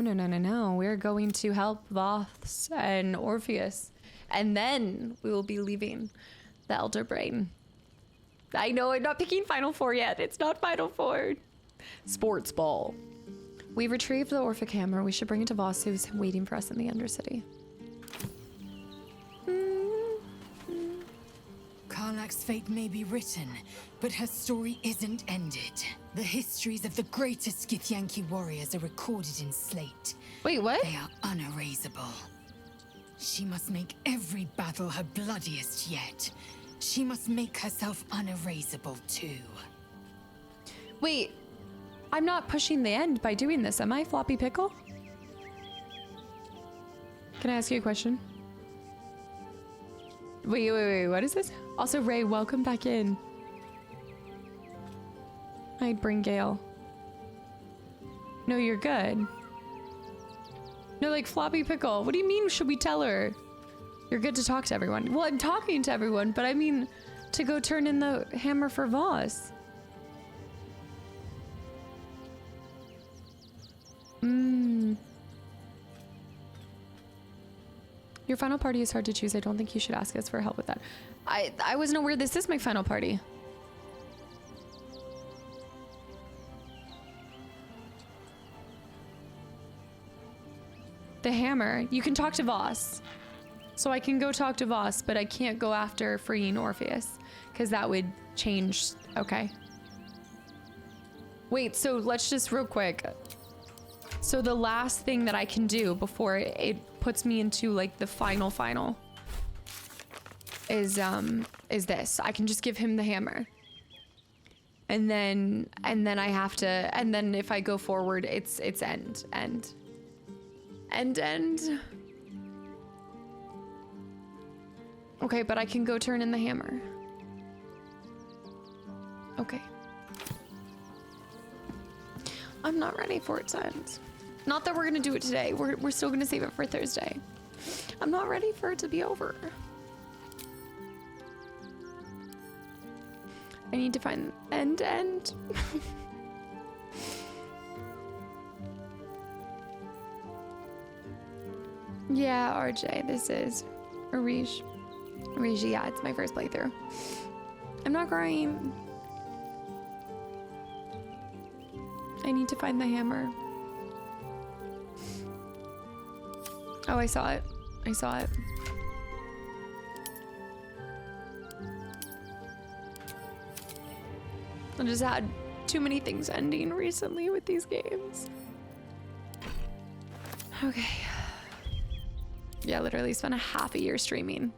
We're going to help Voss and Orpheus. And then we will be leaving the Elder Brain. I know I'm not picking Final 4 yet. It's not Final 4. Sports ball. We retrieved the Orphic hammer. We should bring it to Voss, who's waiting for us in the Undercity. Karlach's fate may be written, but her story isn't ended. The histories of the greatest Githyanki warriors are recorded in slate. Wait, what? They are unerasable. She must make every battle her bloodiest yet. She must make herself unerasable too. Wait, I'm not pushing the end by doing this, am I, Floppy Pickle? Can I ask you a question? Wait, what is this? Also, Ray, welcome back in. I'd bring Gale. No, you're good. No, like, Floppy Pickle, what do you mean, should we tell her? You're good to talk to everyone. Well, I'm talking to everyone, but I mean to go turn in the hammer for Voss. Your final party is hard to choose. I don't think you should ask us for help with that. I wasn't aware this is my final party. The hammer. You can talk to Voss. So I can go talk to Voss, but I can't go after freeing Orpheus. Because that would change. Okay. Wait, so let's just real quick. So the last thing that I can do before it puts me into like the final is this. I can just give him the hammer. And then I have to, and then if I go forward, it's end. Okay, but I can go turn in the hammer. Okay. I'm not ready for it to end. Not that we're gonna do it today. We're still gonna save it for Thursday. I'm not ready for it to be over. I need to find end. Yeah, RJ, this is Arish. Arish, yeah, it's my first playthrough. I'm not crying. I need to find the hammer. Oh, I saw it. I saw it. I just had too many things ending recently with these games. Okay. Yeah, literally spent a half a year streaming.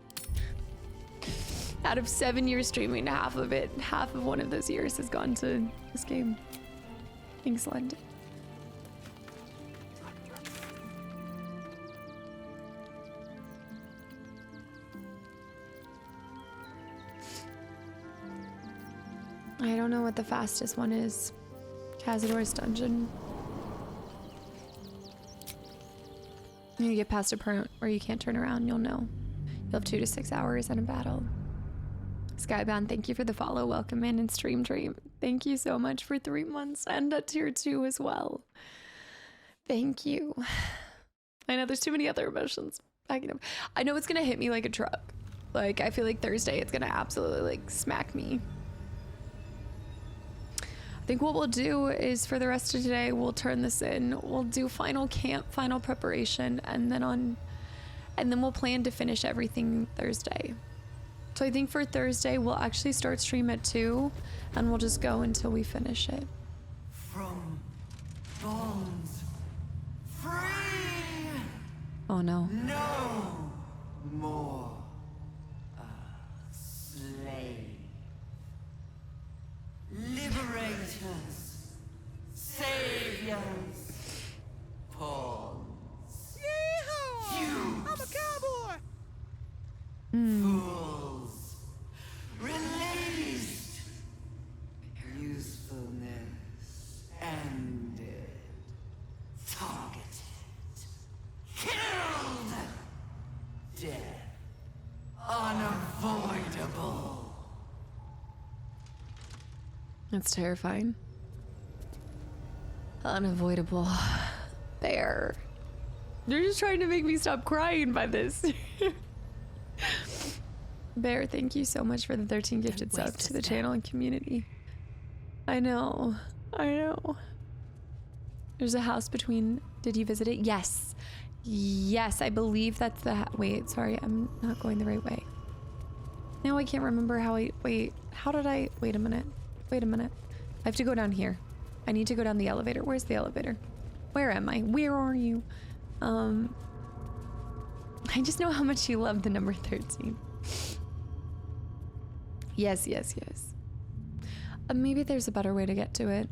Out of 7 years streaming, half of one of those years has gone to this game. Thanks, London. I don't know what the fastest one is. Cazador's dungeon. When you get past a point where you can't turn around, you'll know. You'll have 2 to 6 hours in a battle. Skybound, thank you for the follow. Welcome in, and Stream Dream. Thank you so much for 3 months and a tier 2 as well. Thank you. I know there's too many other emotions backing up. I know it's gonna hit me like a truck. Like, I feel like Thursday it's gonna absolutely like smack me. I think what we'll do is for the rest of today, we'll turn this in. We'll do final camp, final preparation, and then we'll plan to finish everything Thursday. So I think for Thursday, we'll actually start stream at 2, and we'll just go until we finish it. From bonds free. Oh no. No more slave. Liberators, saviors, pawns. Yeehaw! I'm a cowboy. Fools, released. Usefulness ended. Targeted. Killed. Death unavoidable. That's terrifying. Unavoidable. Bear. You're just trying to make me stop crying by this. Bear, thank you so much for the 13 gifted subs to the channel and community. I know. There's a house between. Did you visit it? Yes. Yes, I believe that's the. Wait, sorry, I'm not going the right way. No, I can't remember how I. Wait, how did I. Wait a minute. I have to go down here. I need to go down the elevator. Where's the elevator? Where am I? Where are you? I just know how much you love the number 13. Yes. Maybe there's a better way to get to it.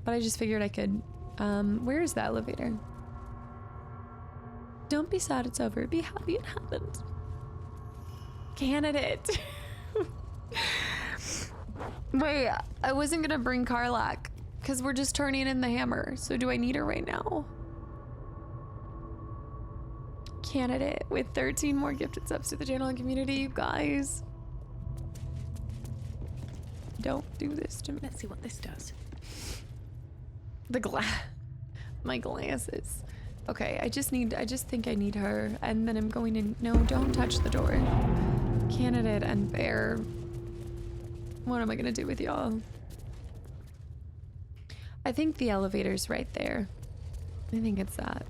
But I just figured I could. Where is the elevator? Don't be sad it's over. Be happy it happened. Candidate. Wait, I wasn't gonna bring Karlak because we're just turning in the hammer. So do I need her right now? Candidate with 13 more gifted subs to the channel and community, you guys. Don't do this to me. Let's see what this does. My glasses. Okay, I just think I need her. And then I'm going to, no, don't touch the door. Candidate and bear. What am I gonna do with y'all? I think the elevator's right there. I think it's that.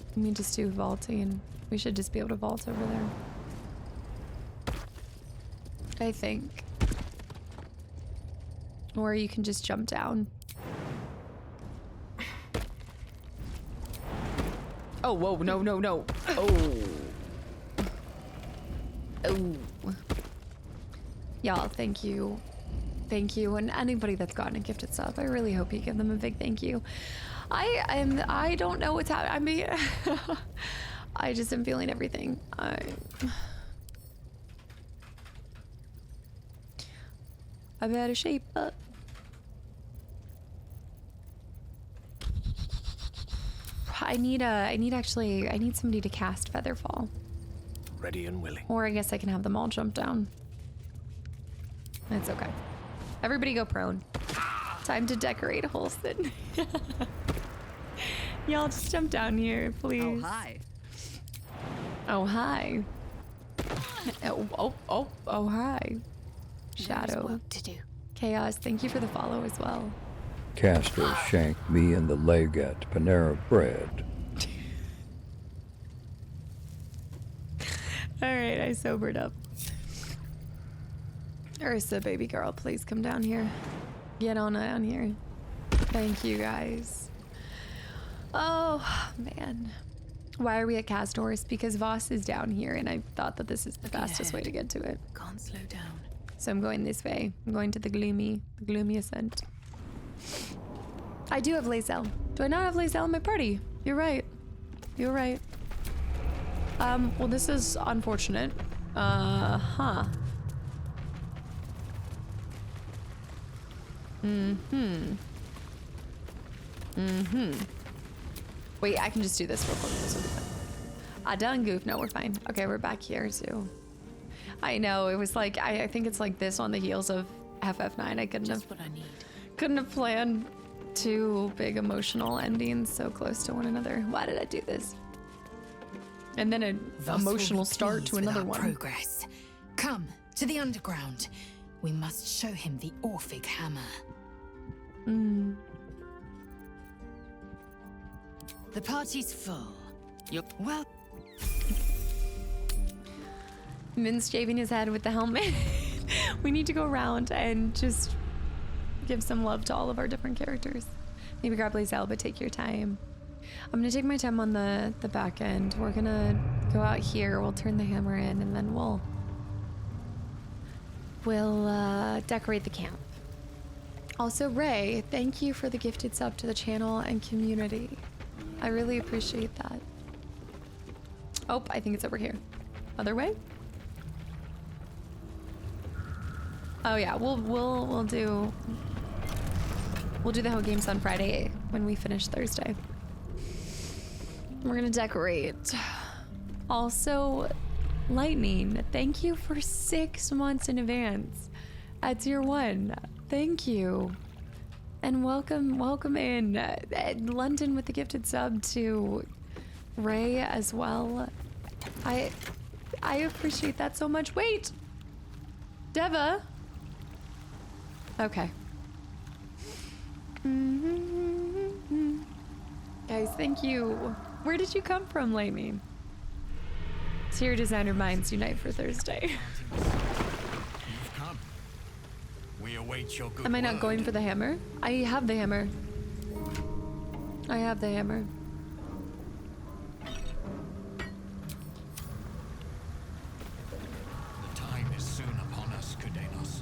Let me just do vaulting. We should just be able to vault over there. I think. Or you can just jump down. Oh, whoa, no, no, no. Oh. Oh. Y'all, thank you. Thank you. And anybody that's gotten a gifted sub, I really hope you give them a big thank you. I don't know what's happening. I mean, I just am feeling everything. I better shape up. I need somebody to cast Featherfall. Ready and willing. Or I guess I can have them all jump down. It's okay. Everybody go prone. Time to decorate Holston. Y'all just jump down here, please. Oh, hi. Oh, hi. Oh, hi. Shadow. Work to do. Chaos, thank you for the follow as well. Castor shanked me in the leg at Panera Bread. Alright, I sobered up. Ursa, baby girl, please come down here. Get on down here. Thank you, guys. Oh, man. Why are we at Castor's? Because Voss is down here, and I thought that this is the fastest way to get to it. Can't slow down. So I'm going this way. I'm going to the gloomy ascent. I do have Lae'zel. Do I not have Lae'zel in my party? You're right. You're right. Well, this is unfortunate. Huh. Wait, I can just do this real quick. This will be fun. I done goof. No, we're fine. Okay, we're back here too. I know, it was like, I think it's like this on the heels of FF9. I couldn't have planned two big emotional endings so close to one another. Why did I do this? And then an emotional start to another one. Progress. Come to the underground. We must show him the Orphic hammer. The party's full. You're well. Min's shaving his head with the helmet. We need to go around and just give some love to all of our different characters. Maybe grab Lae'zel, but take your time. I'm gonna take my time on the back end. We're gonna go out here. We'll turn the hammer in, and then we'll decorate the camp. Also, Ray, thank you for the gifted sub to the channel and community. I really appreciate that. Oh, I think it's over here. Other way? Oh yeah, we'll do the whole games on Friday when we finish Thursday. We're gonna decorate. Also, Lightning, thank you for 6 months in advance at tier 1. Thank you. And welcome in. London with the gifted sub to Ray as well. I appreciate that so much. Wait! Deva? Okay. Guys, thank you. Where did you come from, Lightning? Tier designer minds unite for Thursday. You've come. We await your good Am I not word. going for the hammer? I have the hammer. I have the hammer. The time is soon upon us, Kudenos.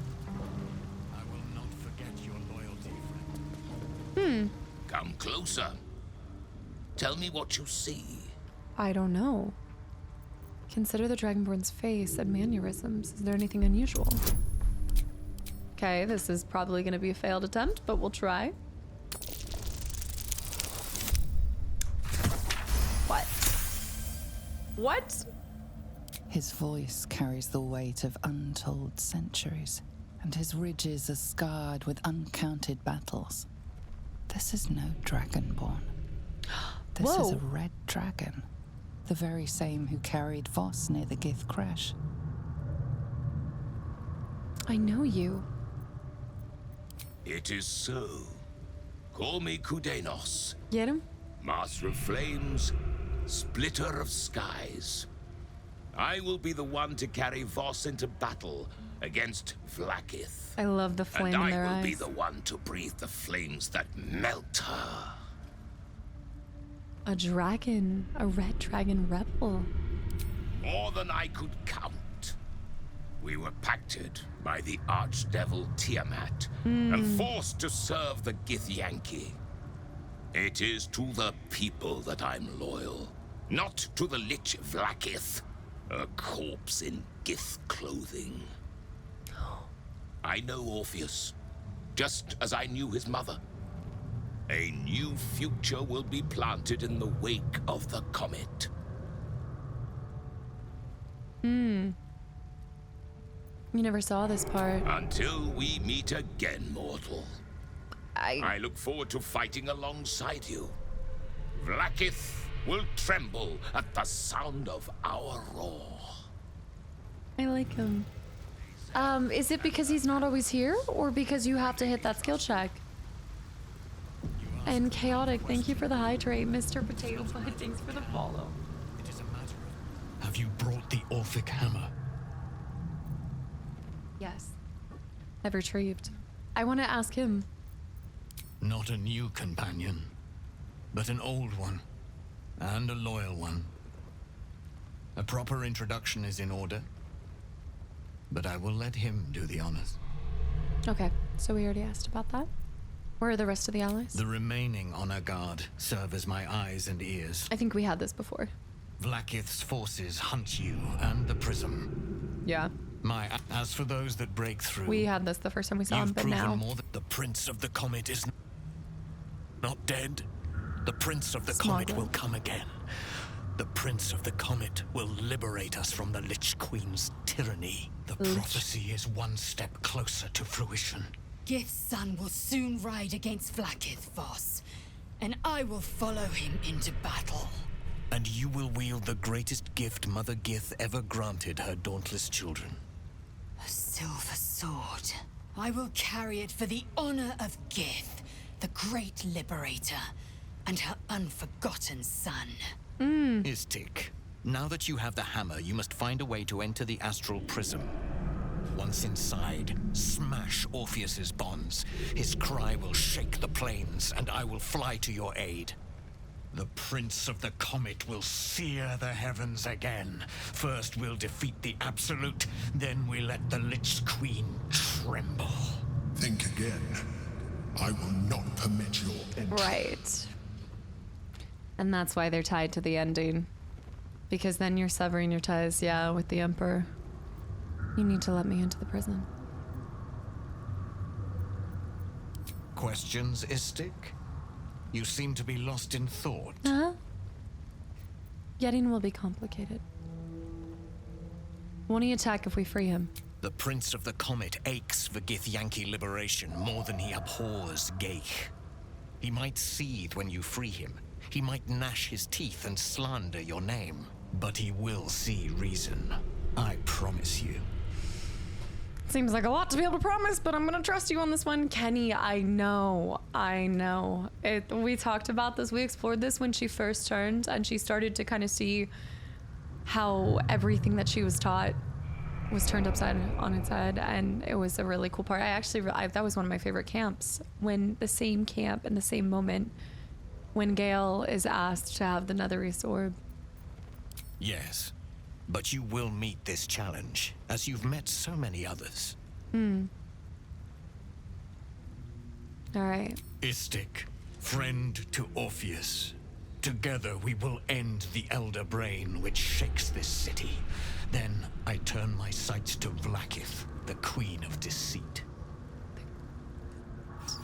I will not forget your loyalty, friend. Come closer. Tell me what you see. I don't know. Consider the Dragonborn's face and mannerisms. Is there anything unusual? Okay, this is probably going to be a failed attempt, but we'll try. What? What? His voice carries the weight of untold centuries, and his ridges are scarred with uncounted battles. This is no Dragonborn. This is a red dragon. The very same who carried Voss near the Gith crash. I know you. It is so. Call me Kudenos. Get him? Master of Flames, Splitter of Skies. I will be the one to carry Voss into battle against Vlaakith. I love the flame in their eyes. And I will eyes. be the one to breathe the flames that melt her. A dragon. A red dragon rebel. More than I could count. We were pacted by the archdevil Tiamat and forced to serve the Githyanki. It is to the people that I'm loyal, not to the Lich Vlaakith, a corpse in Gith clothing. I know Orpheus, just as I knew his mother. A new future will be planted in the wake of the comet. You never saw this part. Until we meet again, mortal. I look forward to fighting alongside you. Vlaakith will tremble at the sound of our roar. I like him. Is it because he's not always here, or because you have to hit that skill check? And Chaotic, thank you for the hydrate. Mr. Potato Bud, thanks for the follow. It is a matter of... Have you brought the Orphic hammer? Yes. I've retrieved. I want to ask him. Not a new companion, but an old one, and a loyal one. A proper introduction is in order, but I will let him do the honors. Okay, so we already asked about that. Where are the rest of the allies? The remaining honor guard serve as my eyes and ears. I think we had this before. Vlaakith's forces hunt you and the prism. Yeah. As for those that break through, We had this the first time we saw him, but proven now... more that the Prince of the Comet is not dead. The Prince of the Comet will come again. The Prince of the Comet will liberate us from the Lich Queen's tyranny. The prophecy is one step closer to fruition. Gith's son will soon ride against Vlaakith, Voss, and I will follow him into battle. And you will wield the greatest gift Mother Gith ever granted her dauntless children. A silver sword. I will carry it for the honor of Gith, the great liberator, and her unforgotten son. Istik, now that you have the hammer, you must find a way to enter the astral prism. Once inside, smash Orpheus's bonds. His cry will shake the plains, and I will fly to your aid. The Prince of the Comet will sear the heavens again. First we'll defeat the Absolute, then we let the Lich Queen tremble. Think again. I will not permit your entry. Right. And that's why they're tied to the ending. Because then you're severing your ties, yeah, with the Emperor. You need to let me into the prison. Questions, Istik? You seem to be lost in thought. Getting will be complicated. Won't he attack if we free him? The Prince of the Comet aches for Githyanki liberation more than he abhors Geich. He might seethe when you free him. He might gnash his teeth and slander your name. But he will see reason. I promise you. Seems like a lot to be able to promise, but I'm gonna trust you on this one. Kenny, I know. We talked about this, we explored this when she first turned, and she started to kind of see how everything that she was taught was turned upside on its head, and it was a really cool part. That was one of my favorite camps, when the same camp in the same moment, when Gale is asked to have the Netherese orb. Yes, but you will meet this challenge, as you've met so many others. Alright. Istik, friend to Orpheus. Together we will end the Elder Brain which shakes this city. Then I turn my sights to Vlaakith, the Queen of Deceit.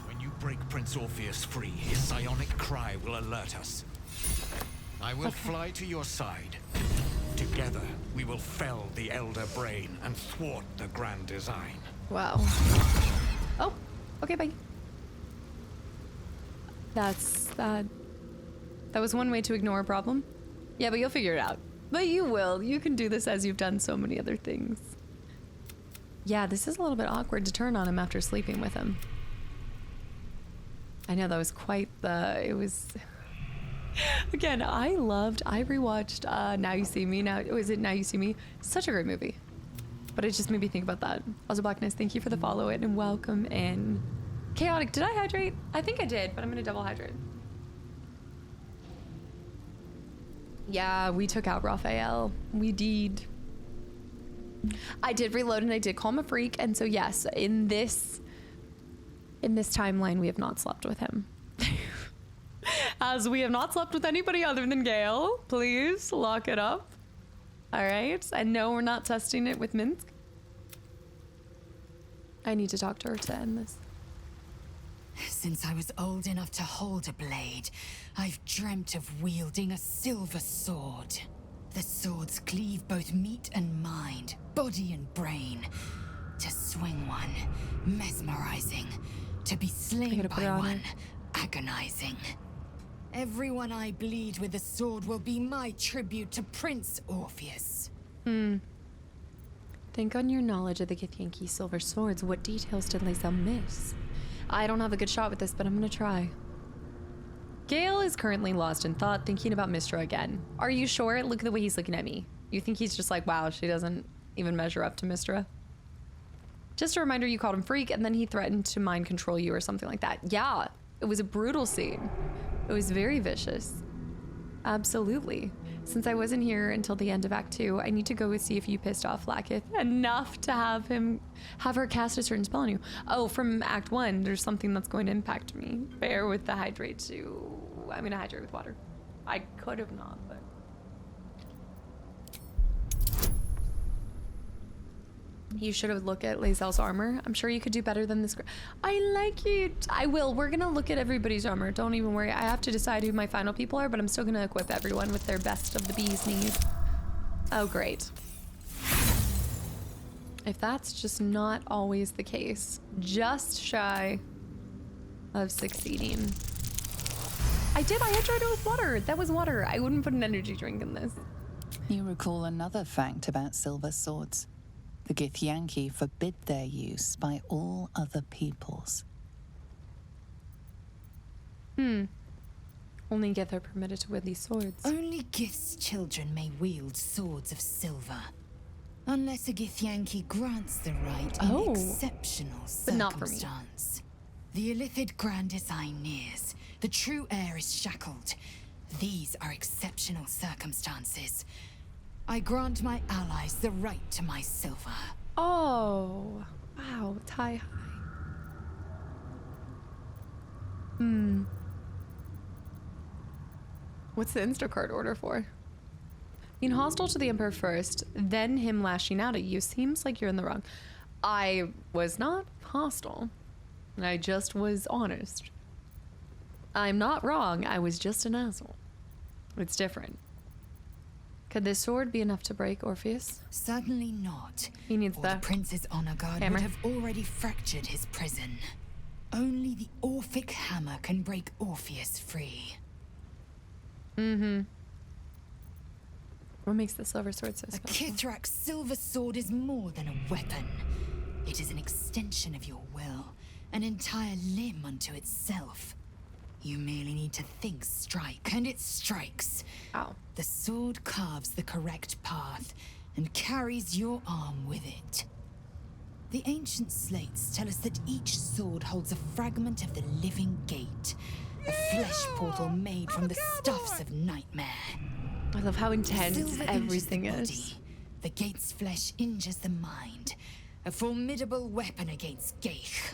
When you break Prince Orpheus free, his psionic cry will alert us. I will fly to your side. Together, we will fell the Elder Brain and thwart the grand design. Wow. Oh, okay, bye. That's That was one way to ignore a problem. Yeah, but you'll figure it out. But you will. You can do this as you've done so many other things. Yeah, this is a little bit awkward to turn on him after sleeping with him. I know that was quite the... It was... Again, I rewatched Now You See Me. Now You See Me? Such a great movie. But it just made me think about that. Also, Blackness, thank you for the follow it and welcome in. Chaotic, did I hydrate? I think I did, but I'm gonna double hydrate. Yeah, we took out Raphael. We did. I did reload and I did call him a freak. And so yes, in this timeline, we have not slept with him. As we have not slept with anybody other than Gale. Please lock it up. All right. And no, we're not testing it with Minsk. I need to talk to her to end this. Since I was old enough to hold a blade, I've dreamt of wielding a silver sword. The swords cleave both meat and mind, body and brain. To swing one, mesmerizing. To be slain by one, agonizing. Everyone I bleed with the sword will be my tribute to Prince Orpheus. Think on your knowledge of the Githyanki silver swords. What details did Lae'zel miss? I don't have a good shot with this, but I'm gonna try. Gale is currently lost in thought, thinking about Mystra again. Are you sure? Look at the way he's looking at me. You think he's just like, wow, she doesn't even measure up to Mystra? Just a reminder, you called him freak, and then he threatened to mind control you or something like that. Yeah, it was a brutal scene. It was very vicious. Absolutely. Since I wasn't here until the end of Act 2, I need to go see if you pissed off Lakith enough to have her cast a certain spell on you. Oh, from Act 1, there's something that's going to impact me. Bear with the hydrate too. I'm gonna hydrate with water. I could have not, but. You should have looked at Lae'zel's armor. I'm sure you could do better than this. I like it. I will. We're gonna look at everybody's armor. Don't even worry. I have to decide who my final people are, but I'm still gonna equip everyone with their best of the bee's knees. Oh, great. If that's just not always the case, just shy of succeeding. I hydrated with water. That was water. I wouldn't put an energy drink in this. You recall another fact about silver swords. The Githyanki forbid their use by all other peoples. Only Gith are permitted to wield these swords. Only Gith's children may wield swords of silver. Unless a Githyanki grants the right in exceptional circumstance. But not for me. The Illithid grand design nears. The true heir is shackled. These are exceptional circumstances. I grant my allies the right to my silver. Oh, wow, tie high. What's the Instacart order for? Being hostile to the Emperor first, then him lashing out at you seems like you're in the wrong. I was not hostile. I just was honest. I'm not wrong. I was just an asshole. It's different. Could this sword be enough to break Orpheus? Certainly not. He needs the Prince's honor guard hammer. Would have already fractured his prison. Only the Orphic hammer can break Orpheus free. What makes the silver sword so special? A Kithrak's silver sword is more than a weapon. It is an extension of your will, an entire limb unto itself. You merely need to think strike, and it strikes. Ow. The sword carves the correct path and carries your arm with it. The ancient slates tell us that each sword holds a fragment of the living gate, a flesh portal made from the stuffs of nightmare. I love how intense Silver everything injures is. the body. The gate's flesh injures the mind, a formidable weapon against Geich.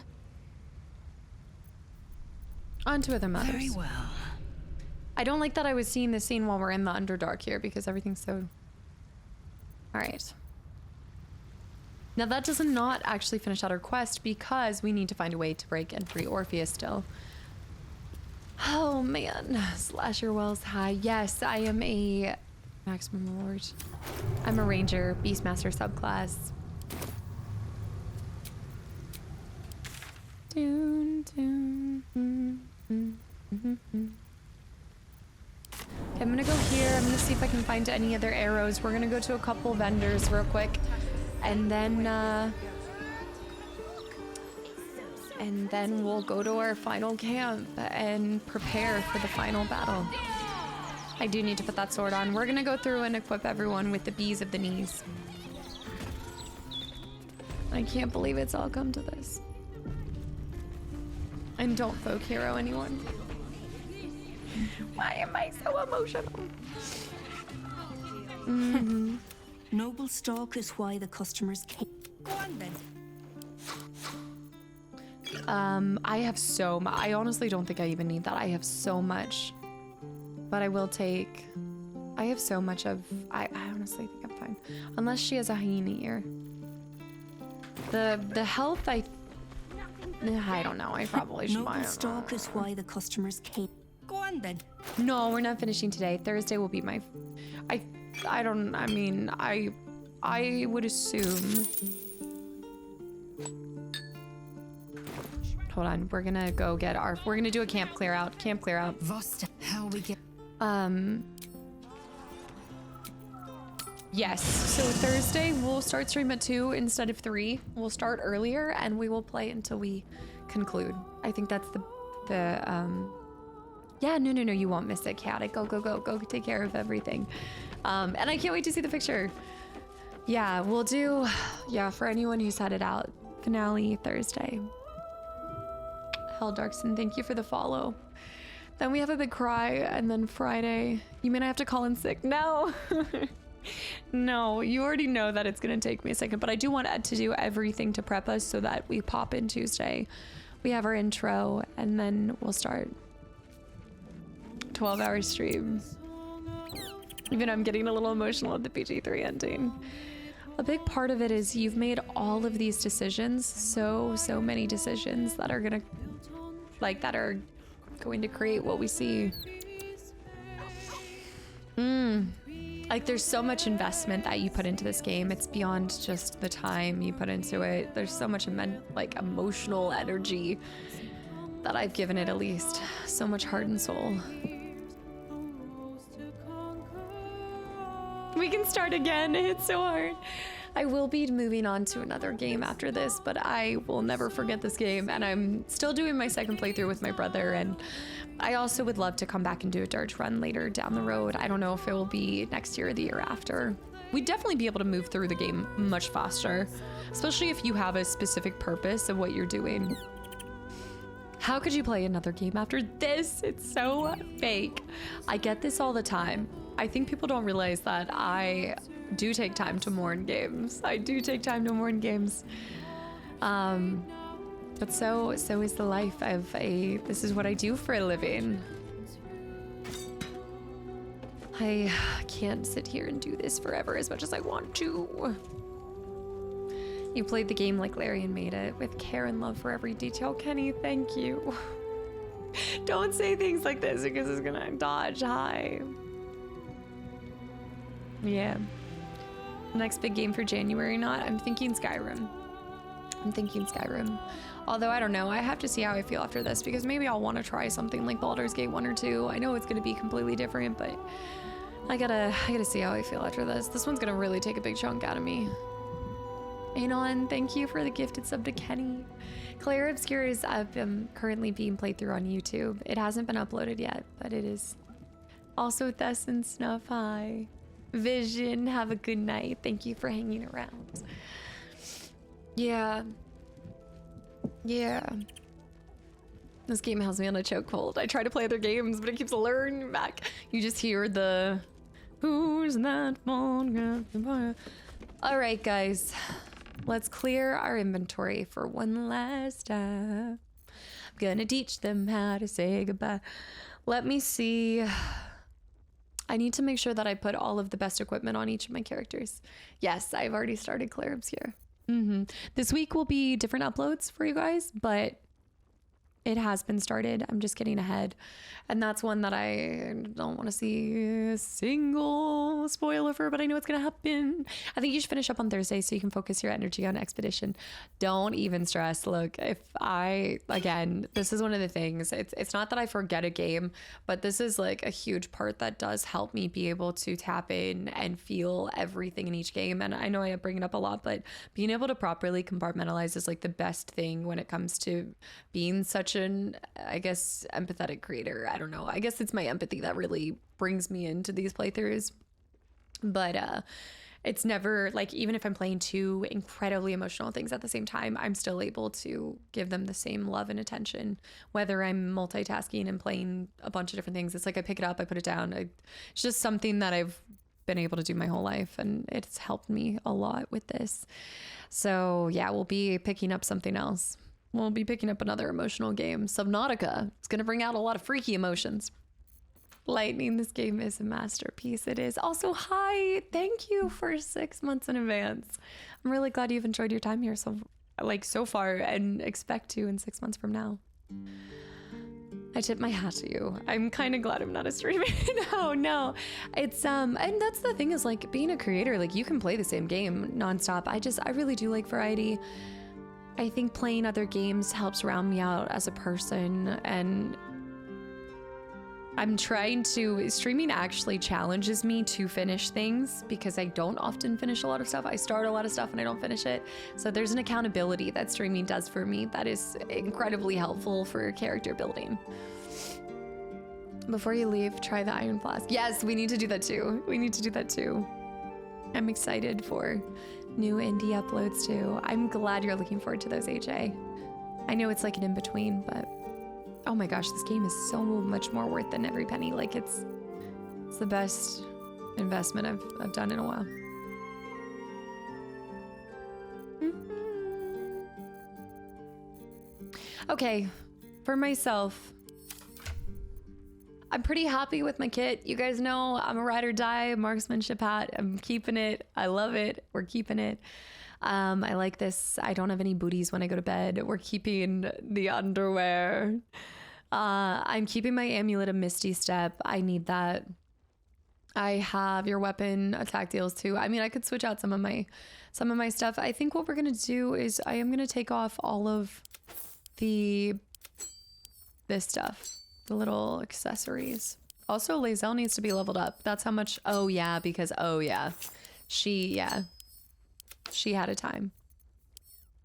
On to other matters. Very well. I don't like that I was seeing this scene while we're in the Underdark here because everything's so... Alright. Now that does not actually finish out our quest because we need to find a way to break and free Orpheus still. Oh man. Slasher Wells high. Yes, I am a maximum lord. I'm a ranger, beastmaster subclass. Dun, dun, I'm gonna go here. I'm gonna see if I can find any other arrows. We're gonna go to a couple vendors real quick, and then we'll go to our final camp and prepare for the final battle. I do need to put that sword on. We're gonna go through and equip everyone with the bees of the knees. I can't believe it's all come to this. And don't folk hero anyone. Why am I so emotional? Noble stock is why the customers came. Go on then. I have so much. I honestly don't think I even need that. I have so much. But I will take... I have so much of... I honestly think I'm fine. Unless she has a hyena ear. The health, I don't know. I probably should buy it. Noble stock is why the customers came. Go on then. No, we're not finishing today. Thursday will be my... I would assume... Hold on, we're gonna go get our... We're gonna do a camp clear out. Camp clear out. Vosta, how we get... Yes, so Thursday we'll start stream at 2 instead of 3. We'll start earlier and we will play until we conclude. I think that's yeah, no, you won't miss it, Cat. Go take care of everything. And I can't wait to see the picture. Yeah, we'll do, for anyone who's headed out, finale Thursday. Hell Darkson, thank you for the follow. Then we have a big cry, and then Friday, you mean I have to call in sick? No. No, you already know that it's gonna take me a second, but I do want Ed to do everything to prep us so that we pop in Tuesday. We have our intro, and then we'll start. 12-hour stream. Even I'm getting a little emotional at the PG3 ending. A big part of it is you've made all of these decisions, so many decisions that are gonna, that are going to create what we see. There's so much investment that you put into this game. It's beyond just the time you put into it. There's so much emotional energy that I've given it, at least. So much heart and soul. We can start again. It's so hard. I will be moving on to another game after this, but I will never forget this game. And I'm still doing my second playthrough with my brother, and I also would love to come back and do a Dirge run later down the road. I don't know if it will be next year or the year after. We'd definitely be able to move through the game much faster, especially if you have a specific purpose of what you're doing. How could you play another game after this? It's so fake. I get this all the time. I think people don't realize that I do take time to mourn games. I do take time to mourn games. But so is the life of this is what I do for a living. I can't sit here and do this forever as much as I want to. You played the game like Larian made it, with care and love for every detail. Kenny, thank you. Don't say things like this because it's gonna dodge high. Yeah. Next big game for January, I'm thinking Skyrim. Although I don't know, I have to see how I feel after this, because maybe I'll want to try something like Baldur's Gate 1 or 2. I know it's going to be completely different, but I gotta see how I feel after this. This one's gonna really take a big chunk out of me. Anon, thank you for the gifted sub to Kenny. Claire Obscure is currently being played through on YouTube. It hasn't been uploaded yet, but it is. Also, Thess and Snuff, hi. Vision, have a good night. Thank you for hanging around. Yeah. This game has me on a chokehold. I try to play other games, but it keeps luring me back. You just hear the... Who's that phone? All right, guys. Let's clear our inventory for one last time. I'm gonna teach them how to say goodbye. Let me see. I need to make sure that I put all of the best equipment on each of my characters. Yes, I've already started Claire Obscure. This week will be different uploads for you guys, but It has been started. I'm just getting ahead. And that's one that I don't want to see a single spoiler for, but I know it's going to happen. I think you should finish up on Thursday so you can focus your energy on Expedition. Don't even stress. Look, again, this is one of the things. It's not that I forget a game, but this is like a huge part that does help me be able to tap in and feel everything in each game. And I know I bring it up a lot, but being able to properly compartmentalize is like the best thing when it comes to being such an, I guess, empathetic creator. I don't know. I guess it's my empathy that really brings me into these playthroughs. But it's never like, even if I'm playing two incredibly emotional things at the same time, I'm still able to give them the same love and attention, whether I'm multitasking and playing a bunch of different things. It's like I pick it up, I put it down. It's just something that I've been able to do my whole life, and it's helped me a lot with this. So yeah, we'll be picking up something else. We'll be picking up another emotional game, Subnautica. It's going to bring out a lot of freaky emotions. Lightning, this game is a masterpiece. It is. Also, hi, thank you for 6 months in advance. I'm really glad you've enjoyed your time here so far, and expect to in 6 months from now. I tip my hat to you. I'm kind of glad I'm not a streamer. No. It's and that's the thing, is like being a creator, like you can play the same game nonstop. I really do like variety. I think playing other games helps round me out as a person, and streaming actually challenges me to finish things, because I don't often finish a lot of stuff. I start a lot of stuff and I don't finish it. So there's an accountability that streaming does for me that is incredibly helpful for character building. Before you leave, try the Iron Flask. Yes, we need to do that too. I'm excited for new indie uploads too. I'm glad you're looking forward to those, AJ. I know it's like an in-between, but oh my gosh, this game is so much more worth than every penny. Like it's the best investment I've done in a while. Okay, for myself, I'm pretty happy with my kit. You guys know I'm a ride or die marksmanship hat. I'm keeping it. I love it. We're keeping it. I like this. I don't have any booties when I go to bed. We're keeping the underwear. I'm keeping my amulet of Misty Step. I need that. I have your weapon attack deals too. I mean, I could switch out some of my stuff. I think what we're gonna do is I am gonna take off all of this stuff. The little accessories. Also, Lae'zel needs to be leveled up. That's how much. Oh yeah, because she had a time.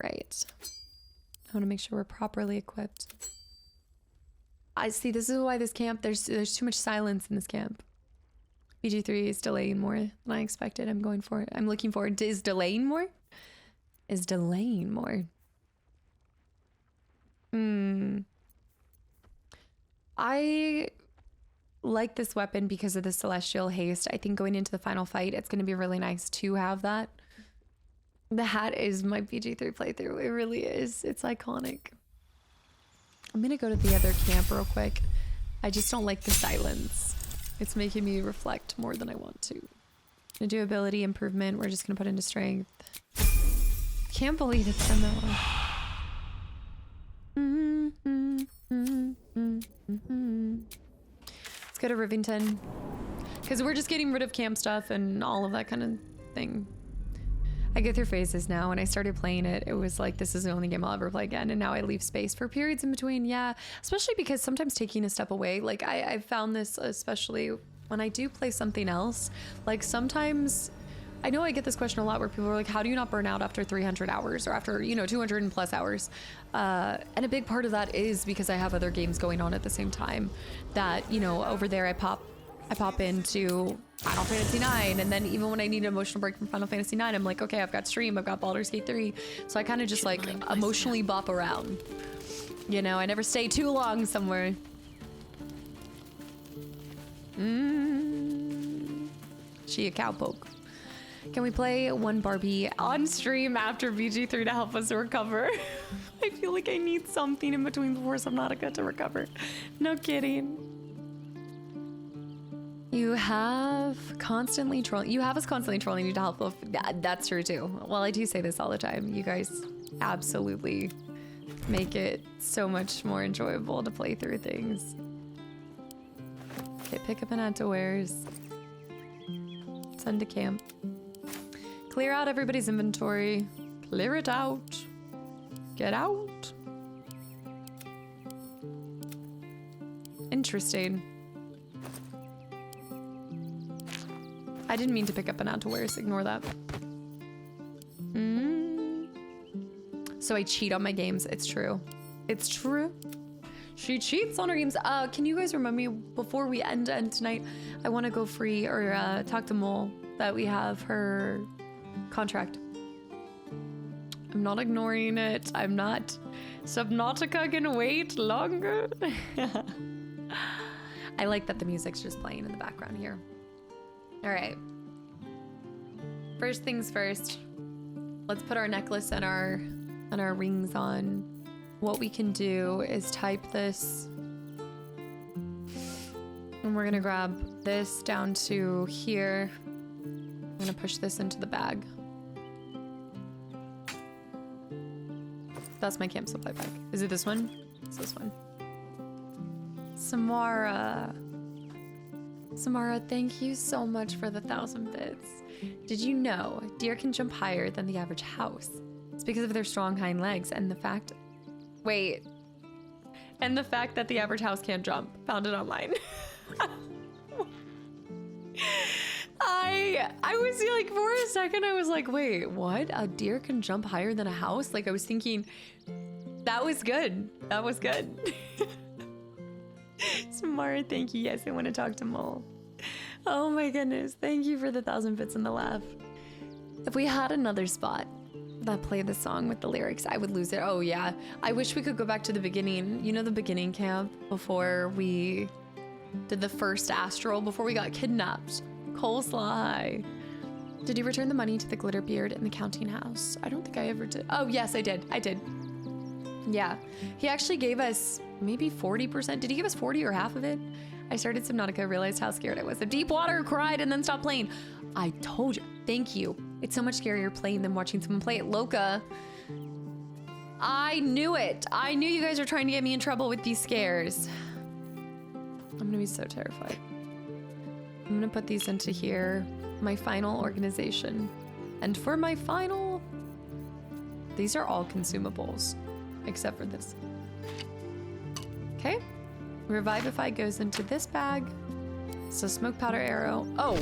Right. I want to make sure we're properly equipped. I see. This is why this camp. There's too much silence in this camp. BG3 is delaying more than I expected. I'm going for it. I'm looking forward to. Is delaying more? I like this weapon because of the celestial haste. I think going into the final fight, it's going to be really nice to have that. The hat is my BG3 playthrough. It really is. It's iconic. I'm going to go to the other camp real quick. I just don't like the silence. It's making me reflect more than I want to. I'm going to do ability improvement. We're just going to put into strength. Can't believe it's been that long. Let's go to Rivington, because we're just getting rid of camp stuff and all of that kind of thing. I go through phases now. When I started playing it, it was like, this is the only game I'll ever play again, and now I leave space for periods in between. Yeah, especially because sometimes taking a step away, like I've found this, especially when I do play something else, like sometimes I know I get this question a lot where people are like, how do you not burn out after 300 hours or after, 200 and plus hours? And a big part of that is because I have other games going on at the same time that, over there I pop into Final Fantasy 9. And then even when I need an emotional break from Final Fantasy 9, I'm like, okay, I've got stream, I've got Baldur's Gate 3. So I kind of just like emotionally bop around. I never stay too long somewhere. She a cowpoke. Can we play one Barbie on stream after BG3 to help us recover? I feel like I need something in between before Subnautica to recover. No kidding. You have us constantly trolling you to help with that's true too. Well, I do say this all the time. You guys absolutely make it so much more enjoyable to play through things. Okay, pick up and add to wares. Send to camp. Clear out everybody's inventory. Clear it out. Get out. Interesting. I didn't mean to pick up an add to wares. Ignore that. So I cheat on my games. It's true. It's true. She cheats on her games. Can you guys remind me before we end tonight? I want to go free or talk to Mole that we have her contract. I'm not ignoring it. I'm not. Subnautica can wait longer. I like that the music's just playing in the background here. All right. First things first. Let's put our necklace and our rings on. What we can do is type this. And we're gonna grab this down to here. I'm gonna push this into the bag. That's my camp supply bag. Is it this one? It's this one. Samara, thank you so much for the 1,000 bits. Did you know deer can jump higher than the average house? It's because of their strong hind legs and the fact... Wait. And the fact that the average house can't jump. Found it online. I was like, for a second, I was like, wait, what? A deer can jump higher than a house? Like, I was thinking, that was good. That was good. Samara, thank you. Yes, I want to talk to Mole. Oh my goodness. Thank you for the 1,000 bits and the laugh. If we had another spot that played the song with the lyrics, I would lose it. Oh yeah. I wish we could go back to the beginning. You know, the beginning camp before we did the first astral, before we got kidnapped. Coleslaw high. Did you return the money to the Glitterbeard in the counting house? I don't think I ever did. Oh yes, I did. I did. Yeah. He actually gave us maybe 40%. Did he give us 40 or half of it? I started Subnautica, realized how scared I was of deep water, cried, and then stopped playing. I told you. Thank you. It's so much scarier playing than watching someone play it. Loca. I knew it. I knew you guys were trying to get me in trouble with these scares. I'm gonna be so terrified. I'm gonna put these into here. My final organization. And for my final... These are all consumables. Except for this. Okay. Revivify goes into this bag. So smoke powder arrow. Oh.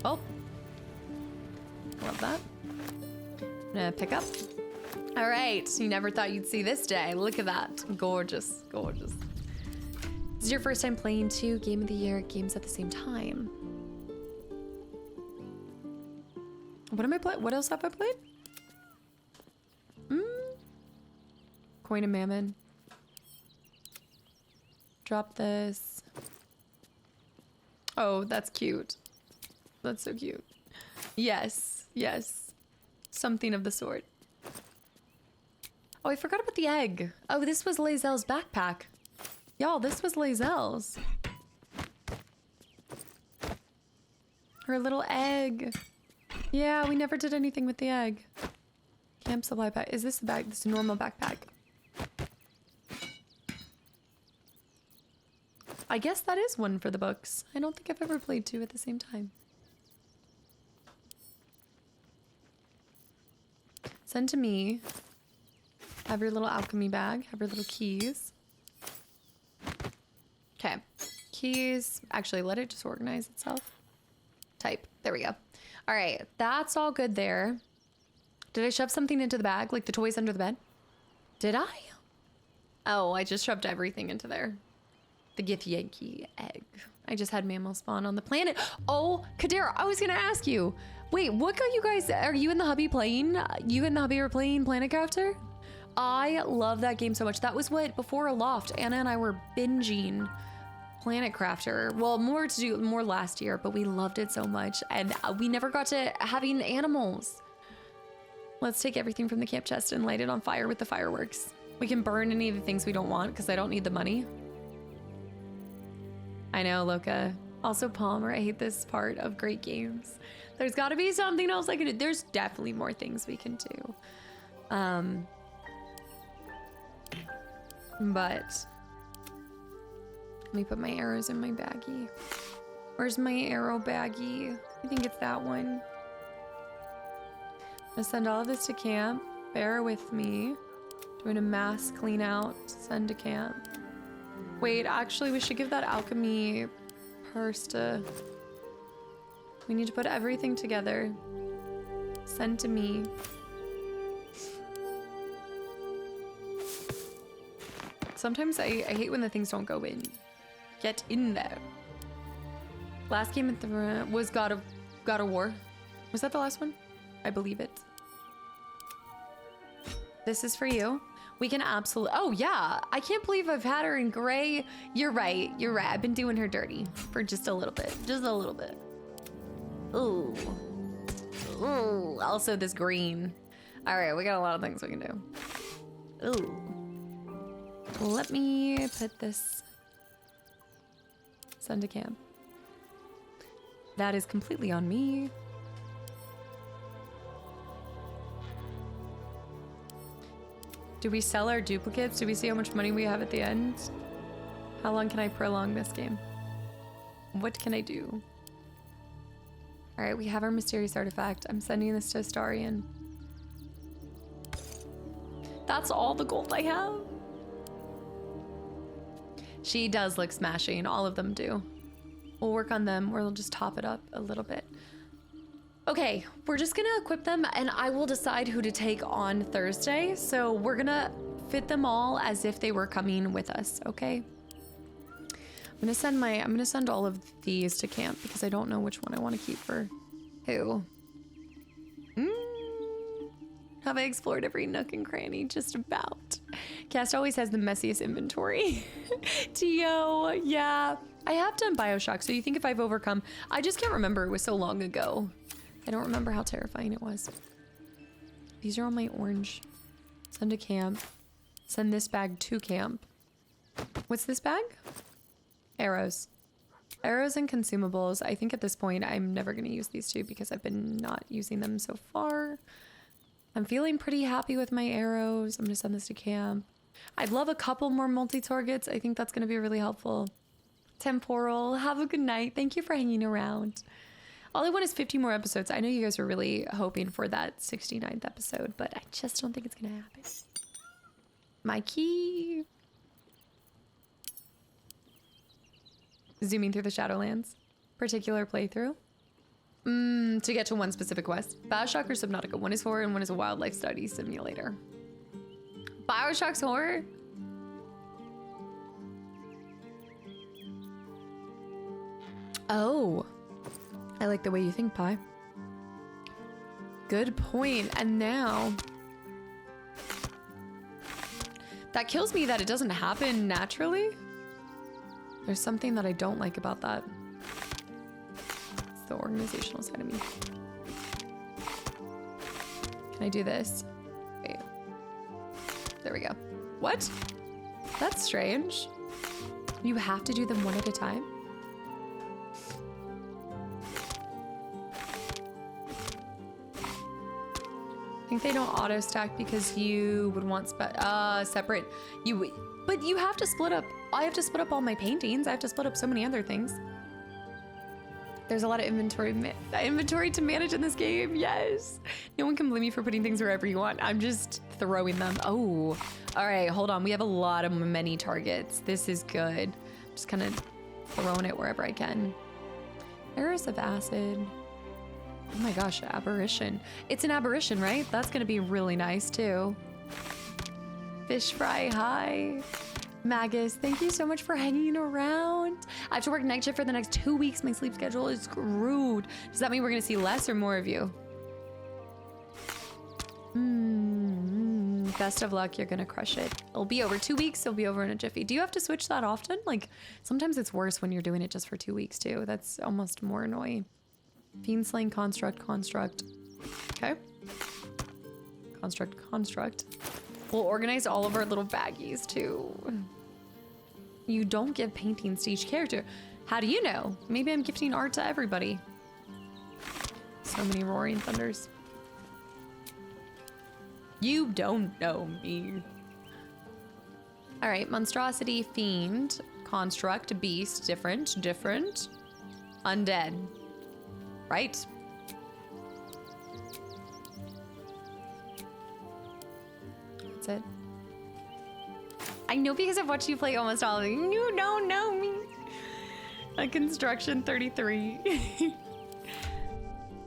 Oh. Love that. I'm gonna pick up. All right. You never thought you'd see this day. Look at that. Gorgeous. Gorgeous. This is your first time playing 2 Game of the Year games at the same time. What am I playing? What else have I played? Coin of Mammon. Drop this. Oh, that's cute. That's so cute. Yes, yes. Something of the sort. Oh, I forgot about the egg. Oh, this was Lae'zel's backpack. Y'all, this was Lae'zel's. Her little egg. Yeah, we never did anything with the egg. Camp supply pack. Is this a bag? This is a normal backpack. I guess that is one for the books. I don't think I've ever played 2 at the same time. Send to me. Have your little alchemy bag. Have your little keys. Okay. Keys. Actually, let it just organize itself. Type. There we go. All right. That's all good there. Did I shove something into the bag? Like the toys under the bed? Did I? Oh, I just shoved everything into there. The Githyanki egg. I just had mammal spawn on the planet. Oh, Kadir, I was gonna ask you. Wait, what got you guys? Are you and the hubby playing? You and the hubby are playing Planet Crafter? I love that game so much. That was what, before Aloft, Anna and I were binging Planet Crafter. Well, more last year, but we loved it so much. And we never got to having animals. Let's take everything from the camp chest and light it on fire with the fireworks. We can burn any of the things we don't want because I don't need the money. I know, Loca. Also, Palmer, I hate this part of great games. There's got to be something else I can do. There's definitely more things we can do. But let me put my arrows in my baggie. Where's my arrow baggie? I think it's that one. I'm gonna send all of this to camp. Bear with me. Doing a mass clean out. Send to camp. Wait, actually, we should give that alchemy purse to... We need to put everything together. Send to me. Sometimes I hate when the things don't go in. Get in there. Last game at the was God of War. Was that the last one? I believe it. This is for you. We can absolutely... Oh, yeah. I can't believe I've had her in gray. You're right. You're right. I've been doing her dirty for just a little bit. Just a little bit. Ooh. Ooh. Also this green. All right. We got a lot of things we can do. Ooh. Let me put this... Send to camp. That is completely on me. Do we sell our duplicates? Do we see how much money we have at the end? How long can I prolong this game? What can I do? All right, we have our mysterious artifact. I'm sending this to Astarion. That's all the gold I have. She does look smashing. All of them do. We'll work on them, or we'll just top it up a little bit. Okay, we're just gonna equip them and I will decide who to take on Thursday. So we're gonna fit them all as if they were coming with us, okay? I'm gonna send all of these to camp because I don't know which one I want to keep for who. Have I explored every nook and cranny? Just about. Cast always has the messiest inventory. Tio, yeah. I have done Bioshock, so you think if I've overcome... I just can't remember, it was so long ago. I don't remember how terrifying it was. These are all my orange. Send to camp. Send this bag to camp. What's this bag? Arrows. Arrows and consumables. I think at this point I'm never going to use these two because I've been not using them so far. I'm feeling pretty happy with my arrows. I'm going to send this to camp. I'd love a couple more multi-targets. I think that's going to be really helpful. Temporal. Have a good night. Thank you for hanging around. All I want is 50 more episodes. I know you guys were really hoping for that 69th episode, but I just don't think it's going to happen. My key. Zooming through the Shadowlands. Particular playthrough. To get to one specific quest. Bioshock or Subnautica. One is horror and one is a wildlife study simulator. Bioshock's horror? Oh. I like the way you think, Pi. Good point. And now... That kills me that it doesn't happen naturally. There's something that I don't like about that. It's the organizational side of me. Can I do this? Wait. There we go. What? That's strange. You have to do them one at a time? I think they don't auto stack because you would want separate. But you have to split up. I have to split up all my paintings. I have to split up so many other things. There's a lot of inventory to manage in this game. Yes. No one can blame me for putting things wherever you want. I'm just throwing them. Oh, all right. Hold on. We have a lot of many targets. This is good. I'm just kind of throwing it wherever I can. Arrows of acid. Oh my gosh, aberration. It's an aberration, right? That's gonna be really nice too. Fish fry, hi. Magus, thank you so much for hanging around. I have to work night shift for the next 2 weeks. My sleep schedule is screwed. Does that mean we're gonna see less or more of you? Best of luck, you're gonna crush it. It'll be over 2 weeks, it'll be over in a jiffy. Do you have to switch that often? Like, sometimes it's worse when you're doing it just for 2 weeks too. That's almost more annoying. Fiend Slaying Construct. Okay. Construct. We'll organize all of our little baggies too. You don't give paintings to each character. How do you know? Maybe I'm gifting art to everybody. So many roaring thunders. You don't know me. All right, monstrosity, fiend, construct, beast, different, undead, right? That's it. I know because I've watched you play almost all of them. You don't know me. A construction 33.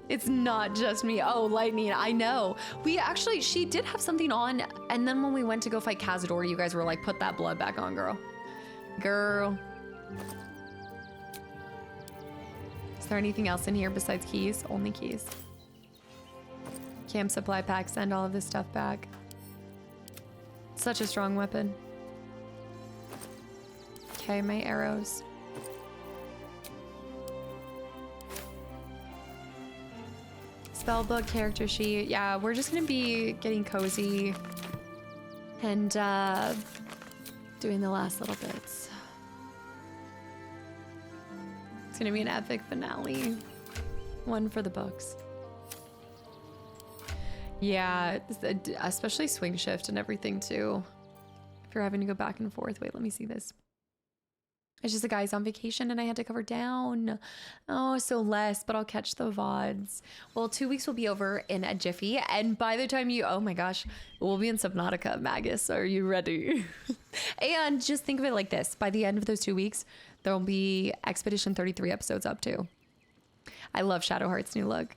It's not just me. Oh, lightning, I know. She did have something on, and then when we went to go fight Cazador, you guys were like, put that blood back on, girl. Girl. Is there anything else in here besides keys? Only keys. Camp supply pack, send all of this stuff back. Such a strong weapon. Okay, my arrows. Spellbook, character sheet. Yeah, we're just gonna be getting cozy and doing the last little bits. It's gonna be an epic finale. One for the books. Yeah, especially swing shift and everything too. If you're having to go back and forth. Wait, let me see this. It's just the guy's on vacation and I had to cover down. Oh, so less, but I'll catch the VODs. Well, 2 weeks will be over in a jiffy. And by the time oh my gosh, we'll be in Subnautica, Magus. Are you ready? And just think of it like this. By the end of those 2 weeks, there'll be Expedition 33 episodes up too. I love Shadowheart's new look.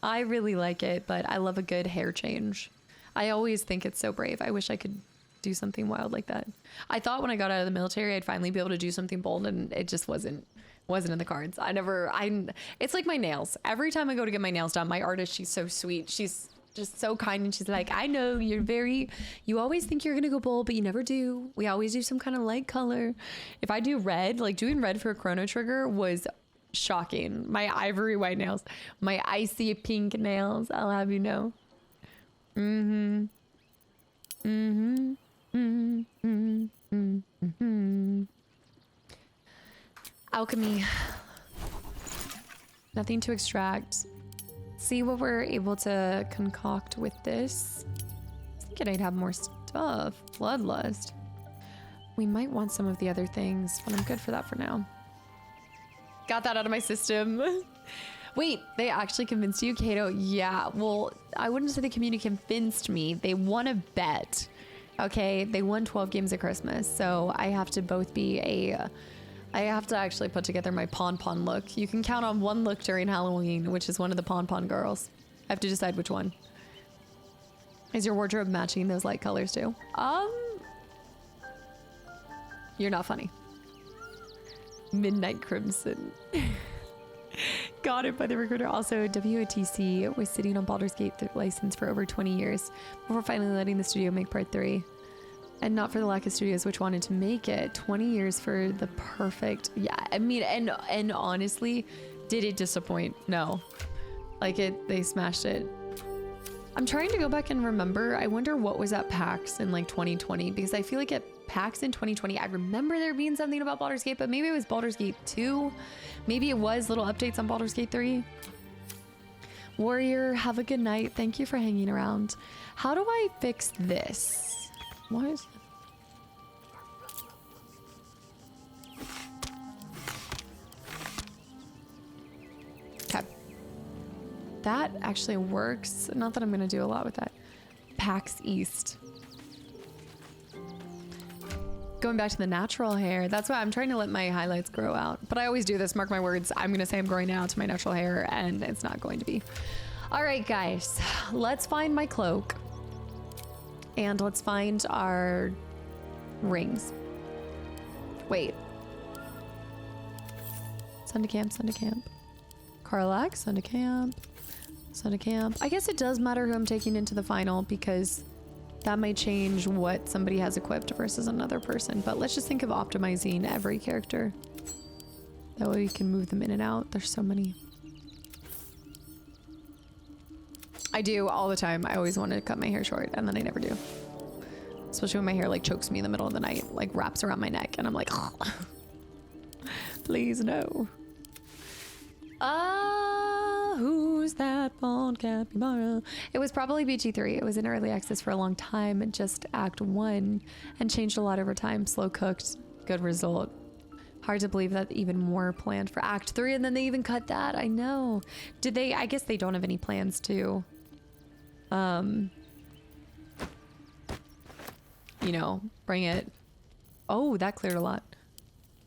I really like it, but I love a good hair change. I always think it's so brave. I wish I could do something wild like that. I thought when I got out of the military I'd finally be able to do something bold, and it just wasn't in the cards. It's like my nails. Every time I go to get my nails done, my artist, she's so sweet. She's just so kind, and she's like, I know you always think you're gonna go bold, but you never do. We always do some kind of light color. If I do red, like doing red for a Chrono Trigger was shocking. My ivory white nails, my icy pink nails, I'll have you know. Alchemy. Nothing to extract. See what we're able to concoct with this. I was thinking I'd have more stuff. Bloodlust. We might want some of the other things, but I'm good for that for now. Got that out of my system. Wait, they actually convinced you, Kato? Yeah, well, I wouldn't say the community convinced me. They won a bet. Okay, they won 12 games at Christmas, so I have to I have to actually put together my Pon look. You can count on one look during Halloween, which is one of the Pon girls. I have to decide which one. Is your wardrobe matching those light colors too? You're not funny. Midnight Crimson. Got it by the recruiter. Also, WOTC was sitting on Baldur's Gate license for over 20 years before finally letting the studio make part 3. And not for the lack of studios which wanted to make it. 20 years for the perfect... Yeah, I mean, and honestly, did it disappoint? No. Like, they smashed it. I'm trying to go back and remember. I wonder what was at PAX in, like, 2020. Because I feel like at PAX in 2020, I remember there being something about Baldur's Gate, but maybe it was Baldur's Gate 2. Maybe it was little updates on Baldur's Gate 3. Warrior, have a good night. Thank you for hanging around. How do I fix this? What is it? Okay. That actually works. Not that I'm going to do a lot with that. PAX East. Going back to the natural hair. That's why I'm trying to let my highlights grow out. But I always do this. Mark my words. I'm going to say I'm growing out to my natural hair, and it's not going to be. All right, guys. Let's find my cloak. And let's find our rings. Wait. Send to camp, send to camp. Karlach, send to camp. Send to camp. I guess it does matter who I'm taking into the final because that might change what somebody has equipped versus another person. But let's just think of optimizing every character. That way we can move them in and out. There's so many. I do all the time. I always want to cut my hair short and then I never do. Especially when my hair like chokes me in the middle of the night, like wraps around my neck and I'm like, oh. Please no. Who's Who's that bald capybara? It was probably BG3. It was in early access for a long time, just Act 1, and changed a lot over time. Slow cooked, good result. Hard to believe that even more planned for Act 3, and then they even cut that. I know. Did they? I guess they don't have any plans to, you know, bring it. Oh, that cleared a lot.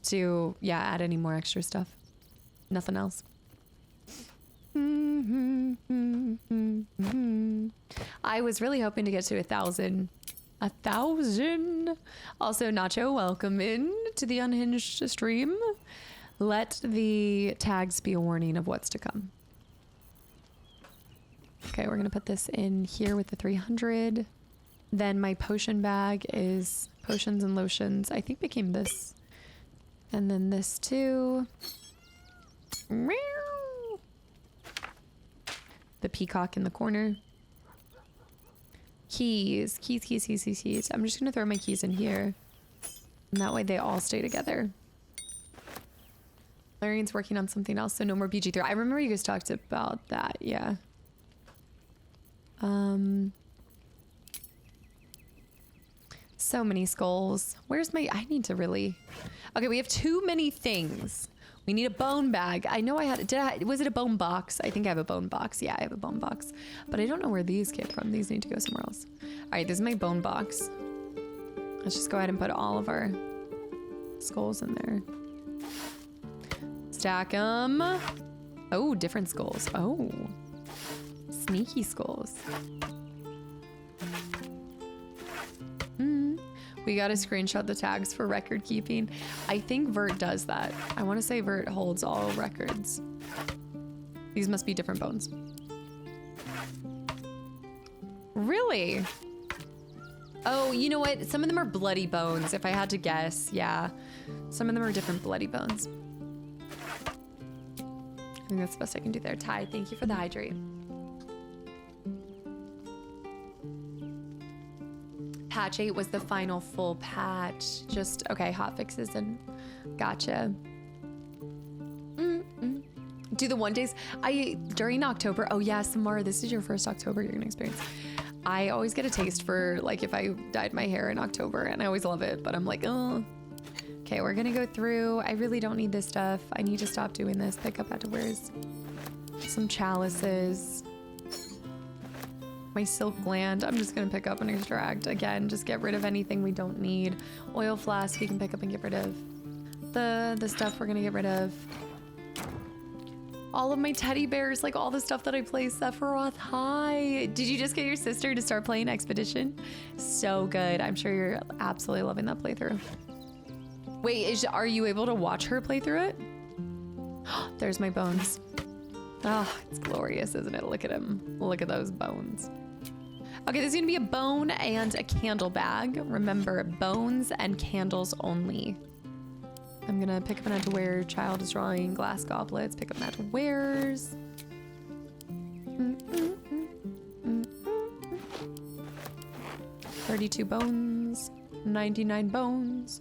To, yeah, add any more extra stuff. Nothing else. I was really hoping to get to 1,000. 1,000. Also, Nacho, welcome in to the Unhinged stream. Let the tags be a warning of what's to come. Okay, we're gonna put this in here with the 300. Then my potion bag is potions and lotions. I think became this. And then this too. The peacock in the corner. Keys. Keys. I'm just gonna throw my keys in here. And that way they all stay together. Larian's working on something else, so no more BG3. I remember you guys talked about that, yeah. So many skulls. Where's my... I need to really... Okay, we have too many things. We need a bone bag. I know I had... was it a bone box? I think I have a bone box. Yeah, I have a bone box. But I don't know where these came from. These need to go somewhere else. All right, this is my bone box. Let's just go ahead and put all of our skulls in there. Stack them. Oh, different skulls. Oh. Sneaky skulls. We gotta screenshot the tags for record keeping. I think Vert does that. I want to say Vert holds all records. These must be different bones. Really? Oh, you know what? Some of them are bloody bones, if I had to guess. Yeah. Some of them are different bloody bones. I think that's the best I can do there. Ty, thank you for the hydrate. Patch 8 was the final full patch. Just, okay, hotfixes and gotcha. Do the 1 days. During October, oh yeah, Samara, this is your first October you're gonna experience. I always get a taste for, like, if I dyed my hair in October, and I always love it, but I'm like, oh. Okay, we're gonna go through. I really don't need this stuff. I need to stop doing this. Pick up afterwards. Some chalices. My silk gland, I'm just gonna pick up and extract. Again, just get rid of anything we don't need. Oil flask, we can pick up and get rid of. The stuff we're gonna get rid of. All of my teddy bears, like all the stuff that I play. Sephiroth, hi. Did you just get your sister to start playing Expedition? So good. I'm sure you're absolutely loving that playthrough. Wait, are you able to watch her play through it? There's my bones. Ah, oh, it's glorious, isn't it? Look at him. Look at those bones. Okay, there's gonna be a bone and a candle bag. Remember, bones and candles only. I'm gonna pick up an underwear. Child is drawing glass goblets. Pick up magic wares. 32 bones. 99 bones.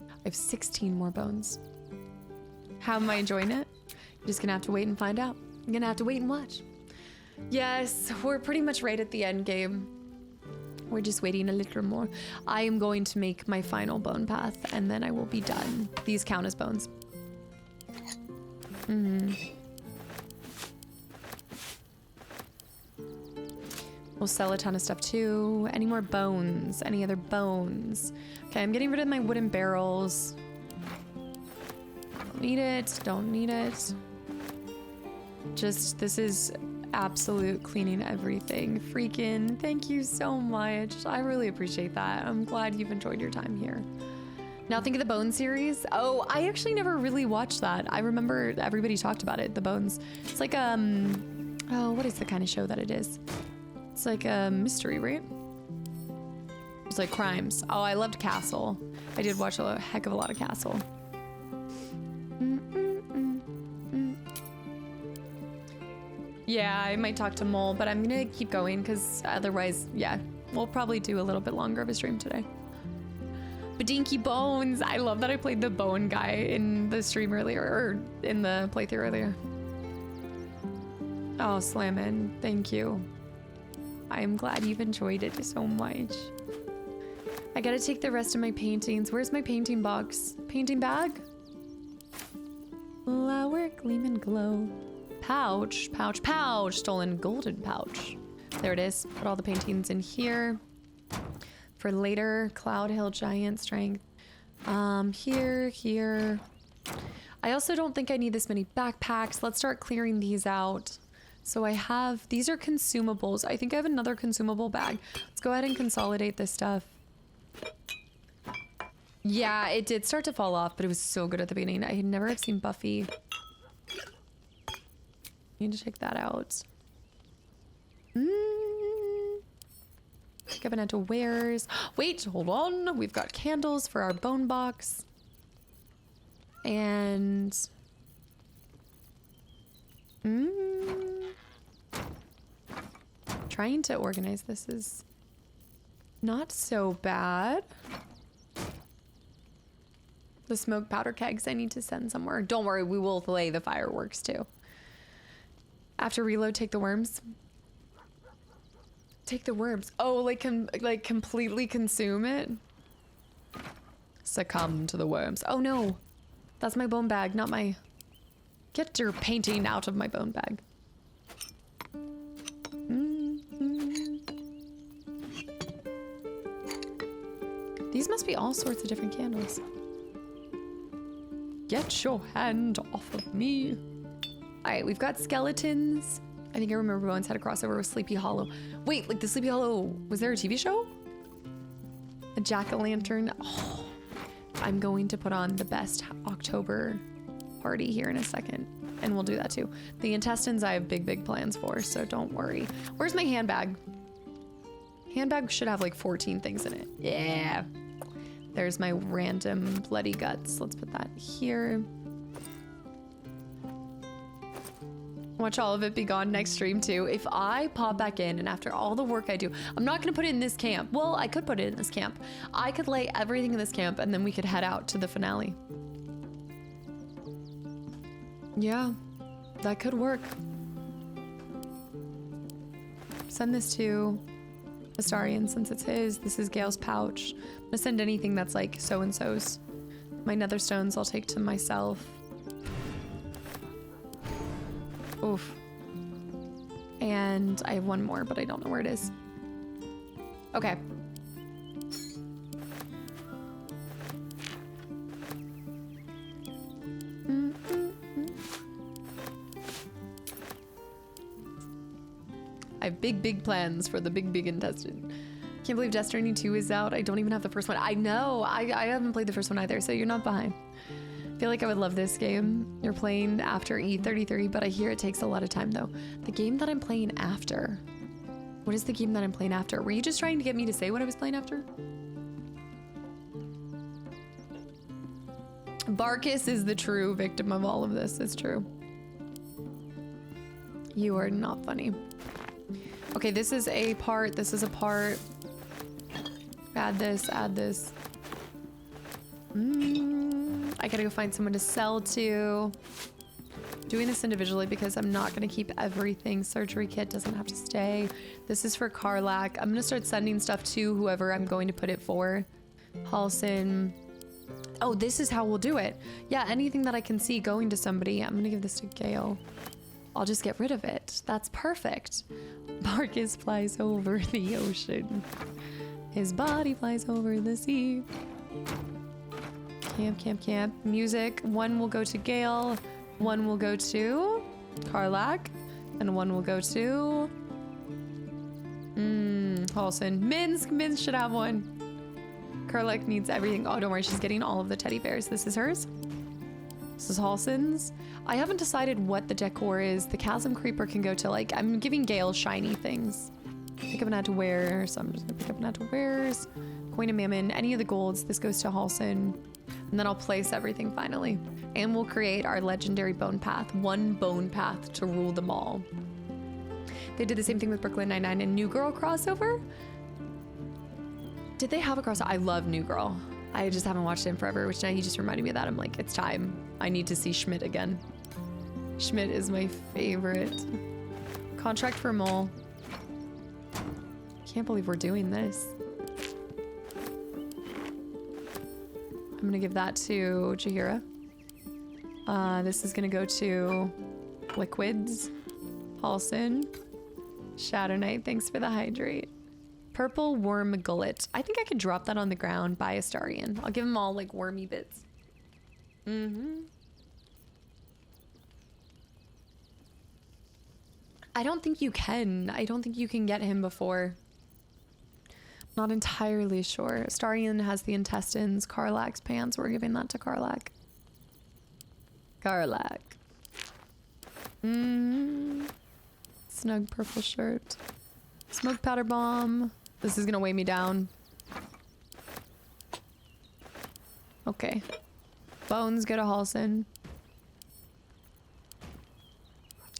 I have 16 more bones. How am I enjoying it? You're just gonna have to wait and find out. I'm gonna have to wait and watch. Yes, we're pretty much right at the end game. We're just waiting a little more. I am going to make my final bone path and then I will be done. These count as bones. We'll sell a ton of stuff too. Any more bones? Any other bones? Okay, I'm getting rid of my wooden barrels. Don't need it, don't need it. Just, this is absolute cleaning everything. Freaking, thank you so much. I really appreciate that. I'm glad you've enjoyed your time here. Now think of the Bone series. Oh, I actually never really watched that. I remember everybody talked about it, the Bones. It's like, oh, what is the kind of show that it is? It's like a mystery, right? It's like crimes. Oh, I loved Castle. I did watch a heck of a lot of Castle. Yeah, I might talk to Mole, but I'm gonna keep going because otherwise, yeah, we'll probably do a little bit longer of a stream today. Badinky Bones. I love that I played the bone guy in the stream earlier, or in the playthrough earlier. Oh, Slammin, thank you. I am glad you've enjoyed it so much. I gotta take the rest of my paintings. Where's my painting box? Painting bag? Flower, gleam and glow. Pouch, pouch, pouch. Stolen golden pouch. There it is. Put all the paintings in here. For later, Cloud Hill Giant Strength. Here. I also don't think I need this many backpacks. Let's start clearing these out. So I have, these are consumables. I think I have another consumable bag. Let's go ahead and consolidate this stuff. Yeah, it did start to fall off, but it was so good at the beginning. I never have seen Buffy. Need to check that out. Cabinet wares. Wait, hold on. We've got candles for our bone box. And... trying to organize this is not so bad. The smoke powder kegs I need to send somewhere. Don't worry, we will lay the fireworks too. After reload, take the worms. Take the worms. Oh, like completely consume it? Succumb to the worms. Oh no, that's my bone bag, not my... Get your painting out of my bone bag. These must be all sorts of different candles. Get your hand off of me. All right, we've got skeletons. I think I remember Bones had a crossover with Sleepy Hollow. Wait, like the Sleepy Hollow, was there a TV show? A jack-o'-lantern. Oh, I'm going to put on the best October party here in a second, and we'll do that too. The intestines I have big plans for, so don't worry. Where's my handbag? Handbag should have like 14 things in it. Yeah. There's my random bloody guts. Let's put that here. Watch all of it be gone next stream too. If I pop back in and after all the work I do, I'm not gonna put it in this camp. Well, I could put it in this camp. I could lay everything in this camp and then we could head out to the finale. Yeah, that could work. Send this to Astarion since it's his. This is Gale's pouch. I'm gonna send anything that's like so-and-so's. My nether stones I'll take to myself. Oof. And I have one more, but I don't know where it is. Okay. I have big plans for the big intestine. Can't believe Destiny 2 is out. I don't even have the first one. I know. I haven't played the first one either, so you're not behind. I feel like I would love this game. You're playing after E33, but I hear it takes a lot of time though. The game that I'm playing after. What is the game that I'm playing after? Were you just trying to get me to say what I was playing after? Barkus is the true victim of all of this. It's true. You are not funny. Okay, this is a part. This is a part. Add this, add this. I gotta go find someone to sell to. Doing this individually because I'm not gonna keep everything. Surgery kit doesn't have to stay. This is for Karlak. I'm gonna start sending stuff to whoever I'm going to put it for. Halsin. Oh, this is how we'll do it. Yeah, anything that I can see going to somebody. I'm gonna give this to Gale. I'll just get rid of it. That's perfect. Marcus flies over the ocean. His body flies over the sea. Camp. Music. One will go to Gale. One will go to Karlak. And one will go to... Halsin. Minsk should have one. Karlak needs everything. Oh, don't worry. She's getting all of the teddy bears. This is hers. This is Halsin's. I haven't decided what the decor is. The Chasm Creeper can go to, like, I'm giving Gale shiny things. Pick up an add to wear, so I'm just gonna pick up an add to wears. Coin of Mammon, any of the golds, this goes to Halsin. And then I'll place everything finally. And we'll create our legendary bone path. One bone path to rule them all. They did the same thing with Brooklyn Nine-Nine and New Girl crossover. Did they have a crossover? I love New Girl. I just haven't watched it in forever, which now he just reminded me of that. I'm like, it's time. I need to see Schmidt again. Schmidt is my favorite. Contract for mole. Can't believe we're doing this. I'm gonna give that to Jaheira. This is gonna go to Liquids. Halson. Shadow Knight, thanks for the hydrate. Purple worm gullet. I think I could drop that on the ground by Astarion. I'll give them all like wormy bits. I don't think you can. I don't think you can get him before. Not entirely sure. Astarion has the intestines. Karlak's pants. We're giving that to Karlak. Karlak. Snug purple shirt. Smoke powder bomb. This is gonna weigh me down. Okay. Bones go to Halson.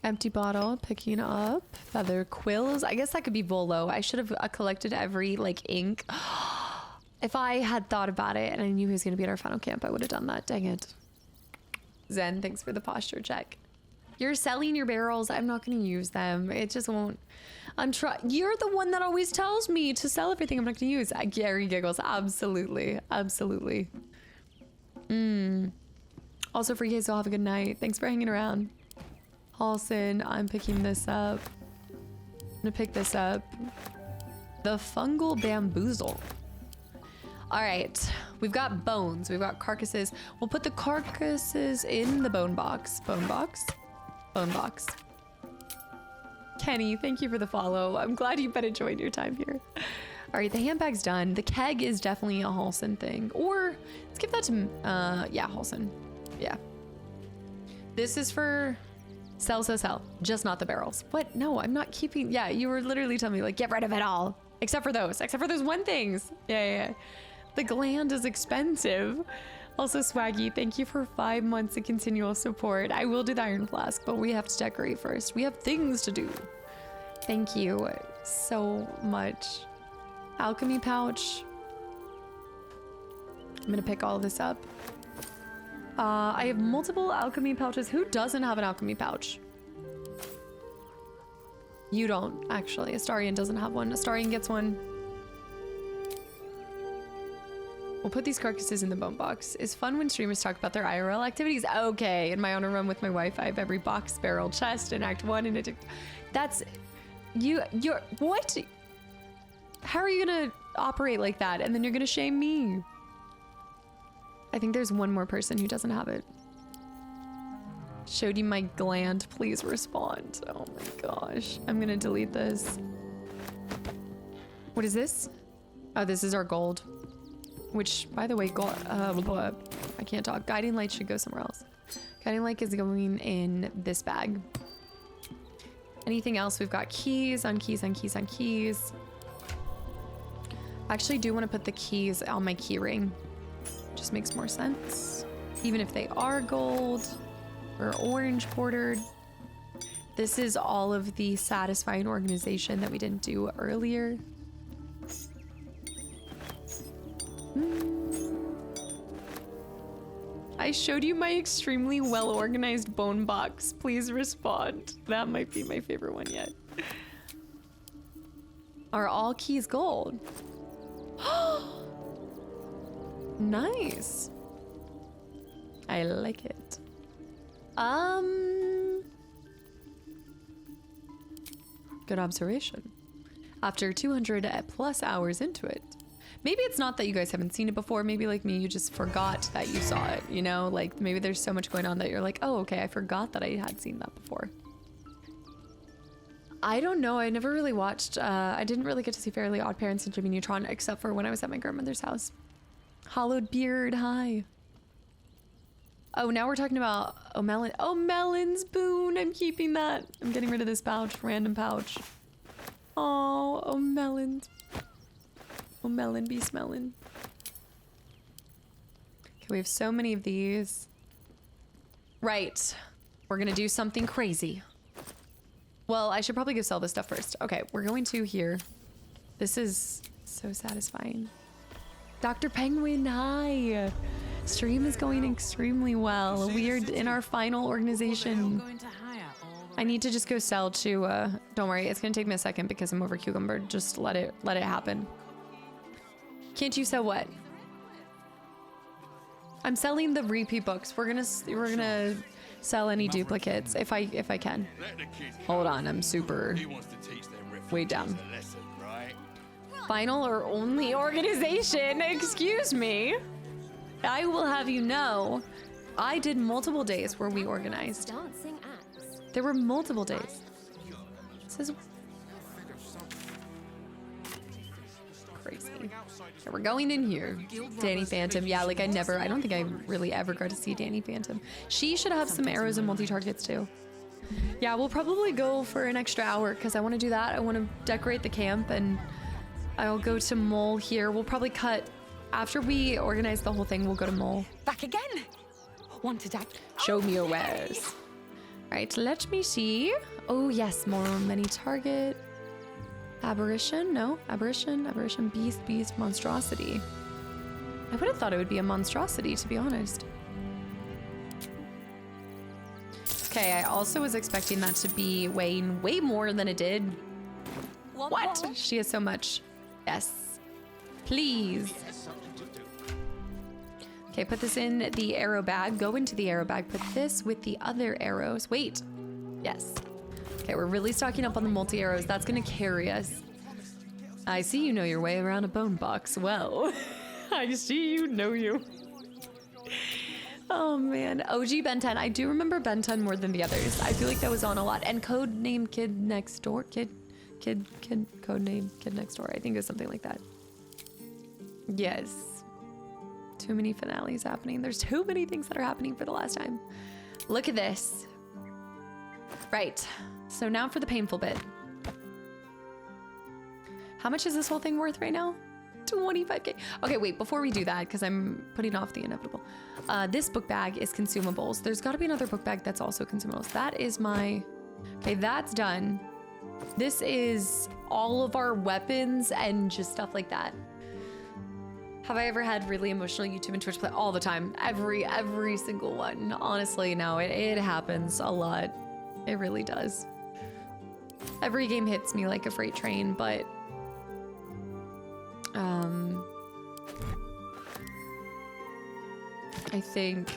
Empty bottle, picking up. Feather quills. I guess that could be Volo. I should have collected every like ink. If I had thought about it and I knew he was gonna be at our final camp, I would have done that. Dang it. Zen, thanks for the posture check. You're selling your barrels. I'm not gonna use them. It just won't. You're the one that always tells me to sell everything I'm not gonna use. Gary giggles. Absolutely. Absolutely. Also for you guys, have a good night. Thanks for hanging around. Halson, I'm picking this up. I'm gonna pick this up. The fungal bamboozle. All right, we've got bones, we've got carcasses. We'll put the carcasses in the bone box. Bone box, bone box. Kenny, thank you for the follow. I'm glad you've been enjoying your time here. All right, the handbag's done. The keg is definitely a Halson thing. Or let's give that to, yeah, Halson. Yeah. This is for sell, just not the barrels. What? No, I'm not keeping, yeah, you were literally telling me like, get rid of it all. Except for those one things. Yeah. The gland is expensive. Also, Swaggy, thank you for 5 months of continual support. I will do the iron flask, but we have to decorate first. We have things to do. Thank you so much. Alchemy pouch. I'm gonna pick all of this up. I have multiple alchemy pouches. Who doesn't have an alchemy pouch? You don't, actually. Astarion doesn't have one. Astarion gets one. We'll put these carcasses in the bone box. It's fun when streamers talk about their IRL activities. Okay, in my honor run with my wife, I have every box, barrel, chest in Act 1 and it. That's... You're... What? How are you gonna operate like that? And then you're gonna shame me. I think there's one more person who doesn't have it. Showed you my gland. Please respond. Oh my gosh. I'm gonna delete this. What is this? Oh, this is our gold. Which, by the way, gold, I can't talk. Guiding light should go somewhere else. Guiding light is going in this bag. Anything else? We've got keys on keys on keys on keys. I actually do want to put the keys on my key ring. Just makes more sense. Even if they are gold or orange bordered. This is all of the satisfying organization that we didn't do earlier. I showed you my extremely well-organized bone box. Please respond. That might be my favorite one yet. Are all keys gold? Nice. I like it. Good observation. After 200 plus hours into it. Maybe it's not that you guys haven't seen it before. Maybe like me, you just forgot that you saw it, you know? Like maybe there's so much going on that you're like, oh, okay, I forgot that I had seen that before. I don't know. I never really watched, I didn't really get to see Fairly Odd Parents and Jimmy Neutron except for when I was at my grandmother's house. Hollowed Beard, hi. Oh, now we're talking about Melon. Oh, Melon's Boon. I'm keeping that. I'm getting rid of this pouch, random pouch. Oh, Melon's. Oh, Melon be smelling. Okay, we have so many of these. Right. We're gonna do something crazy. Well, I should probably go sell this stuff first. Okay, we're going to here. This is so satisfying. Dr. Penguin, hi. Stream is going extremely well. We are in our final organization. I need to just go sell to, don't worry, it's gonna take me a second because I'm over cucumber. Just let it happen. Can't you sell what? I'm selling the repeat books. We're gonna sell any duplicates if I can. Hold on, I'm super way down. Final or only organization? Excuse me. I will have you know, I did multiple days where we organized. There were multiple days. This is crazy. Okay, we're going in here. Danny Phantom. Yeah, like I don't think I really ever got to see Danny Phantom. She should have some arrows and multi-targets too. Yeah, we'll probably go for an extra hour because I want to do that. I want to decorate the camp and I'll go to Mole here. We'll probably cut after we organize the whole thing. We'll go to Mole. Back again. Want to attack? Show me your wares. Right, let me see. Oh yes, more many target. Aberration, no. Aberration, beast, monstrosity. I would have thought it would be a monstrosity, to be honest. Okay, I also was expecting that to be weighing way more than it did. What? She has so much. Yes. Please. Okay, put this in the arrow bag. Go into the arrow bag. Put this with the other arrows. Wait. Yes. Okay, we're really stocking up on the multi-arrows. That's gonna carry us. I see you know your way around a bone box. Well, I see you know you. Oh man, OG Ben 10. I do remember Ben 10 more than the others. I feel like that was on a lot. And Codename Kid Next Door. Codename Kid Next Door. I think it was something like that. Yes. Too many finales happening. There's too many things that are happening for the last time. Look at this. Right. So now for the painful bit. How much is this whole thing worth right now? 25k. Okay, wait, before we do that, because I'm putting off the inevitable. This book bag is consumables. There's got to be another book bag that's also consumables. That is my... Okay, that's done. This is all of our weapons and just stuff like that. Have I ever had really emotional YouTube and Twitch play? All the time. Every single one. Honestly, no, it happens a lot. It really does. Every game hits me like a freight train, but... I think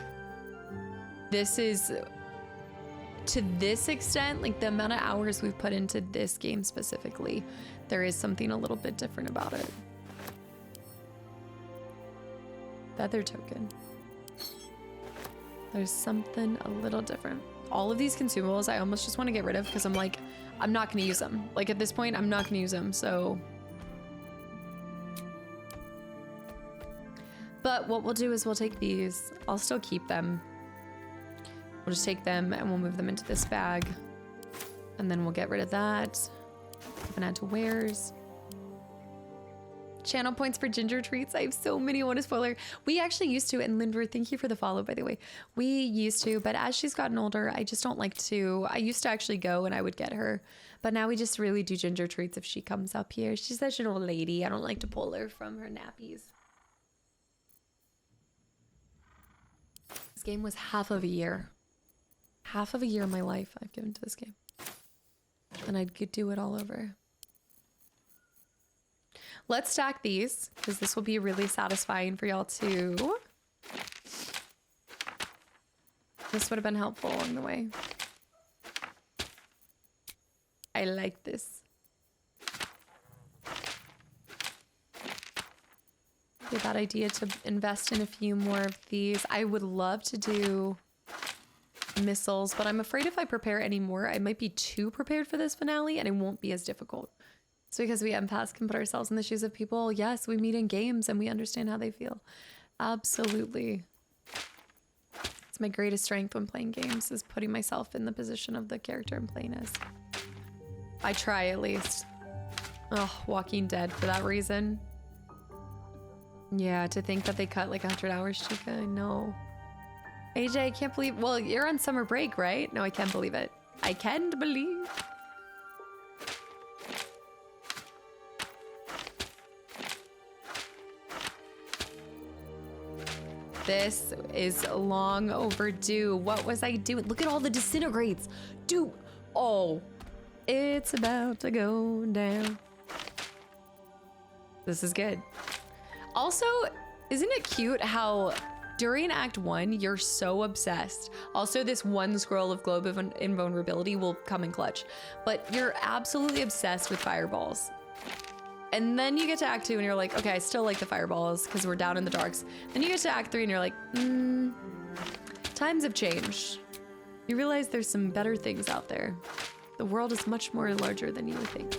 this is, to this extent, like the amount of hours we've put into this game specifically, there is something a little bit different about it. Feather token. There's something a little different. All of these consumables I almost just want to get rid of because I'm like, I'm not going to use them. Like at this point, I'm not going to use them, so... But what we'll do is we'll take these. I'll still keep them. We'll just take them and we'll move them into this bag. And then we'll get rid of that. And add to wares. Channel points for ginger treats. I have so many. What a spoiler. We actually used to, and Lindver, thank you for the follow, by the way. We used to, but as she's gotten older, I just don't like to. I used to actually go and I would get her. But now we just really do ginger treats if she comes up here. She's such an old lady. I don't like to pull her from her nappies. This game was half of a year. Half of a year of my life I've given to this game. And I'd do it all over. Let's stack these, because this will be really satisfying for y'all too. This would have been helpful along the way. I like this. Be a bad idea to invest in a few more of these. I would love to do missiles, but I'm afraid if I prepare any more, I might be too prepared for this finale and it won't be as difficult. It's because we empaths can put ourselves in the shoes of people. Yes, we meet in games and we understand how they feel. Absolutely. It's my greatest strength when playing games, is putting myself in the position of the character I'm playing as. I try at least. Oh, Walking Dead for that reason. Yeah, to think that they cut like 100 hours, Chica, I know. AJ, I can't believe, well, you're on summer break, right? No, I can't believe it. I can't believe. This is long overdue. What was I doing? Look at all the disintegrates. Dude, Oh, it's about to go down. This is good. Also, isn't it cute how during Act 1, you're so obsessed. Also, this one scroll of Globe of Invulnerability will come in clutch, but you're absolutely obsessed with fireballs. And then you get to Act 2 and you're like, okay, I still like the fireballs because we're down in the darks. Then you get to Act 3 and you're like, times have changed. You realize there's some better things out there. The world is much more larger than you would think.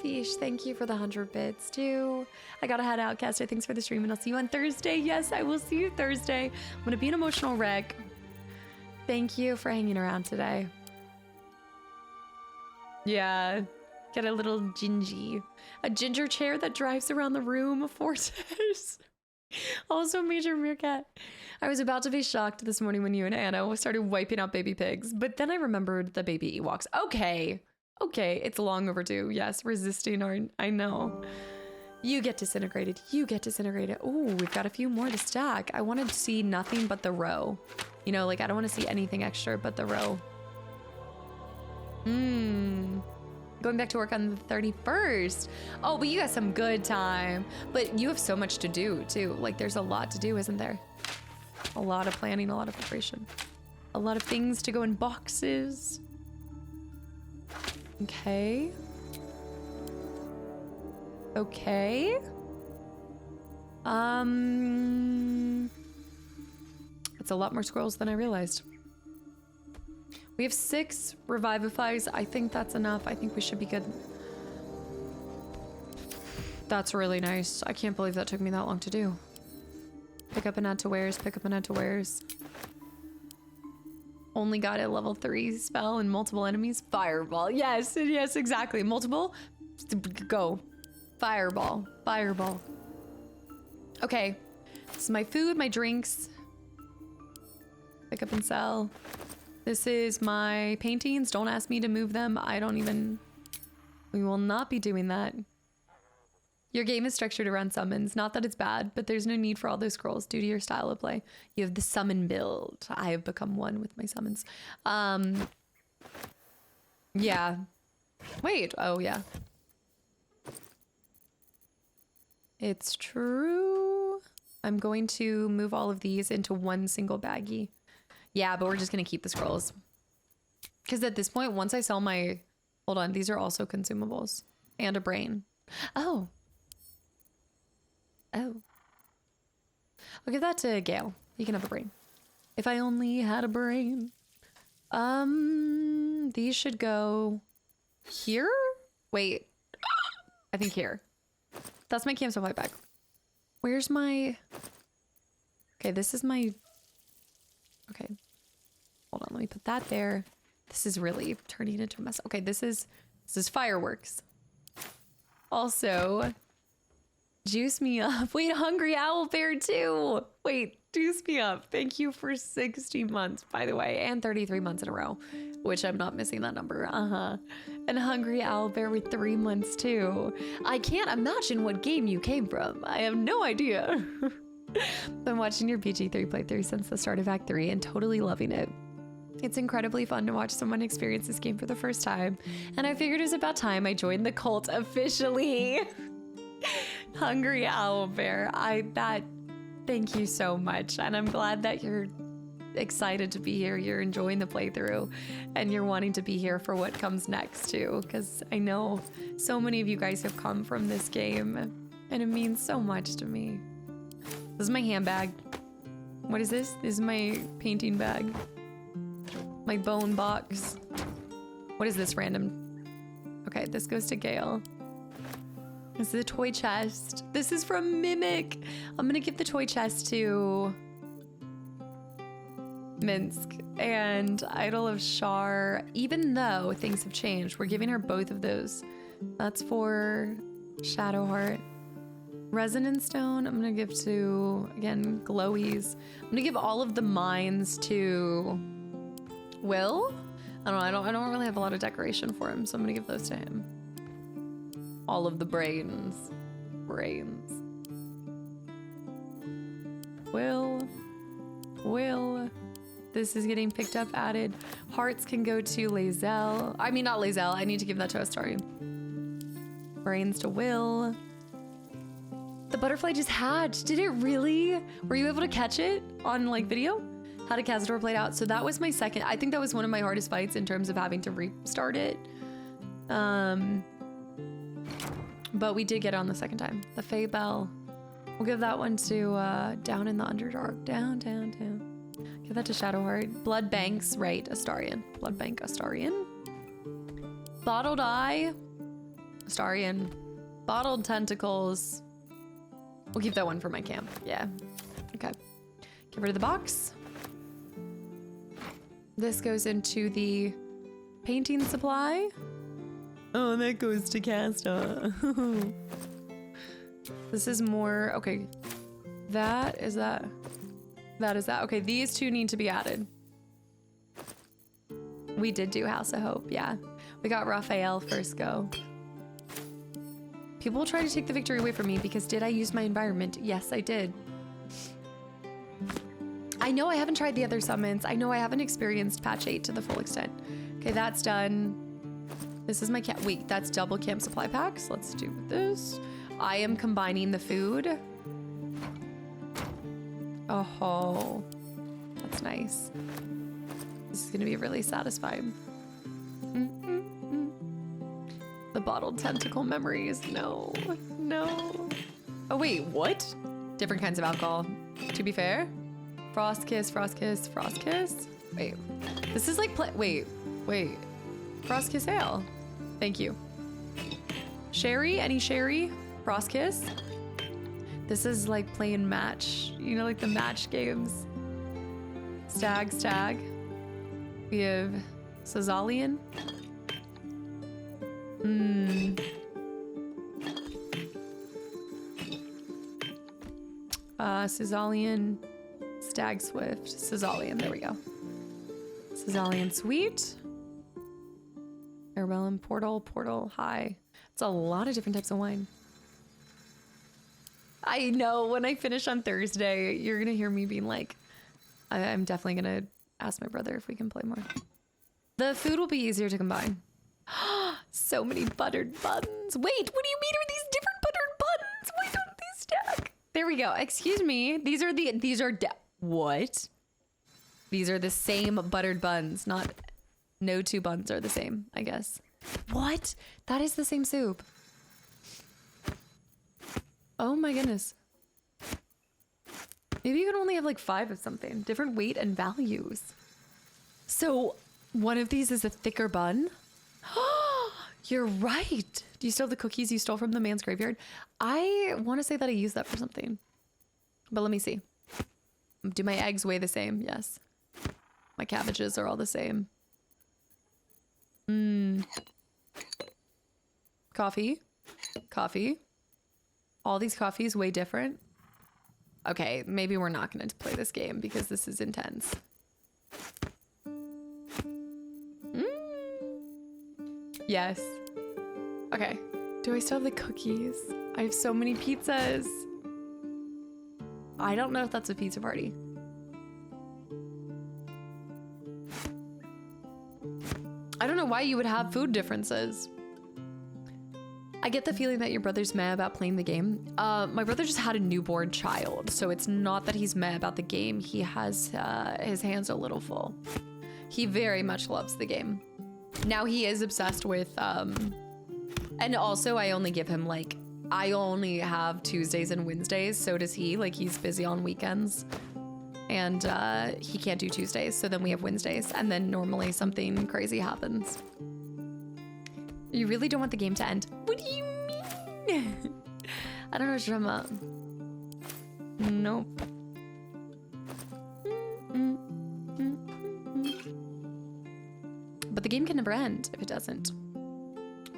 Fish, thank you for the 100 bits too. I gotta head out, Caster. Thanks for the stream, and I'll see you on Thursday. Yes, I will see you Thursday. I'm gonna be an emotional wreck. Thank you for hanging around today. Yeah, get a little gingy. A ginger chair that drives around the room, Forces. Also, Major Meerkat. I was about to be shocked this morning when you and Anna started wiping out baby pigs, but then I remembered the baby Ewoks. Okay, it's long overdue. Yes, resisting our... I know. You get disintegrated. You get disintegrated. Oh, we've got a few more to stack. I wanted to see nothing but the row. You know, like, I don't want to see anything extra but the row. Going back to work on the 31st. Oh, but you got some good time. But you have so much to do, too. Like, there's a lot to do, isn't there? A lot of planning, a lot of preparation. A lot of things to go in boxes. Okay. Okay. It's a lot more scrolls than I realized. We have 6 Revivifies. I think that's enough. I think we should be good. That's really nice. I can't believe that took me that long to do. Pick up and add to wares, pick up and add to wares. Only got a level 3 spell and multiple enemies. Fireball. Yes, yes, exactly. Multiple. Go. Fireball. Fireball. Okay. This is my food, my drinks. Pick up and sell. This is my paintings. Don't ask me to move them. I don't even... We will not be doing that. Your game is structured around summons. Not that it's bad, but there's no need for all those scrolls due to your style of play. You have the summon build. I have become one with my summons. Yeah. Wait. Oh, yeah. It's true. I'm going to move all of these into one single baggie. Yeah, but we're just going to keep the scrolls. Because at this point, once I sell my... Hold on. These are also consumables. And a brain. Oh. Oh. I'll give that to Gale. You can have a brain. If I only had a brain. These should go here? Wait. I think here. That's my camp supply bag. Where's my... Okay, this is my... Okay. Hold on, let me put that there. This is really turning into a mess. Okay, this is fireworks. Also... Juice me up. Wait, Hungry Owl Bear too. Wait, juice me up. Thank you for 60 months, by the way, and 33 months in a row, which I'm not missing that number. And Hungry Owl Bear with 3 months too. I can't imagine what game you came from. I have no idea. Been watching your PG3 playthrough since the start of Act 3 and totally loving it. It's incredibly fun to watch someone experience this game for the first time, and I figured it was about time I joined the cult officially. Hungry Owl Bear, thank you so much, and I'm glad that you're excited to be here, you're enjoying the playthrough, and you're wanting to be here for what comes next too, because I know so many of you guys have come from this game, and it means so much to me. This is my handbag. What is this? This is my painting bag. My bone box. What is this random? Okay, this goes to Gale. This is a toy chest. This is from Mimic. I'm gonna give the toy chest to Minsk and Idol of Shar. Even though things have changed, we're giving her both of those. That's for Shadowheart. Resonance Stone, I'm gonna give to, again, Glowies. I'm gonna give all of the mines to Will. I don't really have a lot of decoration for him, so I'm gonna give those to him. All of the brains. Will. This is getting picked up, added. Hearts can go to Lae'zel. I mean, not Lae'zel. I need to give that to Astarion. Brains to Will. The butterfly just hatched. Did it really? Were you able to catch it on like video? How did Cazador played out? So that was my second. I think that was one of my hardest fights in terms of having to restart it. But we did get it on the second time. The Fae Bell. We'll give that one to Down in the Underdark. Down. Give that to Shadowheart. Blood Banks, right, Astarion. Blood Bank, Astarion. Bottled Eye, Astarion. Bottled Tentacles. We'll keep that one for my camp. Yeah. Okay. Get rid of the box. This goes into the painting supply. Oh, that goes to Casta. This is more, okay. That is that. That is that. Okay, these two need to be added. We did do House of Hope, yeah. We got Raphael first go. People will try to take the victory away from me because did I use my environment? Yes, I did. I know I haven't tried the other summons. I know I haven't experienced patch 8 to the full extent. Okay, that's done. This is my camp. Wait, that's double camp supply packs. Let's do this. I am combining the food. Oh, that's nice. This is gonna be really satisfying. The bottled tentacle memories. No. Oh wait, what? Different kinds of alcohol. To be fair. Frost kiss. Wait, this is like wait. Frost kiss ale. Thank you. Sherry, any sherry? Frost kiss. This is like playing match, you know, like the match games. Stag. We have Sazalian. Sazalian, Stag Swift, Sazalian, there we go. Sazalian Sweet. Arabellum, Portal, High. It's a lot of different types of wine. I know when I finish on Thursday, you're gonna hear me being like, I'm definitely gonna ask my brother if we can play more. The food will be easier to combine. So many buttered buns. Wait, what do you mean are these different buttered buns? Why don't these stack? There we go. Excuse me. These are what? These are the same buttered buns, not no two buns are the same, I guess. What? That is the same soup. Oh my goodness. Maybe you can only have like 5 of something. Different weight and values. So one of these is a thicker bun. You're right. Do you still have the cookies you stole from the man's graveyard? I want to say that I used that for something. But let me see. Do my eggs weigh the same? Yes. My cabbages are all the same. Coffee. All these coffees weigh different. Okay, maybe we're not going to play this game because this is intense. Yes. Okay. Do I still have the cookies? I have so many pizzas. I don't know if that's a pizza party. I don't know why you would have food differences. I get the feeling that your brother's mad about playing the game. My brother just had a newborn child, so it's not that he's mad about the game. He has his hands a little full. He very much loves the game. Now he is obsessed with, and also I only give him like, I only have Tuesdays and Wednesdays, so does he. Like he's busy on weekends and he can't do Tuesdays, so then we have Wednesdays and then normally something crazy happens. You really don't want the game to end. What do you mean? I don't know what you're talking about. Nope. But the game can never end if it doesn't.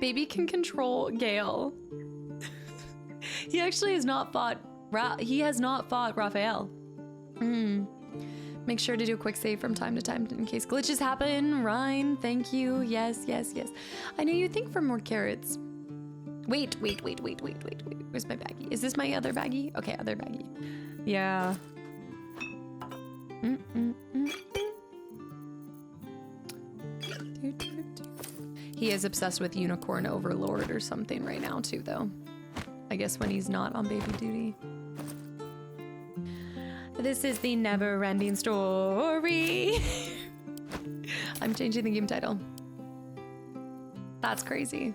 Baby can control Gale. He actually has not fought. He has not fought Raphael. Make sure to do a quick save from time to time in case glitches happen. Ryan, thank you. Yes. I know you think for more carrots. Wait. Where's my baggie? Is this my other baggie? Okay, other baggie. Yeah. He is obsessed with Unicorn Overlord or something right now too, though. I guess when he's not on baby duty. This is the never-ending story. I'm changing the game title. That's crazy.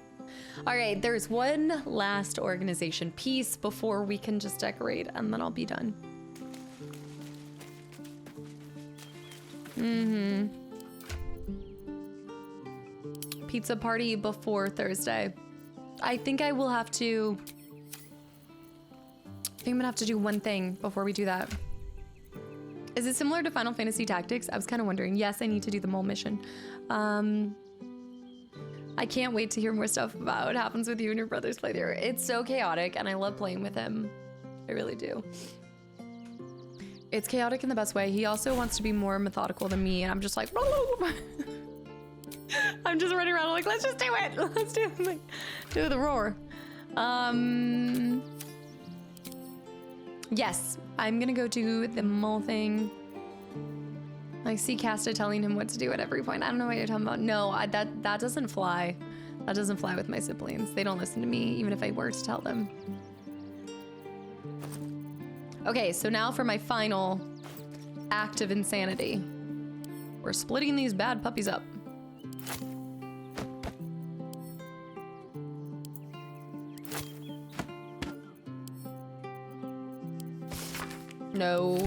All right, there's one last organization piece before we can just decorate, and then I'll be done. Pizza party before Thursday. I think I will have to... I think I'm gonna have to do one thing before we do that. Is it similar to Final Fantasy Tactics? I was kind of wondering. Yes, I need to do the mole mission. I can't wait to hear more stuff about what happens with you and your brother's playthrough. It's so chaotic, and I love playing with him. I really do. It's chaotic in the best way. He also wants to be more methodical than me, and I'm just like, I'm just running around like, let's just do it. Let's do it. Do the roar. Yes, I'm gonna go do the mole thing. I see Casta telling him what to do at every point. I don't know what you're talking about. No, that doesn't fly. That doesn't fly with my siblings. They don't listen to me, even if I were to tell them. Okay, so now for my final act of insanity. We're splitting these bad puppies up. No.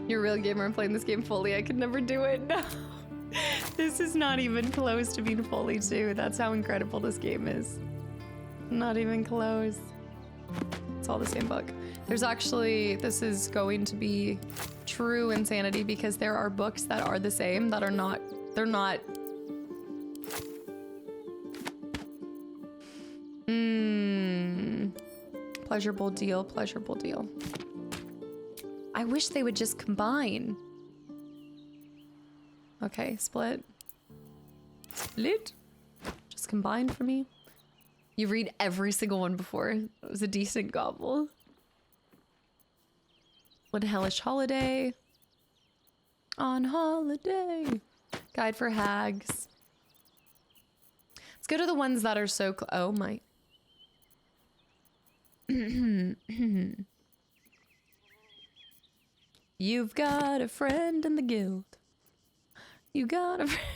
You're a real gamer and playing this game fully. I could never do it. No. This is not even close to being fully too. That's how incredible this game is. Not even close. It's all the same book. There's actually, this is going to be true insanity because there are books that are the same that are not, they're not. Pleasurable deal, pleasurable deal. I wish they would just combine. Okay, split. Split? Just combine for me. You read every single one before. It was a decent gobble. One Hellish Holiday. On holiday. Guide for Hags. Let's go to the ones that are so oh my. You've got a friend in the guild. You got a friend.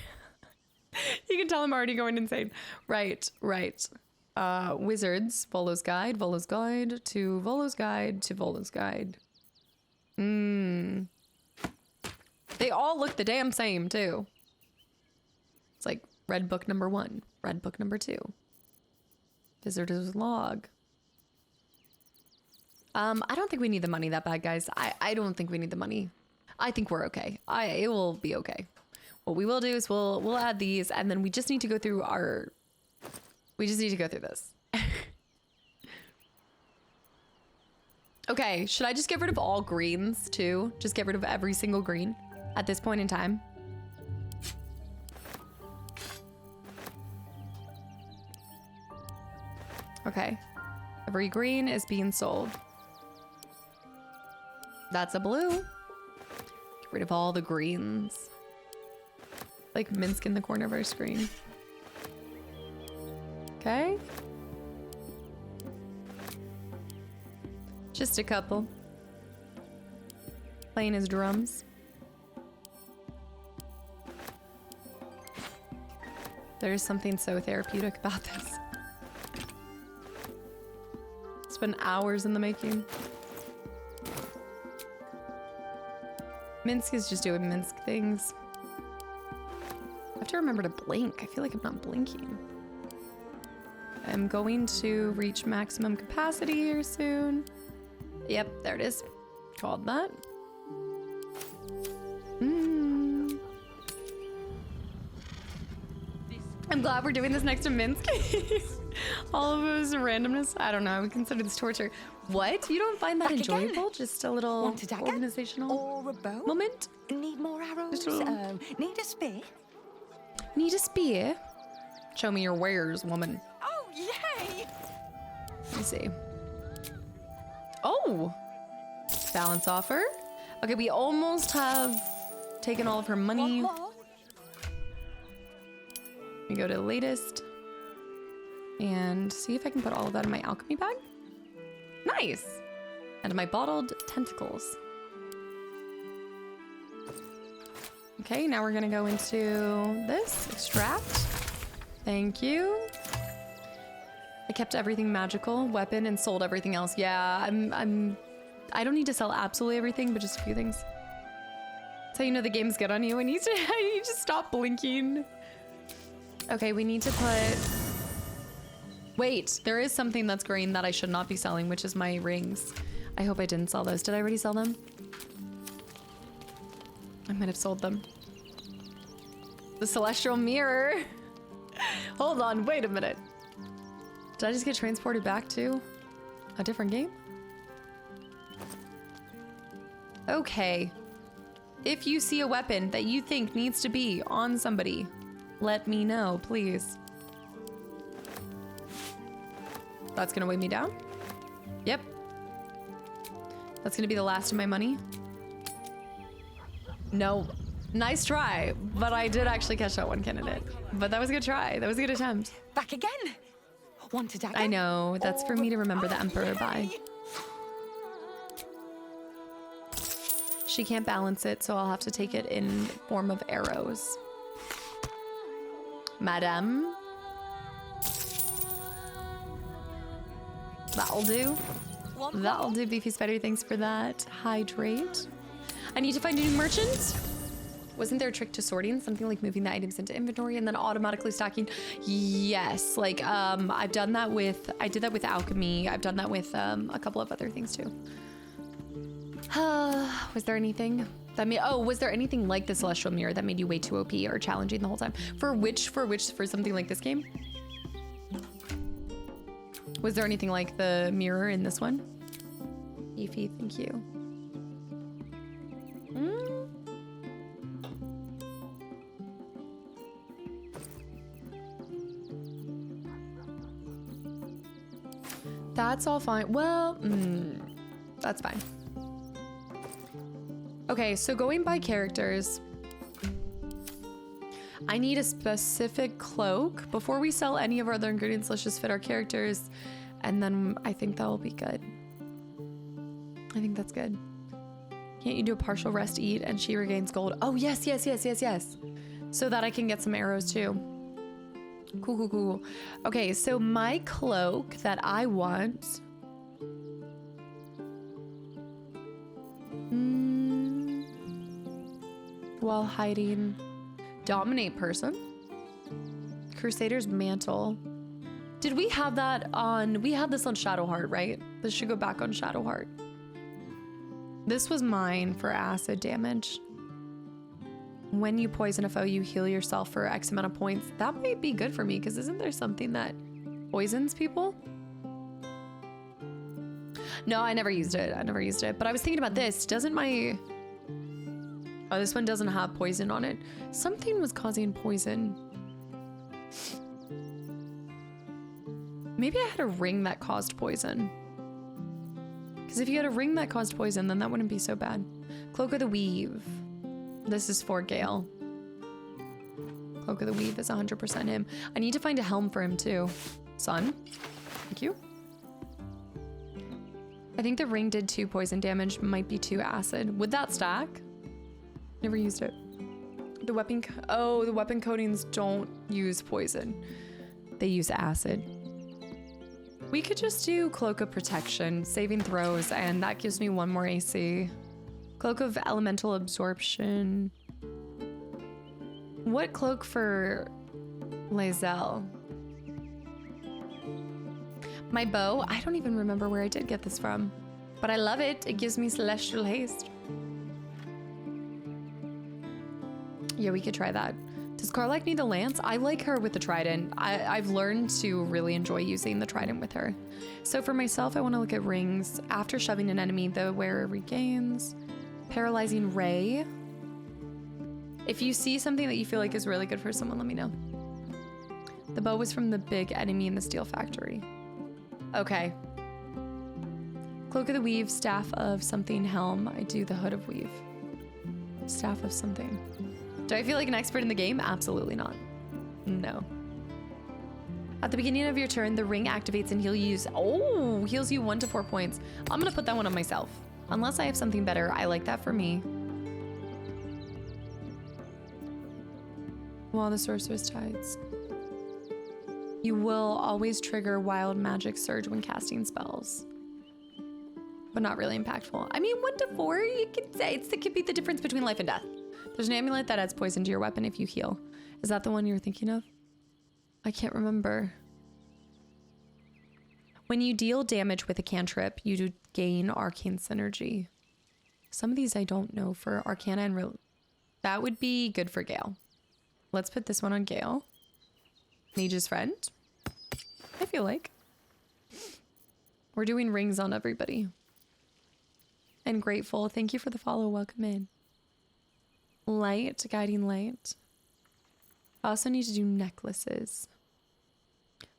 You can tell I'm already going insane. Right, right. Wizards, Volo's Guide to Volo's Guide to Volo's Guide. They all look the damn same, too. It's like Red Book number 1, Red Book number 2. Visitor's Log. I don't think we need the money that bad, guys. I don't think we need the money. I think we're okay. It will be okay. What we will do is we'll add these, and then we just need to go through our... We just need to go through this. Okay, should I just get rid of all greens, too? Just get rid of every single green at this point in time? Okay. Every green is being sold. That's a blue. Get rid of all the greens. Like Minsk in the corner of our screen. Okay. Just a couple. Playing his drums. There's something so therapeutic about this. It's been hours in the making. Minsk is just doing Minsk things. I have to remember to blink. I feel like I'm not blinking. I'm going to reach maximum capacity here soon. Yep, there it is. Called that. I'm glad we're doing this next to Minsk. All of it was randomness. I don't know. I would consider this torture. What? You don't find that enjoyable? Just a little organizational or a bow? Moment? Need more arrows? Need a spear? Need a spear? Show me your wares, woman. Oh, yay! Let me see. Oh! Balance offer. Okay, we almost have taken all of her money. We go to the latest and see if I can put all of that in my alchemy bag. Nice. And my bottled tentacles. Okay, now we're gonna go into this, extract. Thank you. I kept everything magical, weapon, and sold everything else. Yeah, I don't need to sell absolutely everything, but just a few things. That's how you know the game's good on you. I need to stop blinking. Okay, we need to put... Wait, there is something that's green that I should not be selling, which is my rings. I hope I didn't sell those. Did I already sell them? I might have sold them. The celestial mirror. Hold on, wait a minute. Did I just get transported back to a different game? Okay. If you see a weapon that you think needs to be on somebody, let me know, please. That's gonna weigh me down? Yep. That's gonna be the last of my money. No. Nice try, but I did actually catch that one candidate. But that was a good try. That was a good attempt. Back again. Want a dagger? I know. That's for me to remember the Emperor by. She can't balance it, so I'll have to take it in form of arrows. Madame. That'll do. That'll do, Beefy Spider. Thanks for that. Hydrate. I need to find a new merchant. Wasn't there a trick to sorting? Something like moving the items into inventory and then automatically stacking? Yes, like I've done that with, I did that with alchemy. I've done that with a couple of other things too. Was there anything that made, oh, was there anything like the Celestial Mirror that made you way too OP or challenging the whole time? For something like this game? Was there anything like the mirror in this one? Beefy, thank you. That's all fine. Well, that's fine. Okay, so going by characters, I need a specific cloak. Before we sell any of our other ingredients, let's just fit our characters, and then I think that will be good. I think that's good. Can't you do a partial rest, eat, and she regains gold? Oh, yes, yes, yes, yes, yes. So that I can get some arrows too. Cool, cool, cool. Okay, so my cloak that I want... while hiding... Dominate person. Crusader's mantle. Did we have that on... We had this on Shadowheart, right? This should go back on Shadowheart. This was mine for acid damage. When you poison a foe, you heal yourself for X amount of points. That might be good for me, because isn't there something that poisons people? No, I never used it. I never used it. But I was thinking about this. Doesn't my... Oh, this one doesn't have poison on it. Something was causing poison. Maybe I had a ring that caused poison. Because if you had a ring that caused poison, then that wouldn't be so bad. Cloak of the Weave. This is for Gale. Cloak of the Weave is 100% him. I need to find a helm for him too. Sun. Thank you. I think the ring did 2 poison damage, might be 2 acid. Would that stack? Never used it. The weapon, the weapon coatings don't use poison. They use acid. We could just do Cloak of Protection, saving throws, and that gives me 1 more AC. Cloak of Elemental Absorption. What cloak for Lae'zel? My bow, I don't even remember where I did get this from, but I love it. It gives me celestial haste. Yeah, we could try that. Does Karlach need a lance? I like her with the trident. I've learned to really enjoy using the trident with her. So for myself, I want to look at rings. After shoving an enemy, the wearer regains. Paralyzing Ray. If you see something that you feel like is really good for someone, let me know. The bow was from the big enemy in the steel factory. Okay. Cloak of the Weave, Staff of something, helm. I do the Hood of Weave. Staff of something. Do I feel like an expert in the game? Absolutely not. No. At the beginning of your turn, the ring activates and heals you 1 to 4 points. I'm gonna put that one on myself. Unless I have something better, I like that for me. While the sorceress tides. You will always trigger wild magic surge when casting spells. But not really impactful. I mean, 1 to 4, you could say it could be the difference between life and death. There's an amulet that adds poison to your weapon if you heal. Is that the one you're thinking of? I can't remember. When you deal damage with a cantrip, you do gain arcane synergy. Some of these I don't know for Arcana and that would be good for Gale. Let's put this one on Gale. Mage's Friend. I feel like. We're doing rings on everybody. And Grateful, thank you for the follow. Welcome in. Light, Guiding Light. I also need to do necklaces.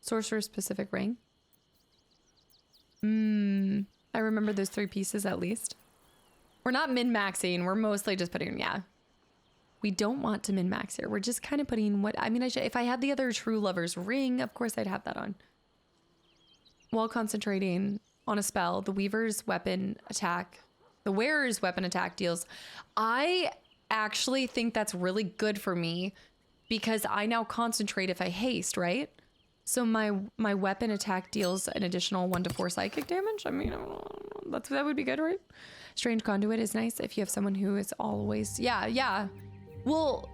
Sorcerer specific ring. I remember those 3 pieces at least. We're not min-maxing. We're mostly just putting, yeah. We don't want to min-max here. We're just kind of putting what, I mean, if I had the other True Lover's ring, of course I'd have that on. While concentrating on a spell, the weaver's weapon attack, the wearer's weapon attack deals. I actually think that's really good for me because I now concentrate if I haste, right? So my weapon attack deals an additional 1 to 4 psychic damage. I mean, that would be good, right? Strange Conduit is nice if you have someone who is always, yeah. Well,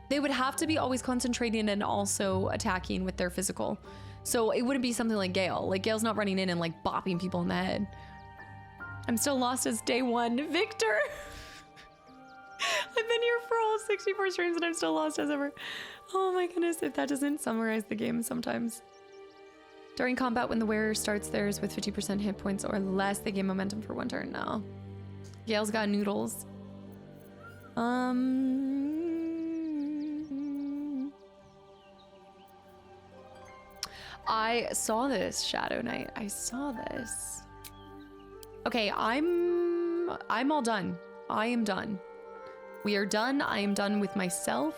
they would have to be always concentrating and also attacking with their physical. So it wouldn't be something like Gale. Like Gale's not running in and like bopping people in the head. I'm still lost as day 1. Victor! I've been here for all 64 streams and I'm still lost as ever. Oh my goodness, if that doesn't summarize the game sometimes. During combat, when the wearer starts theirs with 50% hit points or less, they gain momentum for 1 turn. No. Gale's got noodles. I saw this, Shadow Knight. I saw this. Okay, I'm all done. I am done. We are done. I am done with myself.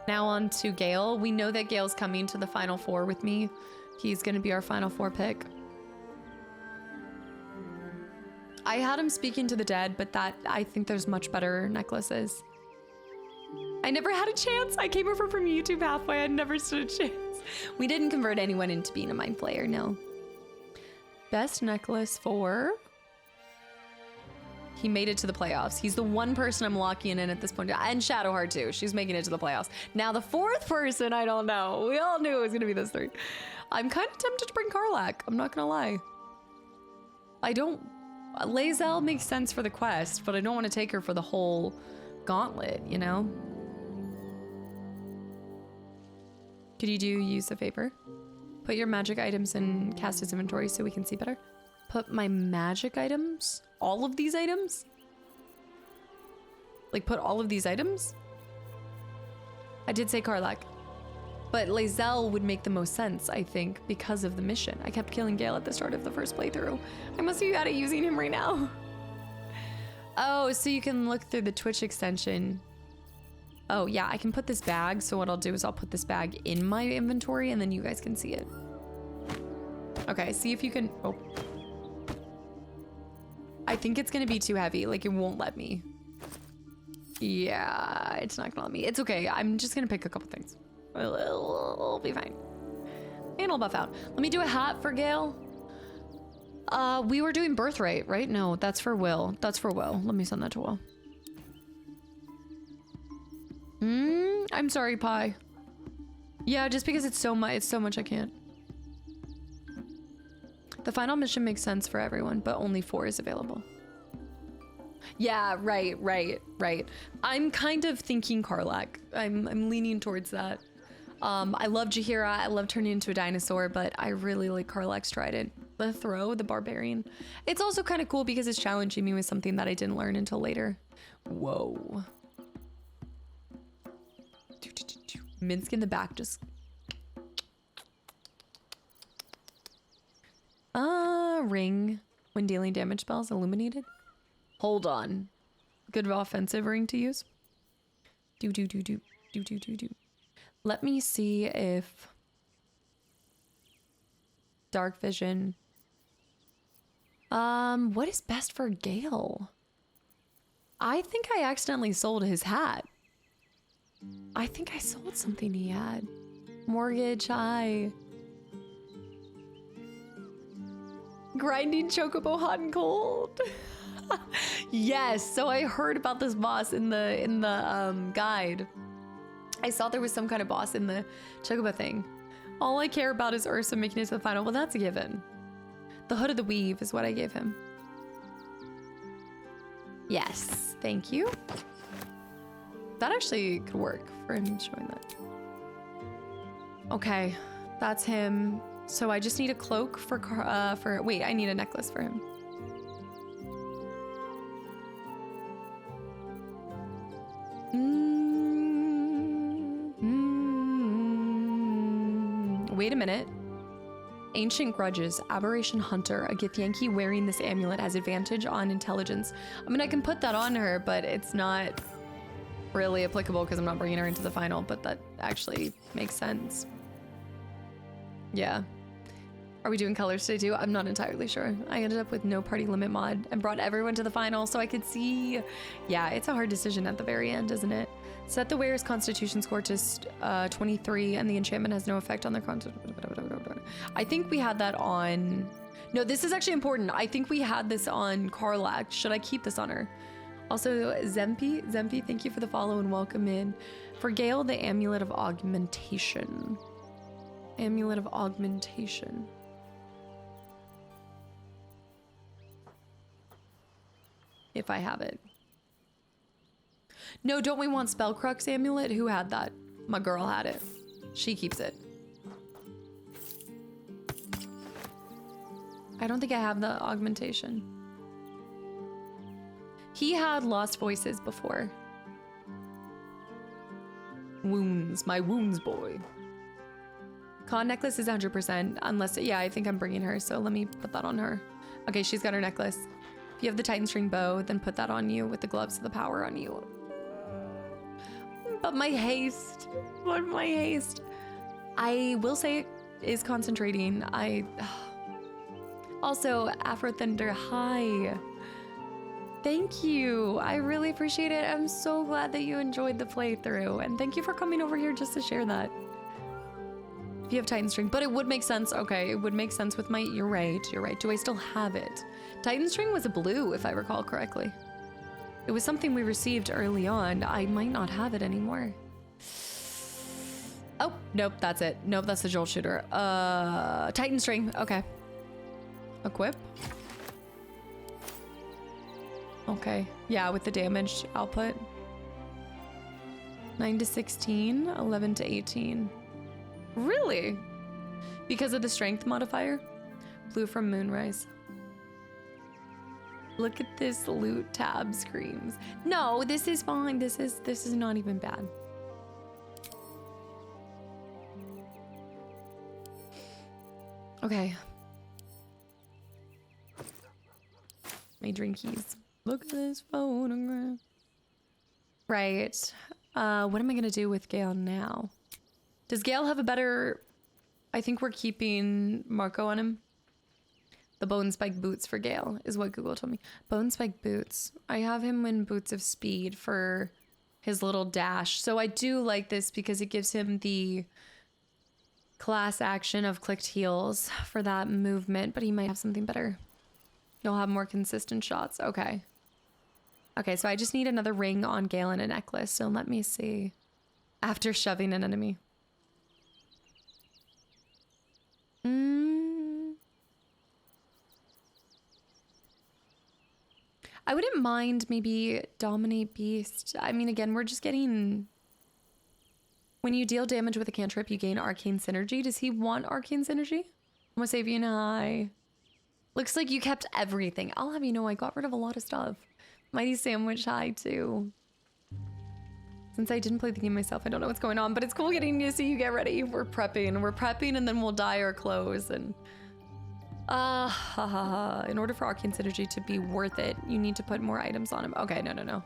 Now on to Gale. We know that Gale's coming to the Final Four with me. He's going to be our Final Four pick. I had him speaking to the dead, but I think there's much better necklaces. I never had a chance. I came over from YouTube halfway. I never stood a chance. We didn't convert anyone into being a mind flayer, no. Best necklace for... He made it to the playoffs. He's the one person I'm locking in at this point. And Shadowheart too. She's making it to the playoffs. Now the 4th person, I don't know. We all knew it was going to be those 3. I'm kind of tempted to bring Karlach. I'm not going to lie. I don't... Lae'zel makes sense for the quest, but I don't want to take her for the whole gauntlet, you know? Could you use a favor? Put your magic items in Kastaclysm inventory so we can see better. Put my magic items? All of these items? Like put all of these items? I did say Karlach. But Lae'zel would make the most sense, I think, because of the mission. I kept killing Gale at the start of the first playthrough. I must be bad at using him right now. Oh, so you can look through the Twitch extension. Oh yeah, I can put this bag. So what I'll do is I'll put this bag in my inventory and then you guys can see it. Okay, see if you can, oh. I think it's gonna be too heavy, like it won't let me. Yeah, it's not gonna let me. It's okay, I'm just gonna pick a couple things. It'll be fine. And I'll buff out. Let me do a hat for Gale. We were doing birthright, right? No, that's for Will. That's for Will. Let me send that to Will. I'm sorry, Pie. Yeah, just because it's so much I can't. The final mission makes sense for everyone, but only 4 is available. Yeah, right. I'm kind of thinking Karlach. I'm leaning towards that. I love Jaheira. I love turning into a dinosaur, but I really like Karlach's trident. The throw, the barbarian. It's also kind of cool because it's challenging me with something that I didn't learn until later. Whoa. Minsk in the back just... Ring. When dealing damage spells, illuminated. Hold on. Good offensive ring to use. Let me see if dark vision. What is best for Gale? I think I accidentally sold his hat. I think I sold something he had. Mortgage, hi. Grinding chocobo hot and cold. Yes, so I heard about this boss in the guide. I saw there was some kind of boss in the chocobo thing. All I care about is Ursa making it to the final. Well, that's a given. The Hood of the Weave is what I gave him. Yes, thank you. That actually could work for him showing that. Okay, that's him. So I just need a cloak for wait, I need a necklace for him. Wait a minute. Ancient Grudges, Aberration Hunter, a Githyanki wearing this amulet has advantage on intelligence. I mean, I can put that on her, but it's not really applicable because I'm not bringing her into the final, but that actually makes sense. Yeah. Are we doing colors today too? I'm not entirely sure. I ended up with no party limit mod and brought everyone to the final so I could see. Yeah, it's a hard decision at the very end, isn't it? Set the wearer's constitution score to 23 and the enchantment has no effect on their constitution. I think we had that on... No, this is actually important. I think we had this on Karlak. Should I keep this on her? Also, Zempi, thank you for the follow and welcome in. For Gale, the Amulet of Augmentation. Amulet of Augmentation. If I have it. No, don't we want Spellcrux Amulet? Who had that? My girl had it. She keeps it. I don't think I have the augmentation. He had Lost Voices before. Wounds, my wounds boy. Con necklace is 100%, unless, yeah, I think I'm bringing her, so let me put that on her. Okay, she's got her necklace. If you have the Titan String bow, then put that on you with the gloves of the power on you. But my haste, what my haste. I will say it is concentrating. Also, Afro Thunder, hi. Thank you. I really appreciate it. I'm so glad that you enjoyed the playthrough. And thank you for coming over here just to share that. If you have Titan String, but it would make sense. Okay, it would make sense with my, you're right. Do I still have it? Titan String was a blue, if I recall correctly. It was something we received early on. I might not have it anymore. Oh, nope, that's it. Nope, that's the Jolt Shooter. Titan String, okay. Equip. Okay, yeah, with the damage output. 9 to 16, 11 to 18. Really? Because of the strength modifier? Blue from Moonrise. Look at this loot tab screams. No, this is fine. This is not even bad. Okay. My drinkies. Look at this photograph. Right. What am I gonna do with Gale now? Does Gale have a better... I think we're keeping Marco on him. The bone spike boots for Gale is what Google told me. Bone spike boots. I have him in boots of speed for his little dash. So I do like this because it gives him the class action of clicked heels for that movement, but he might have something better. You'll have more consistent shots. Okay. Okay, so I just need another ring on Gale and a necklace. So let me see. After shoving an enemy. I wouldn't mind maybe Dominate Beast. I mean, again, we're just getting... When you deal damage with a cantrip, you gain Arcane Synergy. Does he want Arcane Synergy? I'm gonna save you an eye. Looks like you kept everything. I'll have you know I got rid of a lot of stuff. Mighty Sandwich, hi too. Since I didn't play the game myself, I don't know what's going on, but it's cool getting to see you get ready. We're prepping and then we'll dye our clothes and... in order for Arcane Synergy to be worth it, you need to put more items on him. Okay, no.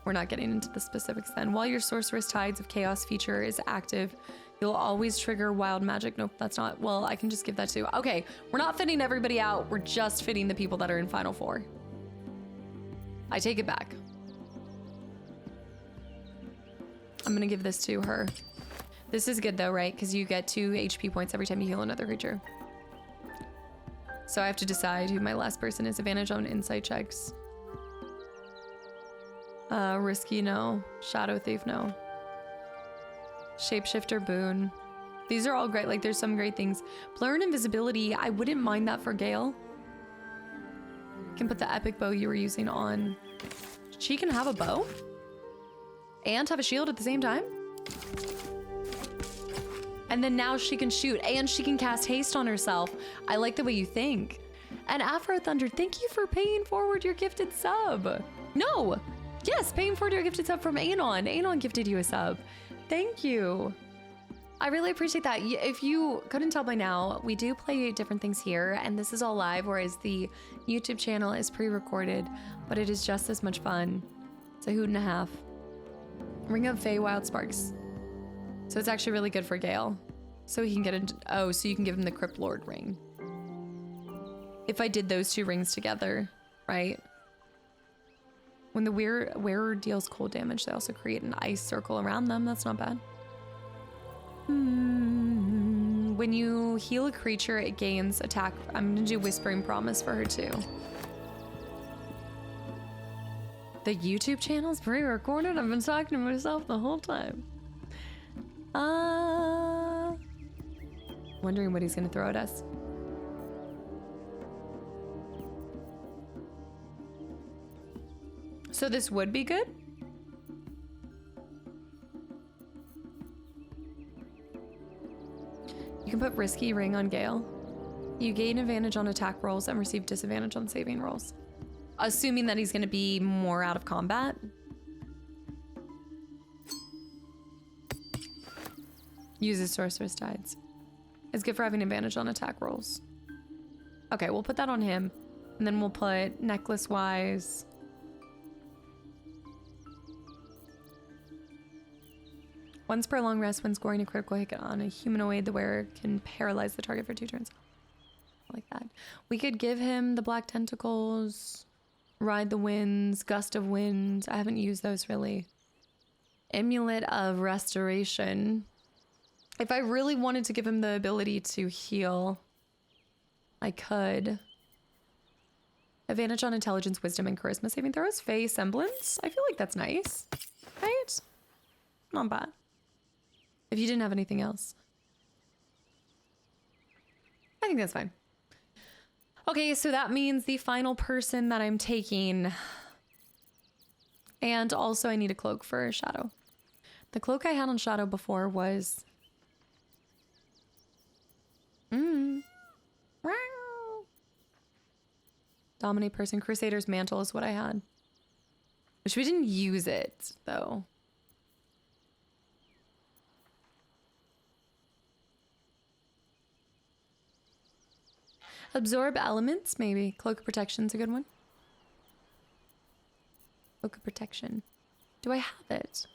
We're not getting into the specifics then. While your Sorceress Tides of Chaos feature is active, you'll always trigger wild magic. Nope, that's not. Well, I can just give that to. Okay, we're not fitting everybody out. We're just fitting the people that are in Final Four. I take it back. I'm gonna give this to her. This is good though, right? Because you get 2 HP points every time you heal another creature. So I have to decide who my last person is. Advantage on insight checks. Risky, no. Shadow Thief, no. Shapeshifter, boon. These are all great. Like, there's some great things. Blur and invisibility, I wouldn't mind that for Gale. You can put the epic bow you were using on. She can have a bow and have a shield at the same time. And then now she can shoot and she can cast haste on herself. I like the way you think. And Afro Thunder, thank you for paying forward your gifted sub. No. Yes, paying forward your gifted sub from Anon. Anon gifted you a sub. Thank you. I really appreciate that. If you couldn't tell by now, we do play different things here, and this is all live, whereas the YouTube channel is pre-recorded, but it is just as much fun. It's a hoot and a half. Ring of Feywild Sparks. So it's actually really good for Gale. So he can get into, oh, so you can give him the Crypt Lord ring. If I did those 2 rings together, right? When the wearer deals cold damage, they also create an ice circle around them. That's not bad. When you heal a creature, it gains attack. I'm gonna do Whispering Promise for her too. The YouTube channel's pre-recorded? I've been talking to myself the whole time. Wondering what he's gonna throw at us. So this would be good? You can put Risky Ring on Gale. You gain advantage on attack rolls and receive disadvantage on saving rolls. Assuming that he's going to be more out of combat. Uses Sorceress Tides. It's good for having advantage on attack rolls. Okay, we'll put that on him. And then we'll put Necklace Wise. Once per long rest, when scoring a critical hit on a humanoid, the wearer can paralyze the target for 2 turns. I like that. We could give him the Black Tentacles, Ride the Winds, Gust of Wind. I haven't used those really. Amulet of Restoration. If I really wanted to give him the ability to heal, I could. Advantage on Intelligence, Wisdom, and Charisma saving throws. Fey Semblance. I feel like that's nice, right? Not bad. If you didn't have anything else. I think that's fine. Okay, so that means the final person that I'm taking. And also I need a cloak for Shadow. The cloak I had on Shadow before was... Dominate Person. Crusader's Mantle is what I had. Which we didn't use it, though. Absorb Elements, maybe. Cloak of Protection's a good one. Cloak of Protection. Do I have it?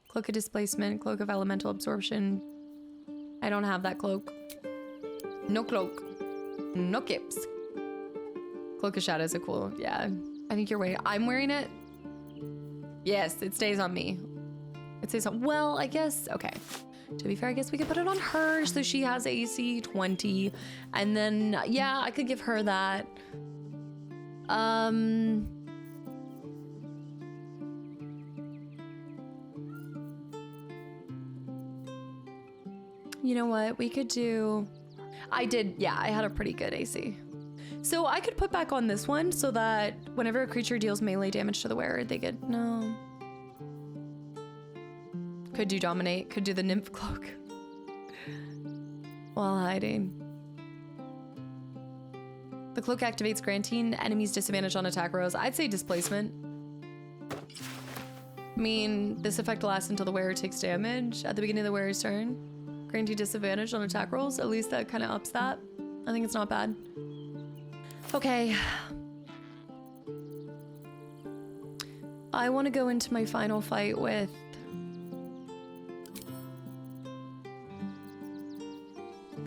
Cloak of Displacement, Cloak of Elemental Absorption. I don't have that cloak. No cloak. No kips. Cloak of Shadows are cool. Yeah, I think you're wearing it. I'm wearing it. Yes, it stays on me. It stays on, well, I guess, okay. To be fair, I guess we could put it on her so she has AC 20. And then, yeah, I could give her that. You know what? We could do... I did, yeah, I had a pretty good AC. So I could put back on this one so that whenever a creature deals melee damage to the wearer, they get... No. Could do Dominate. Could do the Nymph Cloak. While hiding. The cloak activates, granting enemies disadvantage on attack rolls. I'd say Displacement. I mean, this effect lasts until the wearer takes damage at the beginning of the wearer's turn. Granting disadvantage on attack rolls. At least that kind of ups that. I think it's not bad. Okay. I want to go into my final fight with...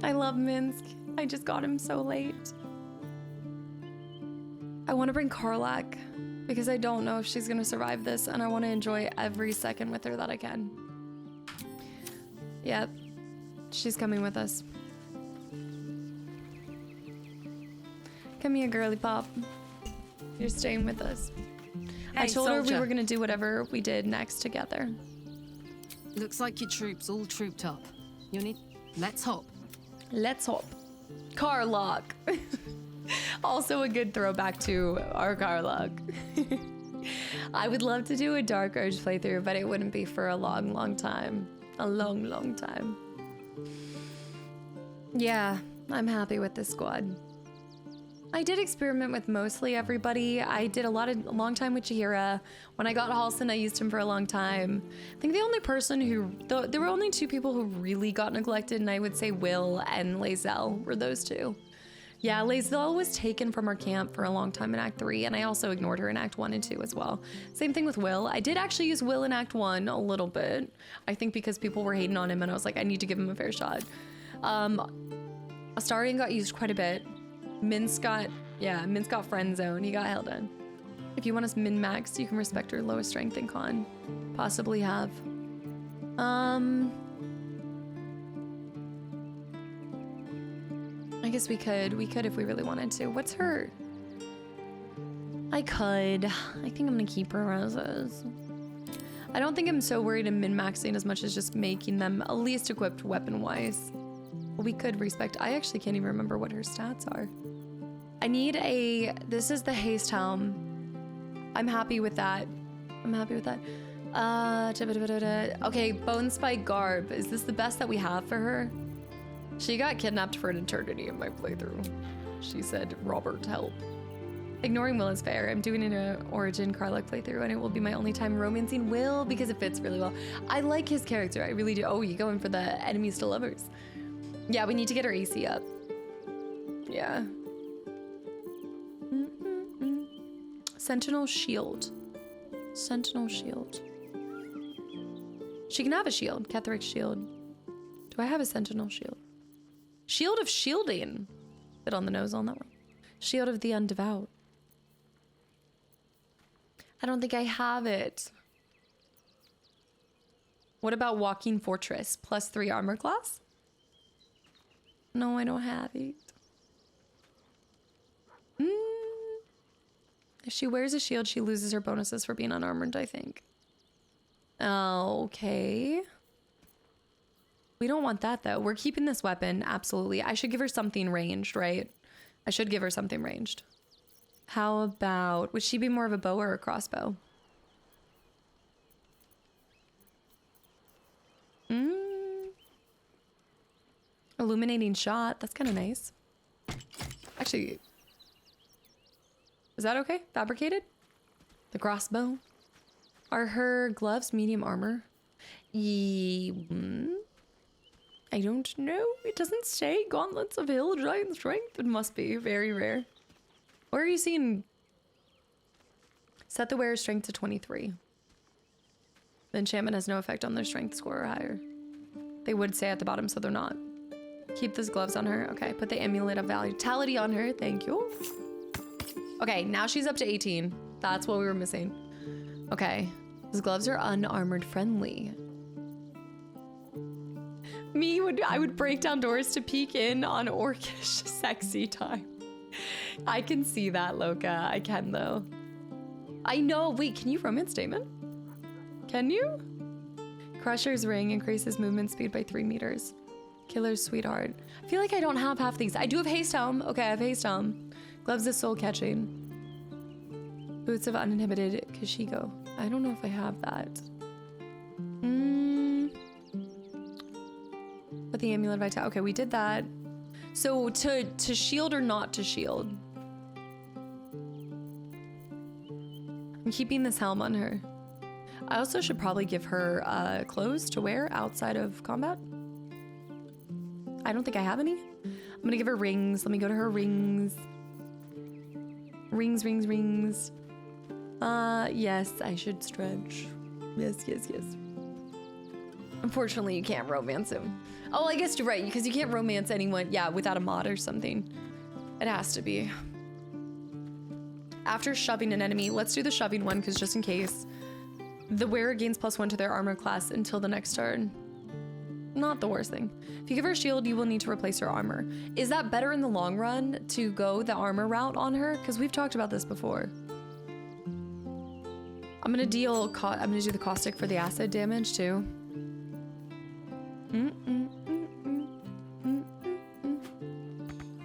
I love Minsk. I just got him so late. I want to bring Karlak because I don't know if she's going to survive this, and I want to enjoy every second with her that I can. Yep. She's coming with us. Come here, girly pop. You're staying with us. I told her we were gonna do whatever we did next together. Looks like your troops all trooped up. You need... Let's hop. Let's hop. Karlak. Also a good throwback to our Karlak. I would love to do a Dark Urge playthrough, but it wouldn't be for a long, long time. A long, long time. Yeah, I'm happy with this squad. I did experiment with mostly everybody. I did a long time with Chihira. When I got Halsin, I used him for a long time. I think the only person who, there were only two people who really got neglected, and I would say Will and Lae'zel were those two. Yeah, Lae'zel was taken from our camp for a long time in Act 3, and I also ignored her in Act 1 and 2 as well. Same thing with Will. I did actually use Will in Act 1 a little bit. I think because people were hating on him, and I was like, I need to give him a fair shot. Astarion got used quite a bit. Minsk got friend zone. He got held in. If you want us min-max, you can respect her lowest strength in con. Possibly have. I guess we could if we really wanted to. What's her? I could. I think I'm gonna keep her roses. I don't think I'm so worried in min-maxing as much as just making them at least equipped weapon-wise. We could respect. I actually can't even remember what her stats are. I need this is the haste helm. I'm happy with that. Okay, Bone Spike Garb. Is this the best that we have for her? She got kidnapped for an eternity in my playthrough. She said, Robert, help. Ignoring Will is fair. I'm doing an Origin Karlak playthrough, and it will be my only time romancing Will because it fits really well. I like his character. I really do. Oh, you going for the enemies to lovers. Yeah, we need to get her AC up. Yeah. Sentinel Shield. Sentinel Shield. She can have a shield. Ketheric Shield. Do I have a Sentinel Shield? Shield of Shielding. Bit on the nose on that one. Shield of the Undevout. I don't think I have it. What about Walking Fortress? +3 armor class? No, I don't have it. If she wears a shield, she loses her bonuses for being unarmored, I think. Okay. We don't want that, though. We're keeping this weapon, absolutely. I should give her something ranged, right? I should give her something ranged. How about... Would she be more of a bow or a crossbow? Illuminating shot. That's kind of nice. Actually... Is that okay? Fabricated? The crossbow? Are her gloves medium armor? I don't know. It doesn't say gauntlets of hill giant strength. It must be very rare. Where are you seeing? Set the wearer's strength to 23. The enchantment has no effect on their strength score or higher. They would say at the bottom, so they're not. Keep those gloves on her. Okay, put the amulet of vitality on her. Thank you. Okay, now she's up to 18. That's what we were missing. Okay, those gloves are unarmored friendly. I would break down doors to peek in on orcish sexy time. I can see that, Loka. I can, though. I know. Wait, can you romance Damon? Can you? Crusher's Ring increases movement speed by 3 meters. Killer's Sweetheart. I feel like I don't have half these. I do have Haste Helm. Okay, I have Haste Helm. Gloves of Soul Catching. Boots of Uninhibited Kashigo. I don't know if I have that. But the Amulet of Vitality. Okay, we did that. So to shield or not to shield? I'm keeping this helm on her. I also should probably give her clothes to wear outside of combat. I don't think I have any. I'm gonna give her rings. Let me go to her rings. Rings. Yes, I should stretch. Yes, yes, yes. Unfortunately, you can't romance him. Oh, I guess you're right, because you can't romance anyone, yeah, without a mod or something. It has to be. After shoving an enemy, let's do the shoving one, because just in case. The wearer gains +1 to their armor class until the next turn. Not the worst thing. If you give her a shield, you will need to replace her armor. Is that better in the long run to go the armor route on her? Because we've talked about this before. I'm gonna do the caustic for the acid damage too.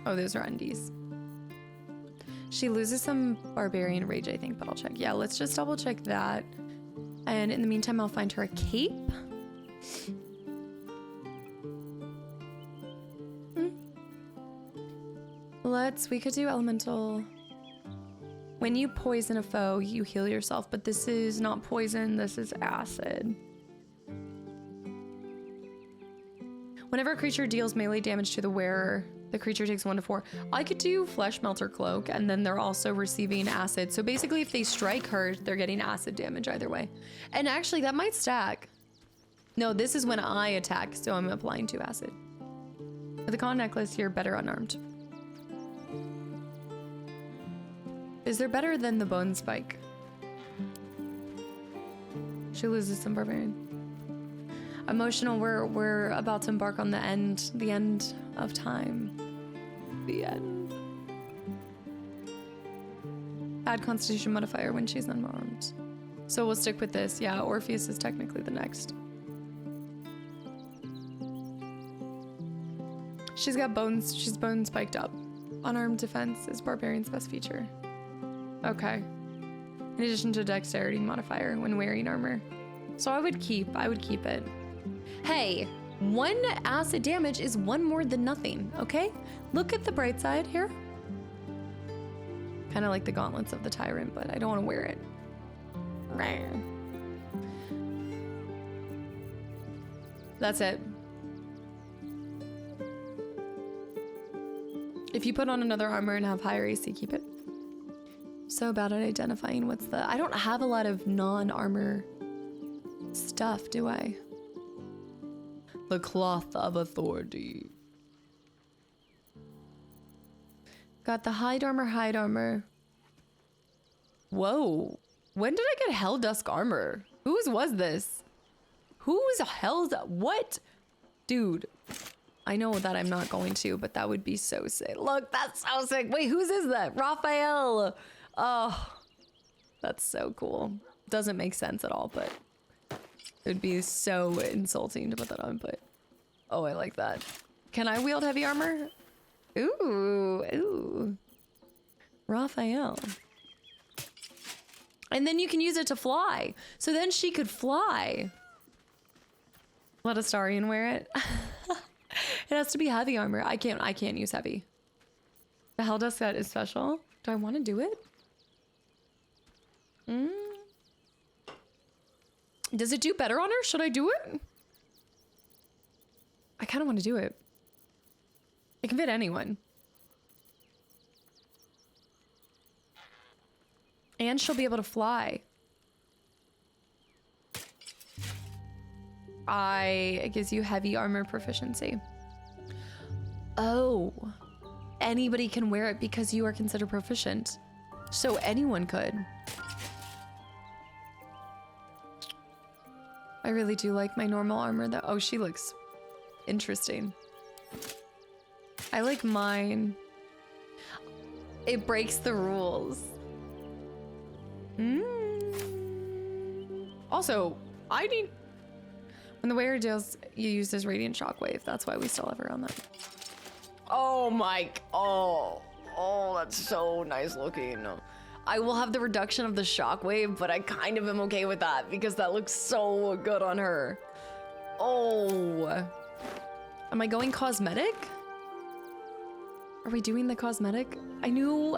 Oh, those are undies. She loses some barbarian rage, I think, but I'll check. Yeah, let's just double check that. And in the meantime, I'll find her a cape. We could do elemental. When you poison a foe, you heal yourself, but this is not poison, this is acid. Whenever a creature deals melee damage to the wearer, the creature takes 1 to 4. I could do Flesh Melter Cloak, and then they're also receiving acid. So basically, if they strike her, they're getting acid damage either way. And actually, that might stack. No, this is when I attack, so I'm applying 2 acid. With the con necklace, you're better unarmed. Is there better than the bone spike? She loses some barbarian. Emotional, we're about to embark on the end of time. The end. Add constitution modifier when she's unarmed. So we'll stick with this. Yeah, Orpheus is technically the next. She's got bones, she's bone spiked up. Unarmed defense is barbarian's best feature. Okay. In addition to dexterity modifier when wearing armor. So I would keep it. Hey, 1 acid damage is 1 more than nothing, okay? Look at the bright side here. Kind of like the gauntlets of the tyrant, but I don't want to wear it. That's it. If you put on another armor and have higher AC, keep it. So bad at identifying what's the... I don't have a lot of non-armor stuff, do I? The cloth of authority. Got the hide armor. Whoa. When did I get Hell Dusk armor? Whose was this? Whose hell's... What? Dude. I know that I'm not going to, but that would be so sick. Look, that's so sick. Wait, whose is that? Raphael. Oh, that's so cool. Doesn't make sense at all, but it would be so insulting to put that on, but oh, I like that. Can I wield heavy armor? Ooh. Raphael. And then you can use it to fly. So then she could fly. Let Astarion wear it. It has to be heavy armor. I can't use heavy. The Hell Dusk set is special. Do I want to do it? Does it do better on her? Should I do it? I kind of want to do it. It can fit anyone. And she'll be able to fly. It gives you heavy armor proficiency. Oh. Anybody can wear it because you are considered proficient. So anyone could. I really do like my normal armor though. Oh, she looks interesting. I like mine. It breaks the rules. Also, I need... When the wearer deals, you use this radiant shockwave. That's why we still have her on that. Oh my... Oh, that's so nice looking. I will have the reduction of the shockwave, but I kind of am okay with that because that looks so good on her. Oh. Am I going cosmetic? Are we doing the cosmetic? I know,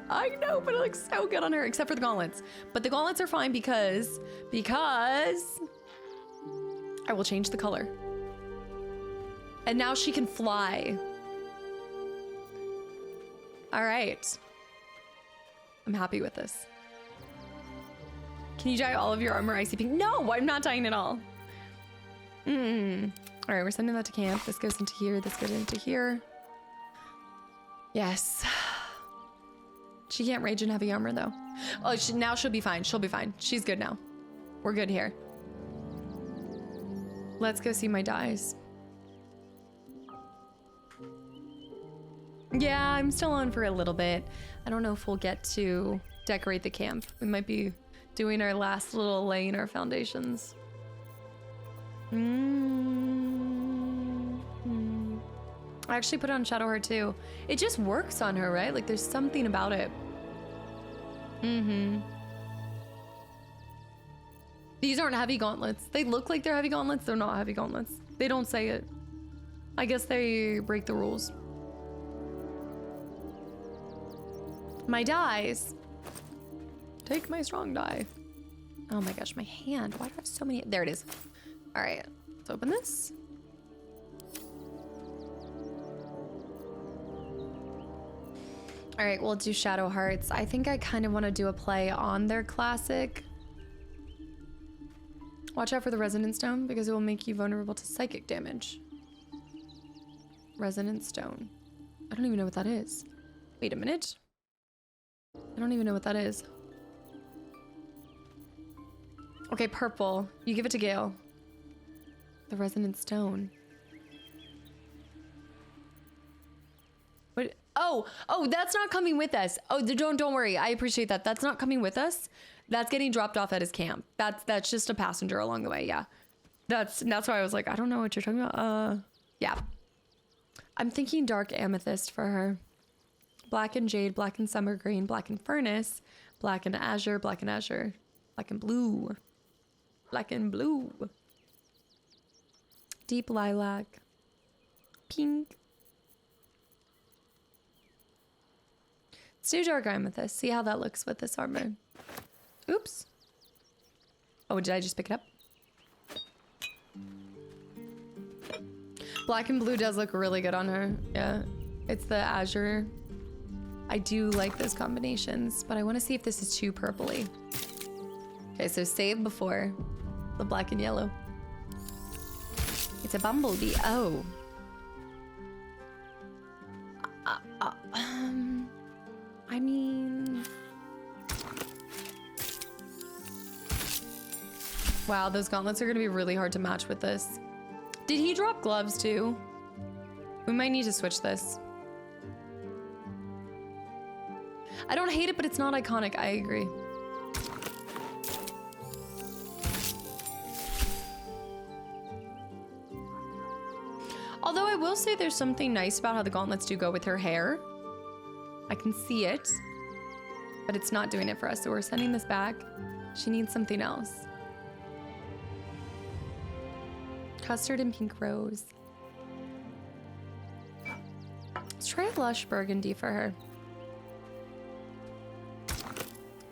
but it looks so good on her, except for the gauntlets. But the gauntlets are fine because I will change the color. And now she can fly. All right. I'm happy with this. Can you dye all of your armor icy pink? No, I'm not dyeing it all. All right, we're sending that to camp. This goes into here. This goes into here. Yes. She can't rage in heavy armor though. Oh, now she'll be fine. She'll be fine. She's good now. We're good here. Let's go see my dyes. Yeah, I'm still on for a little bit. I don't know if we'll get to decorate the camp. We might be doing our last little laying our foundations. I actually put on Shadowheart too. It just works on her, right? Like there's something about it. These aren't heavy gauntlets. They look like they're heavy gauntlets. They're not heavy gauntlets. They don't say it. I guess they break the rules. My dyes. Take my strong dye. Oh my gosh, my hand. Why do I have so many? There it is. All right, let's open this. All right, we'll do Shadow Hearts. I think I kind of want to do a play on their classic. Watch out for the Resonant Stone because it will make you vulnerable to psychic damage. Resonant Stone. I don't even know what that is. Wait a minute. I don't even know what that is. Okay, purple. You give it to Gale. The Resonant Stone. What? Oh, that's not coming with us. Oh, don't worry. I appreciate that. That's not coming with us. That's getting dropped off at his camp. That's just a passenger along the way. Yeah. That's why I was like, I don't know what you're talking about. Yeah. I'm thinking dark amethyst for her. Black and jade, black and summer green, black and furnace, black and azure, black and azure, black and blue, black and blue, deep lilac, pink. Let's do dark amethyst. See how that looks with this armor. Oops. Oh, did I just pick it up? Black and blue does look really good on her. Yeah, it's the azure. I do like those combinations, but I want to see if this is too purpley. Okay, so save before the black and yellow. It's a bumblebee. Oh. I mean... Wow, those gauntlets are going to be really hard to match with this. Did he drop gloves too? We might need to switch this. I don't hate it, but it's not iconic. I agree. Although I will say there's something nice about how the gauntlets do go with her hair. I can see it, but it's not doing it for us. So we're sending this back. She needs something else. Custard and pink rose. Let's try a lush burgundy for her.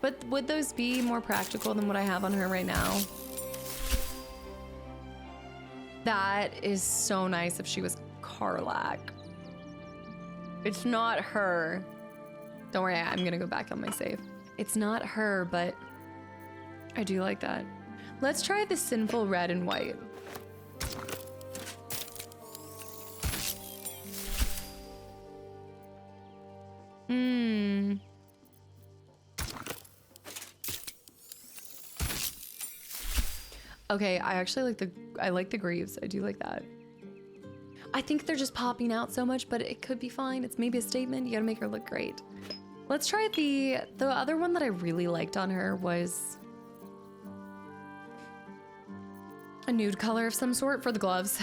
But would those be more practical than what I have on her right now? That is so nice if she was Karlach. It's not her. Don't worry, I'm gonna go back on my save. It's not her, but I do like that. Let's try the sinful red and white. Okay, I actually like the greaves. I do like that. I think they're just popping out so much, but it could be fine. It's maybe a statement. You gotta make her look great. Let's try the other one that I really liked on her was a nude color of some sort for the gloves.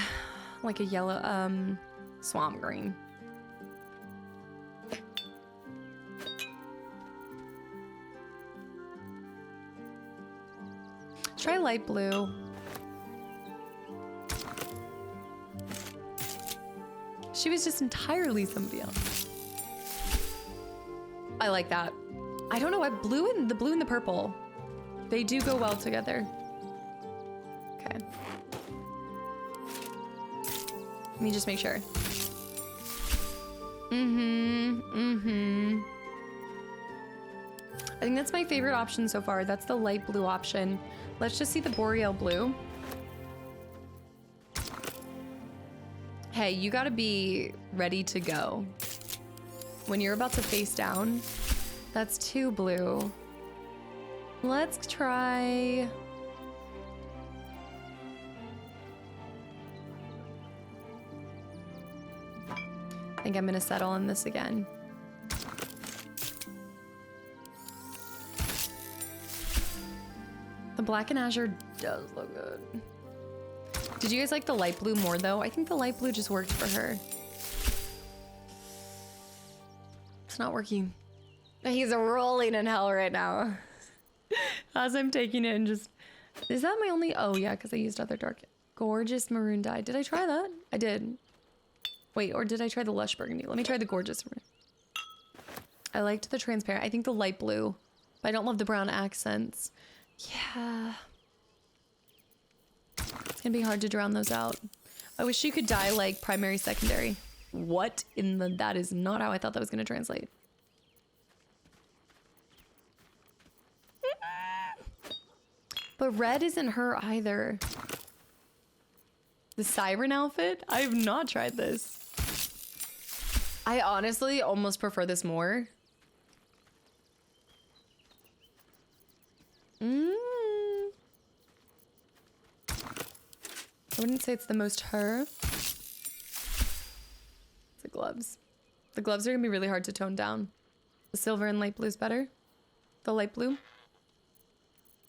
Like a yellow, swamp green. Try light blue. She was just entirely somebody else. I like that. I don't know why the blue and the purple, they do go well together. Okay. Let me just make sure. I think that's my favorite option so far. That's the light blue option. Let's just see the Boreal blue. Hey, you gotta be ready to go. When you're about to face down, that's 2 blue. Let's try... I think I'm gonna settle on this again. The black and azure does look good. Did you guys like the light blue more though? I think the light blue just worked for her. It's not working. He's rolling in hell right now. As I'm taking it and just... Is that my only... Oh yeah, because I used other dark... Gorgeous maroon dye. Did I try that? I did. Wait, or did I try the lush burgundy? Let me try the gorgeous maroon. I liked the transparent. I think the light blue. But I don't love the brown accents. Yeah. It's gonna be hard to drown those out. I wish you could dye like primary, secondary. What in the... That is not how I thought that was gonna translate. But red isn't her either. The siren outfit? I have not tried this. I honestly almost prefer this more. I wouldn't say it's the most her. It's the gloves. The gloves are gonna be really hard to tone down. The silver and light blue is better. The light blue.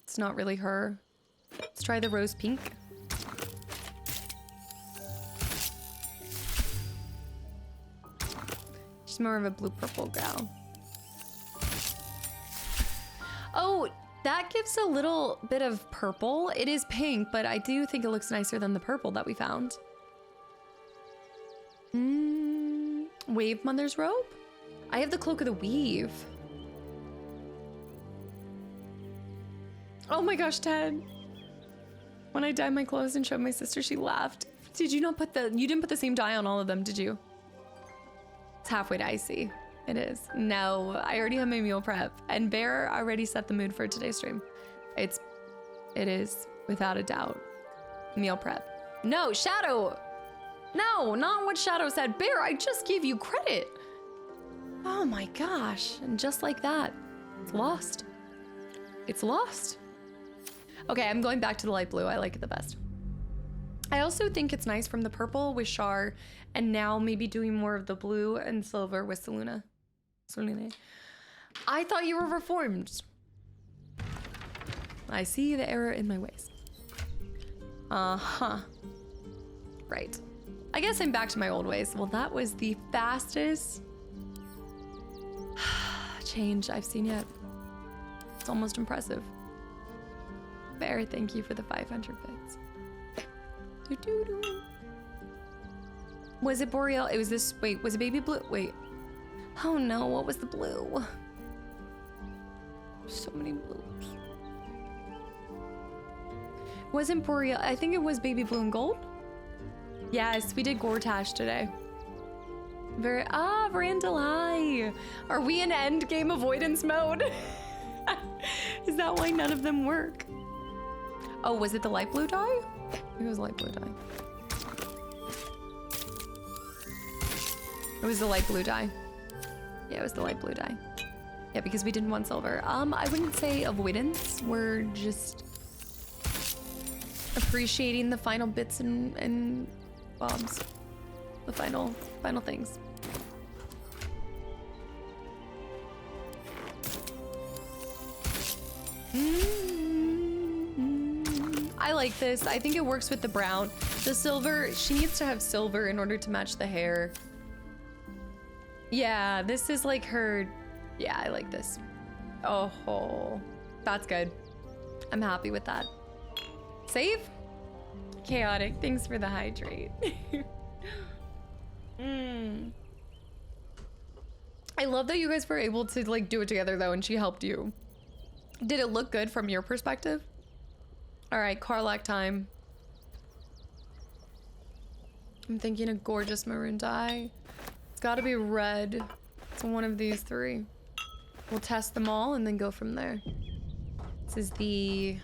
It's not really her. Let's try the rose pink. She's more of a blue purple gal. Oh, that gives a little bit of purple. It is pink, but I do think it looks nicer than the purple that we found. Wave Mother's robe? I have the Cloak of the Weave. Oh my gosh, Ted. When I dyed my clothes and showed my sister, she laughed. Did you not put you didn't put the same dye on all of them, did you? It's halfway to icy. It is. No, I already have my meal prep. And Bear already set the mood for today's stream. It is, without a doubt, meal prep. No, Shadow! No, not what Shadow said. Bear, I just gave you credit. Oh my gosh. And just like that, it's lost. It's lost. Okay, I'm going back to the light blue. I like it the best. I also think it's nice from the purple with Char, and now maybe doing more of the blue and silver with Selûne. I thought you were reformed. I see the error in my ways. Uh-huh. Right. I guess I'm back to my old ways. Well, that was the fastest change I've seen yet. It's almost impressive. Bear, thank you for the 500 bits. Was it Boreal? It was this. Wait, was it baby blue? Wait. Oh no, what was the blue? So many blues. Wasn't Boreal? I think it was baby blue and gold. Yes, we did Gortash today. Verandalai. Are we in end game avoidance mode? Is that why none of them work? Oh, was it the light blue dye? It was light blue dye. It was the light blue dye. Yeah, it was the light blue dye. Yeah, because we didn't want silver. I wouldn't say avoidance. We're just appreciating the final bits and bobs. The final things. I like this. I think it works with the brown. The silver, she needs to have silver in order to match the hair. Yeah, this is like her. Yeah, I like this. Oh, that's good. I'm happy with that. Save? Chaotic, thanks for the hydrate. I love that you guys were able to like do it together though, and she helped you. Did it look good from your perspective? All right, Karlach time. I'm thinking a gorgeous maroon dye. It's gotta be red. It's one of these three. We'll test them all and then go from there. This is the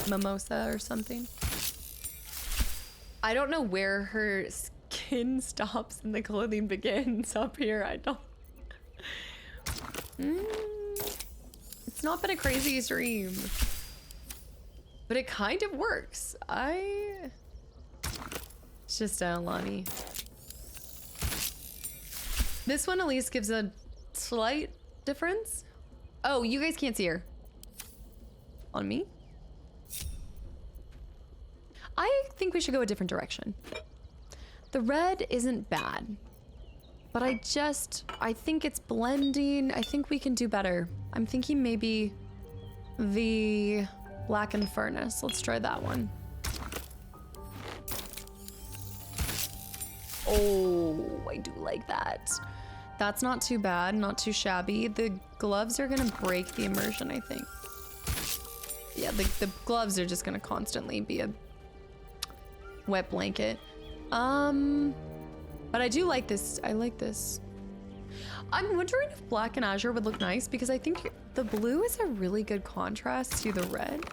mimosa or something. I don't know where her skin stops and the clothing begins up here. I don't. It's not been a crazy stream, but it kind of works. It's just Lonnie. This one at least gives a slight difference. Oh, you guys can't see her. On me? I think we should go a different direction. The red isn't bad, but I think it's blending. I think we can do better. I'm thinking maybe the blackened furnace. Let's try that one. Oh, I do like that. That's not too bad, not too shabby. The gloves are gonna break the immersion, I think. Yeah, the gloves are just gonna constantly be a wet blanket. But I do like this. I like this. I'm wondering if black and azure would look nice because I think the blue is a really good contrast to the red.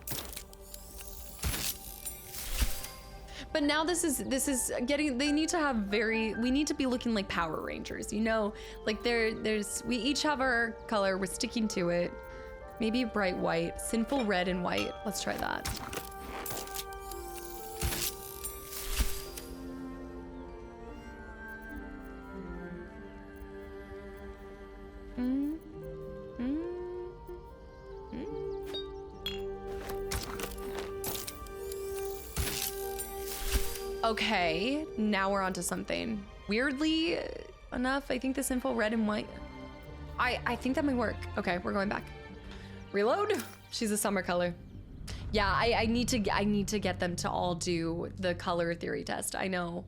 But now this is getting, they need to have we need to be looking like Power Rangers, you know? Like we each have our color, we're sticking to it. Maybe bright white, sinful red and white. Let's try that. Okay, now we're onto something. Weirdly enough, I think the sinful red and white, I think that might work. Okay, we're going back. Reload. She's a summer color. Yeah, I need to get them to all do the color theory test. I know.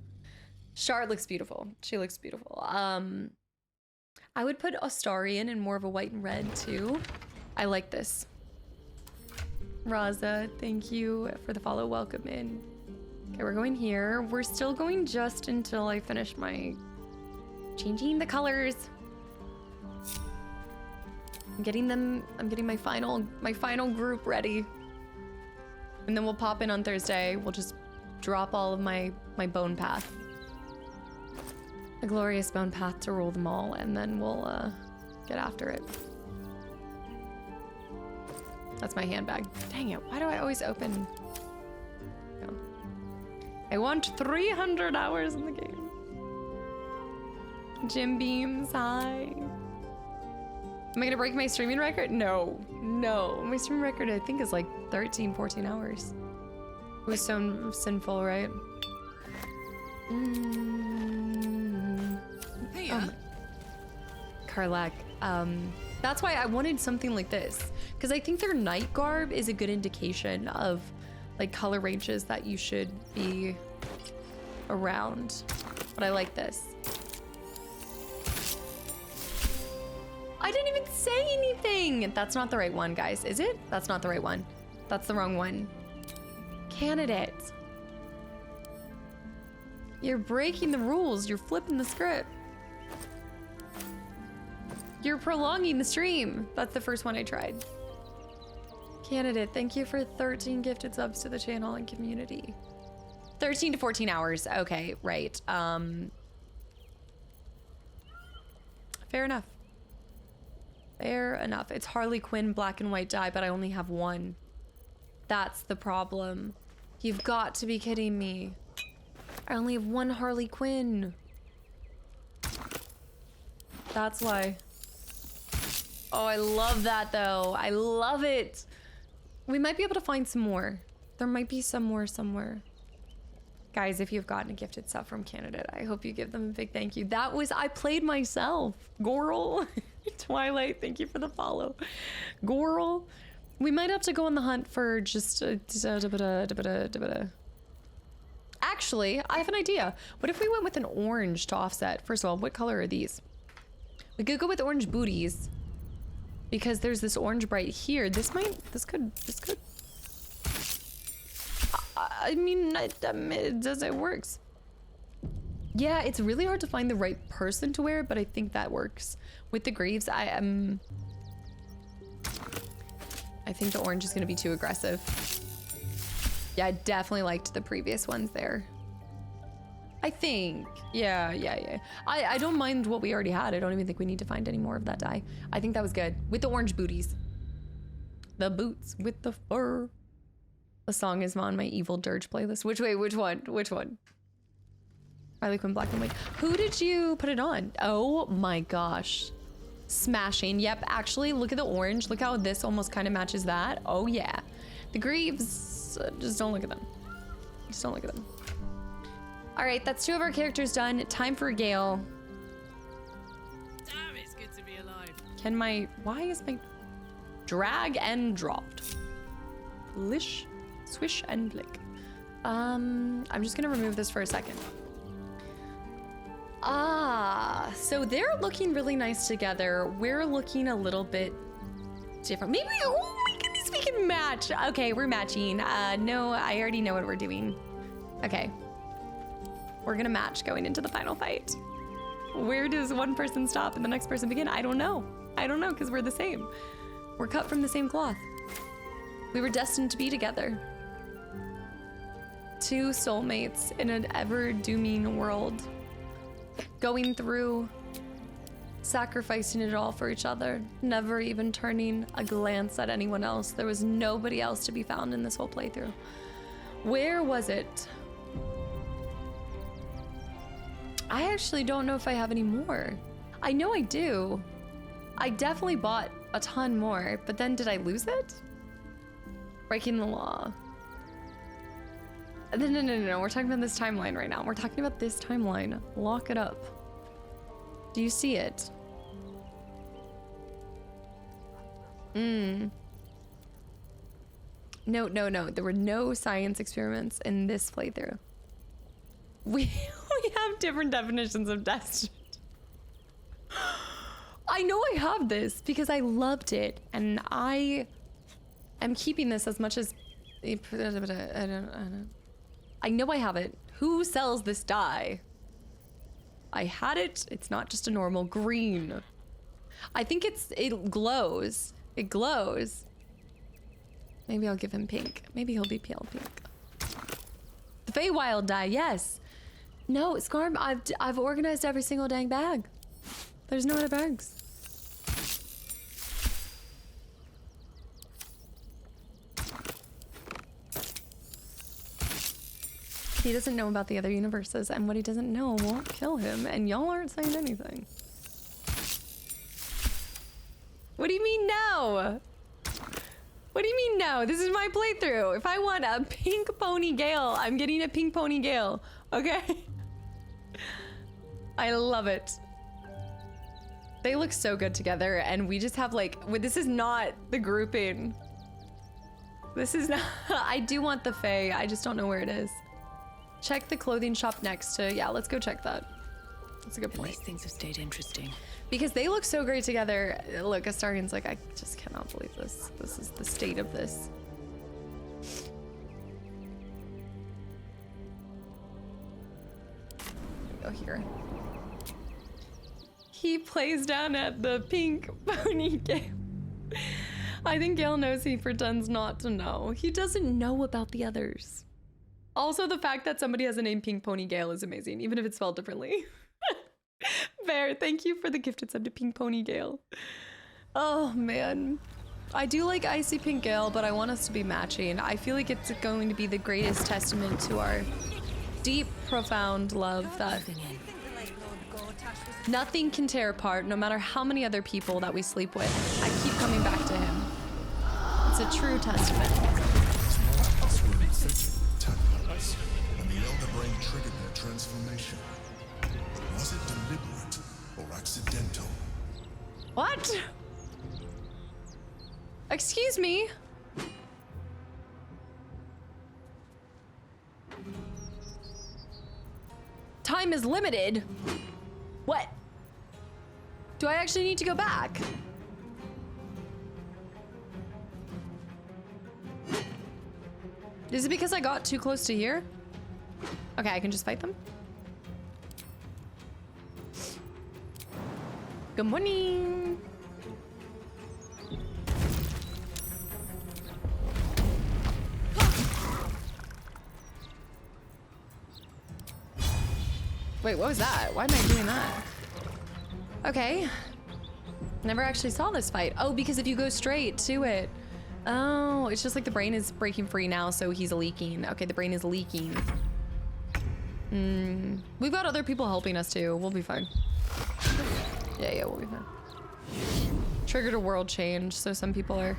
Shard looks beautiful. She looks beautiful. I would put Astarian in more of a white and red too. I like this. Raza, thank you for the follow. Welcome in. Okay, we're going here. We're still going just until I finish my changing the colors. I'm getting my final group ready. And then we'll pop in on Thursday. We'll just drop all of my bone path. A glorious bone path to rule them all, and then we'll get after it. That's my handbag. Dang it, why do I always open? No. I want 300 hours in the game. Jim Beams, hi. Am I gonna break my streaming record? No, no. My streaming record I think is like 13, 14 hours. It was so sinful, right? Hey, Karlak, that's why I wanted something like this. Because I think their night garb is a good indication of like color ranges that you should be around. But I like this. I didn't even say anything. That's not the right one, guys. Is it? That's not the right one. That's the wrong one. Candidate. You're breaking the rules. You're flipping the script. You're prolonging the stream. That's the first one I tried. Candidate, thank you for 13 gifted subs to the channel and community. 13 to 14 hours. Okay, right. Fair enough. Fair enough. It's Harley Quinn black and white dye, but I only have one. That's the problem. You've got to be kidding me. I only have one Harley Quinn. That's why. Oh, I love that though. I love it. We might be able to find some more. There might be some more somewhere. Guys, if you've gotten a gifted sub from Candidate, I hope you give them a big thank you. That was, I played myself. Goral. Twilight, thank you for the follow. Goral. We might have to go on the hunt for just Actually, I have an idea. What if we went with an orange to offset? First of all, what color are these? We could go with orange booties because there's this orange bright here. This could. I mean, it works. Yeah, it's really hard to find the right person to wear, but I think that works. With the Greaves, I think the orange is gonna be too aggressive. Yeah, I definitely liked the previous ones there. I think, yeah. I don't mind what we already had. I don't even think we need to find any more of that dye. I think that was good. With the orange booties. The boots with the fur. The song is on my Evil Dirge playlist. Which one? Harley Quinn Black and White. Who did you put it on? Oh my gosh. Smashing. Yep, actually, look at the orange. Look how this almost kind of matches that. Oh yeah. The Greaves, just don't look at them. Just don't look at them. All right, that's 2 of our characters done. Time for Gale. Damn, it's good to be alive. Why is my drag and dropped? Lish, swish and flick. I'm just gonna remove this for a second. So they're looking really nice together. We're looking a little bit different. Maybe, oh my goodness, we can match. Okay, we're matching. No, I already know what we're doing. Okay. We're gonna match going into the final fight. Where does one person stop and the next person begin? I don't know. Because we're the same. We're cut from the same cloth. We were destined to be together. 2 soulmates in an ever-dooming world. Going through, sacrificing it all for each other, never even turning a glance at anyone else. There was nobody else to be found in this whole playthrough. Where was it? I actually don't know if I have any more. I know I do. I definitely bought a ton more, but then did I lose it? Breaking the law. No, we're talking about this timeline right now. We're talking about this timeline. Lock it up. Do you see it? No. There were no science experiments in this playthrough. We have different definitions of destined. I know I have this because I loved it, and I am keeping this as much as I don't. I know I have it. Who sells this dye? I had it. It's not just a normal green. I think it glows. It glows. Maybe I'll give him pink. Maybe he'll be pale pink. The Feywild dye, yes. No, Scarm, I've organized every single dang bag. There's no other bags. He doesn't know about the other universes, and what he doesn't know won't kill him, and y'all aren't saying anything. What do you mean no? What do you mean no? This is my playthrough. If I want a pink pony Gale, I'm getting a pink pony Gale, okay? I love it. They look so good together, and we just have like, this is not the grouping. This is not, I do want the Fae, I just don't know where it is. Check the clothing shop next to, yeah, let's go check that. That's a good point. At least things have stayed interesting. Because they look so great together. Look, Astarian's like, I just cannot believe this. This is the state of this. Go here. He plays down at the pink pony game. I think Gale knows he pretends not to know. He doesn't know about the others. Also, the fact that somebody has a name Pink Pony Gale is amazing, even if it's spelled differently. Bear, thank you for the gifted sub to Pink Pony Gale. Oh, man. I do like Icy Pink Gale, but I want us to be matching. I feel like it's going to be the greatest testament to our deep, profound love that nothing can tear apart, no matter how many other people that we sleep with. I keep coming back to him. It's a true testament. And the Elder Brain triggered their transformation. Was it deliberate or accidental? What? Excuse me? Time is limited. What? Do I actually need to go back? Is it because I got too close to here? Okay, I can just fight them. Good morning. Wait, what was that? Why am I doing that? Okay. Never actually saw this fight. Oh, because if you go straight to it. Oh, it's just like the brain is breaking free now, so he's leaking. Okay, the brain is leaking. We've got other people helping us too. We'll be fine. Yeah, we'll be fine. Triggered a world change, so some people are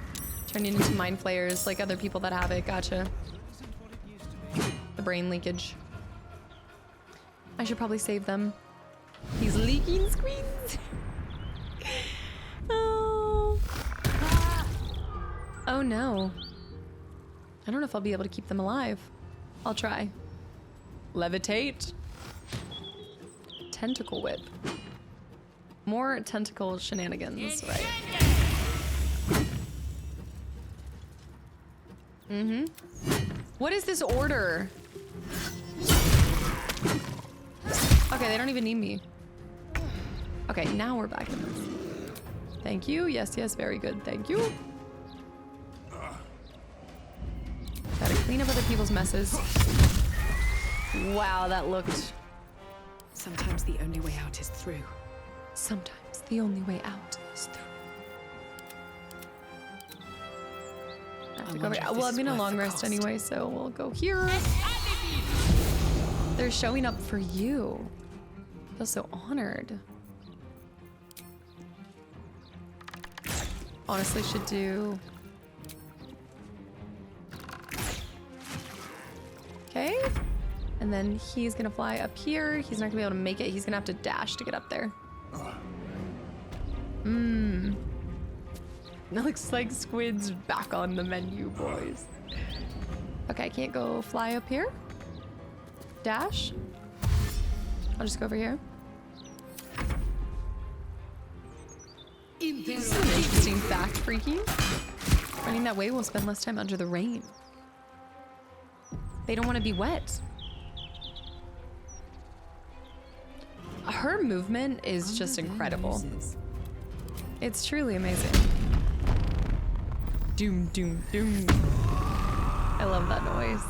turning into mind flayers like other people that have it. Gotcha. The brain leakage. I should probably save them. He's leaking screens. Oh. Oh no. I don't know if I'll be able to keep them alive. I'll try. Levitate. Tentacle whip. More tentacle shenanigans, right? What is this order? Okay, they don't even need me. Okay, now we're back in this. Thank you. Yes, very good. Thank you. Gotta clean up other people's messes. Wow, that looked... Sometimes the only way out is through. Sometimes the only way out is through. I have to go well, I'm in a long rest anyway, so we'll go here. They're showing up for you. I feel so honored. Honestly, should do... Okay. And then he's gonna fly up here. He's not gonna be able to make it. He's gonna have to dash to get up there. That looks like Squid's back on the menu, boys. Okay, I can't go fly up here. Dash. I'll just go over here. This is an interesting fact, freaky. Running that way will spend less time under the rain. They don't want to be wet. Her movement is just incredible. It's truly amazing. Doom, doom, doom. I love that noise.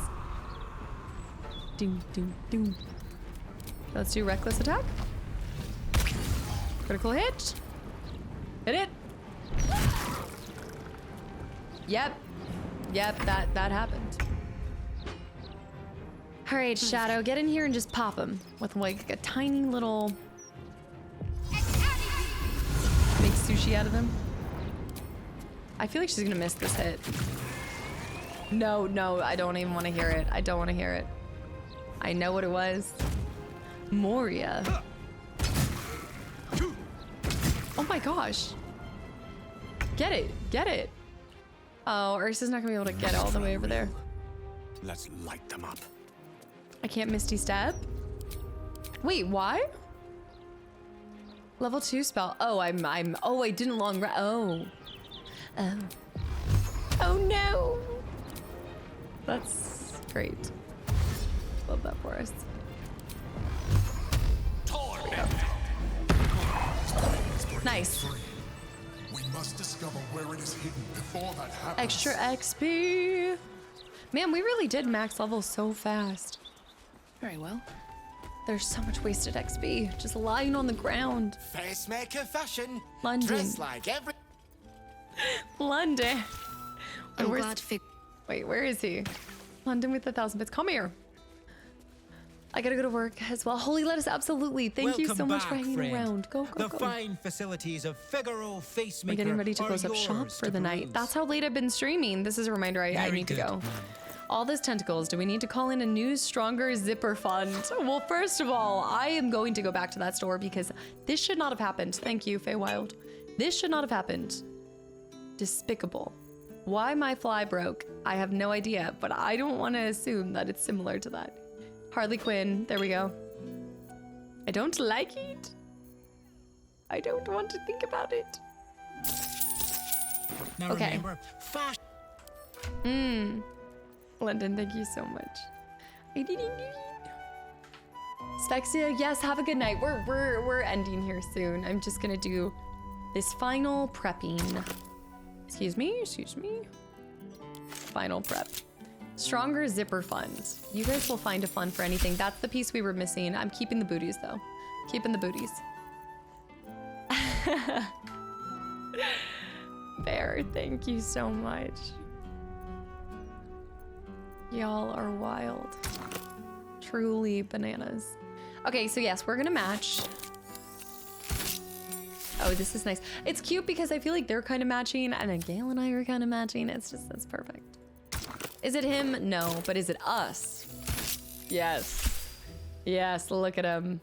Doom, doom, doom. Let's do reckless attack. Critical hit. Hit it. Yep, that happened. All right, Shadow, get in here and just pop him with like a tiny little... Make sushi out of him. I feel like she's gonna miss this hit. No, I don't even want to hear it. I don't want to hear it. I know what it was. Moria. Oh my gosh. Get it. Oh, Ursa's not gonna be able to get it all the way over there. Let's light them up. I can't Misty Step. Wait, why? Level 2 spell. Oh, oh, I didn't long rest. Oh no. That's great. Love that for us. Nice. We must discover where it is hidden before that happens. Extra XP. Man, we really did max level so fast. Very well. There's so much wasted XP just lying on the ground. Facemaker fashion. London. Dress like every... London. I'm glad Wait, where is he? London with 1,000 bits. Come here. I gotta go to work as well. Holy Lettuce, absolutely. Thank you so much for hanging around. Go. The fine facilities of Figaro Facemaker. I'm getting ready to close up shop for the night. That's how late I've been streaming. This is a reminder I need to go. All those tentacles. Do we need to call in a new, stronger zipper fund? Well, first of all, I am going to go back to that store because this should not have happened. Thank you, Feywild. This should not have happened. Despicable. Why my fly broke, I have no idea, but I don't want to assume that it's similar to that. Harley Quinn, there we go. I don't like it. I don't want to think about it. Now okay. Remember, London, thank you so much. I didn't do it. Spexia, yes, have a good night. We're ending here soon. I'm just gonna do this final prepping. Excuse me. Final prep. Stronger zipper funds. You guys will find a fund for anything. That's the piece we were missing. I'm keeping the booties though. Keeping the booties. Bear, thank you so much. Y'all are wild. Truly bananas. Okay, so yes, we're gonna match. Oh, this is nice. It's cute because I feel like they're kind of matching and then Gale and I are kind of matching. It's perfect. Is it him? No, but is it us? Yes. Yes, look at him.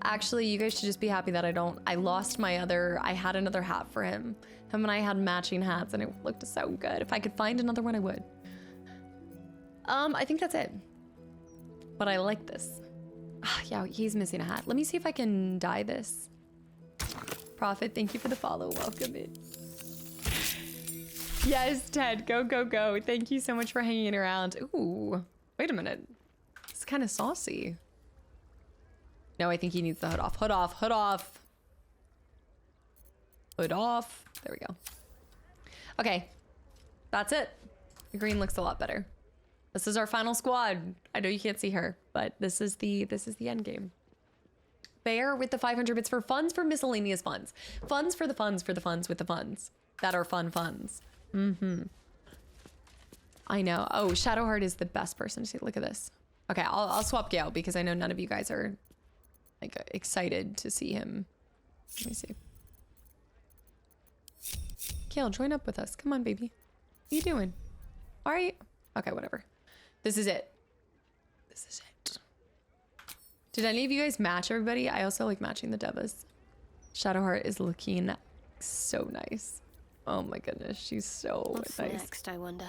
Actually, you guys should just be happy that I lost my other, I had another hat for him. Him and I had matching hats and it looked so good. If I could find another one, I would. I think that's it. But I like this. Yeah, he's missing a hat. Let me see if I can dye this. Prophet, thank you for the follow. Welcome in. Yes, Ted, go, go, go. Thank you so much for hanging around. Ooh, wait a minute. It's kind of saucy. No, I think he needs the hood off. Hood off, hood off. Hood off. There we go. Okay, that's it. The green looks a lot better. This is our final squad. I know you can't see her, but this is the end game. Bear with the 500 bits for funds for miscellaneous funds. Funds for the funds for the funds with the funds that are fun funds. I know. Oh, Shadowheart is the best person to see. Look at this. Okay, I'll swap Gale because I know none of you guys are like excited to see him. Let me see. Gale, join up with us. Come on, baby. What are you doing? All right. Okay, whatever. This is it. This is it. Did any of you guys match everybody? I also like matching the Devas. Shadowheart is looking so nice. Oh my goodness, she's so What's nice. next, I wonder?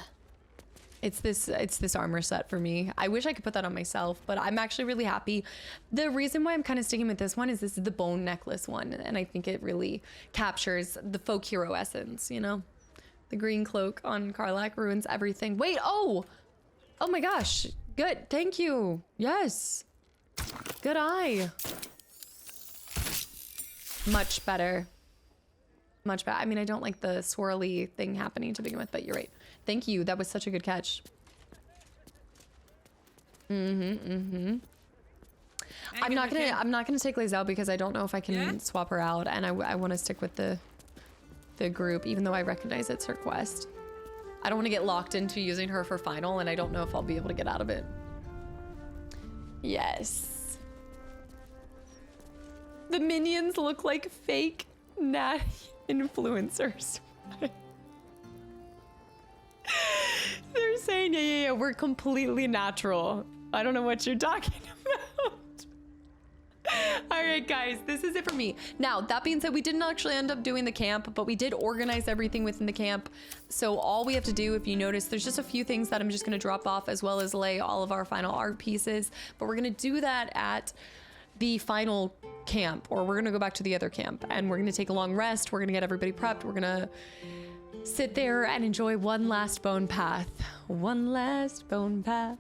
It's this armor set for me. I wish I could put that on myself, but I'm actually really happy. The reason why I'm kind of sticking with this one is this is the bone necklace one, and I think it really captures the folk hero essence, you know? The green cloak on Karlach ruins everything. Wait, oh my gosh. Good, thank you. Yes. Good eye. Much better. Much better. I mean, I don't like the swirly thing happening to begin with, but you're right. Thank you. That was such a good catch. I'm not gonna take Lizelle because I don't know if I can swap her out, and I want to stick with the group, even though I recognize it's her quest. I don't want to get locked into using her for final, and I don't know if I'll be able to get out of it. Yes. The minions look like fake natty influencers. They're saying, yeah, we're completely natural. I don't know what you're talking about. All right, guys, this is it for me. Now, that being said, we didn't actually end up doing the camp, but we did organize everything within the camp. So all we have to do, if you notice, there's just a few things that I'm just going to drop off, as well as lay all of our final art pieces. But we're going to do that at the final camp, or we're going to go back to the other camp, and we're going to take a long rest. We're going to get everybody prepped. We're going to sit there and enjoy one last bone path. One last bone path.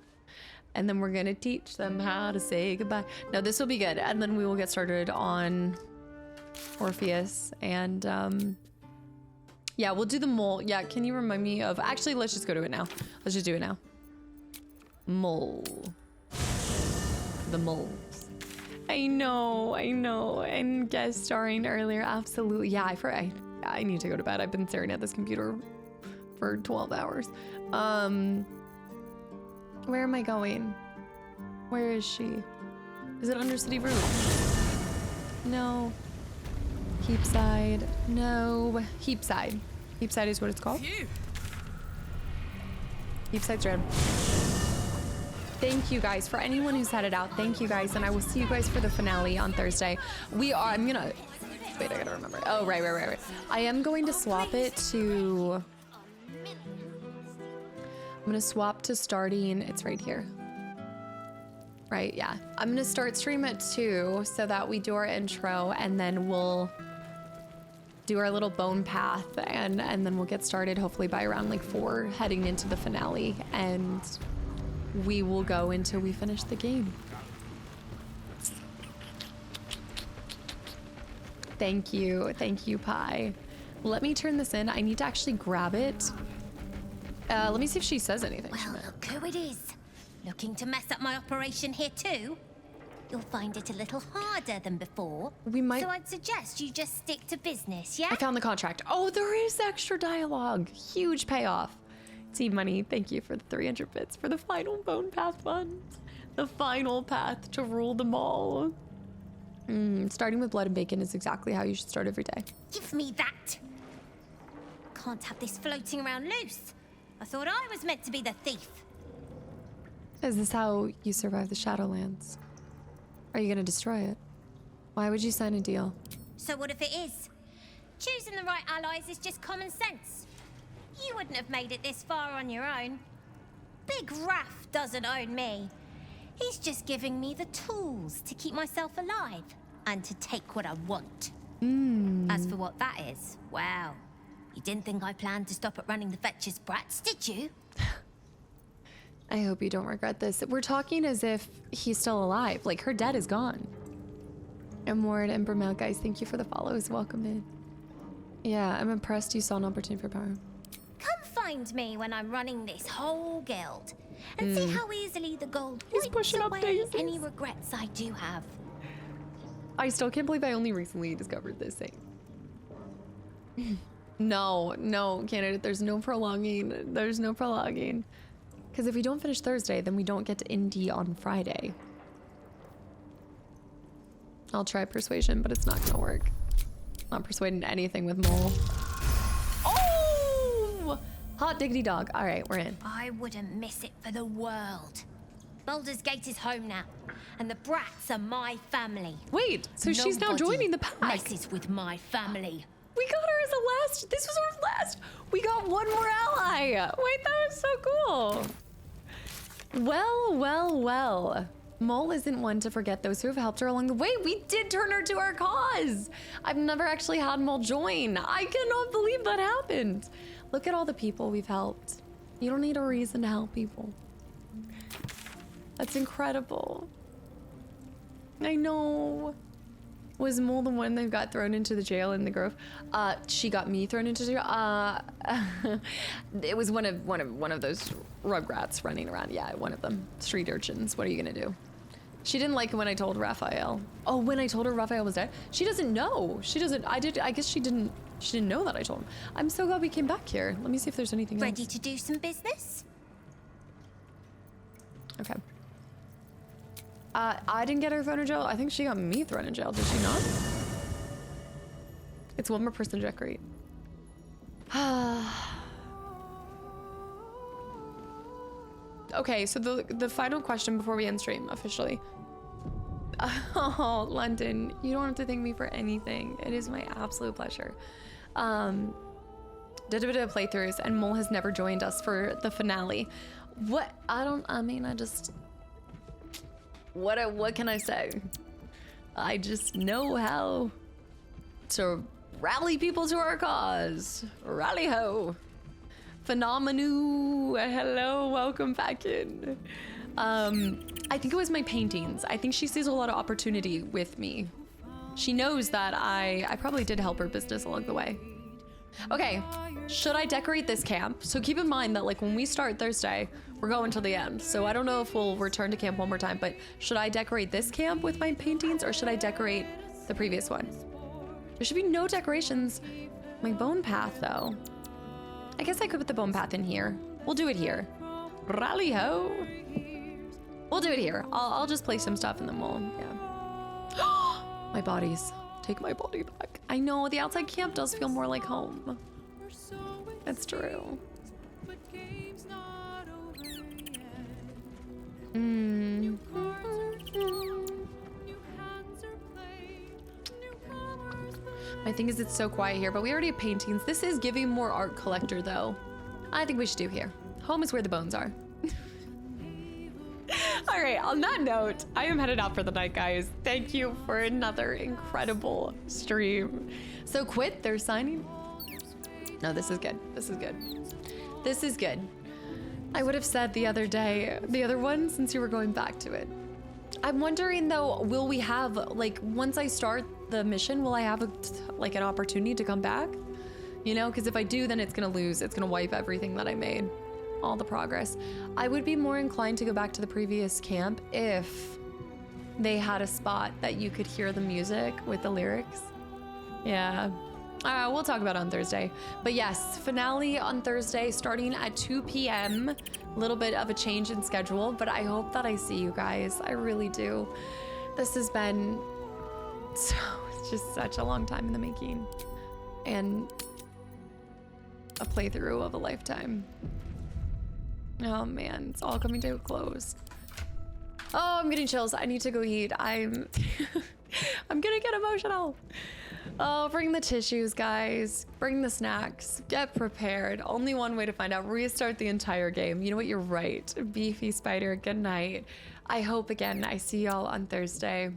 And then we're gonna teach them how to say goodbye. No, this will be good. And then we will get started on Orpheus. And yeah, we'll do the mole. Yeah, can you remind me of, actually, let's just go to it now. Let's just do it now. Mole. The moles. I know. And guest starring earlier, absolutely. Yeah, I need to go to bed. I've been staring at this computer for 12 hours. Where am I going? Where is she? Is it Undercity Roof? No. Heapside. No. Heapside. Heapside is what it's called. Heapside's red. Thank you guys. For anyone who's headed out, thank you guys. And I will see you guys for the finale on Thursday. Wait, I gotta remember. Oh, right. I am going to swap it to... I'm gonna swap to starting, it's right here. Right, yeah. I'm gonna start stream at 2 so that we do our intro, and then we'll do our little bone path, and then we'll get started hopefully by around like 4, heading into the finale, and we will go until we finish the game. Thank you, Pi. Let me turn this in. I need to actually grab it. Let me see if she says anything. Well, look who it is. Looking to mess up my operation here too? You'll find it a little harder than before. We might. So I'd suggest you just stick to business, yeah? I found the contract. Oh, there is extra dialogue. Huge payoff. Team Money, thank you for the 300 bits for the final bone path fund. The final path to rule them all. Starting with blood and bacon is exactly how you should start every day. Give me that. Can't have this floating around loose. I thought I was meant to be the thief. Is this how you survive the Shadowlands? Are you gonna destroy it? Why would you sign a deal? So what if it is? Choosing the right allies is just common sense. You wouldn't have made it this far on your own. Big Raph doesn't own me. He's just giving me the tools to keep myself alive and to take what I want. As for what that is, wow. You didn't think I planned to stop at running the Fetcher's brats, did you? I hope you don't regret this. We're talking as if he's still alive. Like, her dead is gone. And Ward and Bermel, guys, thank you for the follows. Welcome in. Yeah, I'm impressed you saw an opportunity for power. Come find me when I'm running this whole guild. And see how easily the gold wipes away any regrets I do have. I still can't believe I only recently discovered this thing. No, candidate, there's no prolonging. There's no prolonging. Because if we don't finish Thursday, then we don't get to Indy on Friday. I'll try persuasion, but it's not gonna work. Not persuading anything with Mole. Oh! Hot diggity dog. All right, we're in. I wouldn't miss it for the world. Baldur's Gate is home now, and the brats are my family. Wait, so she's now joining the pack. Messes with my family. We got her as a last. This was our last. We got one more ally. Wait, that was so cool. Well. Mole isn't one to forget those who have helped her along the way. We did turn her to our cause. I've never actually had Mole join. I cannot believe that happened. Look at all the people we've helped. You don't need a reason to help people. That's incredible. I know. Was Mole the one that got thrown into the jail in the Grove? She got me thrown into jail. It was one of those rugrats running around. Yeah, one of them. Street urchins. What are you gonna do? She didn't like it when I told Raphael. Oh, when I told her Raphael was dead? She doesn't know. She doesn't. I guess she didn't know that I told him. I'm so glad we came back here. Let me see if there's anything else. Ready to do some business? Okay. I didn't get her thrown in jail. I think she got me thrown in jail. Did she not? It's one more person to decorate. Okay, so the final question before we end stream officially. Oh, London, you don't have to thank me for anything. It is my absolute pleasure. Did a bit of playthroughs, and Mole has never joined us for the finale. What? What can I say? I just know how to rally people to our cause. Rally ho. Phenomenu. Hello, welcome back in. I think it was my paintings. I think she sees a lot of opportunity with me. She knows that I probably did help her business along the way. Okay, should I decorate this camp? So keep in mind that like when we start Thursday, we're going till the end. So I don't know if we'll return to camp one more time, but should I decorate this camp with my paintings or should I decorate the previous one? There should be no decorations. My bone path though. I guess I could put the bone path in here. We'll do it here. Rally ho. We'll do it here. I'll just place some stuff and then we'll, yeah. My bodies. Take my body back. I know, the outside camp does feel more like home. That's true. My thing is it's so quiet here, but we already have paintings. This is giving more art collector though. I think we should do here. Home is where the bones are. All All right, on that note, I am headed out for the night, guys. Thank you for another incredible stream. So quit, they're signing. No, this is good. This is good. This is good. I would have said the other day, the other one, since you were going back to it. I'm wondering though, will we have, like, once I start the mission, will I have like an opportunity to come back? You know, because if I do, then it's gonna lose. It's gonna wipe everything that I made. All the progress. I would be more inclined to go back to the previous camp if they had a spot that you could hear the music with the lyrics. Yeah. We'll talk about it on Thursday. But yes, finale on Thursday starting at 2 p.m. A little bit of a change in schedule, but I hope that I see you guys. I really do. This has been just such a long time in the making. And a playthrough of a lifetime. Oh man, it's all coming to a close. Oh, I'm getting chills. I need to go eat. I'm gonna get emotional. Oh, bring the tissues, guys. Bring the snacks. Get prepared. Only one way to find out. Restart the entire game. You know what? You're right. Beefy Spider, good night. I hope again I see y'all on Thursday.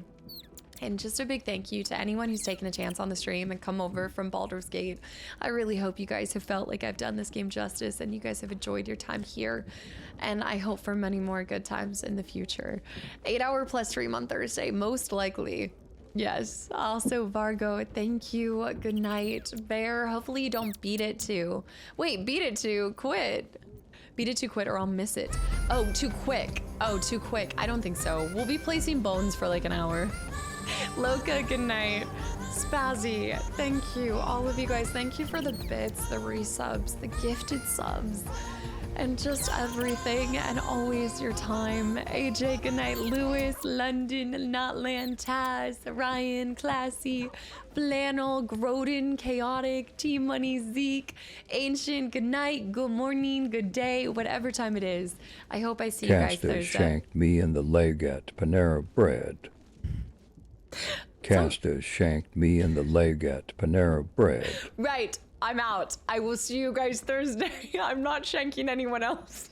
And just a big thank you to anyone who's taken a chance on the stream and come over from Baldur's Gate. I really hope you guys have felt like I've done this game justice and you guys have enjoyed your time here. And I hope for many more good times in the future. 8-hour plus stream on Thursday, most likely. Yes. Also, Vargo, thank you. Good night. Bear, hopefully you don't beat it to. Wait, beat it to quit. Beat it to quit or I'll miss it. Oh, too quick. Oh, too quick. I don't think so. We'll be placing bones for like an hour. Loka, good night. Spazzy, thank you. All of you guys, thank you for the bits, the resubs, the gifted subs, and just everything, and always your time. AJ, good night. Lewis, London, Notland, Taz, Ryan, Classy, Flannel, Groden, Chaotic, Team Money, Zeke, Ancient, good night, good morning, good day, whatever time it is. I hope I see you guys Casta Thursday. shanked me in the leg at Panera Bread. Casta shanked me in the leg at Panera Bread. Right, I'm out. I will see you guys Thursday. I'm not shanking anyone else.